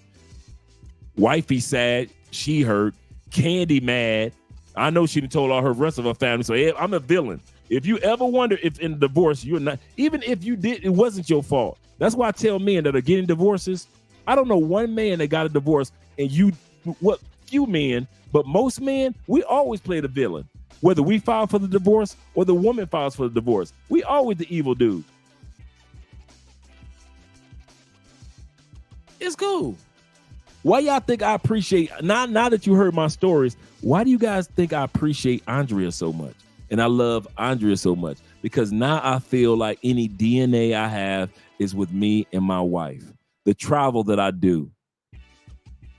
Wifey sad. She hurt. Candy mad. I know she done told all her rest of her family. So I'm a villain. If you ever wonder if in divorce you're not, even if you did, it wasn't your fault. That's why I tell men that are getting divorces. I don't know one man that got a divorce, and few men, but most men, we always play the villain. Whether we file for the divorce or the woman files for the divorce, we always the evil dude. It's cool. Why y'all think I appreciate, now that you heard my stories, why do you guys think I appreciate Andrea so much? And I love Andrea so much? Because now I feel like any DNA I have is with me and my wife. The travel that I do,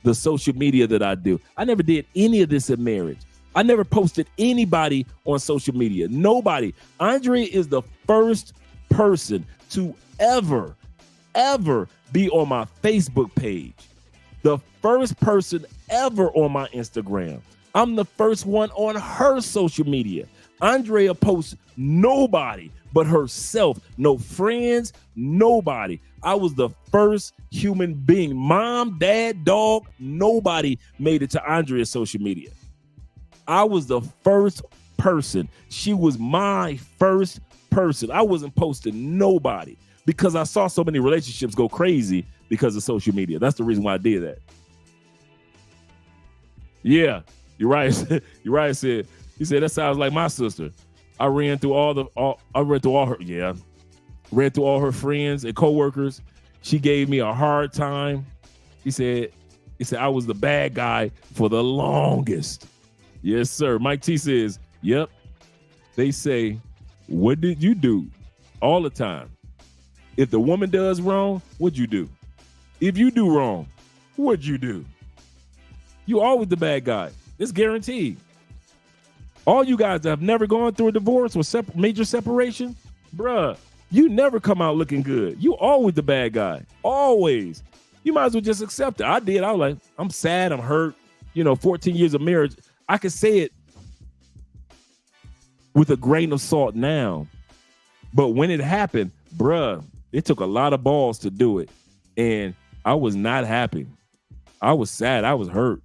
the social media that I do. I never did any of this in marriage. I never posted anybody on social media. Nobody. Andrea is the first person to ever be on my Facebook page. The first person ever on my Instagram. I'm the first one on her social media. Andrea posts nobody but herself. No friends, nobody. I was the first human being. Mom, dad, dog, nobody made it to Andrea's social media. I was the first person. She was my first person. I wasn't posting nobody because I saw so many relationships go crazy because of social media. That's the reason why I did that. Yeah, you're right. You're right. He said that sounds like my sister. I ran through all her friends and coworkers. She gave me a hard time. He said I was the bad guy for the longest. Yes, sir. Mike T says, yep. They say, what did you do? All the time. If the woman does wrong, what'd you do? If you do wrong, what'd you do? You always the bad guy. It's guaranteed. All you guys that have never gone through a divorce or major separation, bruh, you never come out looking good. You always the bad guy. Always. You might as well just accept it. I did. I was like, I'm sad. I'm hurt. 14 years of marriage. I could say it with a grain of salt now. But when it happened, bruh, it took a lot of balls to do it. And I was not happy. I was sad. I was hurt.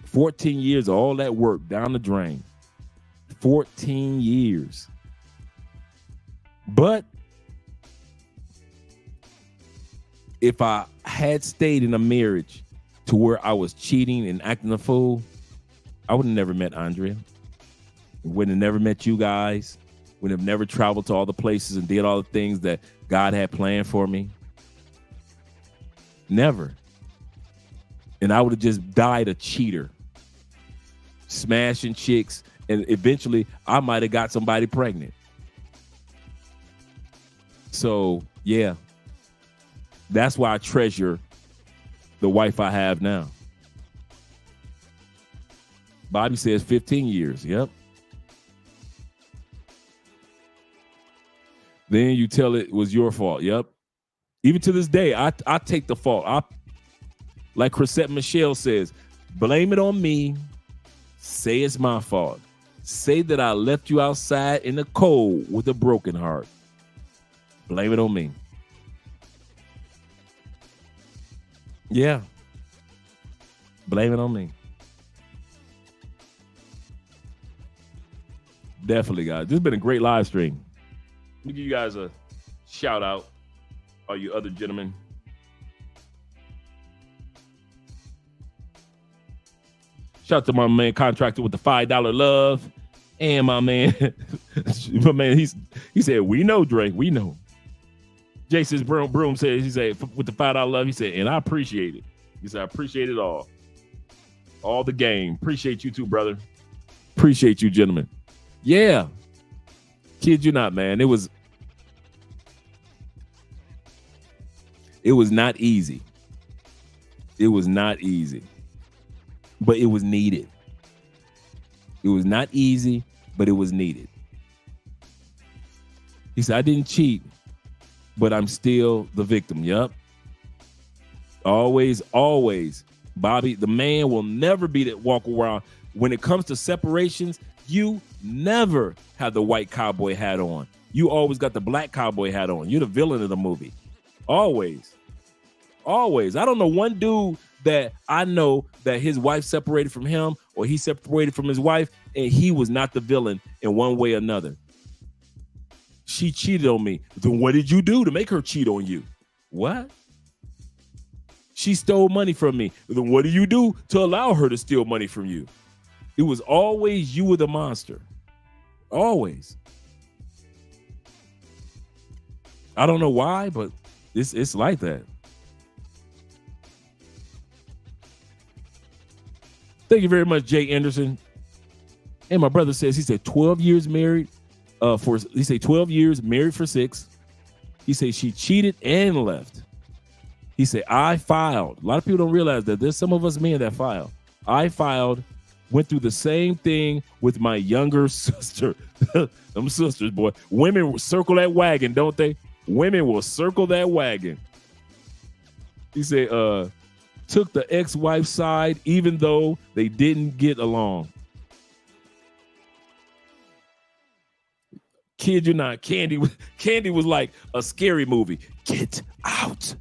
14 years of all that work down the drain. 14 years. But if I had stayed in a marriage to where I was cheating and acting a fool, I would have never met Andrea. Would have never met you guys. Would have never traveled to all the places and did all the things that God had planned for me. Never. And I would have just died a cheater. Smashing chicks. And eventually I might have got somebody pregnant. So, yeah. That's why I treasure the wife I have now. Bobby says 15 years. Yep. Then you tell it was your fault. Yep. Even to this day, I take the fault. Like Chrisette Michelle says, blame it on me. Say it's my fault. Say that I left you outside in the cold with a broken heart. Blame it on me. Yeah. Blame it on me. Definitely, guys. This has been a great live stream. Let me give you guys a shout out, all you other gentlemen. Shout out to my man Contractor with the $5 love. And my man, he said, we know, Drake, we know. Jason's Broom said, he said, with the $5 love, he said, and I appreciate it. He said, I appreciate it all. All the game. Appreciate you too, brother. Appreciate you, gentlemen. Yeah. Kid you not, man. It was not easy. It was not easy. But it was needed. It was not easy, but it was needed. He said, I didn't cheat, but I'm still the victim. Yup. Always, always. Bobby, the man will never be that walk around. When it comes to separations, you never have the white cowboy hat on. You always got the black cowboy hat on. You're the villain of the movie. Always. Always. I don't know one dude that I know that his wife separated from him or he separated from his wife and he was not the villain in one way or another. She cheated on me. Then what did you do to make her cheat on you? What? She stole money from me. Then what do you do to allow her to steal money from you? It was always you were the monster. Always. I don't know why, but it's like that. Thank you very much, Jay Anderson. And my brother says, he said 12 years married he said 12 years married for 6. He said she cheated and left. He said, I filed. A lot of people don't realize that there's some of us men that file. I filed, went through the same thing with my younger sister. Them sisters, boy. Women will circle that wagon, don't they? Women will circle that wagon. He said, took the ex-wife's side even though they didn't get along. Kid you not, Candy was like a scary movie. Get out.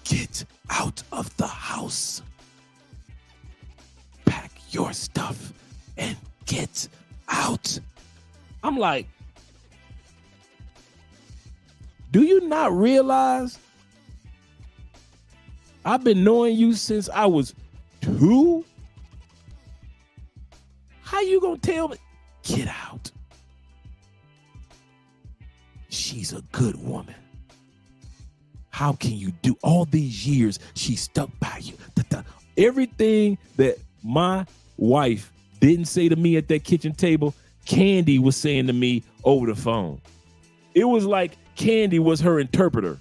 Get out of the house. Pack your stuff and get out. I'm like, do you not realize I've been knowing you since I was 2? How you gonna tell me? Get out. She's a good woman. How can you do all these years? She stuck by you. Everything that my wife didn't say to me at that kitchen table, Candy was saying to me over the phone. It was like Candy was her interpreter.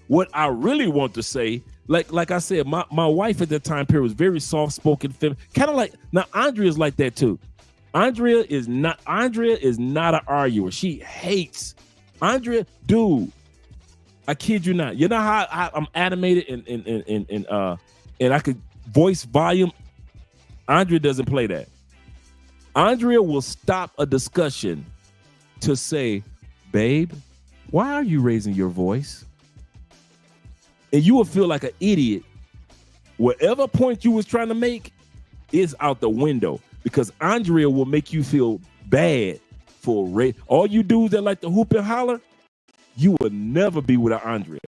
What I really want to say, like I said, my wife at that time period was very soft-spoken, kind of like, now Andrea's like that too. Andrea is not an arguer. She hates. Andrea, dude, I kid you not. You know how I'm animated and I could voice volume? Andrea doesn't play that. Andrea will stop a discussion to say, babe, why are you raising your voice? And you will feel like an idiot. Whatever point you was trying to make is out the window because Andrea will make you feel bad for all you dudes that like to hoop and holler. You will never be with Andrea.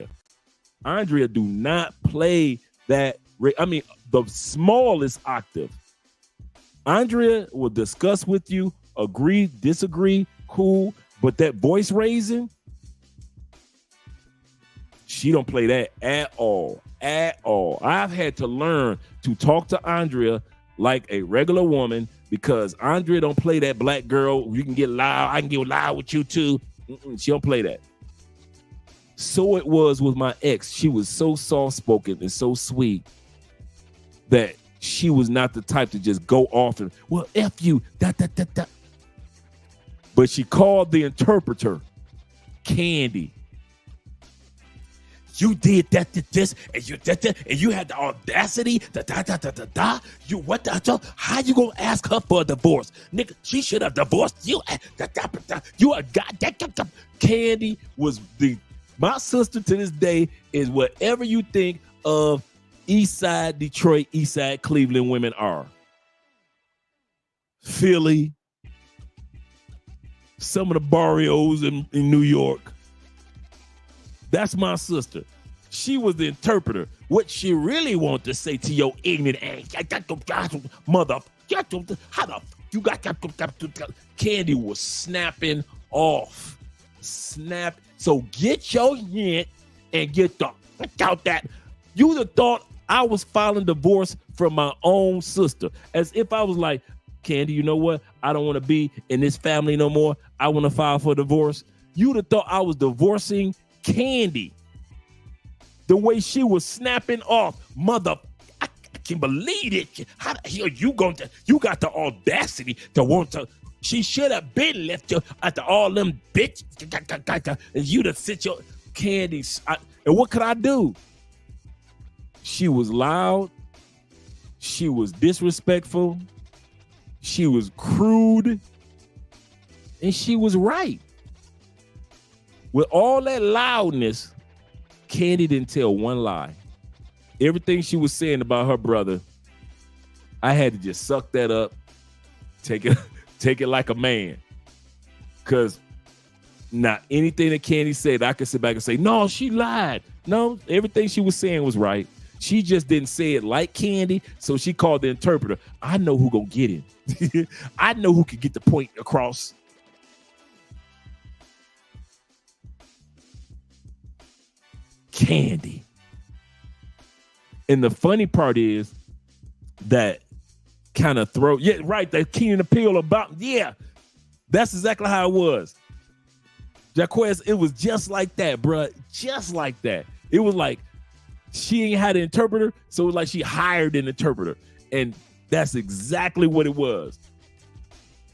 Andrea do not play that. I mean, the smallest octave. Andrea will discuss with you, agree, disagree, cool, but that voice raising, she don't play that at all. At all. I've had to learn to talk to Andrea like a regular woman because Andrea don't play that black girl. You can get loud. I can get loud with you too. She don't play that. So it was with my ex. She was so soft-spoken and so sweet that she was not the type to just go off and, well, F you, da. But she called the interpreter, Candy. You did that, did this, and you did that, and you had the audacity, You what the? How you gonna ask her for a divorce, nigga? She should have divorced you. You a god. Candy was my sister to this day is whatever you think of East Side Detroit, East Side Cleveland women are. Philly, some of the barrios in New York. That's my sister. She was the interpreter. What she really wanted to say to your ignorant ass, mother, how the you got Candy was snapping off. snapped. So get your yint and get the out that. You'd have thought I was filing divorce from my own sister, as if I was like, Candy, you know what? I don't want to be in this family no more. I want to file for divorce. You'd have thought I was divorcing Candy. The way she was snapping off, mother, I can't believe it. How the hell you got the audacity to want to? She should have been left you after all them bitch. And you'd have sit your Candy. And what could I do? She was loud. She was disrespectful. She was crude. And she was right. With all that loudness, Candy didn't tell one lie. Everything she was saying about her brother, I had to just suck that up, take it like a man. Because not anything that Candy said, I could sit back and say, no, she lied. No, everything she was saying was right. She just didn't say it like Candy, so she called the interpreter. I know who gonna get him. I know who could get the point across. Candy. And the funny part is that kind of that Key and the Peele about, that's exactly how it was. Jaquez, it was just like that, bruh. Just like that. It was like she ain't had an interpreter, so it was like she hired an interpreter. And that's exactly what it was.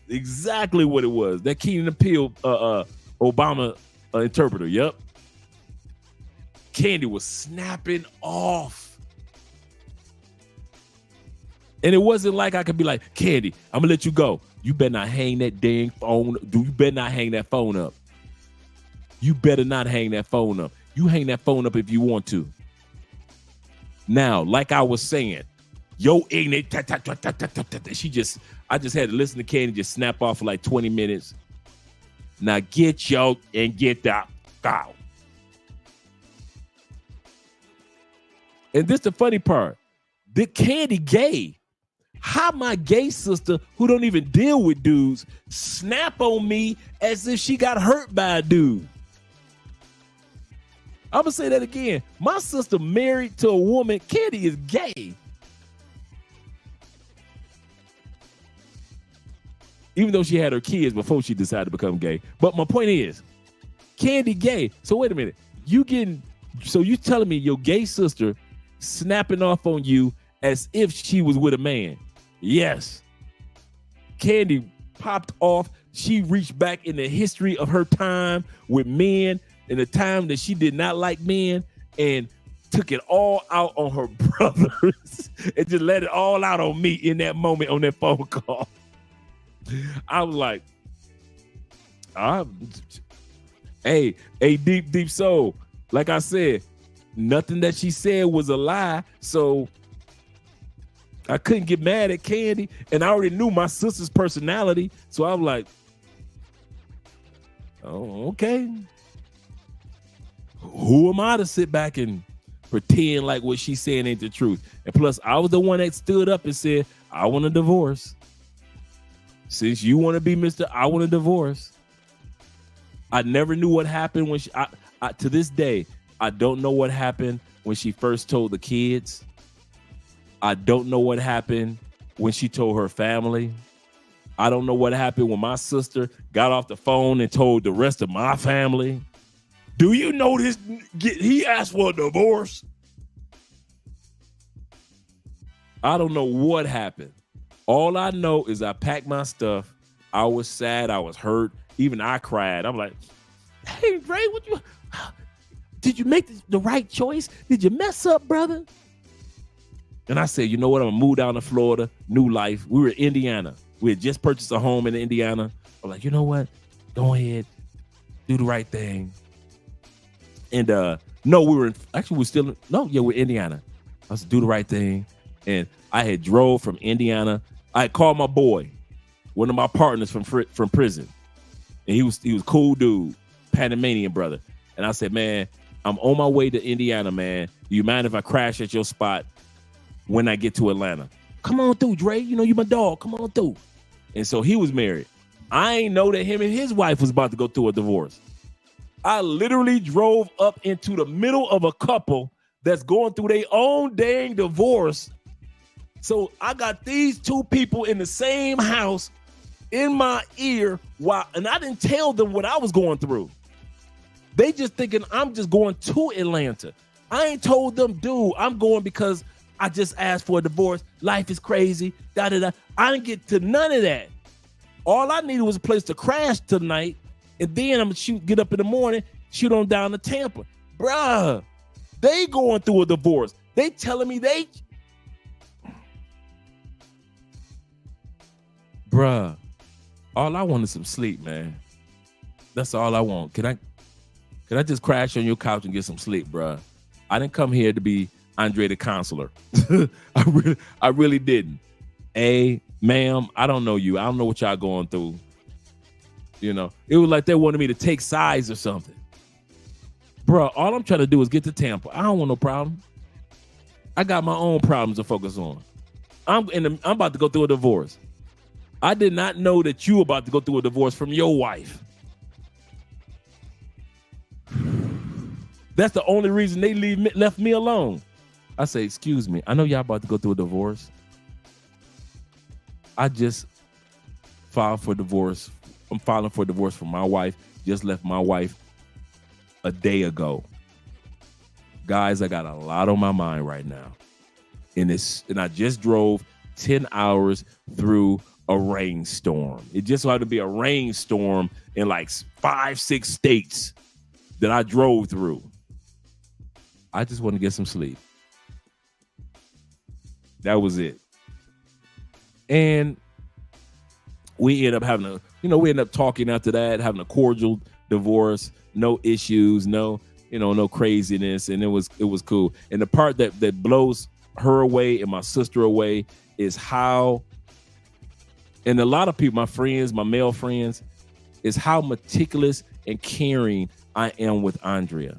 Exactly what it was. That Key and the Peele Obama interpreter, yep. Candy was snapping off. And it wasn't like I could be like, Candy, I'm gonna let you go. You better not hang that dang phone. You better not hang that phone up. You better not hang that phone up. You hang that phone up if you want to. Now, like I was saying, ignorant. I just had to listen to Candy just snap off for like 20 minutes. Now get yo and get that out. And this the funny part. The Candy gay. How my gay sister, who don't even deal with dudes, snap on me as if she got hurt by a dude. I'm gonna say that again. My sister married to a woman. Candy is gay. Even though she had her kids before she decided to become gay. But my point is, Candy gay. So wait a minute. You telling me your gay sister snapping off on you as if she was with a man? Yes. Candy popped off. She reached back in the history of her time with men, in the time that she did not like men, and took it all out on her brothers and just let it all out on me in that moment on that phone call. I was like, hey, deep soul. Like I said, nothing that she said was a lie, so I couldn't get mad at Candy, and I already knew my sister's personality, so I was like, oh, okay. Who am I to sit back and pretend like what she's saying ain't the truth? And plus, I was the one that stood up and said, I want a divorce. Since you want to be Mr. I want a divorce. I never knew what happened when to this day, I don't know what happened when she first told the kids. I don't know what happened when she told her family. I don't know what happened when my sister got off the phone and told the rest of my family. Do you know this? He asked for a divorce. I don't know what happened. All I know is I packed my stuff. I was sad. I was hurt. Even I cried. I'm like, hey, Ray, did you make the right choice? Did you mess up, brother? And I said, you know what? I'm going to move down to Florida, new life. We were in Indiana. We had just purchased a home in Indiana. I'm like, you know what? Go ahead. Do the right thing. And we're in Indiana. I was do the right thing. And I had drove from Indiana. I had called my boy, one of my partners from prison. And he was a cool dude, Panamanian brother. And I said, man, I'm on my way to Indiana, man. Do you mind if I crash at your spot when I get to Atlanta? Come on through, Dre. You know, you my dog. Come on through. And so he was married. I ain't know that him and his wife was about to go through a divorce. I literally drove up into the middle of a couple that's going through their own dang divorce. So I got these two people in the same house in my ear, and I didn't tell them what I was going through. They just thinking I'm just going to Atlanta. I ain't told them, dude, I'm going because I just asked for a divorce. Life is crazy. Da da da. I didn't get to none of that. All I needed was a place to crash tonight, and then I'm gonna get up in the morning, shoot on down to Tampa. Bruh, they going through a divorce. They telling me Bruh, all I want is some sleep, man. That's all I want. Can I just crash on your couch and get some sleep, bruh? I didn't come here to be Andre the Counselor. I really didn't. Hey, ma'am, I don't know you. I don't know what y'all going through. You know, it was like they wanted me to take sides or something. Bruh, all I'm trying to do is get to Tampa. I don't want no problem. I got my own problems to focus on. I'm about to go through a divorce. I did not know that you were about to go through a divorce from your wife. That's the only reason they left me alone. I say, excuse me, I know y'all about to go through a divorce. I just filed for divorce. I'm filing for divorce from my wife. Just left my wife a day ago. Guys, I got a lot on my mind right now. And I just drove 10 hours through a rainstorm. It just so had to be a rainstorm in like 5-6 states that I drove through. I just want to get some sleep. That was it. And we ended up talking after that, having a cordial divorce, no issues, no craziness. And it was cool. And the part that blows her away and my sister away is how, and a lot of people, my friends, my male friends, is how meticulous and caring I am with Andrea.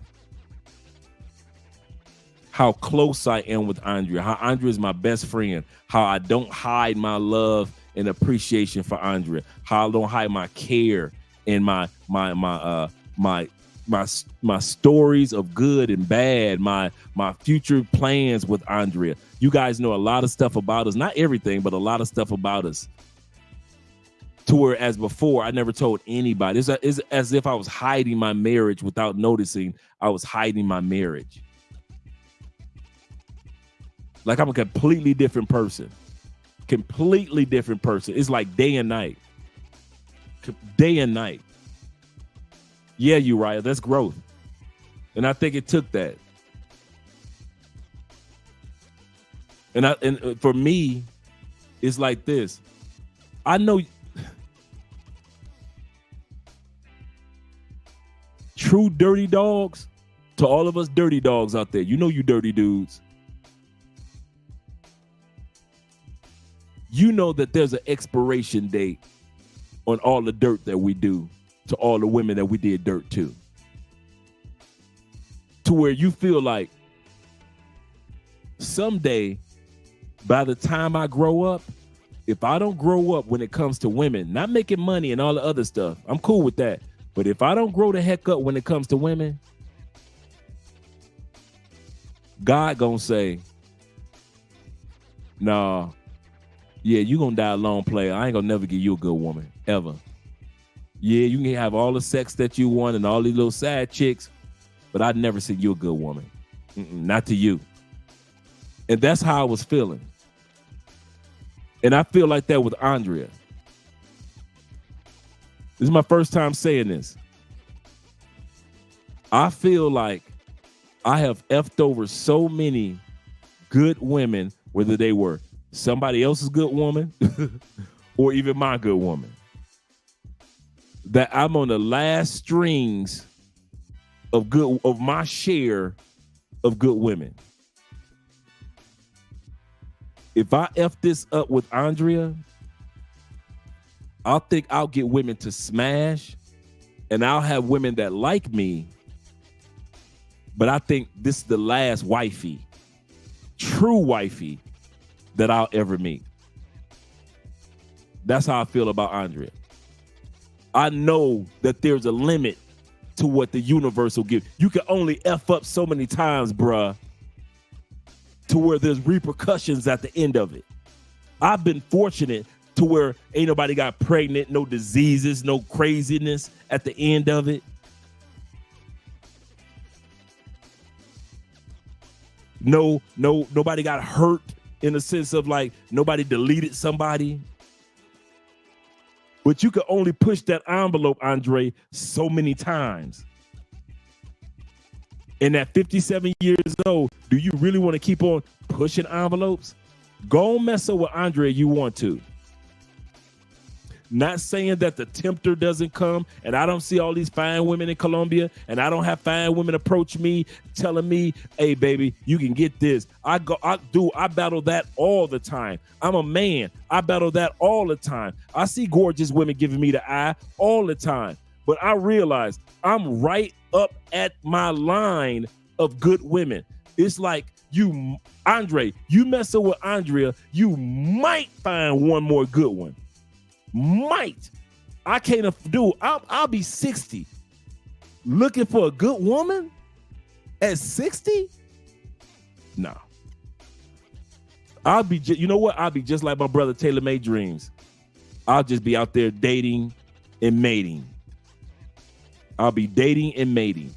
How close I am with Andrea. How Andrea is my best friend. How I don't hide my love and appreciation for Andrea. How I don't hide my care and my stories of good and bad. My future plans with Andrea. You guys know a lot of stuff about us. Not everything, but a lot of stuff about us. To where, as before, I never told anybody. It's as if I was hiding my marriage without noticing I was hiding my marriage. Like I'm a completely different person. Completely different person. It's like day and night. Day and night. Yeah, Uriah, that's growth. And I think it took that. And for me, it's like this. I know true dirty dogs, to all of us dirty dogs out there, you know you dirty dudes. You know that there's an expiration date on all the dirt that we do to all the women that we did dirt to. To where you feel like someday, by the time I grow up, if I don't grow up when it comes to women, not making money and all the other stuff, I'm cool with that. But if I don't grow the heck up when it comes to women, God gonna say, nah, yeah, you gonna die alone, player. I ain't gonna never give you a good woman, ever. Yeah, you can have all the sex that you want and all these little side chicks, but I'd never see you a good woman. Not to you. And that's how I was feeling. And I feel like that with Andrea. This is my first time saying this. I feel like I have effed over so many good women, whether they were somebody else's good woman or even my good woman, that I'm on the last strings of my share of good women. If I F this up with Andrea, I'll think I'll get women to smash and I'll have women that like me. But I think this is the last wifey, true wifey, that I'll ever meet. That's how I feel about Andrea. I know that there's a limit to what the universe will give. You can only F up so many times, bruh, to where there's repercussions at the end of it. I've been fortunate to where ain't nobody got pregnant, no diseases, no craziness at the end of it. Nobody got hurt in the sense of like nobody deleted somebody. But you can only push that envelope, Andre, so many times. And at 57 years old, do you really want to keep on pushing envelopes? Go mess up with Andre if you want to. Not saying that the tempter doesn't come, and I don't see all these fine women in Colombia, and I don't have fine women approach me telling me, hey, baby, you can get this. I battle that all the time. I'm a man. I battle that all the time. I see gorgeous women giving me the eye all the time. But I realize I'm right up at my line of good women. It's like Andre, you messing with Andrea, you might find one more good one. Might. I can't do. I'll be 60. Looking for a good woman at 60? No. I'll be. You know what? I'll be just like my brother Taylor Made Dreams. I'll just be out there dating and mating. I'll be dating and mating.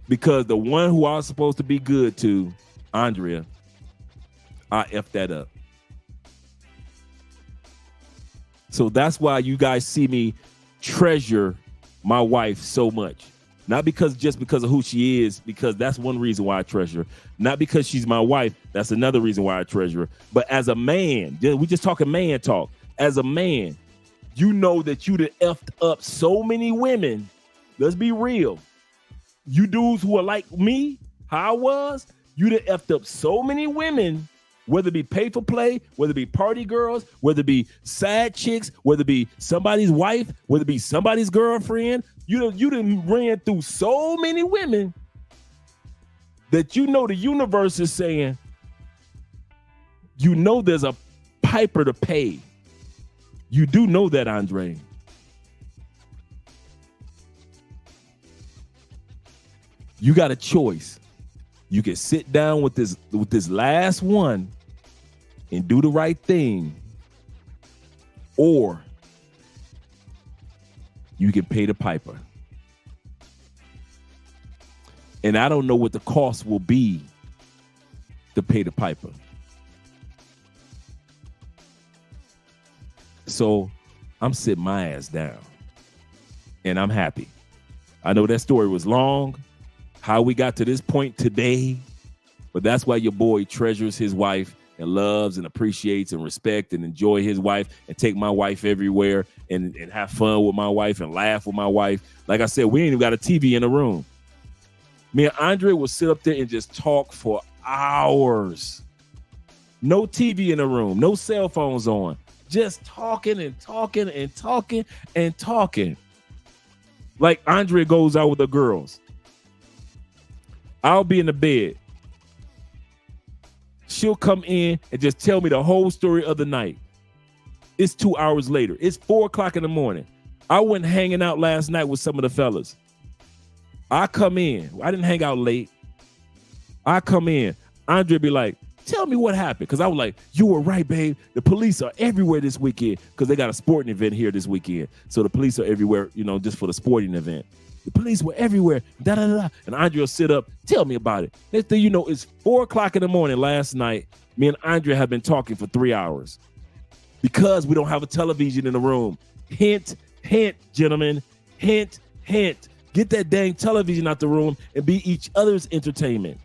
Because the one who I was supposed to be good to, Andrea, I effed that up. So that's why you guys see me treasure my wife so much. Not just because of who she is, because that's one reason why I treasure her. Not because she's my wife, that's another reason why I treasure her. But as a man, we just talking man talk. As a man, you know that you'd have effed up so many women. Let's be real. You dudes who are like me, how I was, you'd have effed up so many women, whether it be pay for play, whether it be party girls, whether it be sad chicks, whether it be somebody's wife, whether it be somebody's girlfriend. You done ran through so many women that you know the universe is saying, you know there's a piper to pay. You do know that, Andre. You got a choice. You can sit down with this last one and do the right thing, or you can pay the piper. And I don't know what the cost will be to pay the piper. So I'm sitting my ass down and I'm happy. I know that story was long, how we got to this point today, but that's why your boy treasures his wife and loves and appreciates and respects and enjoy his wife and take my wife everywhere and have fun with my wife and laugh with my wife. Like I said, we ain't even got a TV in the room. Me and Andre will sit up there and just talk for hours. No TV in the room, no cell phones on, just talking and talking and talking and talking. Like Andre goes out with the girls. I'll be in the bed. She'll come in and just tell me the whole story of the night. It's 2 hours later. It's 4 o'clock in the morning. I went hanging out last night with some of the fellas. I come in. I didn't hang out late. I come in. Andre be like, tell me what happened. Because I was like, you were right, babe. The police are everywhere this weekend because they got a sporting event here this weekend. So the police are everywhere, just for the sporting event. The police were everywhere. Da, da, da, da. And Andre will sit up, tell me about it. Next thing you know, it's 4 o'clock in the morning last night. Me and Andre have been talking for 3 hours because we don't have a television in the room. Hint, hint, gentlemen. Hint, hint. Get that dang television out the room and be each other's entertainment.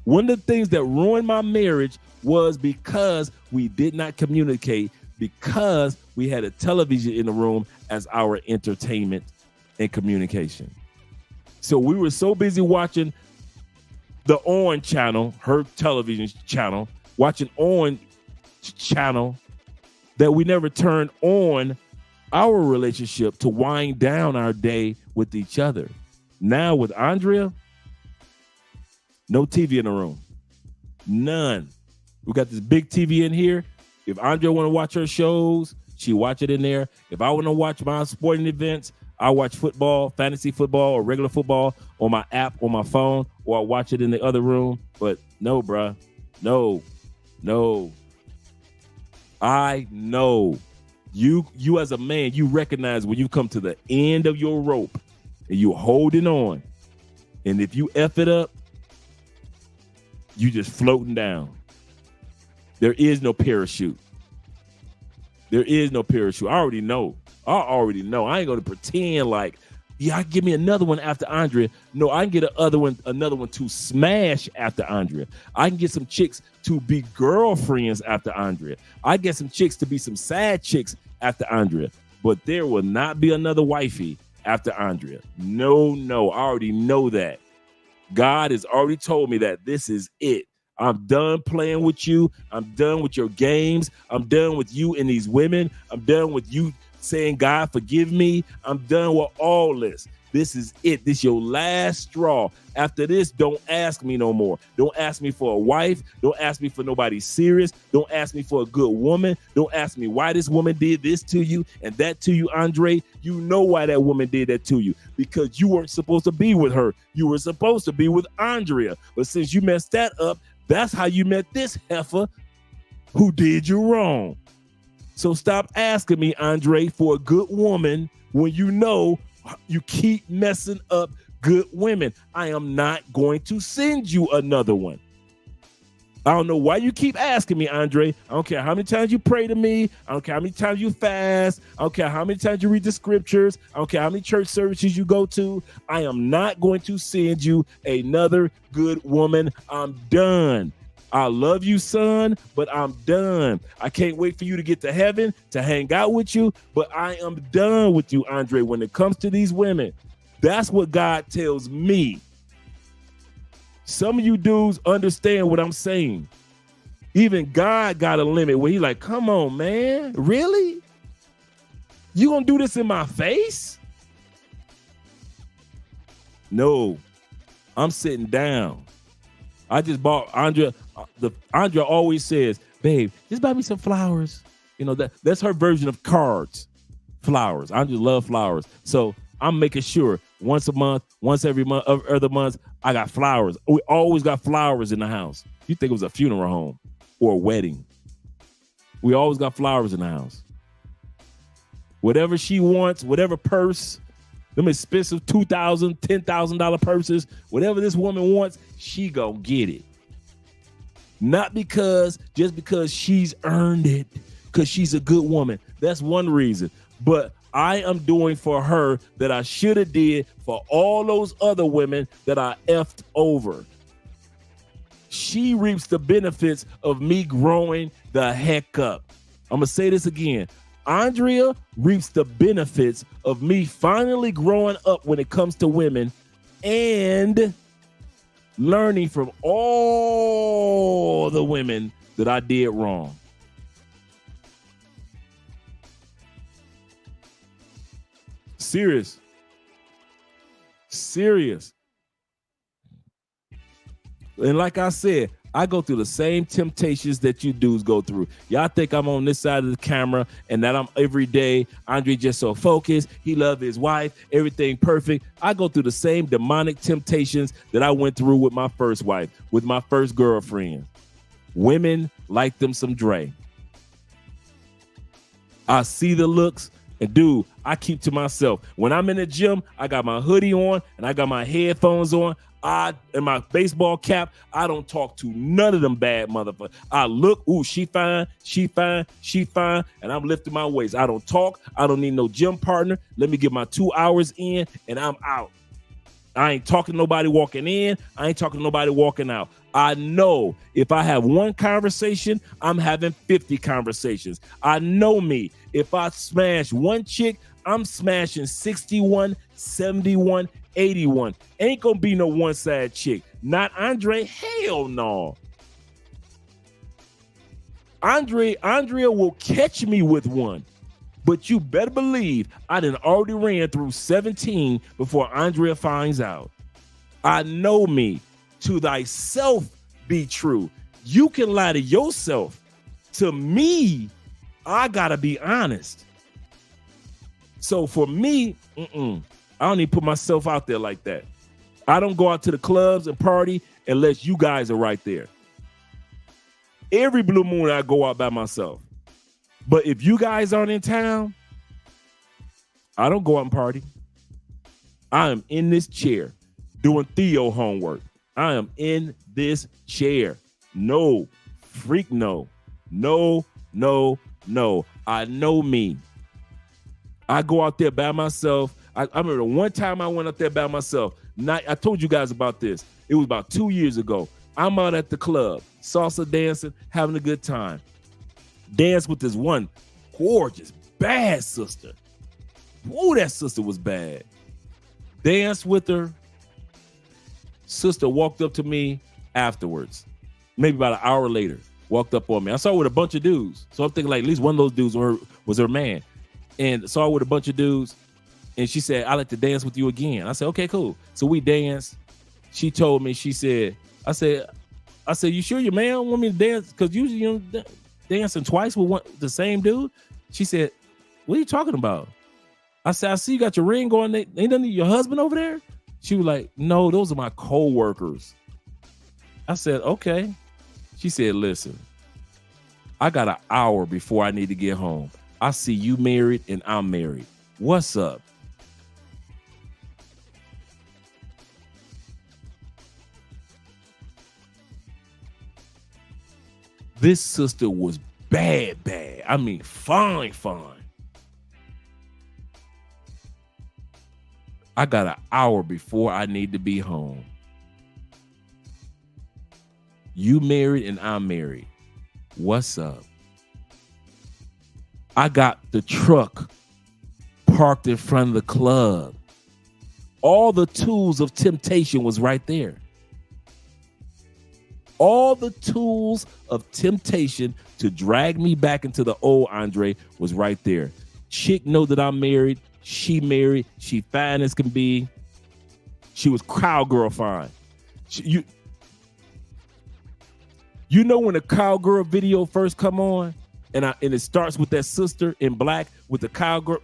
One of the things that ruined my marriage was because we did not communicate, because we had a television in the room as our entertainment and communication. So we were so busy watching the On channel, her television channel, watching On channel, that we never turned on our relationship to wind down our day with each other. Now with Andrea, no TV in the room. None. We got this big TV in here. If Andrea want to watch her shows, She watch it in there. If I want to watch my sporting events, I watch football, fantasy football, or regular football on my app, on my phone, or I watch it in the other room. But no, bruh. No. I know. You as a man, you recognize when you come to the end of your rope and you're holding on. And if you F it up, you just floating down. There is no parachute. There is no parachute. I already know. I ain't going to pretend like, yeah, I give me another one after Andrea. No, I can get another one to smash after Andrea. I can get some chicks to be girlfriends after Andrea. I get some chicks to be some sad chicks after Andrea. But there will not be another wifey after Andrea. No, I already know that. God has already told me that this is it. I'm done playing with you. I'm done with your games. I'm done with you and these women. I'm done with you saying, God, forgive me. I'm done with all this. This is it. This is your last straw. After this, don't ask me no more. Don't ask me for a wife. Don't ask me for nobody serious. Don't ask me for a good woman. Don't ask me why this woman did this to you and that to you, Andre. You know why that woman did that to you. Because you weren't supposed to be with her. You were supposed to be with Andrea. But since you messed that up, that's how you met this heifer who did you wrong. So stop asking me, Andre, for a good woman when you know you keep messing up good women. I am not going to send you another one. I don't know why you keep asking me, Andre. I don't care how many times you pray to me. I don't care how many times you fast. I don't care how many times you read the scriptures. I don't care how many church services you go to. I am not going to send you another good woman. I'm done. I love you, son, but I'm done. I can't wait for you to get to heaven to hang out with you, but I am done with you, Andre, when it comes to these women. That's what God tells me. Some of you dudes understand what I'm saying. Even God got a limit where he's like, come on, man. Really? You gonna do this in my face? No, I'm sitting down. I just bought Andrea. Andrea always says, babe, just buy me some flowers. You know, that's her version of cards. Flowers. I just love flowers. So I'm making sure once a month, once every month, other months, I got flowers. We always got flowers in the house. You think it was a funeral home or a wedding. We always got flowers in the house. Whatever she wants, whatever purse, them expensive $2,000, $10,000 purses, whatever this woman wants, she gonna get it. Not just because she's earned it, because she's a good woman. That's one reason. But I am doing for her that I should have did for all those other women that I effed over. She reaps the benefits of me growing the heck up. I'm gonna say this again. Andrea reaps the benefits of me finally growing up when it comes to women and learning from all the women that I did wrong. Serious. And like I said, I go through the same temptations that you dudes go through. Y'all think I'm on this side of the camera and that I'm every day. Andre just so focused. He loved his wife. Everything perfect. I go through the same demonic temptations that I went through with my first wife, with my first girlfriend. Women like them some Dre. I see the looks. And dude, I keep to myself. When I'm in the gym, I got my hoodie on and I got my headphones on. And my baseball cap, I don't talk to none of them bad motherfuckers. I look, ooh, she fine, and I'm lifting my waist. I don't talk. I don't need no gym partner. Let me get my 2 hours in, and I'm out. I ain't talking to nobody walking in. I ain't talking to nobody walking out. I know if I have one conversation, I'm having 50 conversations. I know me. If I smash one chick, I'm smashing 61, 71, 81. Ain't gonna be no one-side chick. Not Andre. Hell no. Andrea will catch me with one. But you better believe I done already ran through 17 before Andrea finds out. I know me. To thyself be true. You can lie to yourself. To me, I gotta be honest. So for me, I don't even put myself out there like that. I don't go out to the clubs and party unless you guys are right there. Every blue moon I go out by myself. But if you guys aren't in town, I don't go out and party. I am in this chair doing Theo homework. I am in this chair. No, freak no. No. I know me. I go out there by myself. I remember one time I went out there by myself. I told you guys about this. It was about 2 years ago. I'm out at the club, salsa dancing, having a good time. Dance with this one gorgeous, bad sister. Ooh, that sister was bad. Danced with her. Sister walked up to me afterwards, maybe about an hour later, walked up on me. I saw her with a bunch of dudes. So I'm thinking like at least one of those dudes was her man. And saw her with a bunch of dudes. And she said, "I'd like to dance with you again." I said, "Okay, cool." So we danced. She told me, I said, "You sure your man want me to dance? Because usually you know, dancing twice with the same dude." She said, "What are you talking about?" I said, "I see you got your ring on. Ain't none of your husband over there?" She was like, "No, those are my co-workers." I said, "Okay." She said, "Listen, I got an hour before I need to get home. I see you married and I'm married. What's up?" This sister was bad. I mean, fine. I got an hour before I need to be home. You married and I'm married. What's up? I got the truck parked in front of the club. All the tools of temptation was right there. All the tools of temptation to drag me back into the old Andre was right there. Chick know that I'm married. She married. She fine as can be. She was cowgirl fine. You know when the cowgirl video first come on, and it starts with that sister in black with the cowgirl.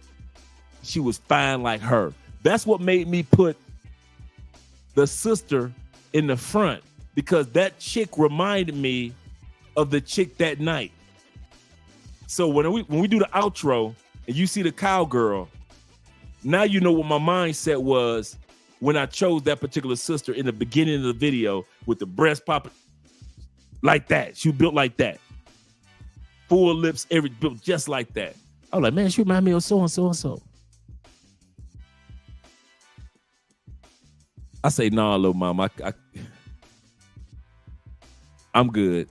She was fine like her. That's what made me put the sister in the front, because that chick reminded me of the chick that night. So when we do the outro and you see the cowgirl, now you know what my mindset was when I chose that particular sister in the beginning of the video with the breast popping like that. She was built like that. Full lips, built just like that. I was like, man, she remind me of so and so and so. I say, nah, little mama, I'm good.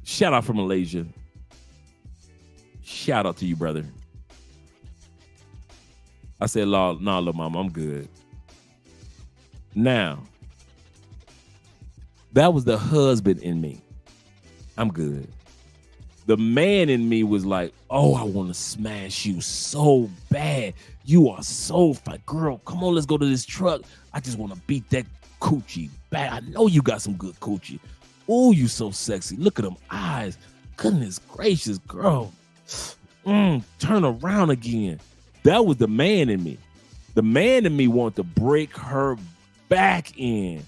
Shout out from Malaysia. Shout out to you, brother. I said, nah, little mama, I'm good. Now, that was the husband in me. I'm good. The man in me was like, oh, I want to smash you so bad. You are so fine. Girl, come on, let's go to this truck. I just want to beat that coochie bad. I know you got some good coochie. Oh, you so sexy. Look at them eyes. Goodness gracious, girl. Turn around again. That was the man in me. The man in me wanted to break her back in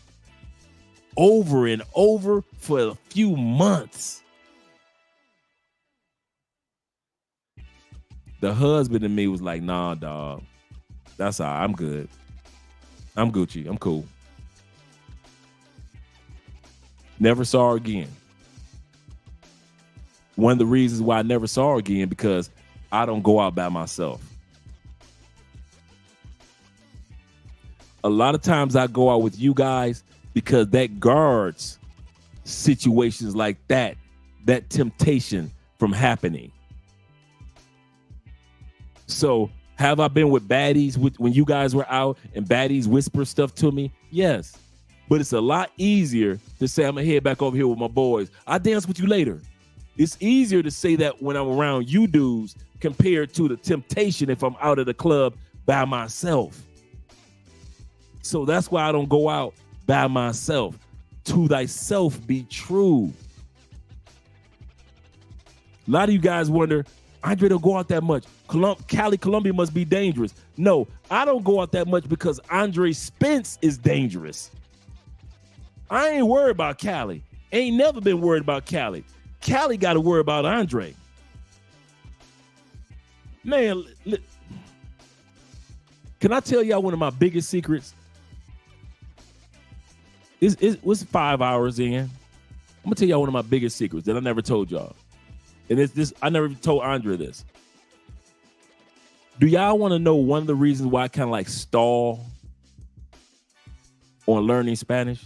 over and over for a few months. The husband in me was like, nah, dog. That's all right. I'm good. I'm Gucci. I'm cool. Never saw her again. One of the reasons why I never saw her again, because I don't go out by myself. A lot of times I go out with you guys because that guards situations like that temptation from happening. So have I been with baddies when you guys were out and baddies whisper stuff to me? Yes. But it's a lot easier to say, I'm going to head back over here with my boys. I'll dance with you later. It's easier to say that when I'm around you dudes compared to the temptation if I'm out at the club by myself. So that's why I don't go out by myself. To thyself be true. A lot of you guys wonder, Andre don't go out that much. Cali, Colombia must be dangerous. No, I don't go out that much because Andre Spence is dangerous. I ain't worried about Cali. Ain't never been worried about Cali. Cali got to worry about Andre. Man, can I tell y'all one of my biggest secrets? It was 5 hours in. I'm gonna tell y'all one of my biggest secrets that I never told y'all. And it's this, I never told Andre this. Do y'all want to know one of the reasons why I kind of like stall on learning Spanish?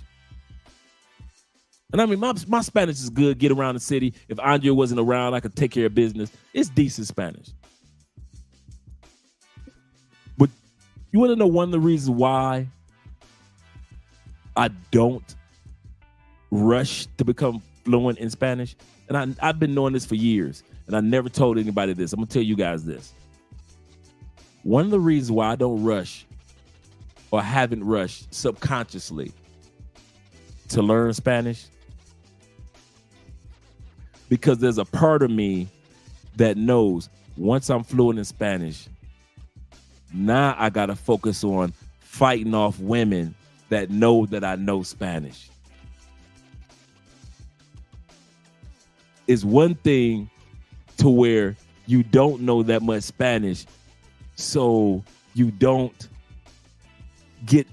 And I mean, my Spanish is good, get around the city. If Andre wasn't around, I could take care of business. It's decent Spanish. But you want to know one of the reasons why I don't rush to become fluent in Spanish? And I've been knowing this for years, and I never told anybody this. I'm going to tell you guys this. One of the reasons why I don't rush or haven't rushed subconsciously to learn Spanish, because there's a part of me that knows once I'm fluent in Spanish, now I got to focus on fighting off women that know that I know Spanish. It's one thing to where you don't know that much Spanish, so you don't get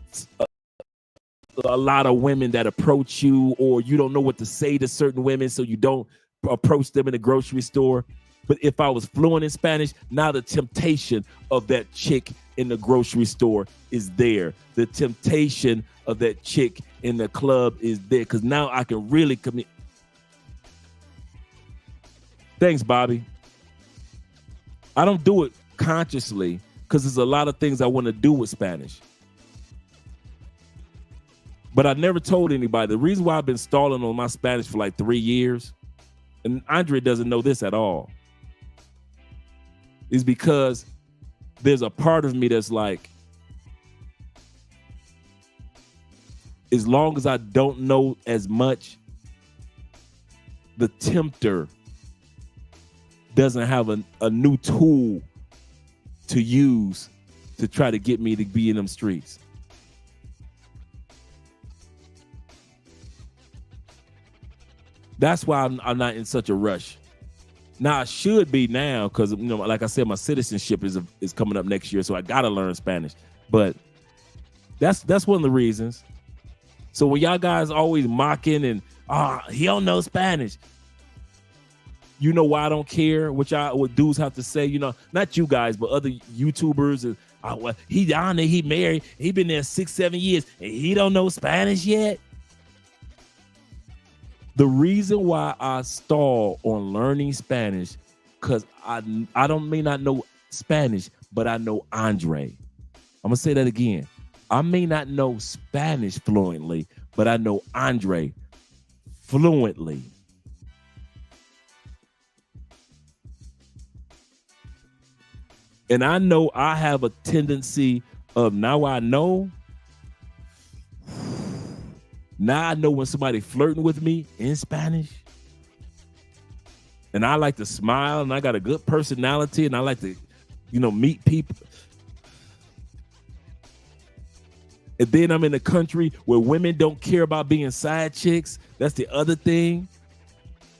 a lot of women that approach you, or you don't know what to say to certain women, so you don't approach them in the grocery store. But if I was fluent in Spanish, now the temptation of that chick in the grocery store is there. The temptation of that chick in the club is there, because now I can really commit. Thanks, Bobby. I don't do it consciously because there's a lot of things I want to do with Spanish. But I never told anybody. The reason why I've been stalling on my Spanish for like 3 years, and Andre doesn't know this at all, is because there's a part of me that's like, as long as I don't know as much, the tempter doesn't have a new tool to use to try to get me to be in them streets. That's why I'm not in such a rush. Now I should be now, because like I said, my citizenship is coming up next year, so I gotta learn Spanish. But that's one of the reasons. So when y'all guys always mocking and he don't know Spanish, you know why I don't care what dudes have to say. Not you guys, but other YouTubers. And well, he down there, he married, he been there 6-7 years, and he don't know Spanish yet. The reason why I stall on learning Spanish, because I may not know Spanish, but I know Andre. I'm gonna say that again. I may not know Spanish fluently, but I know Andre fluently. And I know I have a tendency of, now I know when somebody flirting with me in Spanish, and I like to smile, and I got a good personality, and I like to, meet people. And then I'm in a country where women don't care about being side chicks. That's the other thing.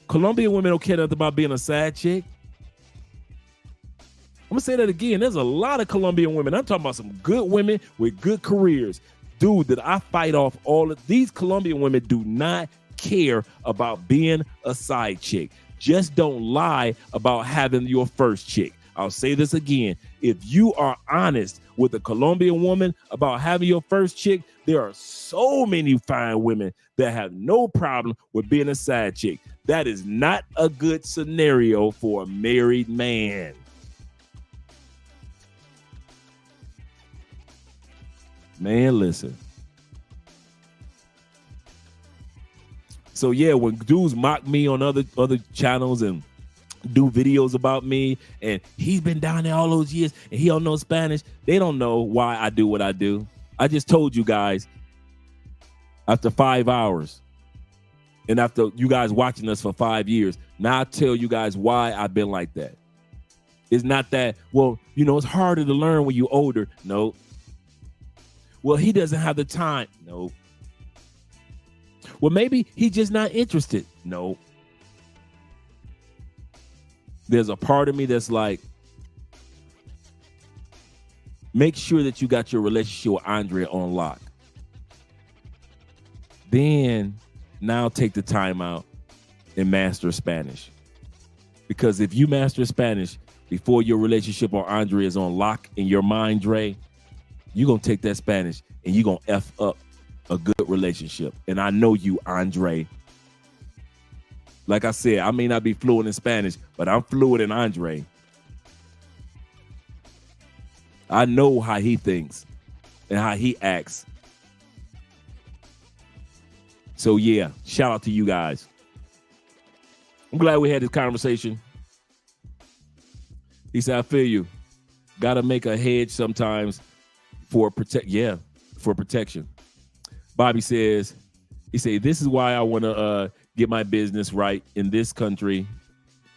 Colombian women don't care nothing about being a side chick. I'm gonna say that again. There's a lot of Colombian women. I'm talking about some good women with good careers. Dude, that I fight off all of these Colombian women do not care about being a side chick. Just don't lie about having your first chick. I'll say this again. If you are honest with a Colombian woman about having your first chick, there are so many fine women that have no problem with being a side chick. That is not a good scenario for a married man. Man, listen. So yeah, when dudes mock me on other channels and do videos about me, and he's been down there all those years and he don't know Spanish, they don't know why I do what I do. I just told you guys, after 5 hours and after you guys watching us for 5 years, Now I tell you guys why I've been like that. It's not that, well, it's harder to learn when you're older. No. Well, he doesn't have the time. No. Well, maybe he's just not interested. No. There's a part of me that's like, make sure that you got your relationship with Andre on lock. Then now take the time out and master Spanish. Because if you master Spanish before your relationship on Andre is on lock in your mind, Dre, you're going to take that Spanish and you're going to F up a good relationship. And I know you, Andre. Like I said, I may not be fluent in Spanish, but I'm fluent in Andre. I know how he thinks and how he acts. So, yeah, shout out to you guys. I'm glad we had this conversation. He said, I feel you. Got to make a hedge sometimes for protection. Bobby says, he said, this is why I want to get my business right in this country,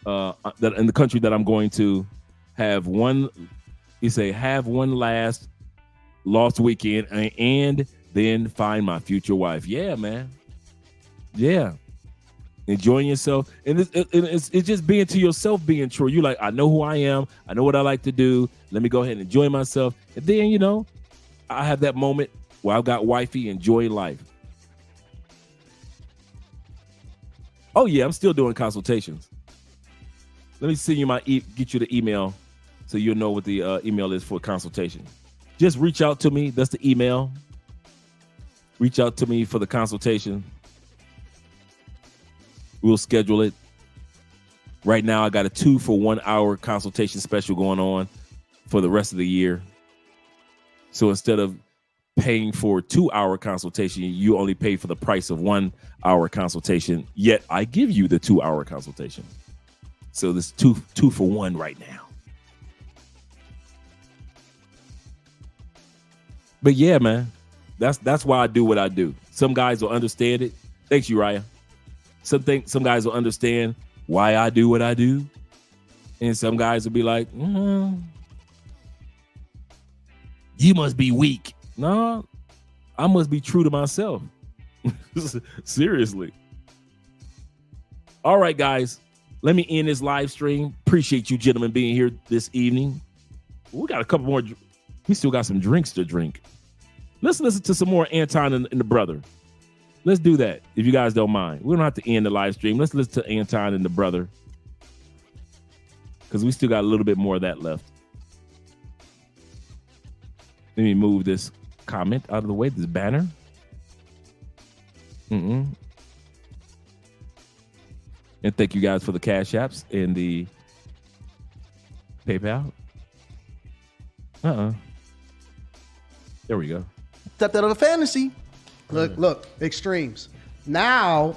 in the country that I'm going to have one last lost weekend and then find my future wife. Yeah, man. Yeah. Enjoying yourself. And it's just being to yourself, being true. You're like, I know who I am. I know what I like to do. Let me go ahead and enjoy myself. And then, I have that moment where I've got wifey enjoying life. Oh, yeah, I'm still doing consultations. Let me send you get you the email so you'll know what the email is for consultation. Just reach out to me. That's the email. Reach out to me for the consultation. We'll schedule it. Right now, I got a 2 for 1 hour consultation special going on for the rest of the year. So instead of paying for a 2-hour consultation, you only pay for the price of 1 hour consultation. Yet I give you the 2-hour consultation. So this 2 for 1 right now. But yeah, man, that's why I do what I do. Some guys will understand it. Thanks, Uriah. Some guys will understand why I do what I do. And some guys will be like, you must be weak. No, I must be true to myself. Seriously. All right, guys, let me end this live stream. Appreciate you gentlemen being here this evening. We got a couple more. We still got some drinks to drink. Let's listen to some more Anton and the brother. Let's do that, if you guys don't mind. We don't have to end the live stream. Let's listen to Anton and the brother, because we still got a little bit more of that left. Let me move this comment out of the way, this banner. And thank you guys for the Cash Apps and the PayPal. There we go. Stepped out of the fantasy. Look, extremes. Now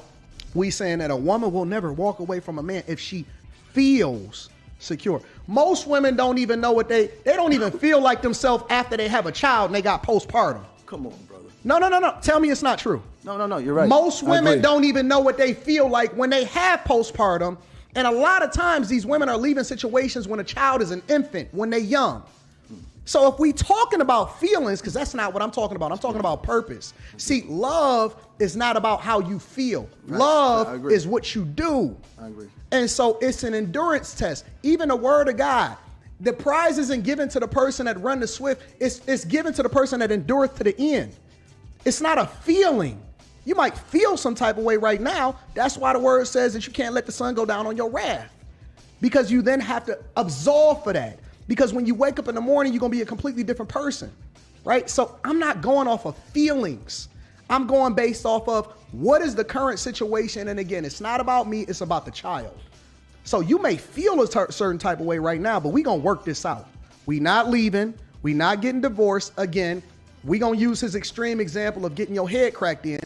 we saying that a woman will never walk away from a man if she feels secure. Most women don't even know what they don't even feel like themselves after they have a child and they got postpartum. Come on, brother. No. Tell me it's not true. No, you're right. Most women don't even know what they feel like when they have postpartum. And a lot of times these women are leaving situations when a child is an infant, when they're young. So if we talking about feelings, because that's not what I'm talking about. I'm talking about purpose. See, love is not about how you feel. Right. Love is what you do. I agree. And so it's an endurance test. Even the word of God, the prize isn't given to the person that run the swift. It's given to the person that endureth to the end. It's not a feeling. You might feel some type of way right now. That's why the word says that you can't let the sun go down on your wrath, because you then have to absolve for that. Because when you wake up in the morning, you're going to be a completely different person, right? So I'm not going off of feelings. I'm going based off of what is the current situation. And again, it's not about me. It's about the child. So you may feel a certain type of way right now, but we're going to work this out. We not leaving. We not getting divorced. Again, we're going to use his extreme example of getting your head cracked in.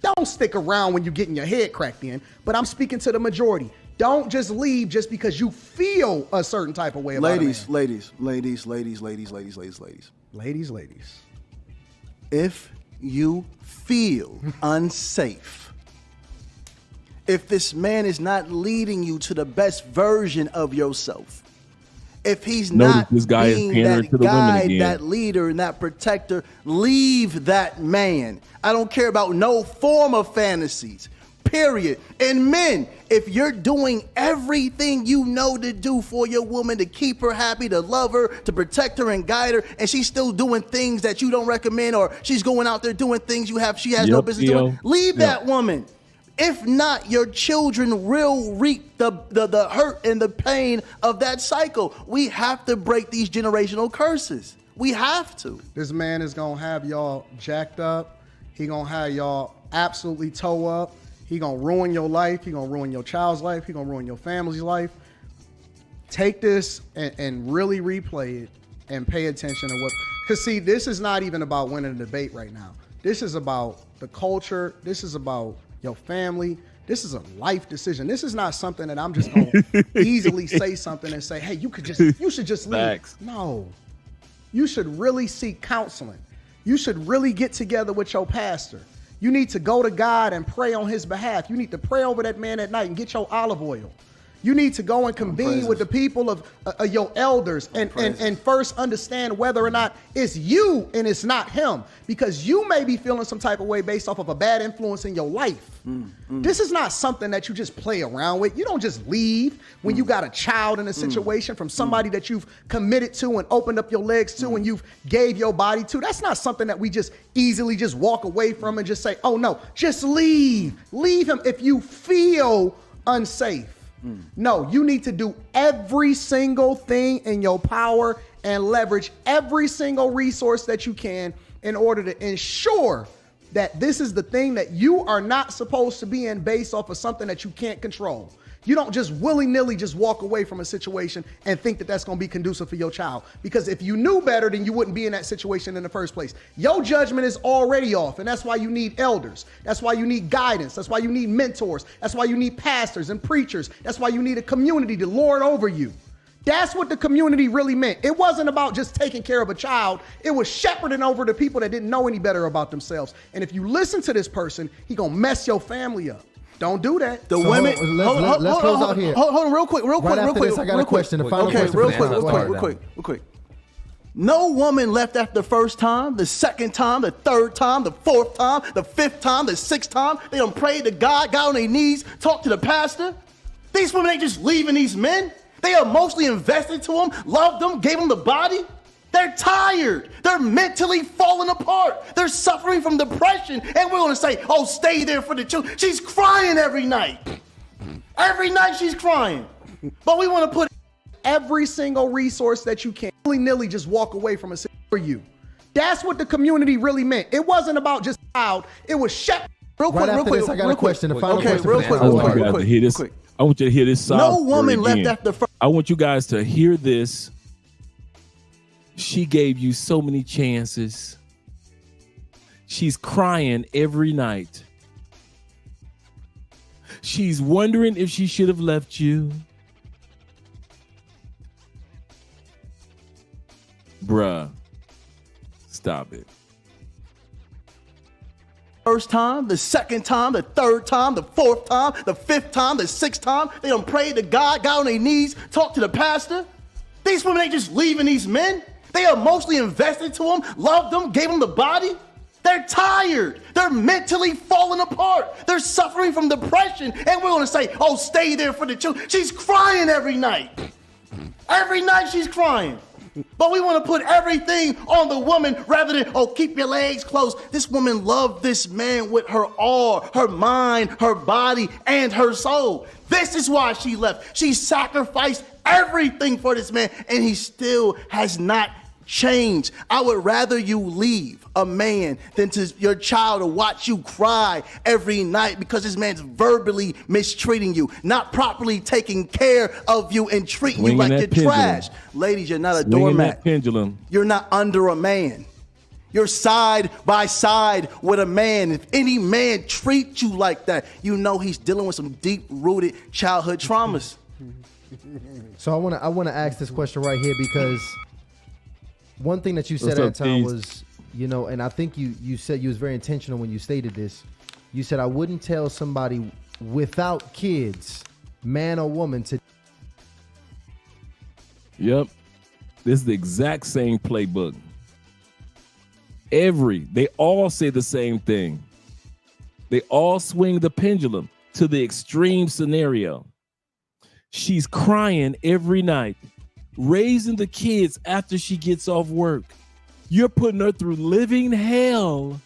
Don't stick around when you're getting your head cracked in, but I'm speaking to the majority. Don't just leave just because you feel a certain type of way about ladies, a man. Ladies. If you feel unsafe if this man is not leading you to the best version of yourself, if he's not this guy being is that to the guide, women that leader, and that protector, leave that man. I don't care about no form of fantasies, period. And men, if you're doing everything you know to do for your woman, to keep her happy, to love her, to protect her and guide her, and she's still doing things that you don't recommend, or she's going out there doing things she has no business doing, leave that woman. If not, your children will reap the hurt and the pain of that cycle. We have to break these generational curses. We have to. This man is going to have y'all jacked up. He going to have y'all absolutely toe up. He going to ruin your life. He going to ruin your child's life. He going to ruin your family's life. Take this and really replay it and pay attention to what... Because, see, this is not even about winning a debate right now. This is about the culture. This is about your family. This is a life decision. This is not something that I'm just going to easily say something and say, hey, you should just leave. Facts. No. You should really seek counseling. You should really get together with your pastor. You need to go to God and pray on his behalf. You need to pray over that man at night and get your olive oil. You need to go and convene with the people of your elders and first understand whether or not it's you and it's not him, because you may be feeling some type of way based off of a bad influence in your life. This is not something that you just play around with. You don't just leave when you got a child in a situation from somebody that you've committed to and opened up your legs to and you've gave your body to. That's not something that we just easily just walk away from and just say, oh no, just leave. Leave him if you feel unsafe. No, you need to do every single thing in your power and leverage every single resource that you can in order to ensure that this is the thing that you are not supposed to be in based off of something that you can't control. You don't just willy-nilly just walk away from a situation and think that that's going to be conducive for your child. Because if you knew better, then you wouldn't be in that situation in the first place. Your judgment is already off, and that's why you need elders. That's why you need guidance. That's why you need mentors. That's why you need pastors and preachers. That's why you need a community to lord over you. That's what the community really meant. It wasn't about just taking care of a child. It was shepherding over the people that didn't know any better about themselves. And if you listen to this person, he going to mess your family up. Don't do that. The women. Let's close out here. Hold on, real quick. Right after this, I got a question. The final question. Real quick. No woman left after the first time, the second time, the third time, the fourth time, the fifth time, the sixth time. They done prayed to God, got on their knees, talked to the pastor. These women ain't just leaving these men. They emotionally invested to them, loved them, gave them the body. They're tired. They're mentally falling apart. They're suffering from depression. And we're going to say, oh, stay there for the children. She's crying every night. Every night she's crying. But we want to put every single resource that you can. Willy-nilly just walk away from a situation for you. That's what the community really meant. It wasn't about just child. It was real quick. I got a question. The final question. Real quick. I want you to hear this. No woman left after first. I want you guys to hear this. She gave you so many chances. She's crying every night. She's wondering if she should have left you. Bruh, stop it. First time, the second time, the third time, the fourth time, the fifth time, the sixth time. They done prayed to God, got on their knees, talked to the pastor. These women ain't just leaving these men. They emotionally invested to them, loved them, gave them the body. They're tired. They're mentally falling apart. They're suffering from depression. And we're going to say, oh, stay there for the children. She's crying every night. Every night she's crying. But we want to put everything on the woman rather than, oh, keep your legs closed. This woman loved this man with her all, her mind, her body, and her soul. This is why she left. She sacrificed everything for this man, and he still has not changed. I would rather you leave a man than to your child to watch you cry every night because this man's verbally mistreating you, not properly taking care of you and treating you like you're trash. Ladies, you're not a doormat. Pendulum. You're not under a man. You're side by side with a man. If any man treats you like that, you know he's dealing with some deep-rooted childhood traumas. So I want to ask this question right here because one thing that you said, Anton, was, you know, and I think you said you was very intentional when you stated this. You said, I wouldn't tell somebody without kids, man or woman, to. Yep. This is the exact same playbook. They all say the same thing. They all swing the pendulum to the extreme scenario. She's crying every night, raising the kids after she gets off work. You're putting her through living hell.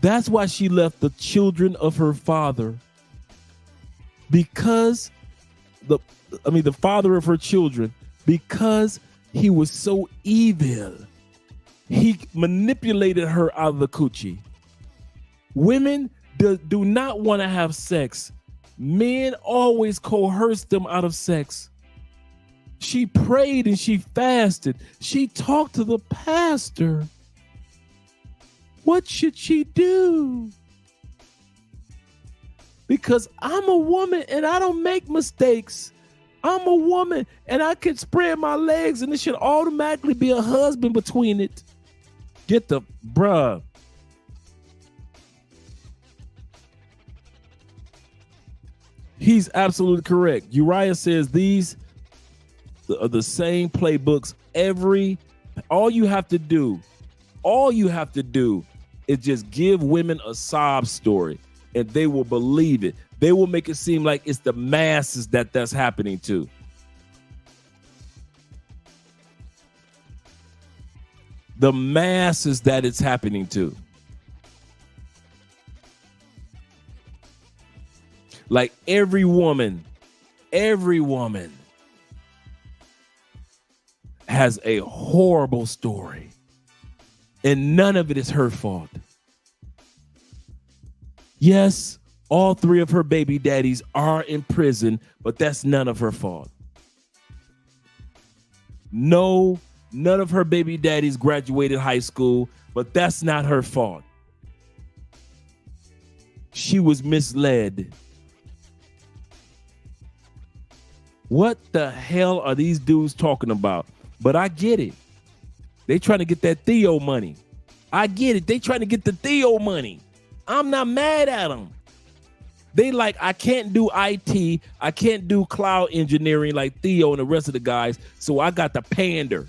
That's why she left the children of her father. Because the father of her children, because he was so evil. He manipulated her out of the coochie. Women do not want to have sex. Men always coerce them out of sex. She prayed and she fasted. She talked to the pastor. What should she do? Because I'm a woman and I don't make mistakes. I'm a woman and I can spread my legs and it should automatically be a husband between it. Get the bruh. He's absolutely correct. Uriah says these are the same playbooks. All you have to do is just give women a sob story and they will believe it. They will make it seem like it's the masses that's happening to. The masses that it's happening to. Like every woman has a horrible story and none of it is her fault. Yes, all three of her baby daddies are in prison, but that's none of her fault. No, none of her baby daddies graduated high school, but that's not her fault. She was misled. What the hell are these dudes talking about? But I get it. They trying to get that Theo money. I get it. They trying to get the Theo money. I'm not mad at them. They like, I can't do IT. I can't do cloud engineering like Theo and the rest of the guys. So I got to pander.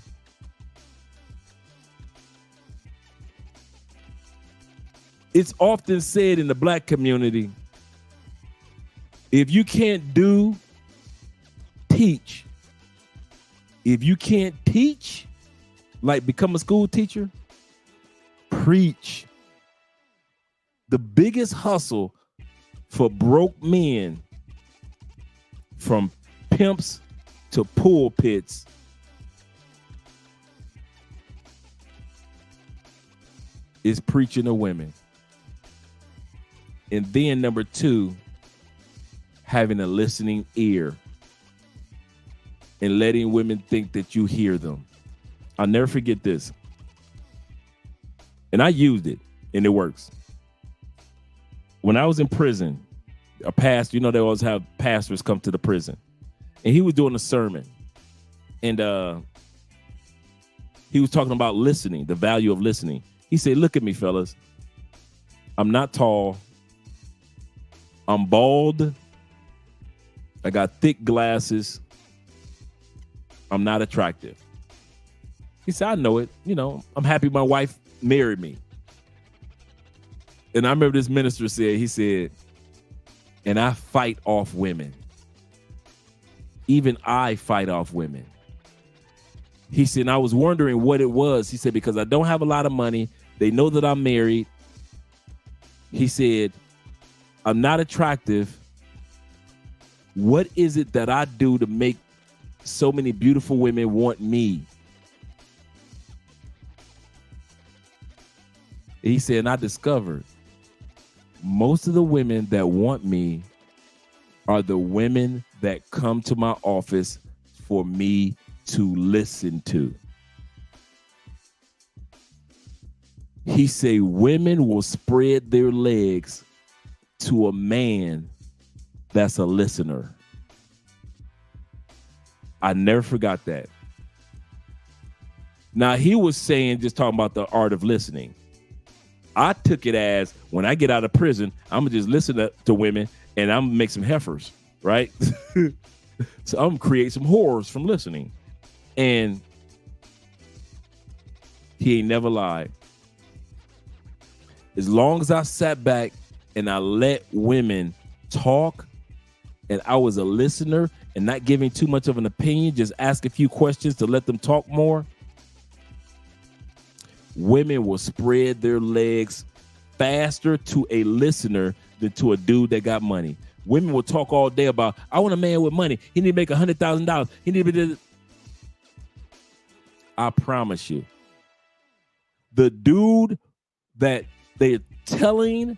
It's often said in the black community, if you can't do, teach. If you can't teach, like become a school teacher, preach. The biggest hustle for broke men, from pimps to pulpits, is preaching to women. And then number two, having a listening ear and letting women think that you hear them. I'll never forget this. And I used it and it works. When I was in prison, a pastor, they always have pastors come to the prison. And he was doing a sermon. And he was talking about listening, the value of listening. He said, look at me, fellas. I'm not tall. I'm bald. I got thick glasses. I'm not attractive. He said, I know it. I'm happy my wife married me. And I remember this minister said, he said, and I fight off women. Even I fight off women. He said, and I was wondering what it was. He said, because I don't have a lot of money. They know that I'm married. He said, I'm not attractive. What is it that I do to make so many beautiful women want me? He said, and I discovered most of the women that want me are the women that come to my office for me to listen to. He said, women will spread their legs to a man that's a listener. I never forgot that. Now, he was saying, just talking about the art of listening. I took it as when I get out of prison, I'm gonna just listen to women and I'm gonna make some heifers, right? So I'm gonna create some whores from listening. And he ain't never lied. As long as I sat back and I let women talk and I was a listener and not giving too much of an opinion, just ask a few questions to let them talk more, women will spread their legs faster to a listener than to a dude that got money. Women will talk all day about, I want a man with money. He need to make $100,000. He need to be. I promise you, the dude that they're telling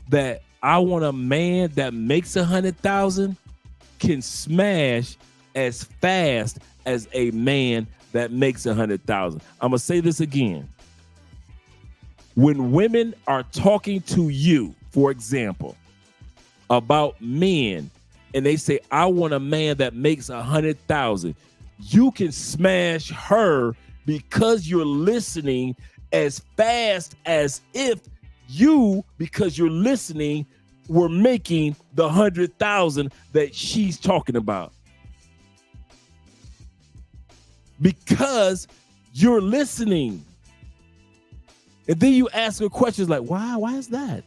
that I want a man that makes $100,000 can smash as fast as a man that makes $100,000. I'm gonna say this again. When women are talking to you, for example, about men, and they say, I want a man that makes $100,000, you can smash her because you're listening as fast as if you, because you're listening, were making the 100,000 that she's talking about. Because you're listening. And then you ask her questions like, why is that?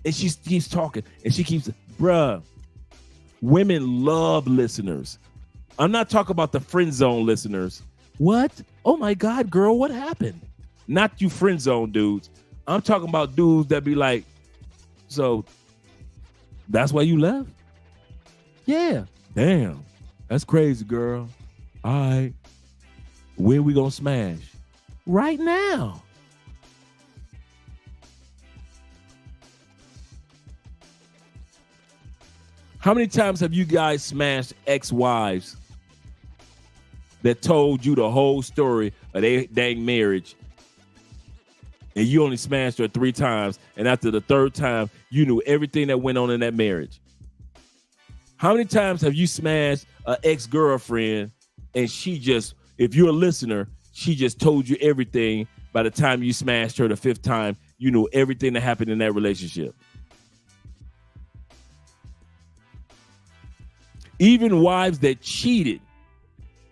And she keeps talking and she keeps, bruh, women love listeners. I'm not talking about the friend zone listeners. What? Oh my God, girl, what happened? Not you friend zone dudes. I'm talking about dudes that be like, so that's why you left? Yeah. Damn. That's crazy, girl. All right. When we gonna smash? Right now. How many times have you guys smashed ex-wives that told you the whole story of their dang marriage, and you only smashed her 3 times, and after the 3rd time, you knew everything that went on in that marriage? How many times have you smashed an ex-girlfriend, and she just, if you're a listener, she just told you everything? By the time you smashed her the 5th time, you knew everything that happened in that relationship. Even wives that cheated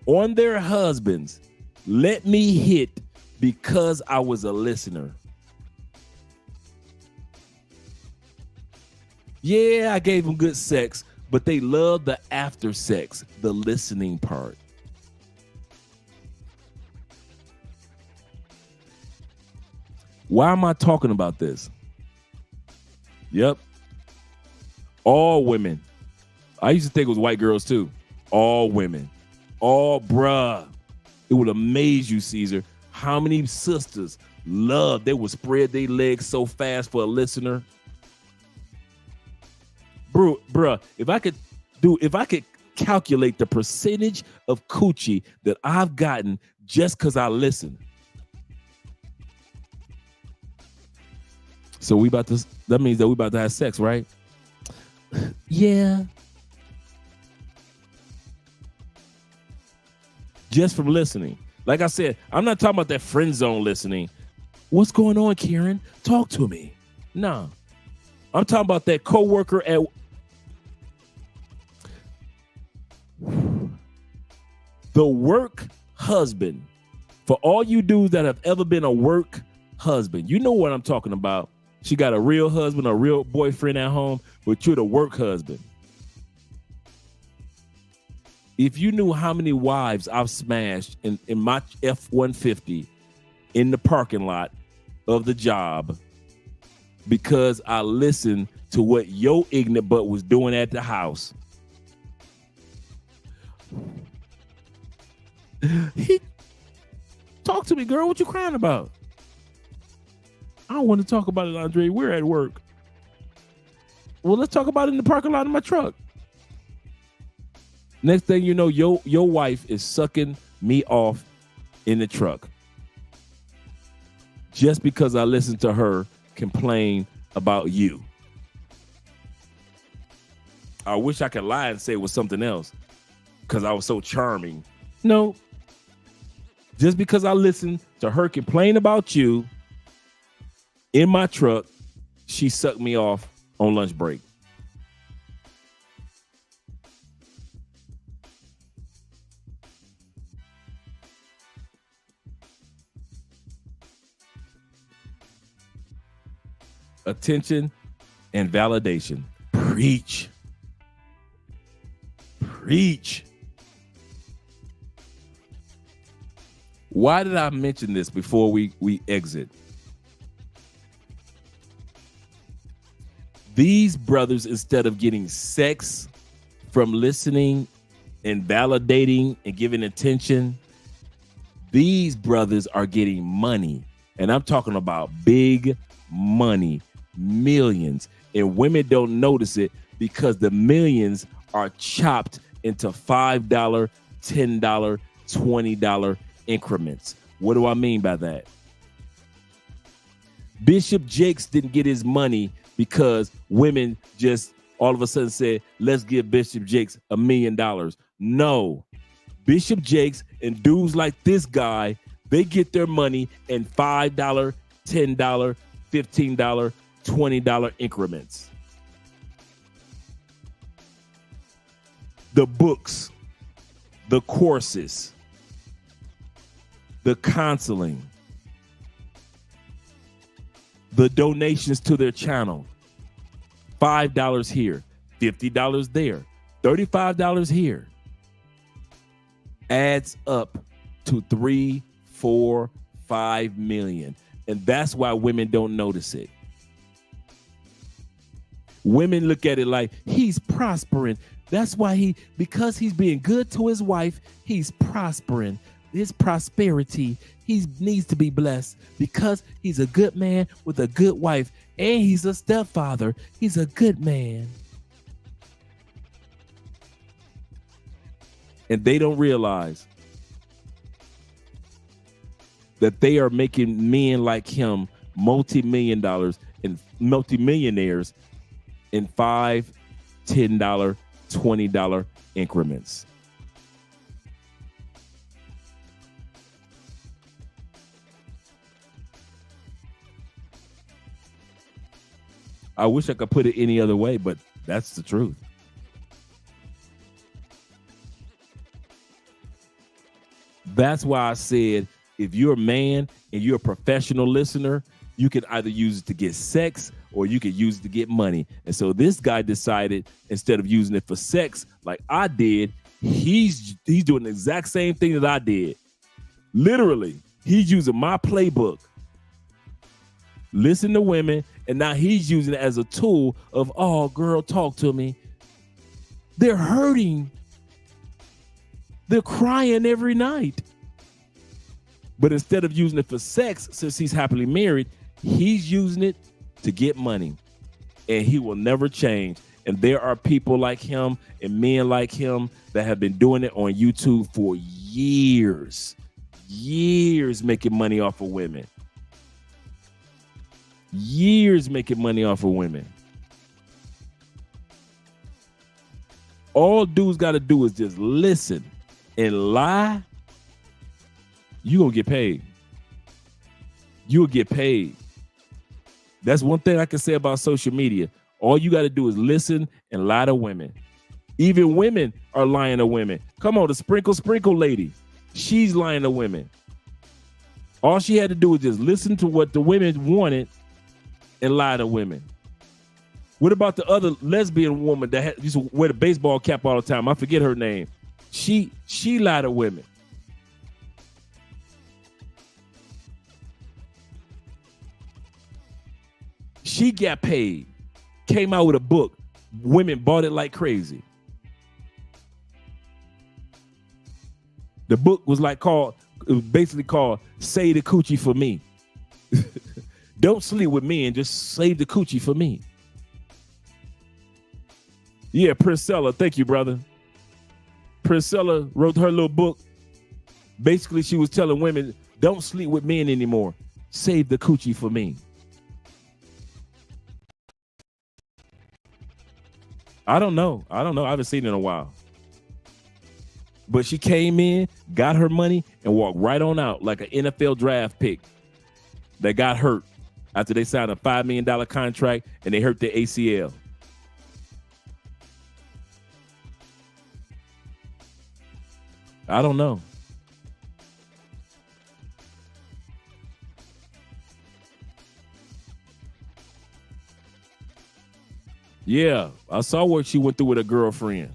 on their husbands let me hit because I was a listener. Yeah, I gave them good sex, but they love the after sex, the listening part. Why am I talking about this? Yep. All women. I used to think it was white girls too. All women. All bruh. It would amaze you, Caesar, how many sisters love, they would spread their legs so fast for a listener. Bruh, if I could calculate the percentage of coochie that I've gotten just because I listen. So that means that we about to have sex, right? Yeah. Just from listening. Like I said, I'm not talking about that friend zone listening. What's going on, Karen? Talk to me. No. I'm talking about that coworker at the work husband. For all you dudes that have ever been a work husband, you know what I'm talking about. She got a real husband, a real boyfriend at home, but you're the work husband. If you knew how many wives I've smashed in my F-150 in the parking lot of the job because I listened to what your ignorant butt was doing at the house. Talk to me, girl. What you crying about? I don't want to talk about it, Andre. We're at work. Well, let's talk about it in the parking lot of my truck. Next thing you know, your wife is sucking me off in the truck just because I listened to her complain about you. I wish I could lie and say it was something else because I was so charming. No. Just because I listened to her complain about you in my truck. She sucked me off on lunch break. Attention and validation. Preach. Preach. Why did I mention this before we exit? These brothers, instead of getting sex from listening and validating and giving attention, these brothers are getting money. And I'm talking about big money, millions. And women don't notice it because the millions are chopped into $5, $10, $20 increments. What do I mean by that? Bishop Jakes didn't get his money because women just all of a sudden said, let's give Bishop Jakes $1 million. No. Bishop Jakes and dudes like this guy, they get their money in $5, $10, $15, $20 increments. The books, the courses, the counseling, the donations to their channel, $5 here, $50 there, $35 here, adds up to 3, 4, 5 million. And that's why women don't notice it. Women look at it like he's prospering. That's why because he's being good to his wife, he's prospering. His prosperity, he needs to be blessed because he's a good man with a good wife and he's a stepfather. He's a good man. And they don't realize that they are making men like him multi-million dollars and multi-millionaires in $5, $10, $20 increments. I wish I could put it any other way, but that's the truth. That's why I said, if you're a man and you're a professional listener, you can either use it to get sex or you can use it to get money. And so this guy decided, instead of using it for sex like I did, he's doing the exact same thing that I did. Literally, he's using my playbook. Listen to women, and now he's using it as a tool of, oh, girl, talk to me. They're hurting. They're crying every night. But instead of using it for sex, since he's happily married, he's using it to get money. And he will never change. And there are people like him and men like him that have been doing it on YouTube for years. Years making money off of women. Years making money off of women. All dudes got to do is just listen and lie. You gonna get paid. You'll get paid. That's one thing I can say about social media. All you got to do is listen and lie to women. Even women are lying to women. Come on, the sprinkle lady. She's lying to women. All she had to do was just listen to what the women wanted and lie to women. What about the other lesbian woman that used to wear the baseball cap all the time? I forget her name. She lied to women. She got paid. Came out with a book. Women bought it like crazy. The book was basically called Save the Coochie for Me. Don't sleep with me and just save the coochie for me. Yeah, Priscilla. Thank you, brother. Priscilla wrote her little book. Basically, she was telling women, don't sleep with men anymore. Save the coochie for me. I don't know. I haven't seen it in a while. But she came in, got her money, and walked right on out like an NFL draft pick that got hurt after they signed a $5 million contract and they hurt their ACL. I don't know. Yeah, I saw what she went through with a girlfriend.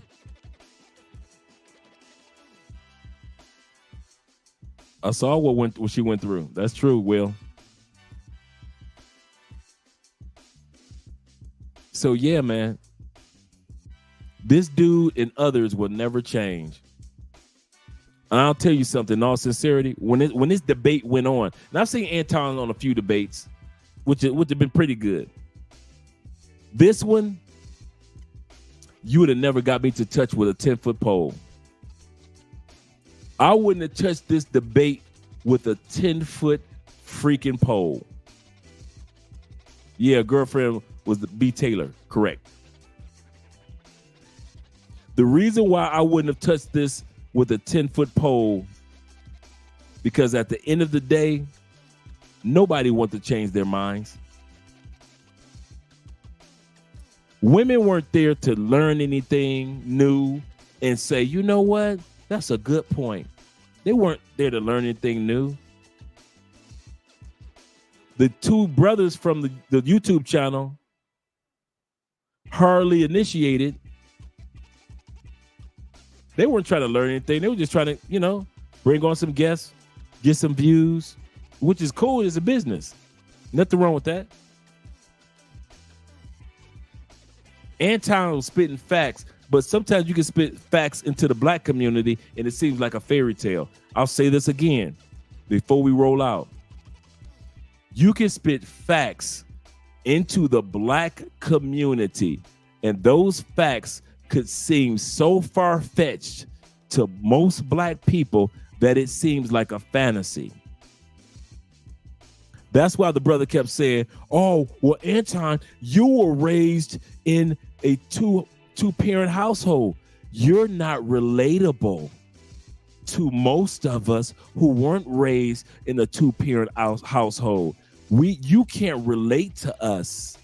I saw what she went through. That's true, Will. So yeah, man. This dude and others will never change. And I'll tell you something, in all sincerity, when this debate went on, and I've seen Anton on a few debates, which have been pretty good. This one, you would have never got me to touch with a 10-foot pole. I wouldn't have touched this debate with a 10-foot freaking pole. Yeah, girlfriend was the B. Taylor, correct. The reason why I wouldn't have touched this with a 10-foot pole, because at the end of the day, nobody wants to change their minds. Women weren't there to learn anything new and say, you know what, that's a good point. They weren't there to learn anything new. The two brothers from the YouTube channel, Harley Initiated, they weren't trying to learn anything. They were just trying to, bring on some guests, get some views, which is cool as a business. Nothing wrong with that. Anton was spitting facts, but sometimes you can spit facts into the black community and it seems like a fairy tale. I'll say this again before we roll out. You can spit facts into the black community, and those facts could seem so far-fetched to most black people that it seems like a fantasy. That's why the brother kept saying, oh, well, Anton, you were raised in a two-parent household. You're not relatable to most of us who weren't raised in a two-parent household. You can't relate to us.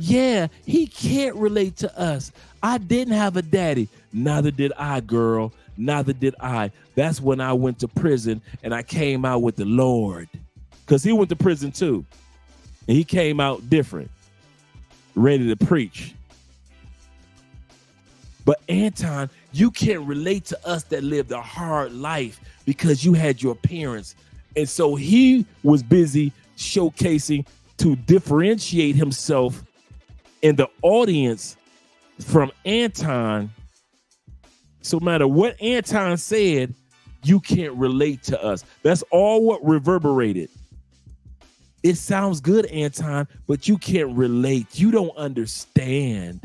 Yeah, he can't relate to us. I didn't have a daddy. Neither did I, girl. Neither did I. That's when I went to prison and I came out with the Lord. Because he went to prison too. And he came out different, ready to preach. But Anton, you can't relate to us that lived a hard life because you had your parents. And so he was busy showcasing to differentiate himself in the audience from Anton. So no matter what Anton said, you can't relate to us. That's all what reverberated. It sounds good, Anton, but you can't relate. You don't understand.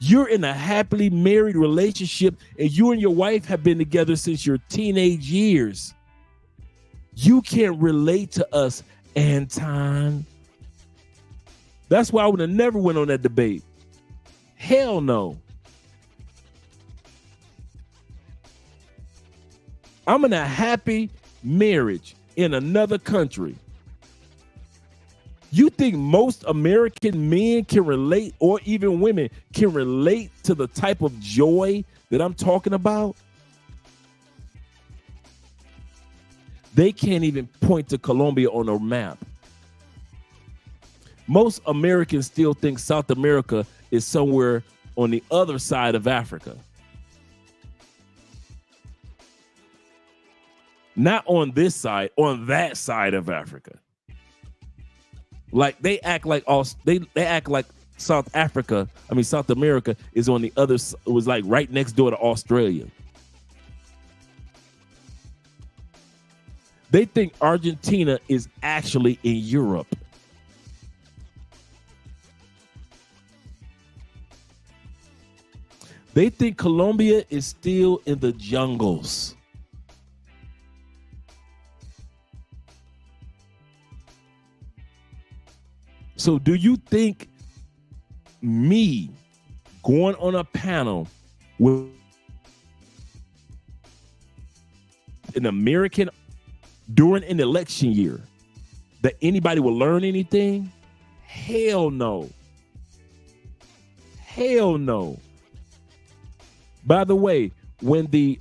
You're in a happily married relationship and you and your wife have been together since your teenage years. You can't relate to us, Anton. That's why I would have never went on that debate. Hell no. I'm in a happy marriage in another country. You think most American men can relate, or even women can relate to the type of joy that I'm talking about? They can't even point to Colombia on a map. Most Americans still think South America is somewhere on the other side of Africa. Not on this side, on that side of Africa. Like they act like South America is on the other, was like right next door to Australia. They think Argentina is actually in Europe. They think Colombia is still in the jungles. So do you think me going on a panel with an American during an election year that anybody will learn anything? Hell no. Hell no. By the way, when the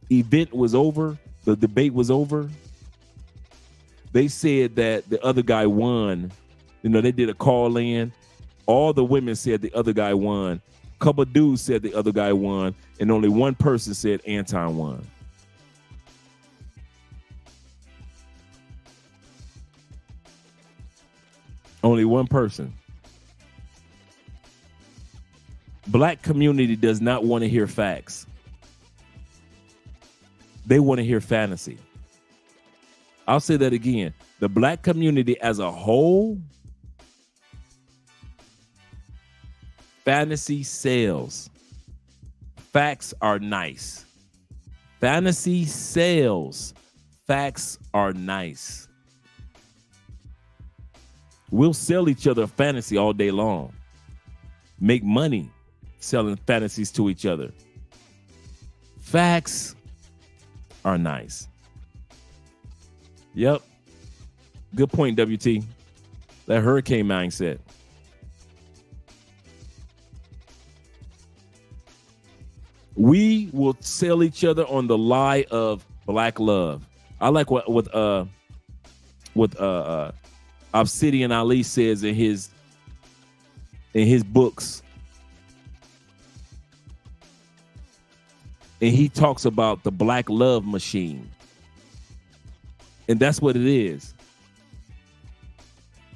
event was over, the debate was over, they said that the other guy won. You know, they did a call in. All the women said the other guy won. A couple of dudes said the other guy won, and only one person said Anton won. Only one person. Black community does not want to hear facts. They want to hear fantasy. I'll say that again. The black community as a whole, fantasy sells. Facts are nice. Fantasy sells. Facts are nice. We'll sell each other fantasy all day long. Make money selling fantasies to each other. Facts are nice. Yep. Good point, WT. That hurricane mindset. We will sell each other on the lie of black love. I like what Obsidian Ali says in his books. And he talks about the black love machine. And that's what it is.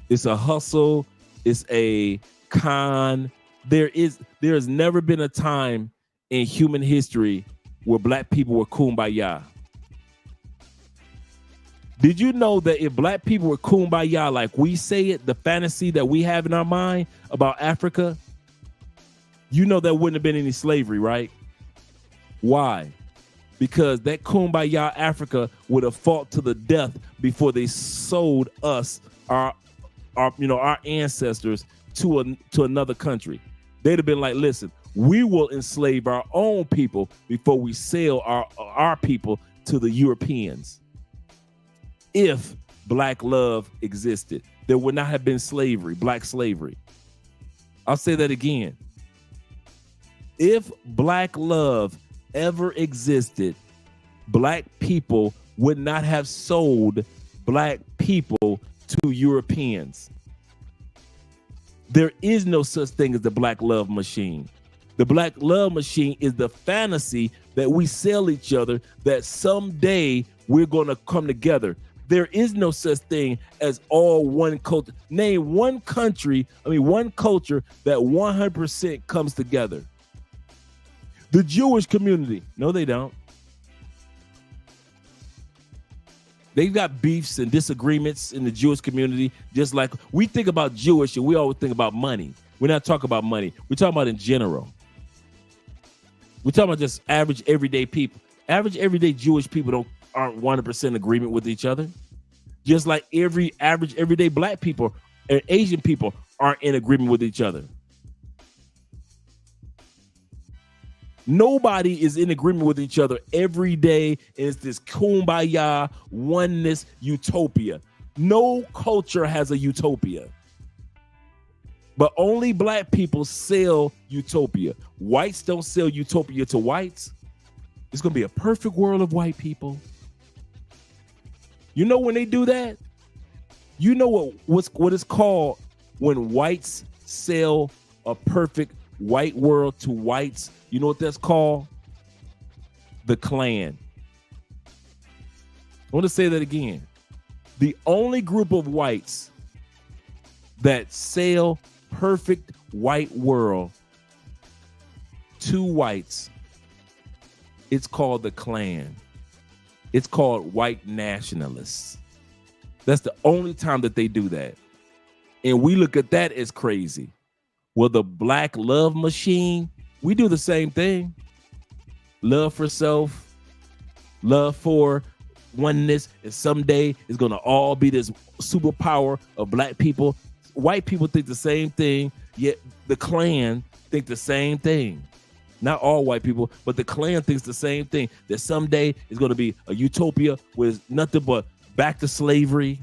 It's a hustle. It's a con. There has never been a time in human history where black people were kumbaya. Did you know that if black people were kumbaya like we say it, the fantasy that we have in our mind about Africa, you know there wouldn't have been any slavery, right? Why? Because that kumbaya Africa would have fought to the death before they sold us, our ancestors to another country. They'd have been like, listen, we will enslave our own people before we sell our people to the Europeans. If black love existed, there would not have been slavery, black slavery. I'll say that again. If black love ever existed, black people would not have sold black people to Europeans. There is no such thing as the black love machine. The black love machine is the fantasy that we sell each other that someday we're going to come together. There is no such thing as all one culture. Name one culture that 100% comes together. The Jewish community. No, they don't. They've got beefs and disagreements in the Jewish community, just like we think about Jewish and we always think about money. We're not talking about money. We're talking about in general. We're talking about just average, everyday people. Average, everyday Jewish people aren't 100% in agreement with each other. Just like every average, everyday black people and Asian people aren't in agreement with each other. Nobody is in agreement with each other every day. It's this kumbaya, oneness, utopia. No culture has a utopia. But only black people sell utopia. Whites don't sell utopia to whites. It's going to be a perfect world of white people. You know when they do that? You know what it's called when whites sell a perfect white world to whites? You know what that's called? The Klan. I want to say that again. The only group of whites that sell perfect white world to whites, it's called the Klan. It's called white nationalists. That's the only time that they do that. And we look at that as crazy. Well, the black love machine, we do the same thing. Love for self, love for oneness, and someday it's going to all be this superpower of black people. White people think the same thing, yet the Klan think the same thing. Not all white people, but the Klan thinks the same thing, that someday is going to be a utopia with nothing but back to slavery.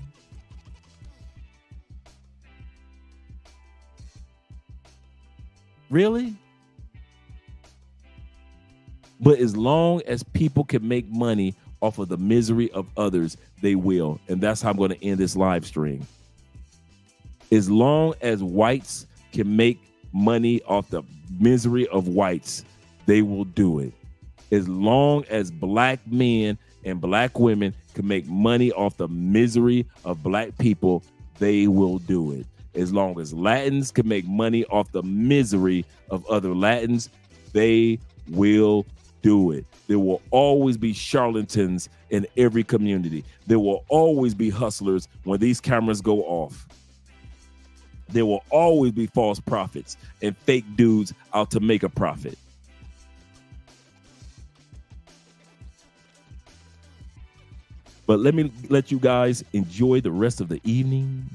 Really? But as long as people can make money off of the misery of others, they will. And that's how I'm going to end this live stream. As long as whites can make money off the misery of whites, they will do it. As long as black men and black women can make money off the misery of black people, they will do it. As long as Latins can make money off the misery of other Latins, they will do it. There will always be charlatans in every community. There will always be hustlers when these cameras go off. There will always be false prophets and fake dudes out to make a profit. But let me let you guys enjoy the rest of the evening.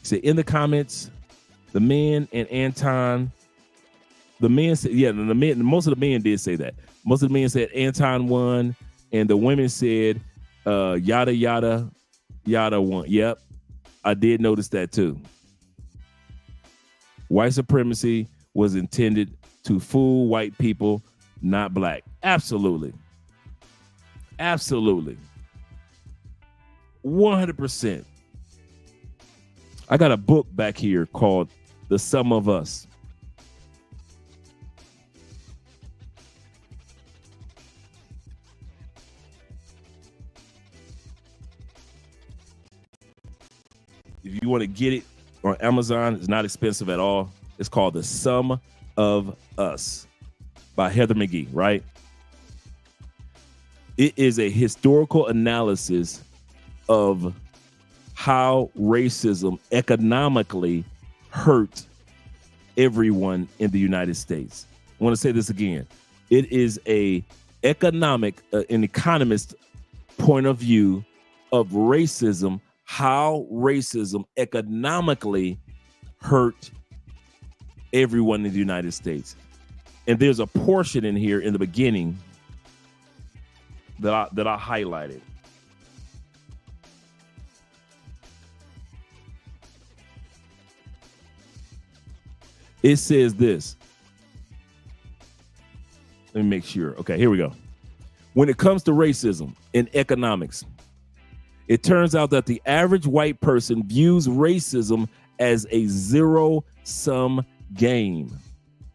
Say in the comments, the men and Anton, the men said, yeah, the men, most of the men did say that. Most of the men said Anton won, and the women said yada yada yada won. Yep, I did notice that too. White supremacy was intended to fool white people, not black. Absolutely. Absolutely. 100%. I got a book back here called The Sum of Us. If you want to get it on Amazon, it's not expensive at all. It's called The Sum of Us by Heather McGee, right? It is a historical analysis of how racism economically hurt everyone in the United States. I want to say this again. It is an economist point of view of racism, how racism economically hurt everyone in the United States. And there's a portion in here in the beginning that I highlighted. It says this. Let me make sure. Okay, here we go. When it comes to racism in economics, it turns out that the average white person views racism as a zero-sum game.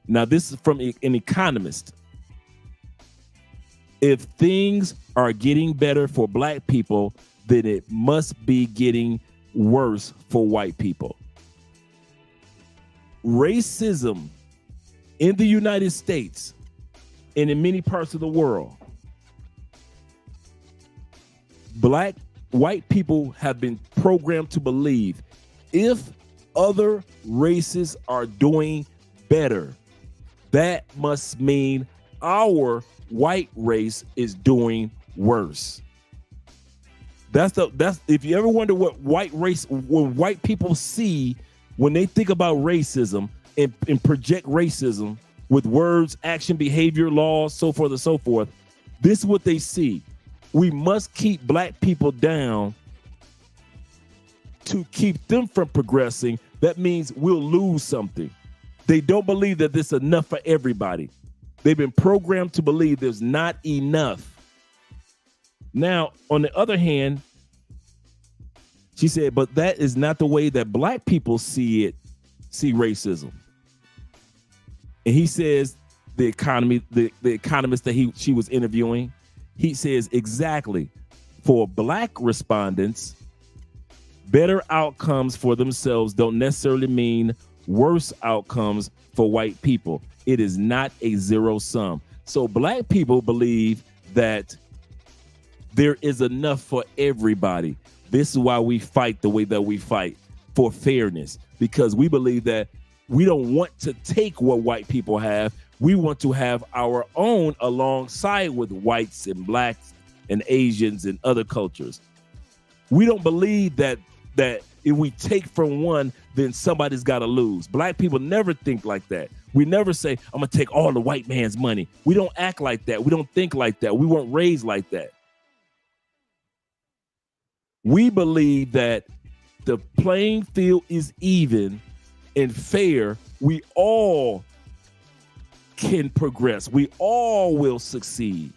Now, this is from an economist. If things are getting better for black people, then it must be getting worse for white people. Racism in the United States and in many parts of the world, white people have been programmed to believe if other races are doing better, that must mean our white race is doing worse. That's if you ever wonder what when white people see when they think about racism and project racism with words, action, behavior, laws, so forth and so forth, this is what they see. We must keep black people down to keep them from progressing. That means we'll lose something. They don't believe that this is enough for everybody. They've been programmed to believe there's not enough. Now, on the other hand, she said, but that is not the way that black people see racism. And he says, the economist that she was interviewing, he says exactly, for black respondents, better outcomes for themselves don't necessarily mean worse outcomes for white people. It is not a zero sum. So black people believe that there is enough for everybody. This is why we fight the way that we fight, for fairness, because we believe that we don't want to take what white people have. We want to have our own alongside with whites and blacks and Asians and other cultures. We don't believe that if we take from one, then somebody's got to lose. Black people never think like that. We never say, I'm going to take all the white man's money. We don't act like that. We don't think like that. We weren't raised like that. We believe that the playing field is even and fair. We all can progress. We all will succeed.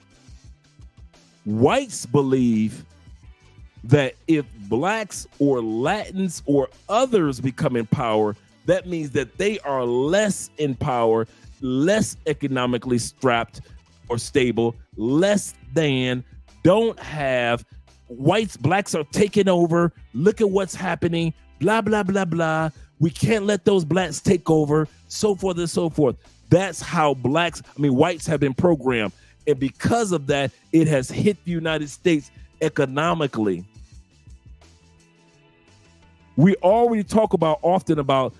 Whites believe that if blacks or Latins or others become in power, that means that they are less in power, less economically strapped or stable, less than, don't have, blacks are taking over. Look at what's happening, blah, blah, blah, blah. We can't let those blacks take over, so forth and so forth. That's how whites have been programmed. And because of that, it has hit the United States economically. We already talk often about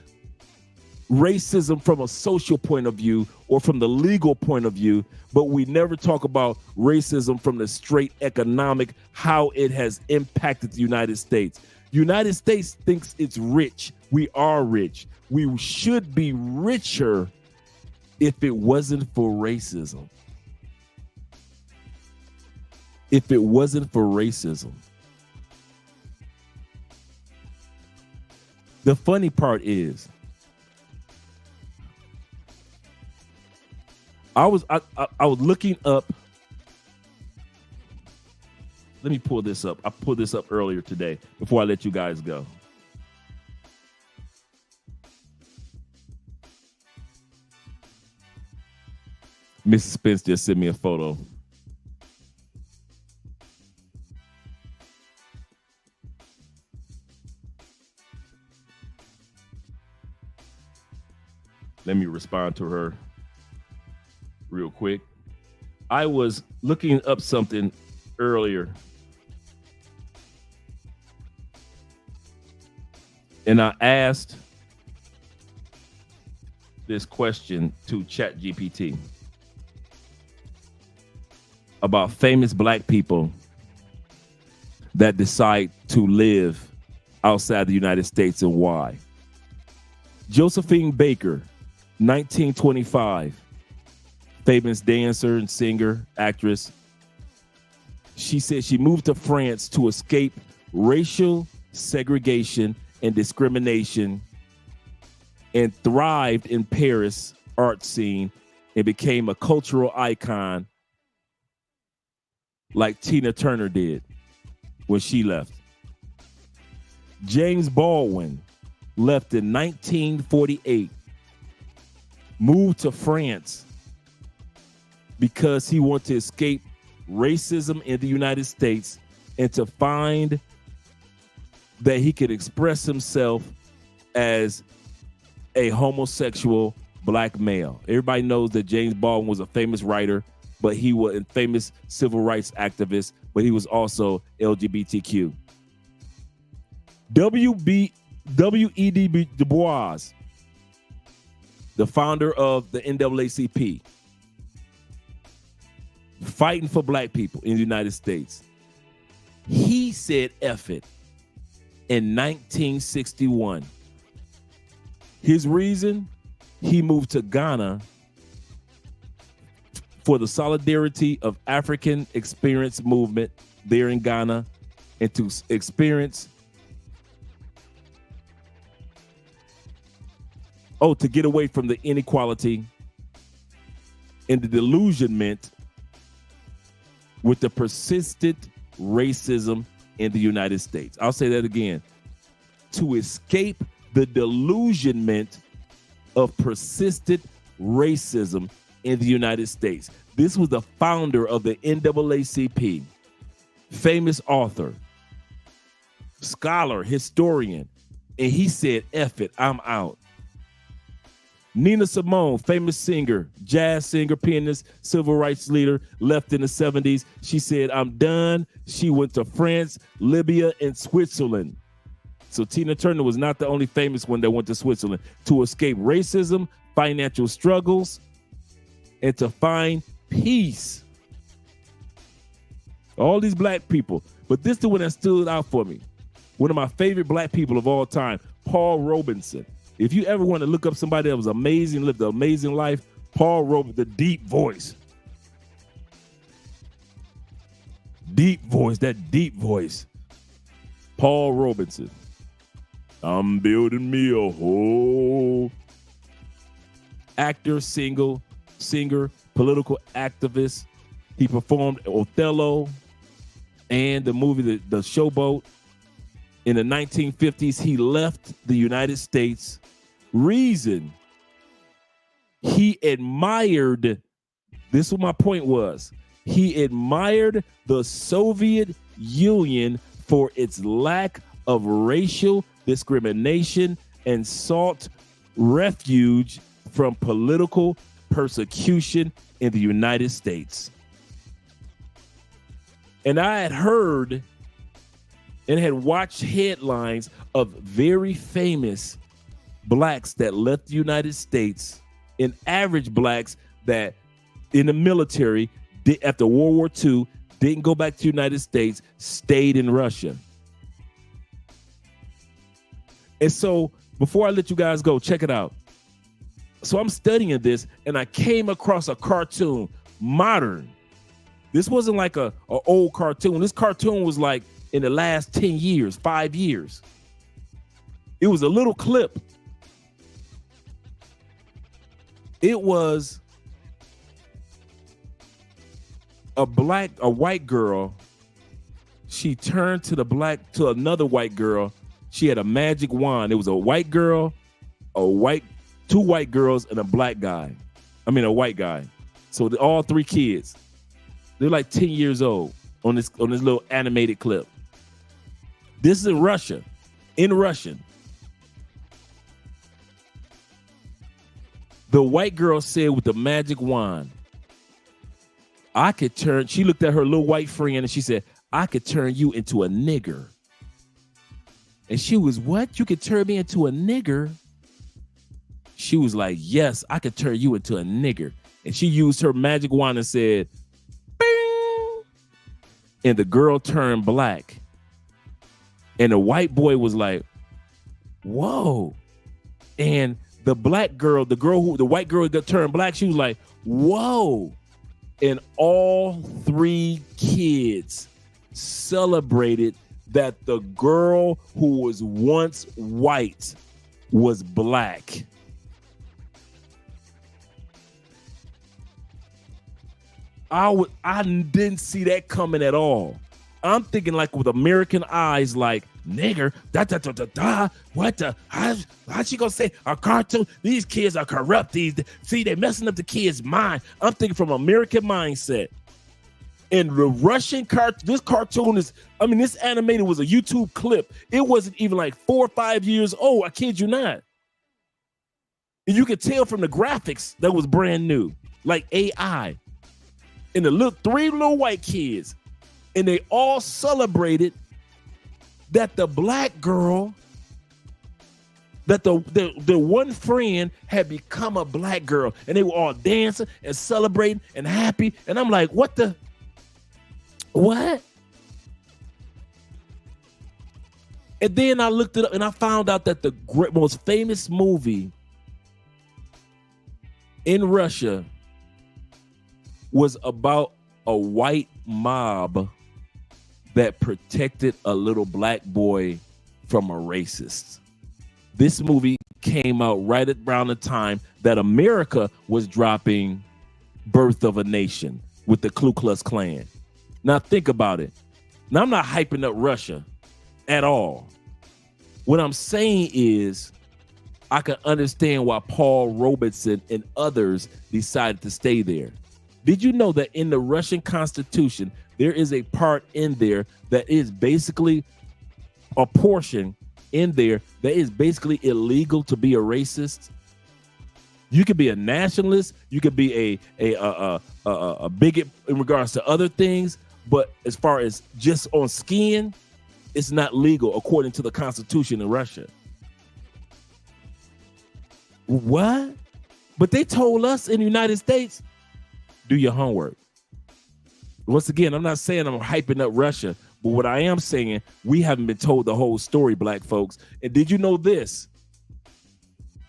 racism from a social point of view or from the legal point of view, but we never talk about racism from the straight economic, how it has impacted the United States. United States thinks it's rich. We are rich. We should be richer if it wasn't for racism. If it wasn't for racism. The funny part is, I was looking up. Let me pull this up. I pulled this up earlier today before I let you guys go. Mrs. Spence just sent me a photo. Let me respond to her real quick. I was looking up something earlier, and I asked this question to ChatGPT about famous black people that decide to live outside the United States and why. Josephine Baker, 1925, famous dancer and singer, actress. She said she moved to France to escape racial segregation and discrimination and thrived in Paris art scene and became a cultural icon like Tina Turner did when she left. James Baldwin left in 1948, moved to France because he wanted to escape racism in the United States and to find that he could express himself as a homosexual black male. Everybody knows that James Baldwin was a famous writer, but he was a famous civil rights activist, but he was also LGBTQ. W.E.B. Du Bois, the founder of the NAACP, fighting for black people in the United States. He said F it in 1961. His reason, he moved to Ghana for the solidarity of African experience movement there in Ghana and to experience to get away from the inequality and the delusionment with the persistent racism in the United States. I'll say that again. To escape the delusionment of persistent racism in the United States. This was the founder of the NAACP, famous author, scholar, historian, and he said, F it, I'm out. Nina Simone, famous singer, jazz singer, pianist, civil rights leader, left in the 70s. She said, I'm done. She went to France, Libya, and Switzerland. So Tina Turner was not the only famous one that went to Switzerland to escape racism, financial struggles, and to find peace. All these black people. But this is the one that stood out for me. One of my favorite black people of all time, Paul Robeson. If you ever want to look up somebody that was amazing, lived an amazing life, Paul Robeson, the deep voice. Deep voice, that deep voice. Paul Robeson. I'm building me a whole actor, singer, political activist. He performed Othello and the movie The Showboat. In the 1950s, he left the United States. Reason, he admired, this is what my point was, he admired the Soviet Union for its lack of racial discrimination and sought refuge from political persecution in the United States. And I had heard and had watched headlines of very famous blacks that left the United States, and average blacks that in the military after World War II didn't go back to the United States, stayed in Russia. And so before I let you guys go, check it out. So I'm studying this and I came across a cartoon, modern. This wasn't like a old cartoon. This cartoon was like in the last 10 years, 5 years. It was a little clip. It was a white girl. She turned to another white girl. She had a magic wand. It was a white girl, two white girls, and a black guy. I mean, a white guy. So all three kids. They're like 10 years old on this little animated clip. This is in Russia, in Russian. The white girl said with the magic wand, I could turn, she looked at her little white friend and she said, I could turn you into a nigger. And she was, what? You could turn me into a nigger? She was like, yes, I could turn you into a nigger. And she used her magic wand and said, bing! And the girl turned black. And the white boy was like, whoa. And the black girl, the white girl that turned black, she was like, whoa. And all three kids celebrated that the girl who was once white was black. I didn't see that coming at all. I'm thinking like with American eyes, like, nigger, what the, how she gonna say a cartoon? These kids are corrupt. See, they're messing up the kids' mind. I'm thinking from American mindset. And the Russian this cartoon is, I mean, this animated was a YouTube clip. It wasn't even like 4 or 5 years old. I kid you not. And you could tell from the graphics that was brand new, like AI. And the three little white kids, and they all celebrated that the black girl, that the one friend had become a black girl, and they were all dancing and celebrating and happy. And I'm like, what? And then I looked it up and I found out that the most famous movie in Russia was about a white mob that protected a little black boy from a racist. This movie came out right around the time that America was dropping Birth of a Nation with the Ku Klux Klan. Now think about it. Now I'm not hyping up Russia at all. What I'm saying is I can understand why Paul Robeson and others decided to stay there. Did you know that in the Russian Constitution, there is a part in there that is basically a portion in there that is basically illegal to be a racist? You could be a nationalist, you could be a bigot in regards to other things, but as far as just on skin, it's not legal according to the Constitution in Russia. What? But they told us in the United States, do your homework. Once again, I'm not saying I'm hyping up Russia, but what I am saying, we haven't been told the whole story, black folks. And did you know this?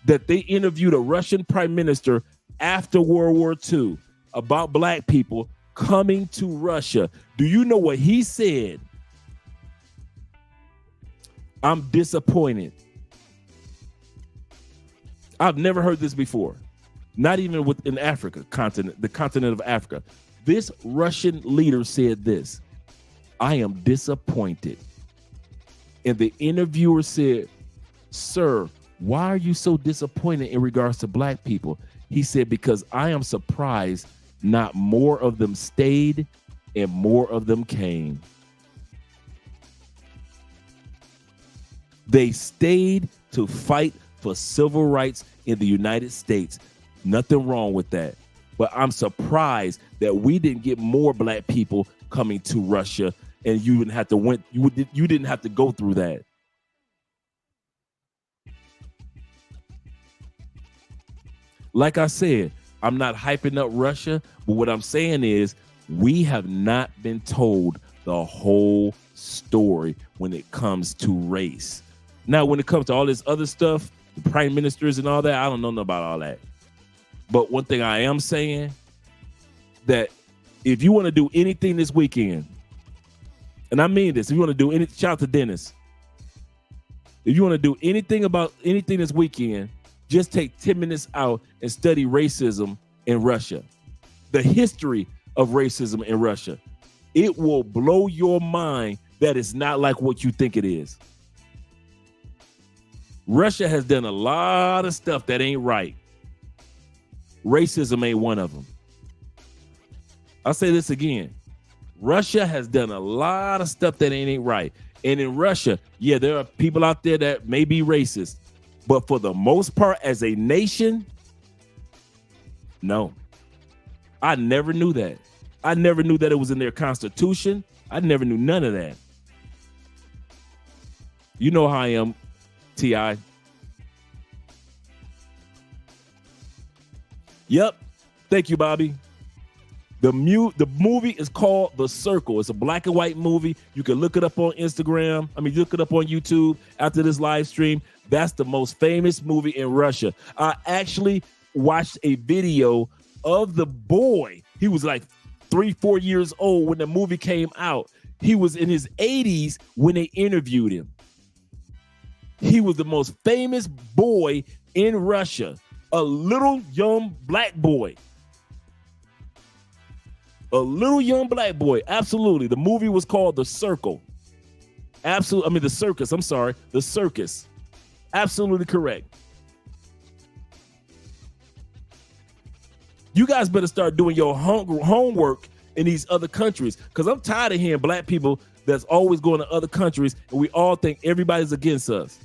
that they interviewed a Russian prime minister after World War II about black people coming to Russia. Do you know what he said? I'm disappointed. I've never heard this before. Not even within Africa continent, the continent of Africa. This Russian leader said this: I am disappointed. And the interviewer said, sir, why are you so disappointed in regards to black people? He said, because I am surprised not more of them stayed and more of them came. They stayed to fight for civil rights in the United States. Nothing wrong with that. But I'm surprised that we didn't get more black people coming to Russia, and you didn't have to you didn't have to go through that. Like I said, I'm not hyping up Russia, but what I'm saying is we have not been told the whole story when it comes to race. Now, when it comes to all this other stuff, the prime ministers and all that, I don't know about all that. But one thing I am saying, that if you want to do anything this weekend, and I mean this, if you want to do any, shout out to Dennis. If you want to do anything about anything this weekend, just take 10 minutes out and study racism in Russia, the history of racism in Russia. It will blow your mind that it's not like what you think it is. Russia has done a lot of stuff that ain't right. Racism ain't one of them. I'll say this again. Russia has done a lot of stuff that ain't right. And in Russia, yeah, there are people out there that may be racist. But for the most part, as a nation, no. I never knew that. I never knew that it was in their constitution. I never knew none of that. You know how I am, T.I. Yep. Thank you, Bobby. The movie is called The Circle. It's a black and white movie. You can look it up on Instagram. Look it up on YouTube after this live stream. That's the most famous movie in Russia. I actually watched a video of the boy. He was like 3-4 years old when the movie came out. He was in his 80s when they interviewed him. He was the most famous boy in Russia, a little young black boy. A little young black boy. Absolutely. The movie was called The Circle. Absolutely. The Circus. I'm sorry. The Circus. Absolutely correct. You guys better start doing your homework in these other countries, because I'm tired of hearing black people that's always going to other countries and we all think everybody's against us.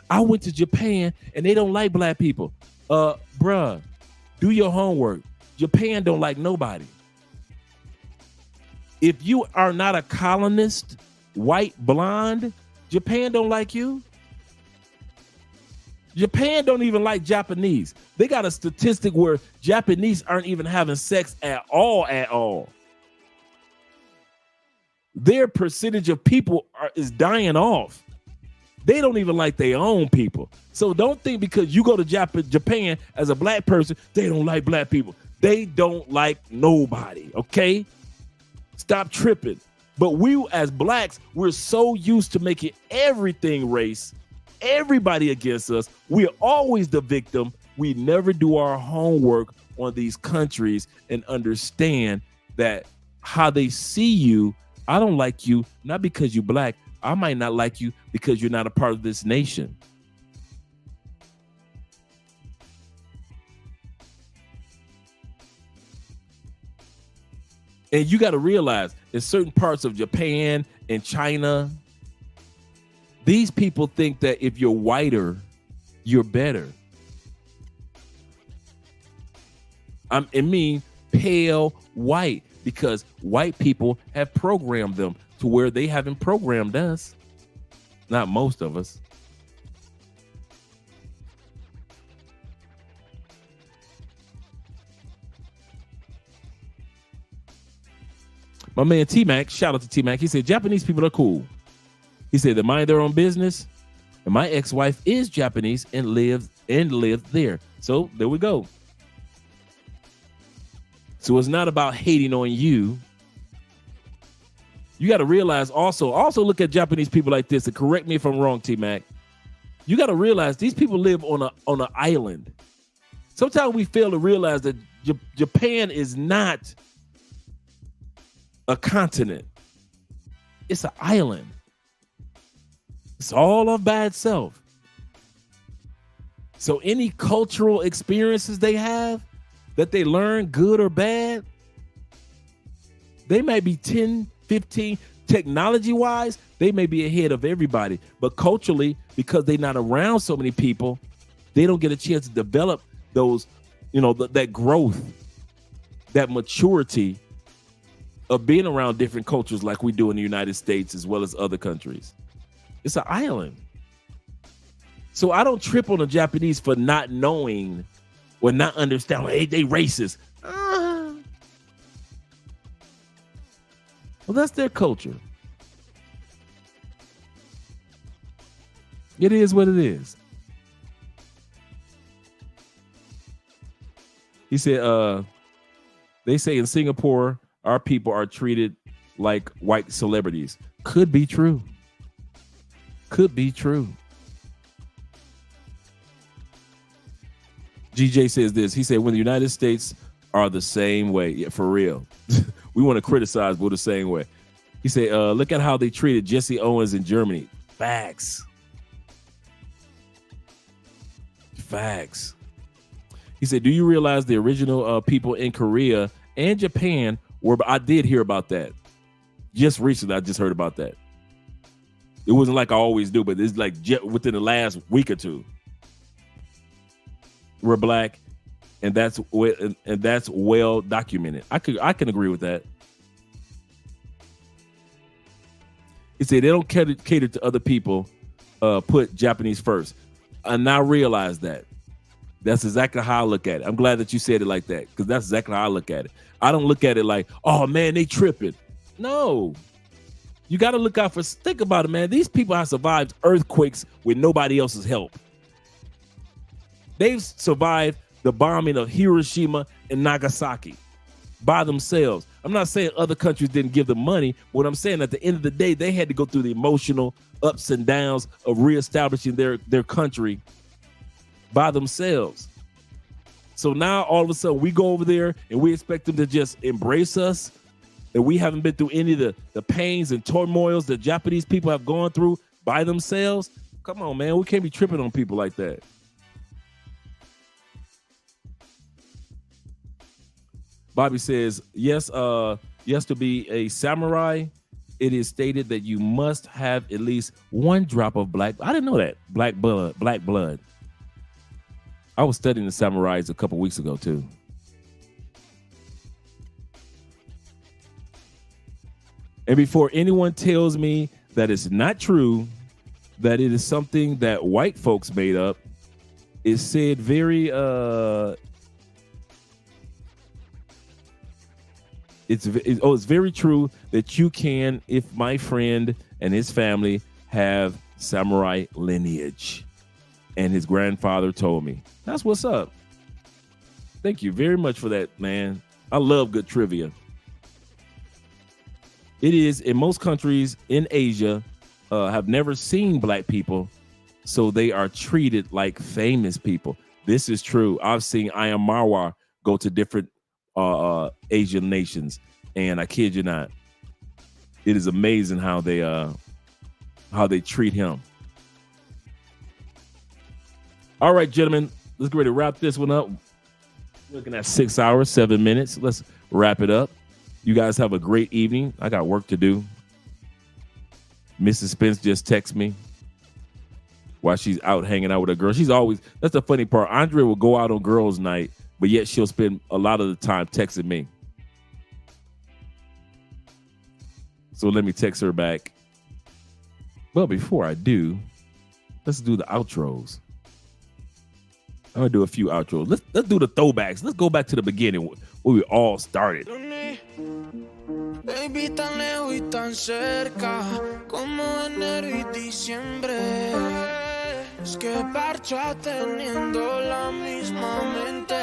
I went to Japan and they don't like black people. Bruh, do your homework. Japan don't like nobody. If you are not a colonist, white, blonde, Japan don't like you. Japan don't even like Japanese. They got a statistic where Japanese aren't even having sex at all. Their percentage of people is dying off. They don't even like their own people. So don't think because you go to Japan as a black person, they don't like black people. They don't like nobody, okay? Stop tripping. But we as blacks, we're so used to making everything race, everybody against us. We're always the victim. We never do our homework on these countries and understand that how they see you. I don't like you, not because you're black. I might not like you because you're not a part of this nation. And you got to realize in certain parts of Japan and China, these people think that if you're whiter, you're better. I mean, pale white, because white people have programmed them to where they haven't programmed us. Not most of us. My man T-Mac, shout out to T-Mac. He said, Japanese people are cool. He said they mind their own business. And my ex-wife is Japanese and lives and lived there. So there we go. So it's not about hating on you. You got to realize also look at Japanese people like this, and correct me if I'm wrong, T-Mac. You got to realize these people live on an island. Sometimes we fail to realize that Japan is not a continent. It's an island. It's all of by itself. So any cultural experiences they have that they learn, good or bad, they might be 10, 15, technology-wise, they may be ahead of everybody. But culturally, because they're not around so many people, they don't get a chance to develop those, that growth, that maturity of being around different cultures like we do in the United States as well as other countries. It's an island. So I don't trip on the Japanese for not knowing or not understanding. Hey, they racist. Well, that's their culture. It is what it is. He said, they say in Singapore, our people are treated like white celebrities. Could be true. Could be true. GJ says this. He said, when the United States are the same way. Yeah, for real. We want to criticize, but the same way. He said, look at how they treated Jesse Owens in Germany. Facts. Facts. He said, do you realize the original people in Korea and Japan were, I did hear about that. Just recently, I just heard about that. It wasn't like I always do, but it's like within the last week or two. We're black, and that's well documented. I can agree with that. He said they don't cater to other people, put Japanese first. I now realize that. That's exactly how I look at it. I'm glad that you said it like that, because that's exactly how I look at it. I don't look at it like, oh man, they tripping. No. You got to look out for, think about it, man. These people have survived earthquakes with nobody else's help. They've survived the bombing of Hiroshima and Nagasaki by themselves. I'm not saying other countries didn't give them money. What I'm saying, at the end of the day, they had to go through the emotional ups and downs of reestablishing their country by themselves. So now all of a sudden we go over there and we expect them to just embrace us, and we haven't been through any of the pains and turmoils that Japanese people have gone through by themselves. Come on, man. We can't be tripping on people like that. Bobby says, yes, to be a samurai, it is stated that you must have at least one drop of black. I didn't know that. Black blood. I was studying the samurais a couple weeks ago, too. And before anyone tells me that it's not true, that it is something that white folks made up, it's said very, it's very true that you can, if my friend and his family have samurai lineage. And his grandfather told me. That's what's up. Thank you very much for that, man. I love good trivia. It is, in most countries in Asia, have never seen black people, so they are treated like famous people. This is true. I've seen Iron Marwa go to different Asian nations, and I kid you not, it is amazing how they treat him. All right, gentlemen, let's get ready to wrap this one up. Looking at 6 hours, 7 minutes. Let's wrap it up. You guys have a great evening. I got work to do. Mrs. Spence just texted me while she's out hanging out with her girl. She's always, that's the funny part. Andre will go out on girls' night, but yet she'll spend a lot of the time texting me. So let me text her back. But before I do, let's do the outros. I'm gonna do a few outros. Let's do the throwbacks. Let's go back to the beginning where we all started. Baby, tan lejos y tan cerca, como enero y diciembre. Es que parcha teniendo la misma mente.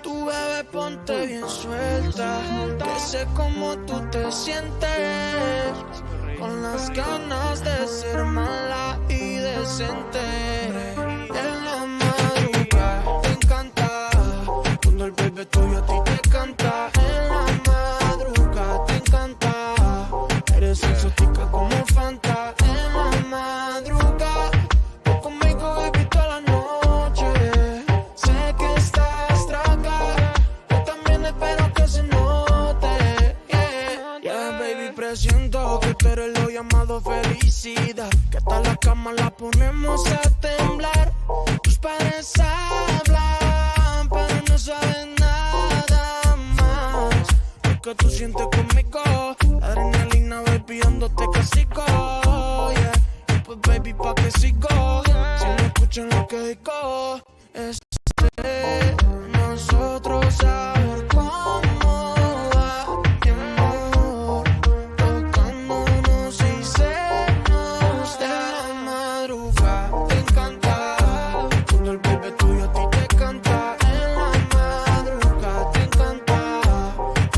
Tu bebé ponte bien suelta, que sé cómo tú te sientes, con las ganas de ser mala y decente. En la madrugada te encanta, cuando el bebé tuyo a ti te canta. En la madrugada te encanta, eres exótica como Fanta. En la madrugada conmigo baby toda la noche. Sé que estás traga, yo también espero que se note. Yeah, baby, presiento que tú eres lo llamado felicidad, que hasta la cama la ponemos a temblar. Tus padres hablan, pero no saben nada más. Lo que tú sientes conmigo, la adrenalina baby dándote casico. Yeah, y pues baby pa' que sigo, si no escuchan lo que digo. Nosotros saber cómo va, mi amor, tocándonos y se nos da. La madrugada te encanta, cuando el bebé tuyo a ti te canta. En la madrugada te encanta,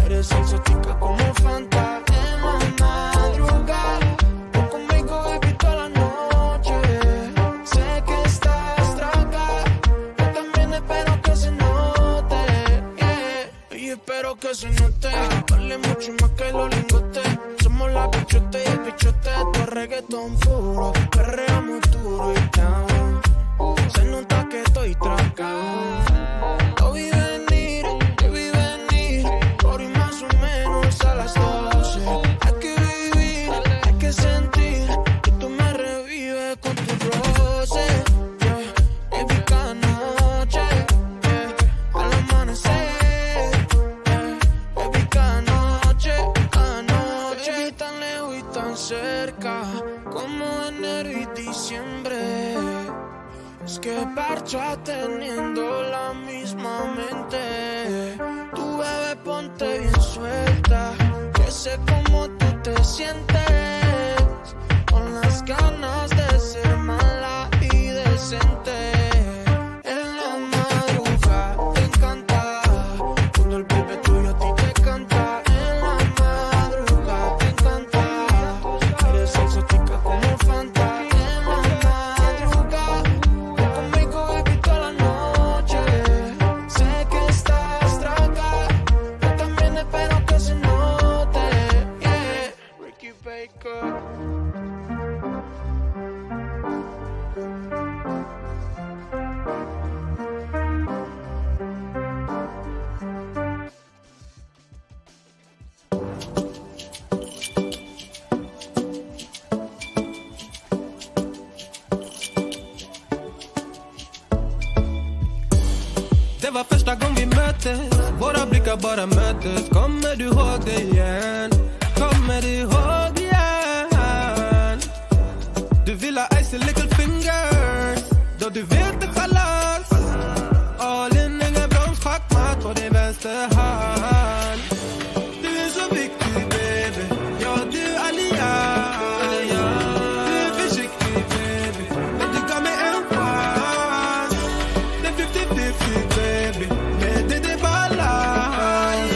eres exótica como Fanta. En la madrugada conmigo baby toda la noche. Sé que estás traga, yo también espero que se note. Yeah. Y espero que se note, vale mucho más que los lingotes. Somos la bichote y el bichote, tu reggaetón puro, perreamos duro y down. Se nota que estoy tragado. Lo vi venir, por ir más o menos a las 12. Hay que vivir, hay que sentir, que tú me revives con tu roce. Yeah, baby, cada noche, yeah, al amanecer. Yeah, baby, cada noche, baby, tan lejos y tan cerca, como enero y diciembre. Es que parcha teniendo la misma mente. Tu bebé ponte bien suelta, que sé cómo tú te sientes, con las ganas de ser mala y decente. En la madrugada te encanta, cuando el bebé tuyo a ti te canta. En la madrugada te encanta, eres exótica como Fanta. En la madrugada conmigo baby toda la noche. Sé que estás traga, yo también espero que se note. Yeah, Ricky Baker. Det var första gången vi möttes, våra blickar bara möttes. Kommer du ihåg det igen? Kommer du ihåg igen? Du vill ha icy little fingers, då du vet det kalas. All in, ingen broms, schackmatt på din vänster hand. Du är så viktig baby, ja du allians. Du är försiktig baby, men du gav mig en chans. Det är 50-50 baby, men det är balans.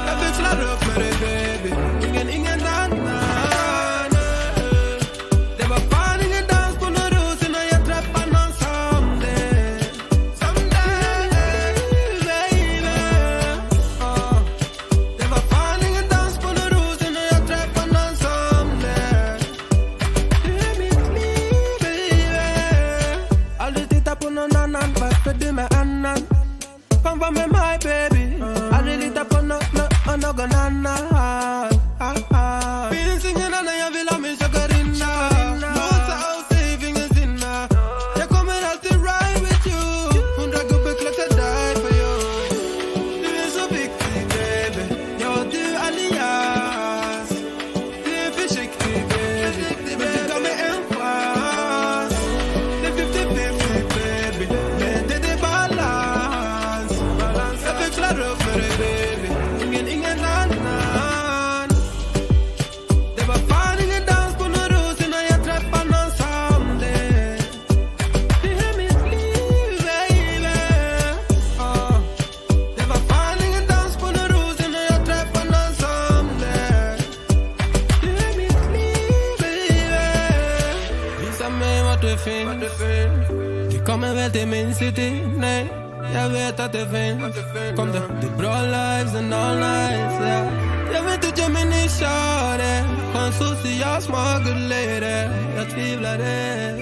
Jag växlar upp med dig baby, ingen annan. Det var fan ingen dans på någon ros innan jag träffade någon som dig. Som dig baby. Det var fan ingen dans på någon ros innan jag träffade någon som dig. Du är mitt liv baby. Aldrig titta på någon annan, varför du med annan? Kom var med mig baby, aldrig lita på någon annan. Finns ingen annan, jag vill ha min Sakarina. Låsa och save, ingen sinna. Jag kommer alltid ride with you, 100 gubbar klart jag die for you. Du är så viktig baby, ja du allians. Du är försiktig baby, men du gav mig en chans. Det är 50-50 baby, men det är balans. Jag växlar upp för dig baby, ingen annan. jag vet att det finns. Kom det blir bra lives and all nights, yeah. Jag vet inte men ni kör det. Skön social smart good lady. Jag tvivlar det.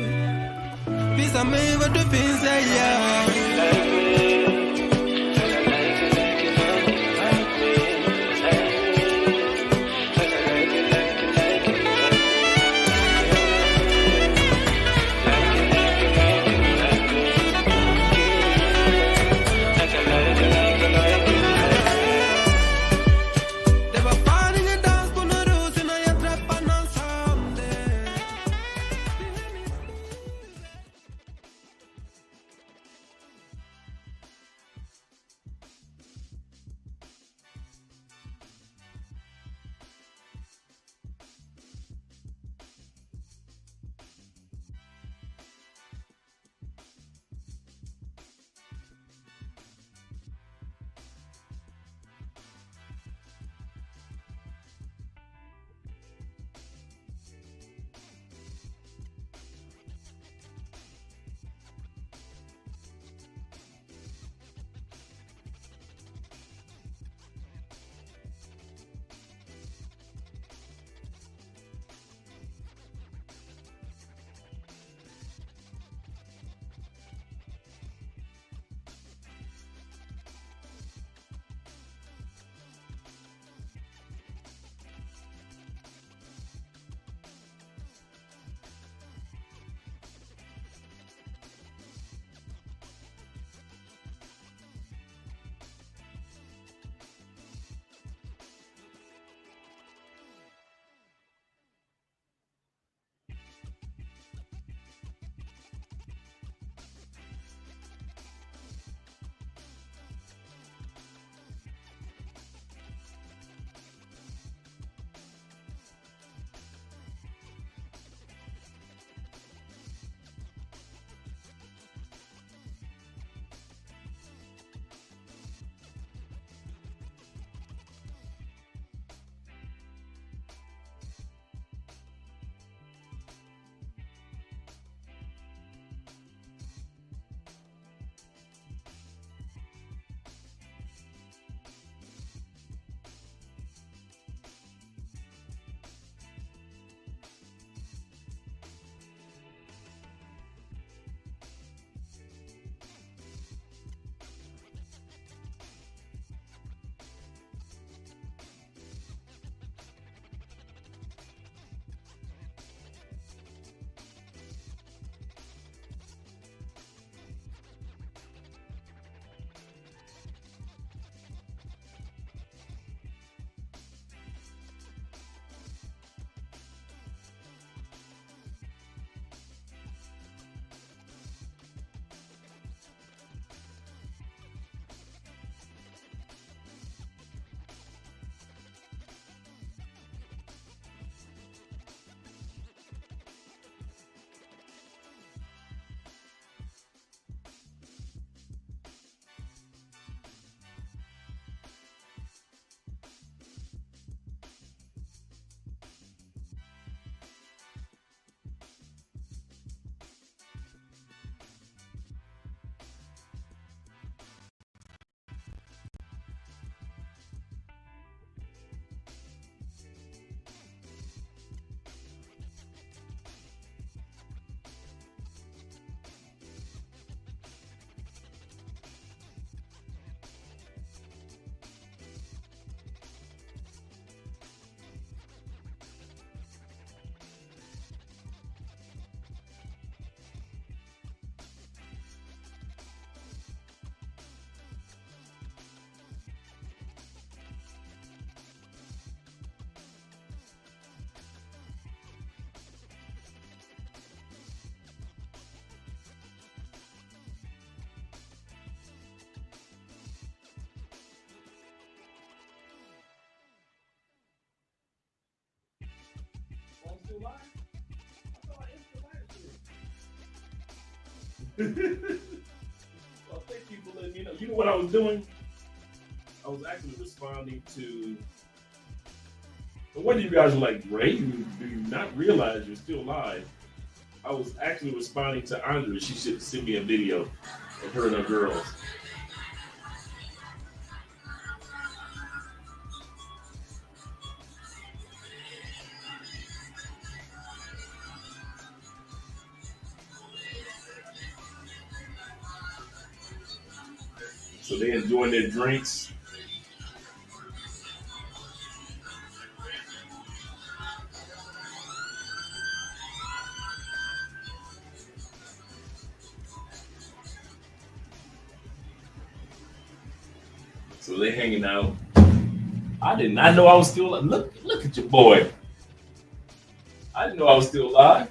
Visa mig var du finns, yeah. Well, thank you for letting me know. You know what I was doing? I was actually responding to. One of you guys were like, Ray, do you not realize you're still live? I was actually responding to Andrea. She should send me a video of her and her girls. So they enjoying their drinks. So they hanging out. I did not know I was still alive. Look at your boy. I didn't know I was still alive.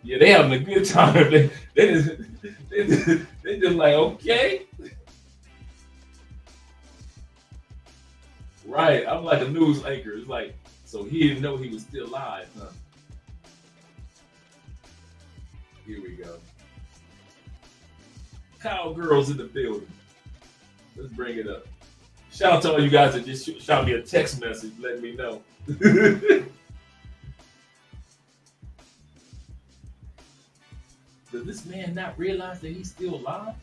Yeah, they having a good time. They just like, okay. Right, I'm like a news anchor. It's like, so he didn't know he was still alive, huh? Here we go. Cowgirls in the building. Let's bring it up. Shout out to all you guys that just shot me a text message letting me know. Does this man not realize that he's still alive?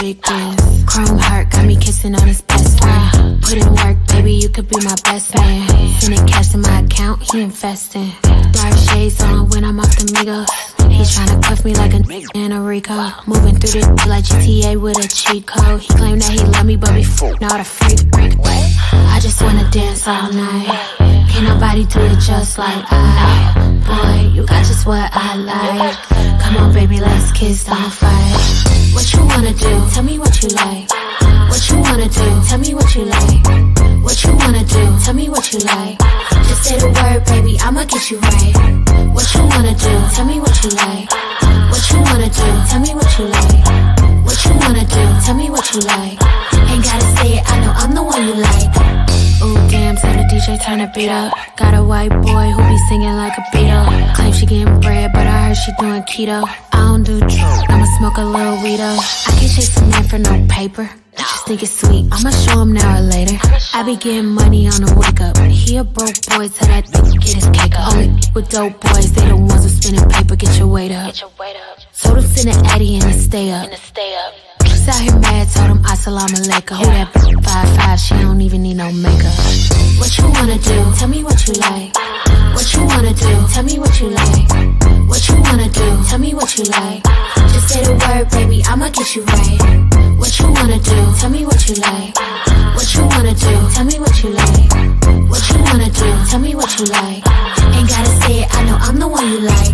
big dance. Chrome heart got me kissing on his best friend. Put in work, baby, you could be my best man. Sending cash to my account, he investing. Dark shades on when I'm off the Migos. He tryna cuff me like a in a Rico. Moving through this like GTA with a cheat code. He claimed that he love me, but before not a freak. I just wanna dance all night. Can't nobody do it just like I. Boy, you got just what I like. Come on, baby, let's kiss, don't fight. What you wanna do? Tell me what you like. What you wanna do? Tell me what you like. What you wanna do? Tell me what you like. Just say the word, baby, I'ma get you right. What you wanna do? Tell me what you like. What you wanna do? Tell me what you like. What you wanna do? Tell me what you like. Ain't gotta say it, I know I'm the one you like. Ooh, damn, so the DJ turn the beat up. Got a white boy who be singing like a Beatle. Claim she getting bread, but I heard she doing keto. I don't do drugs, I'ma smoke a little weed up. I can't chase a man for no paper. I just think it's sweet, I'ma show him now or later. I be getting money on the wake up. He a broke boy, tell that thing get his cake up. Only with dope boys, they the ones who spinning paper, get your weight up. Told him send an Addy and to stay up. She's out here mad, told him assalamu alaikum. Who that 5'5", she don't even need no makeup. What you wanna do? Tell me what you like. What you wanna do? Tell me what you like. What you wanna do? Tell me what you like. Just say the word, baby, I'ma get you right. What you wanna do? Tell me what you like. What you wanna do? Tell me what you like. What you wanna do? Tell me what you like. Ain't gotta say it, I know I'm the one you like.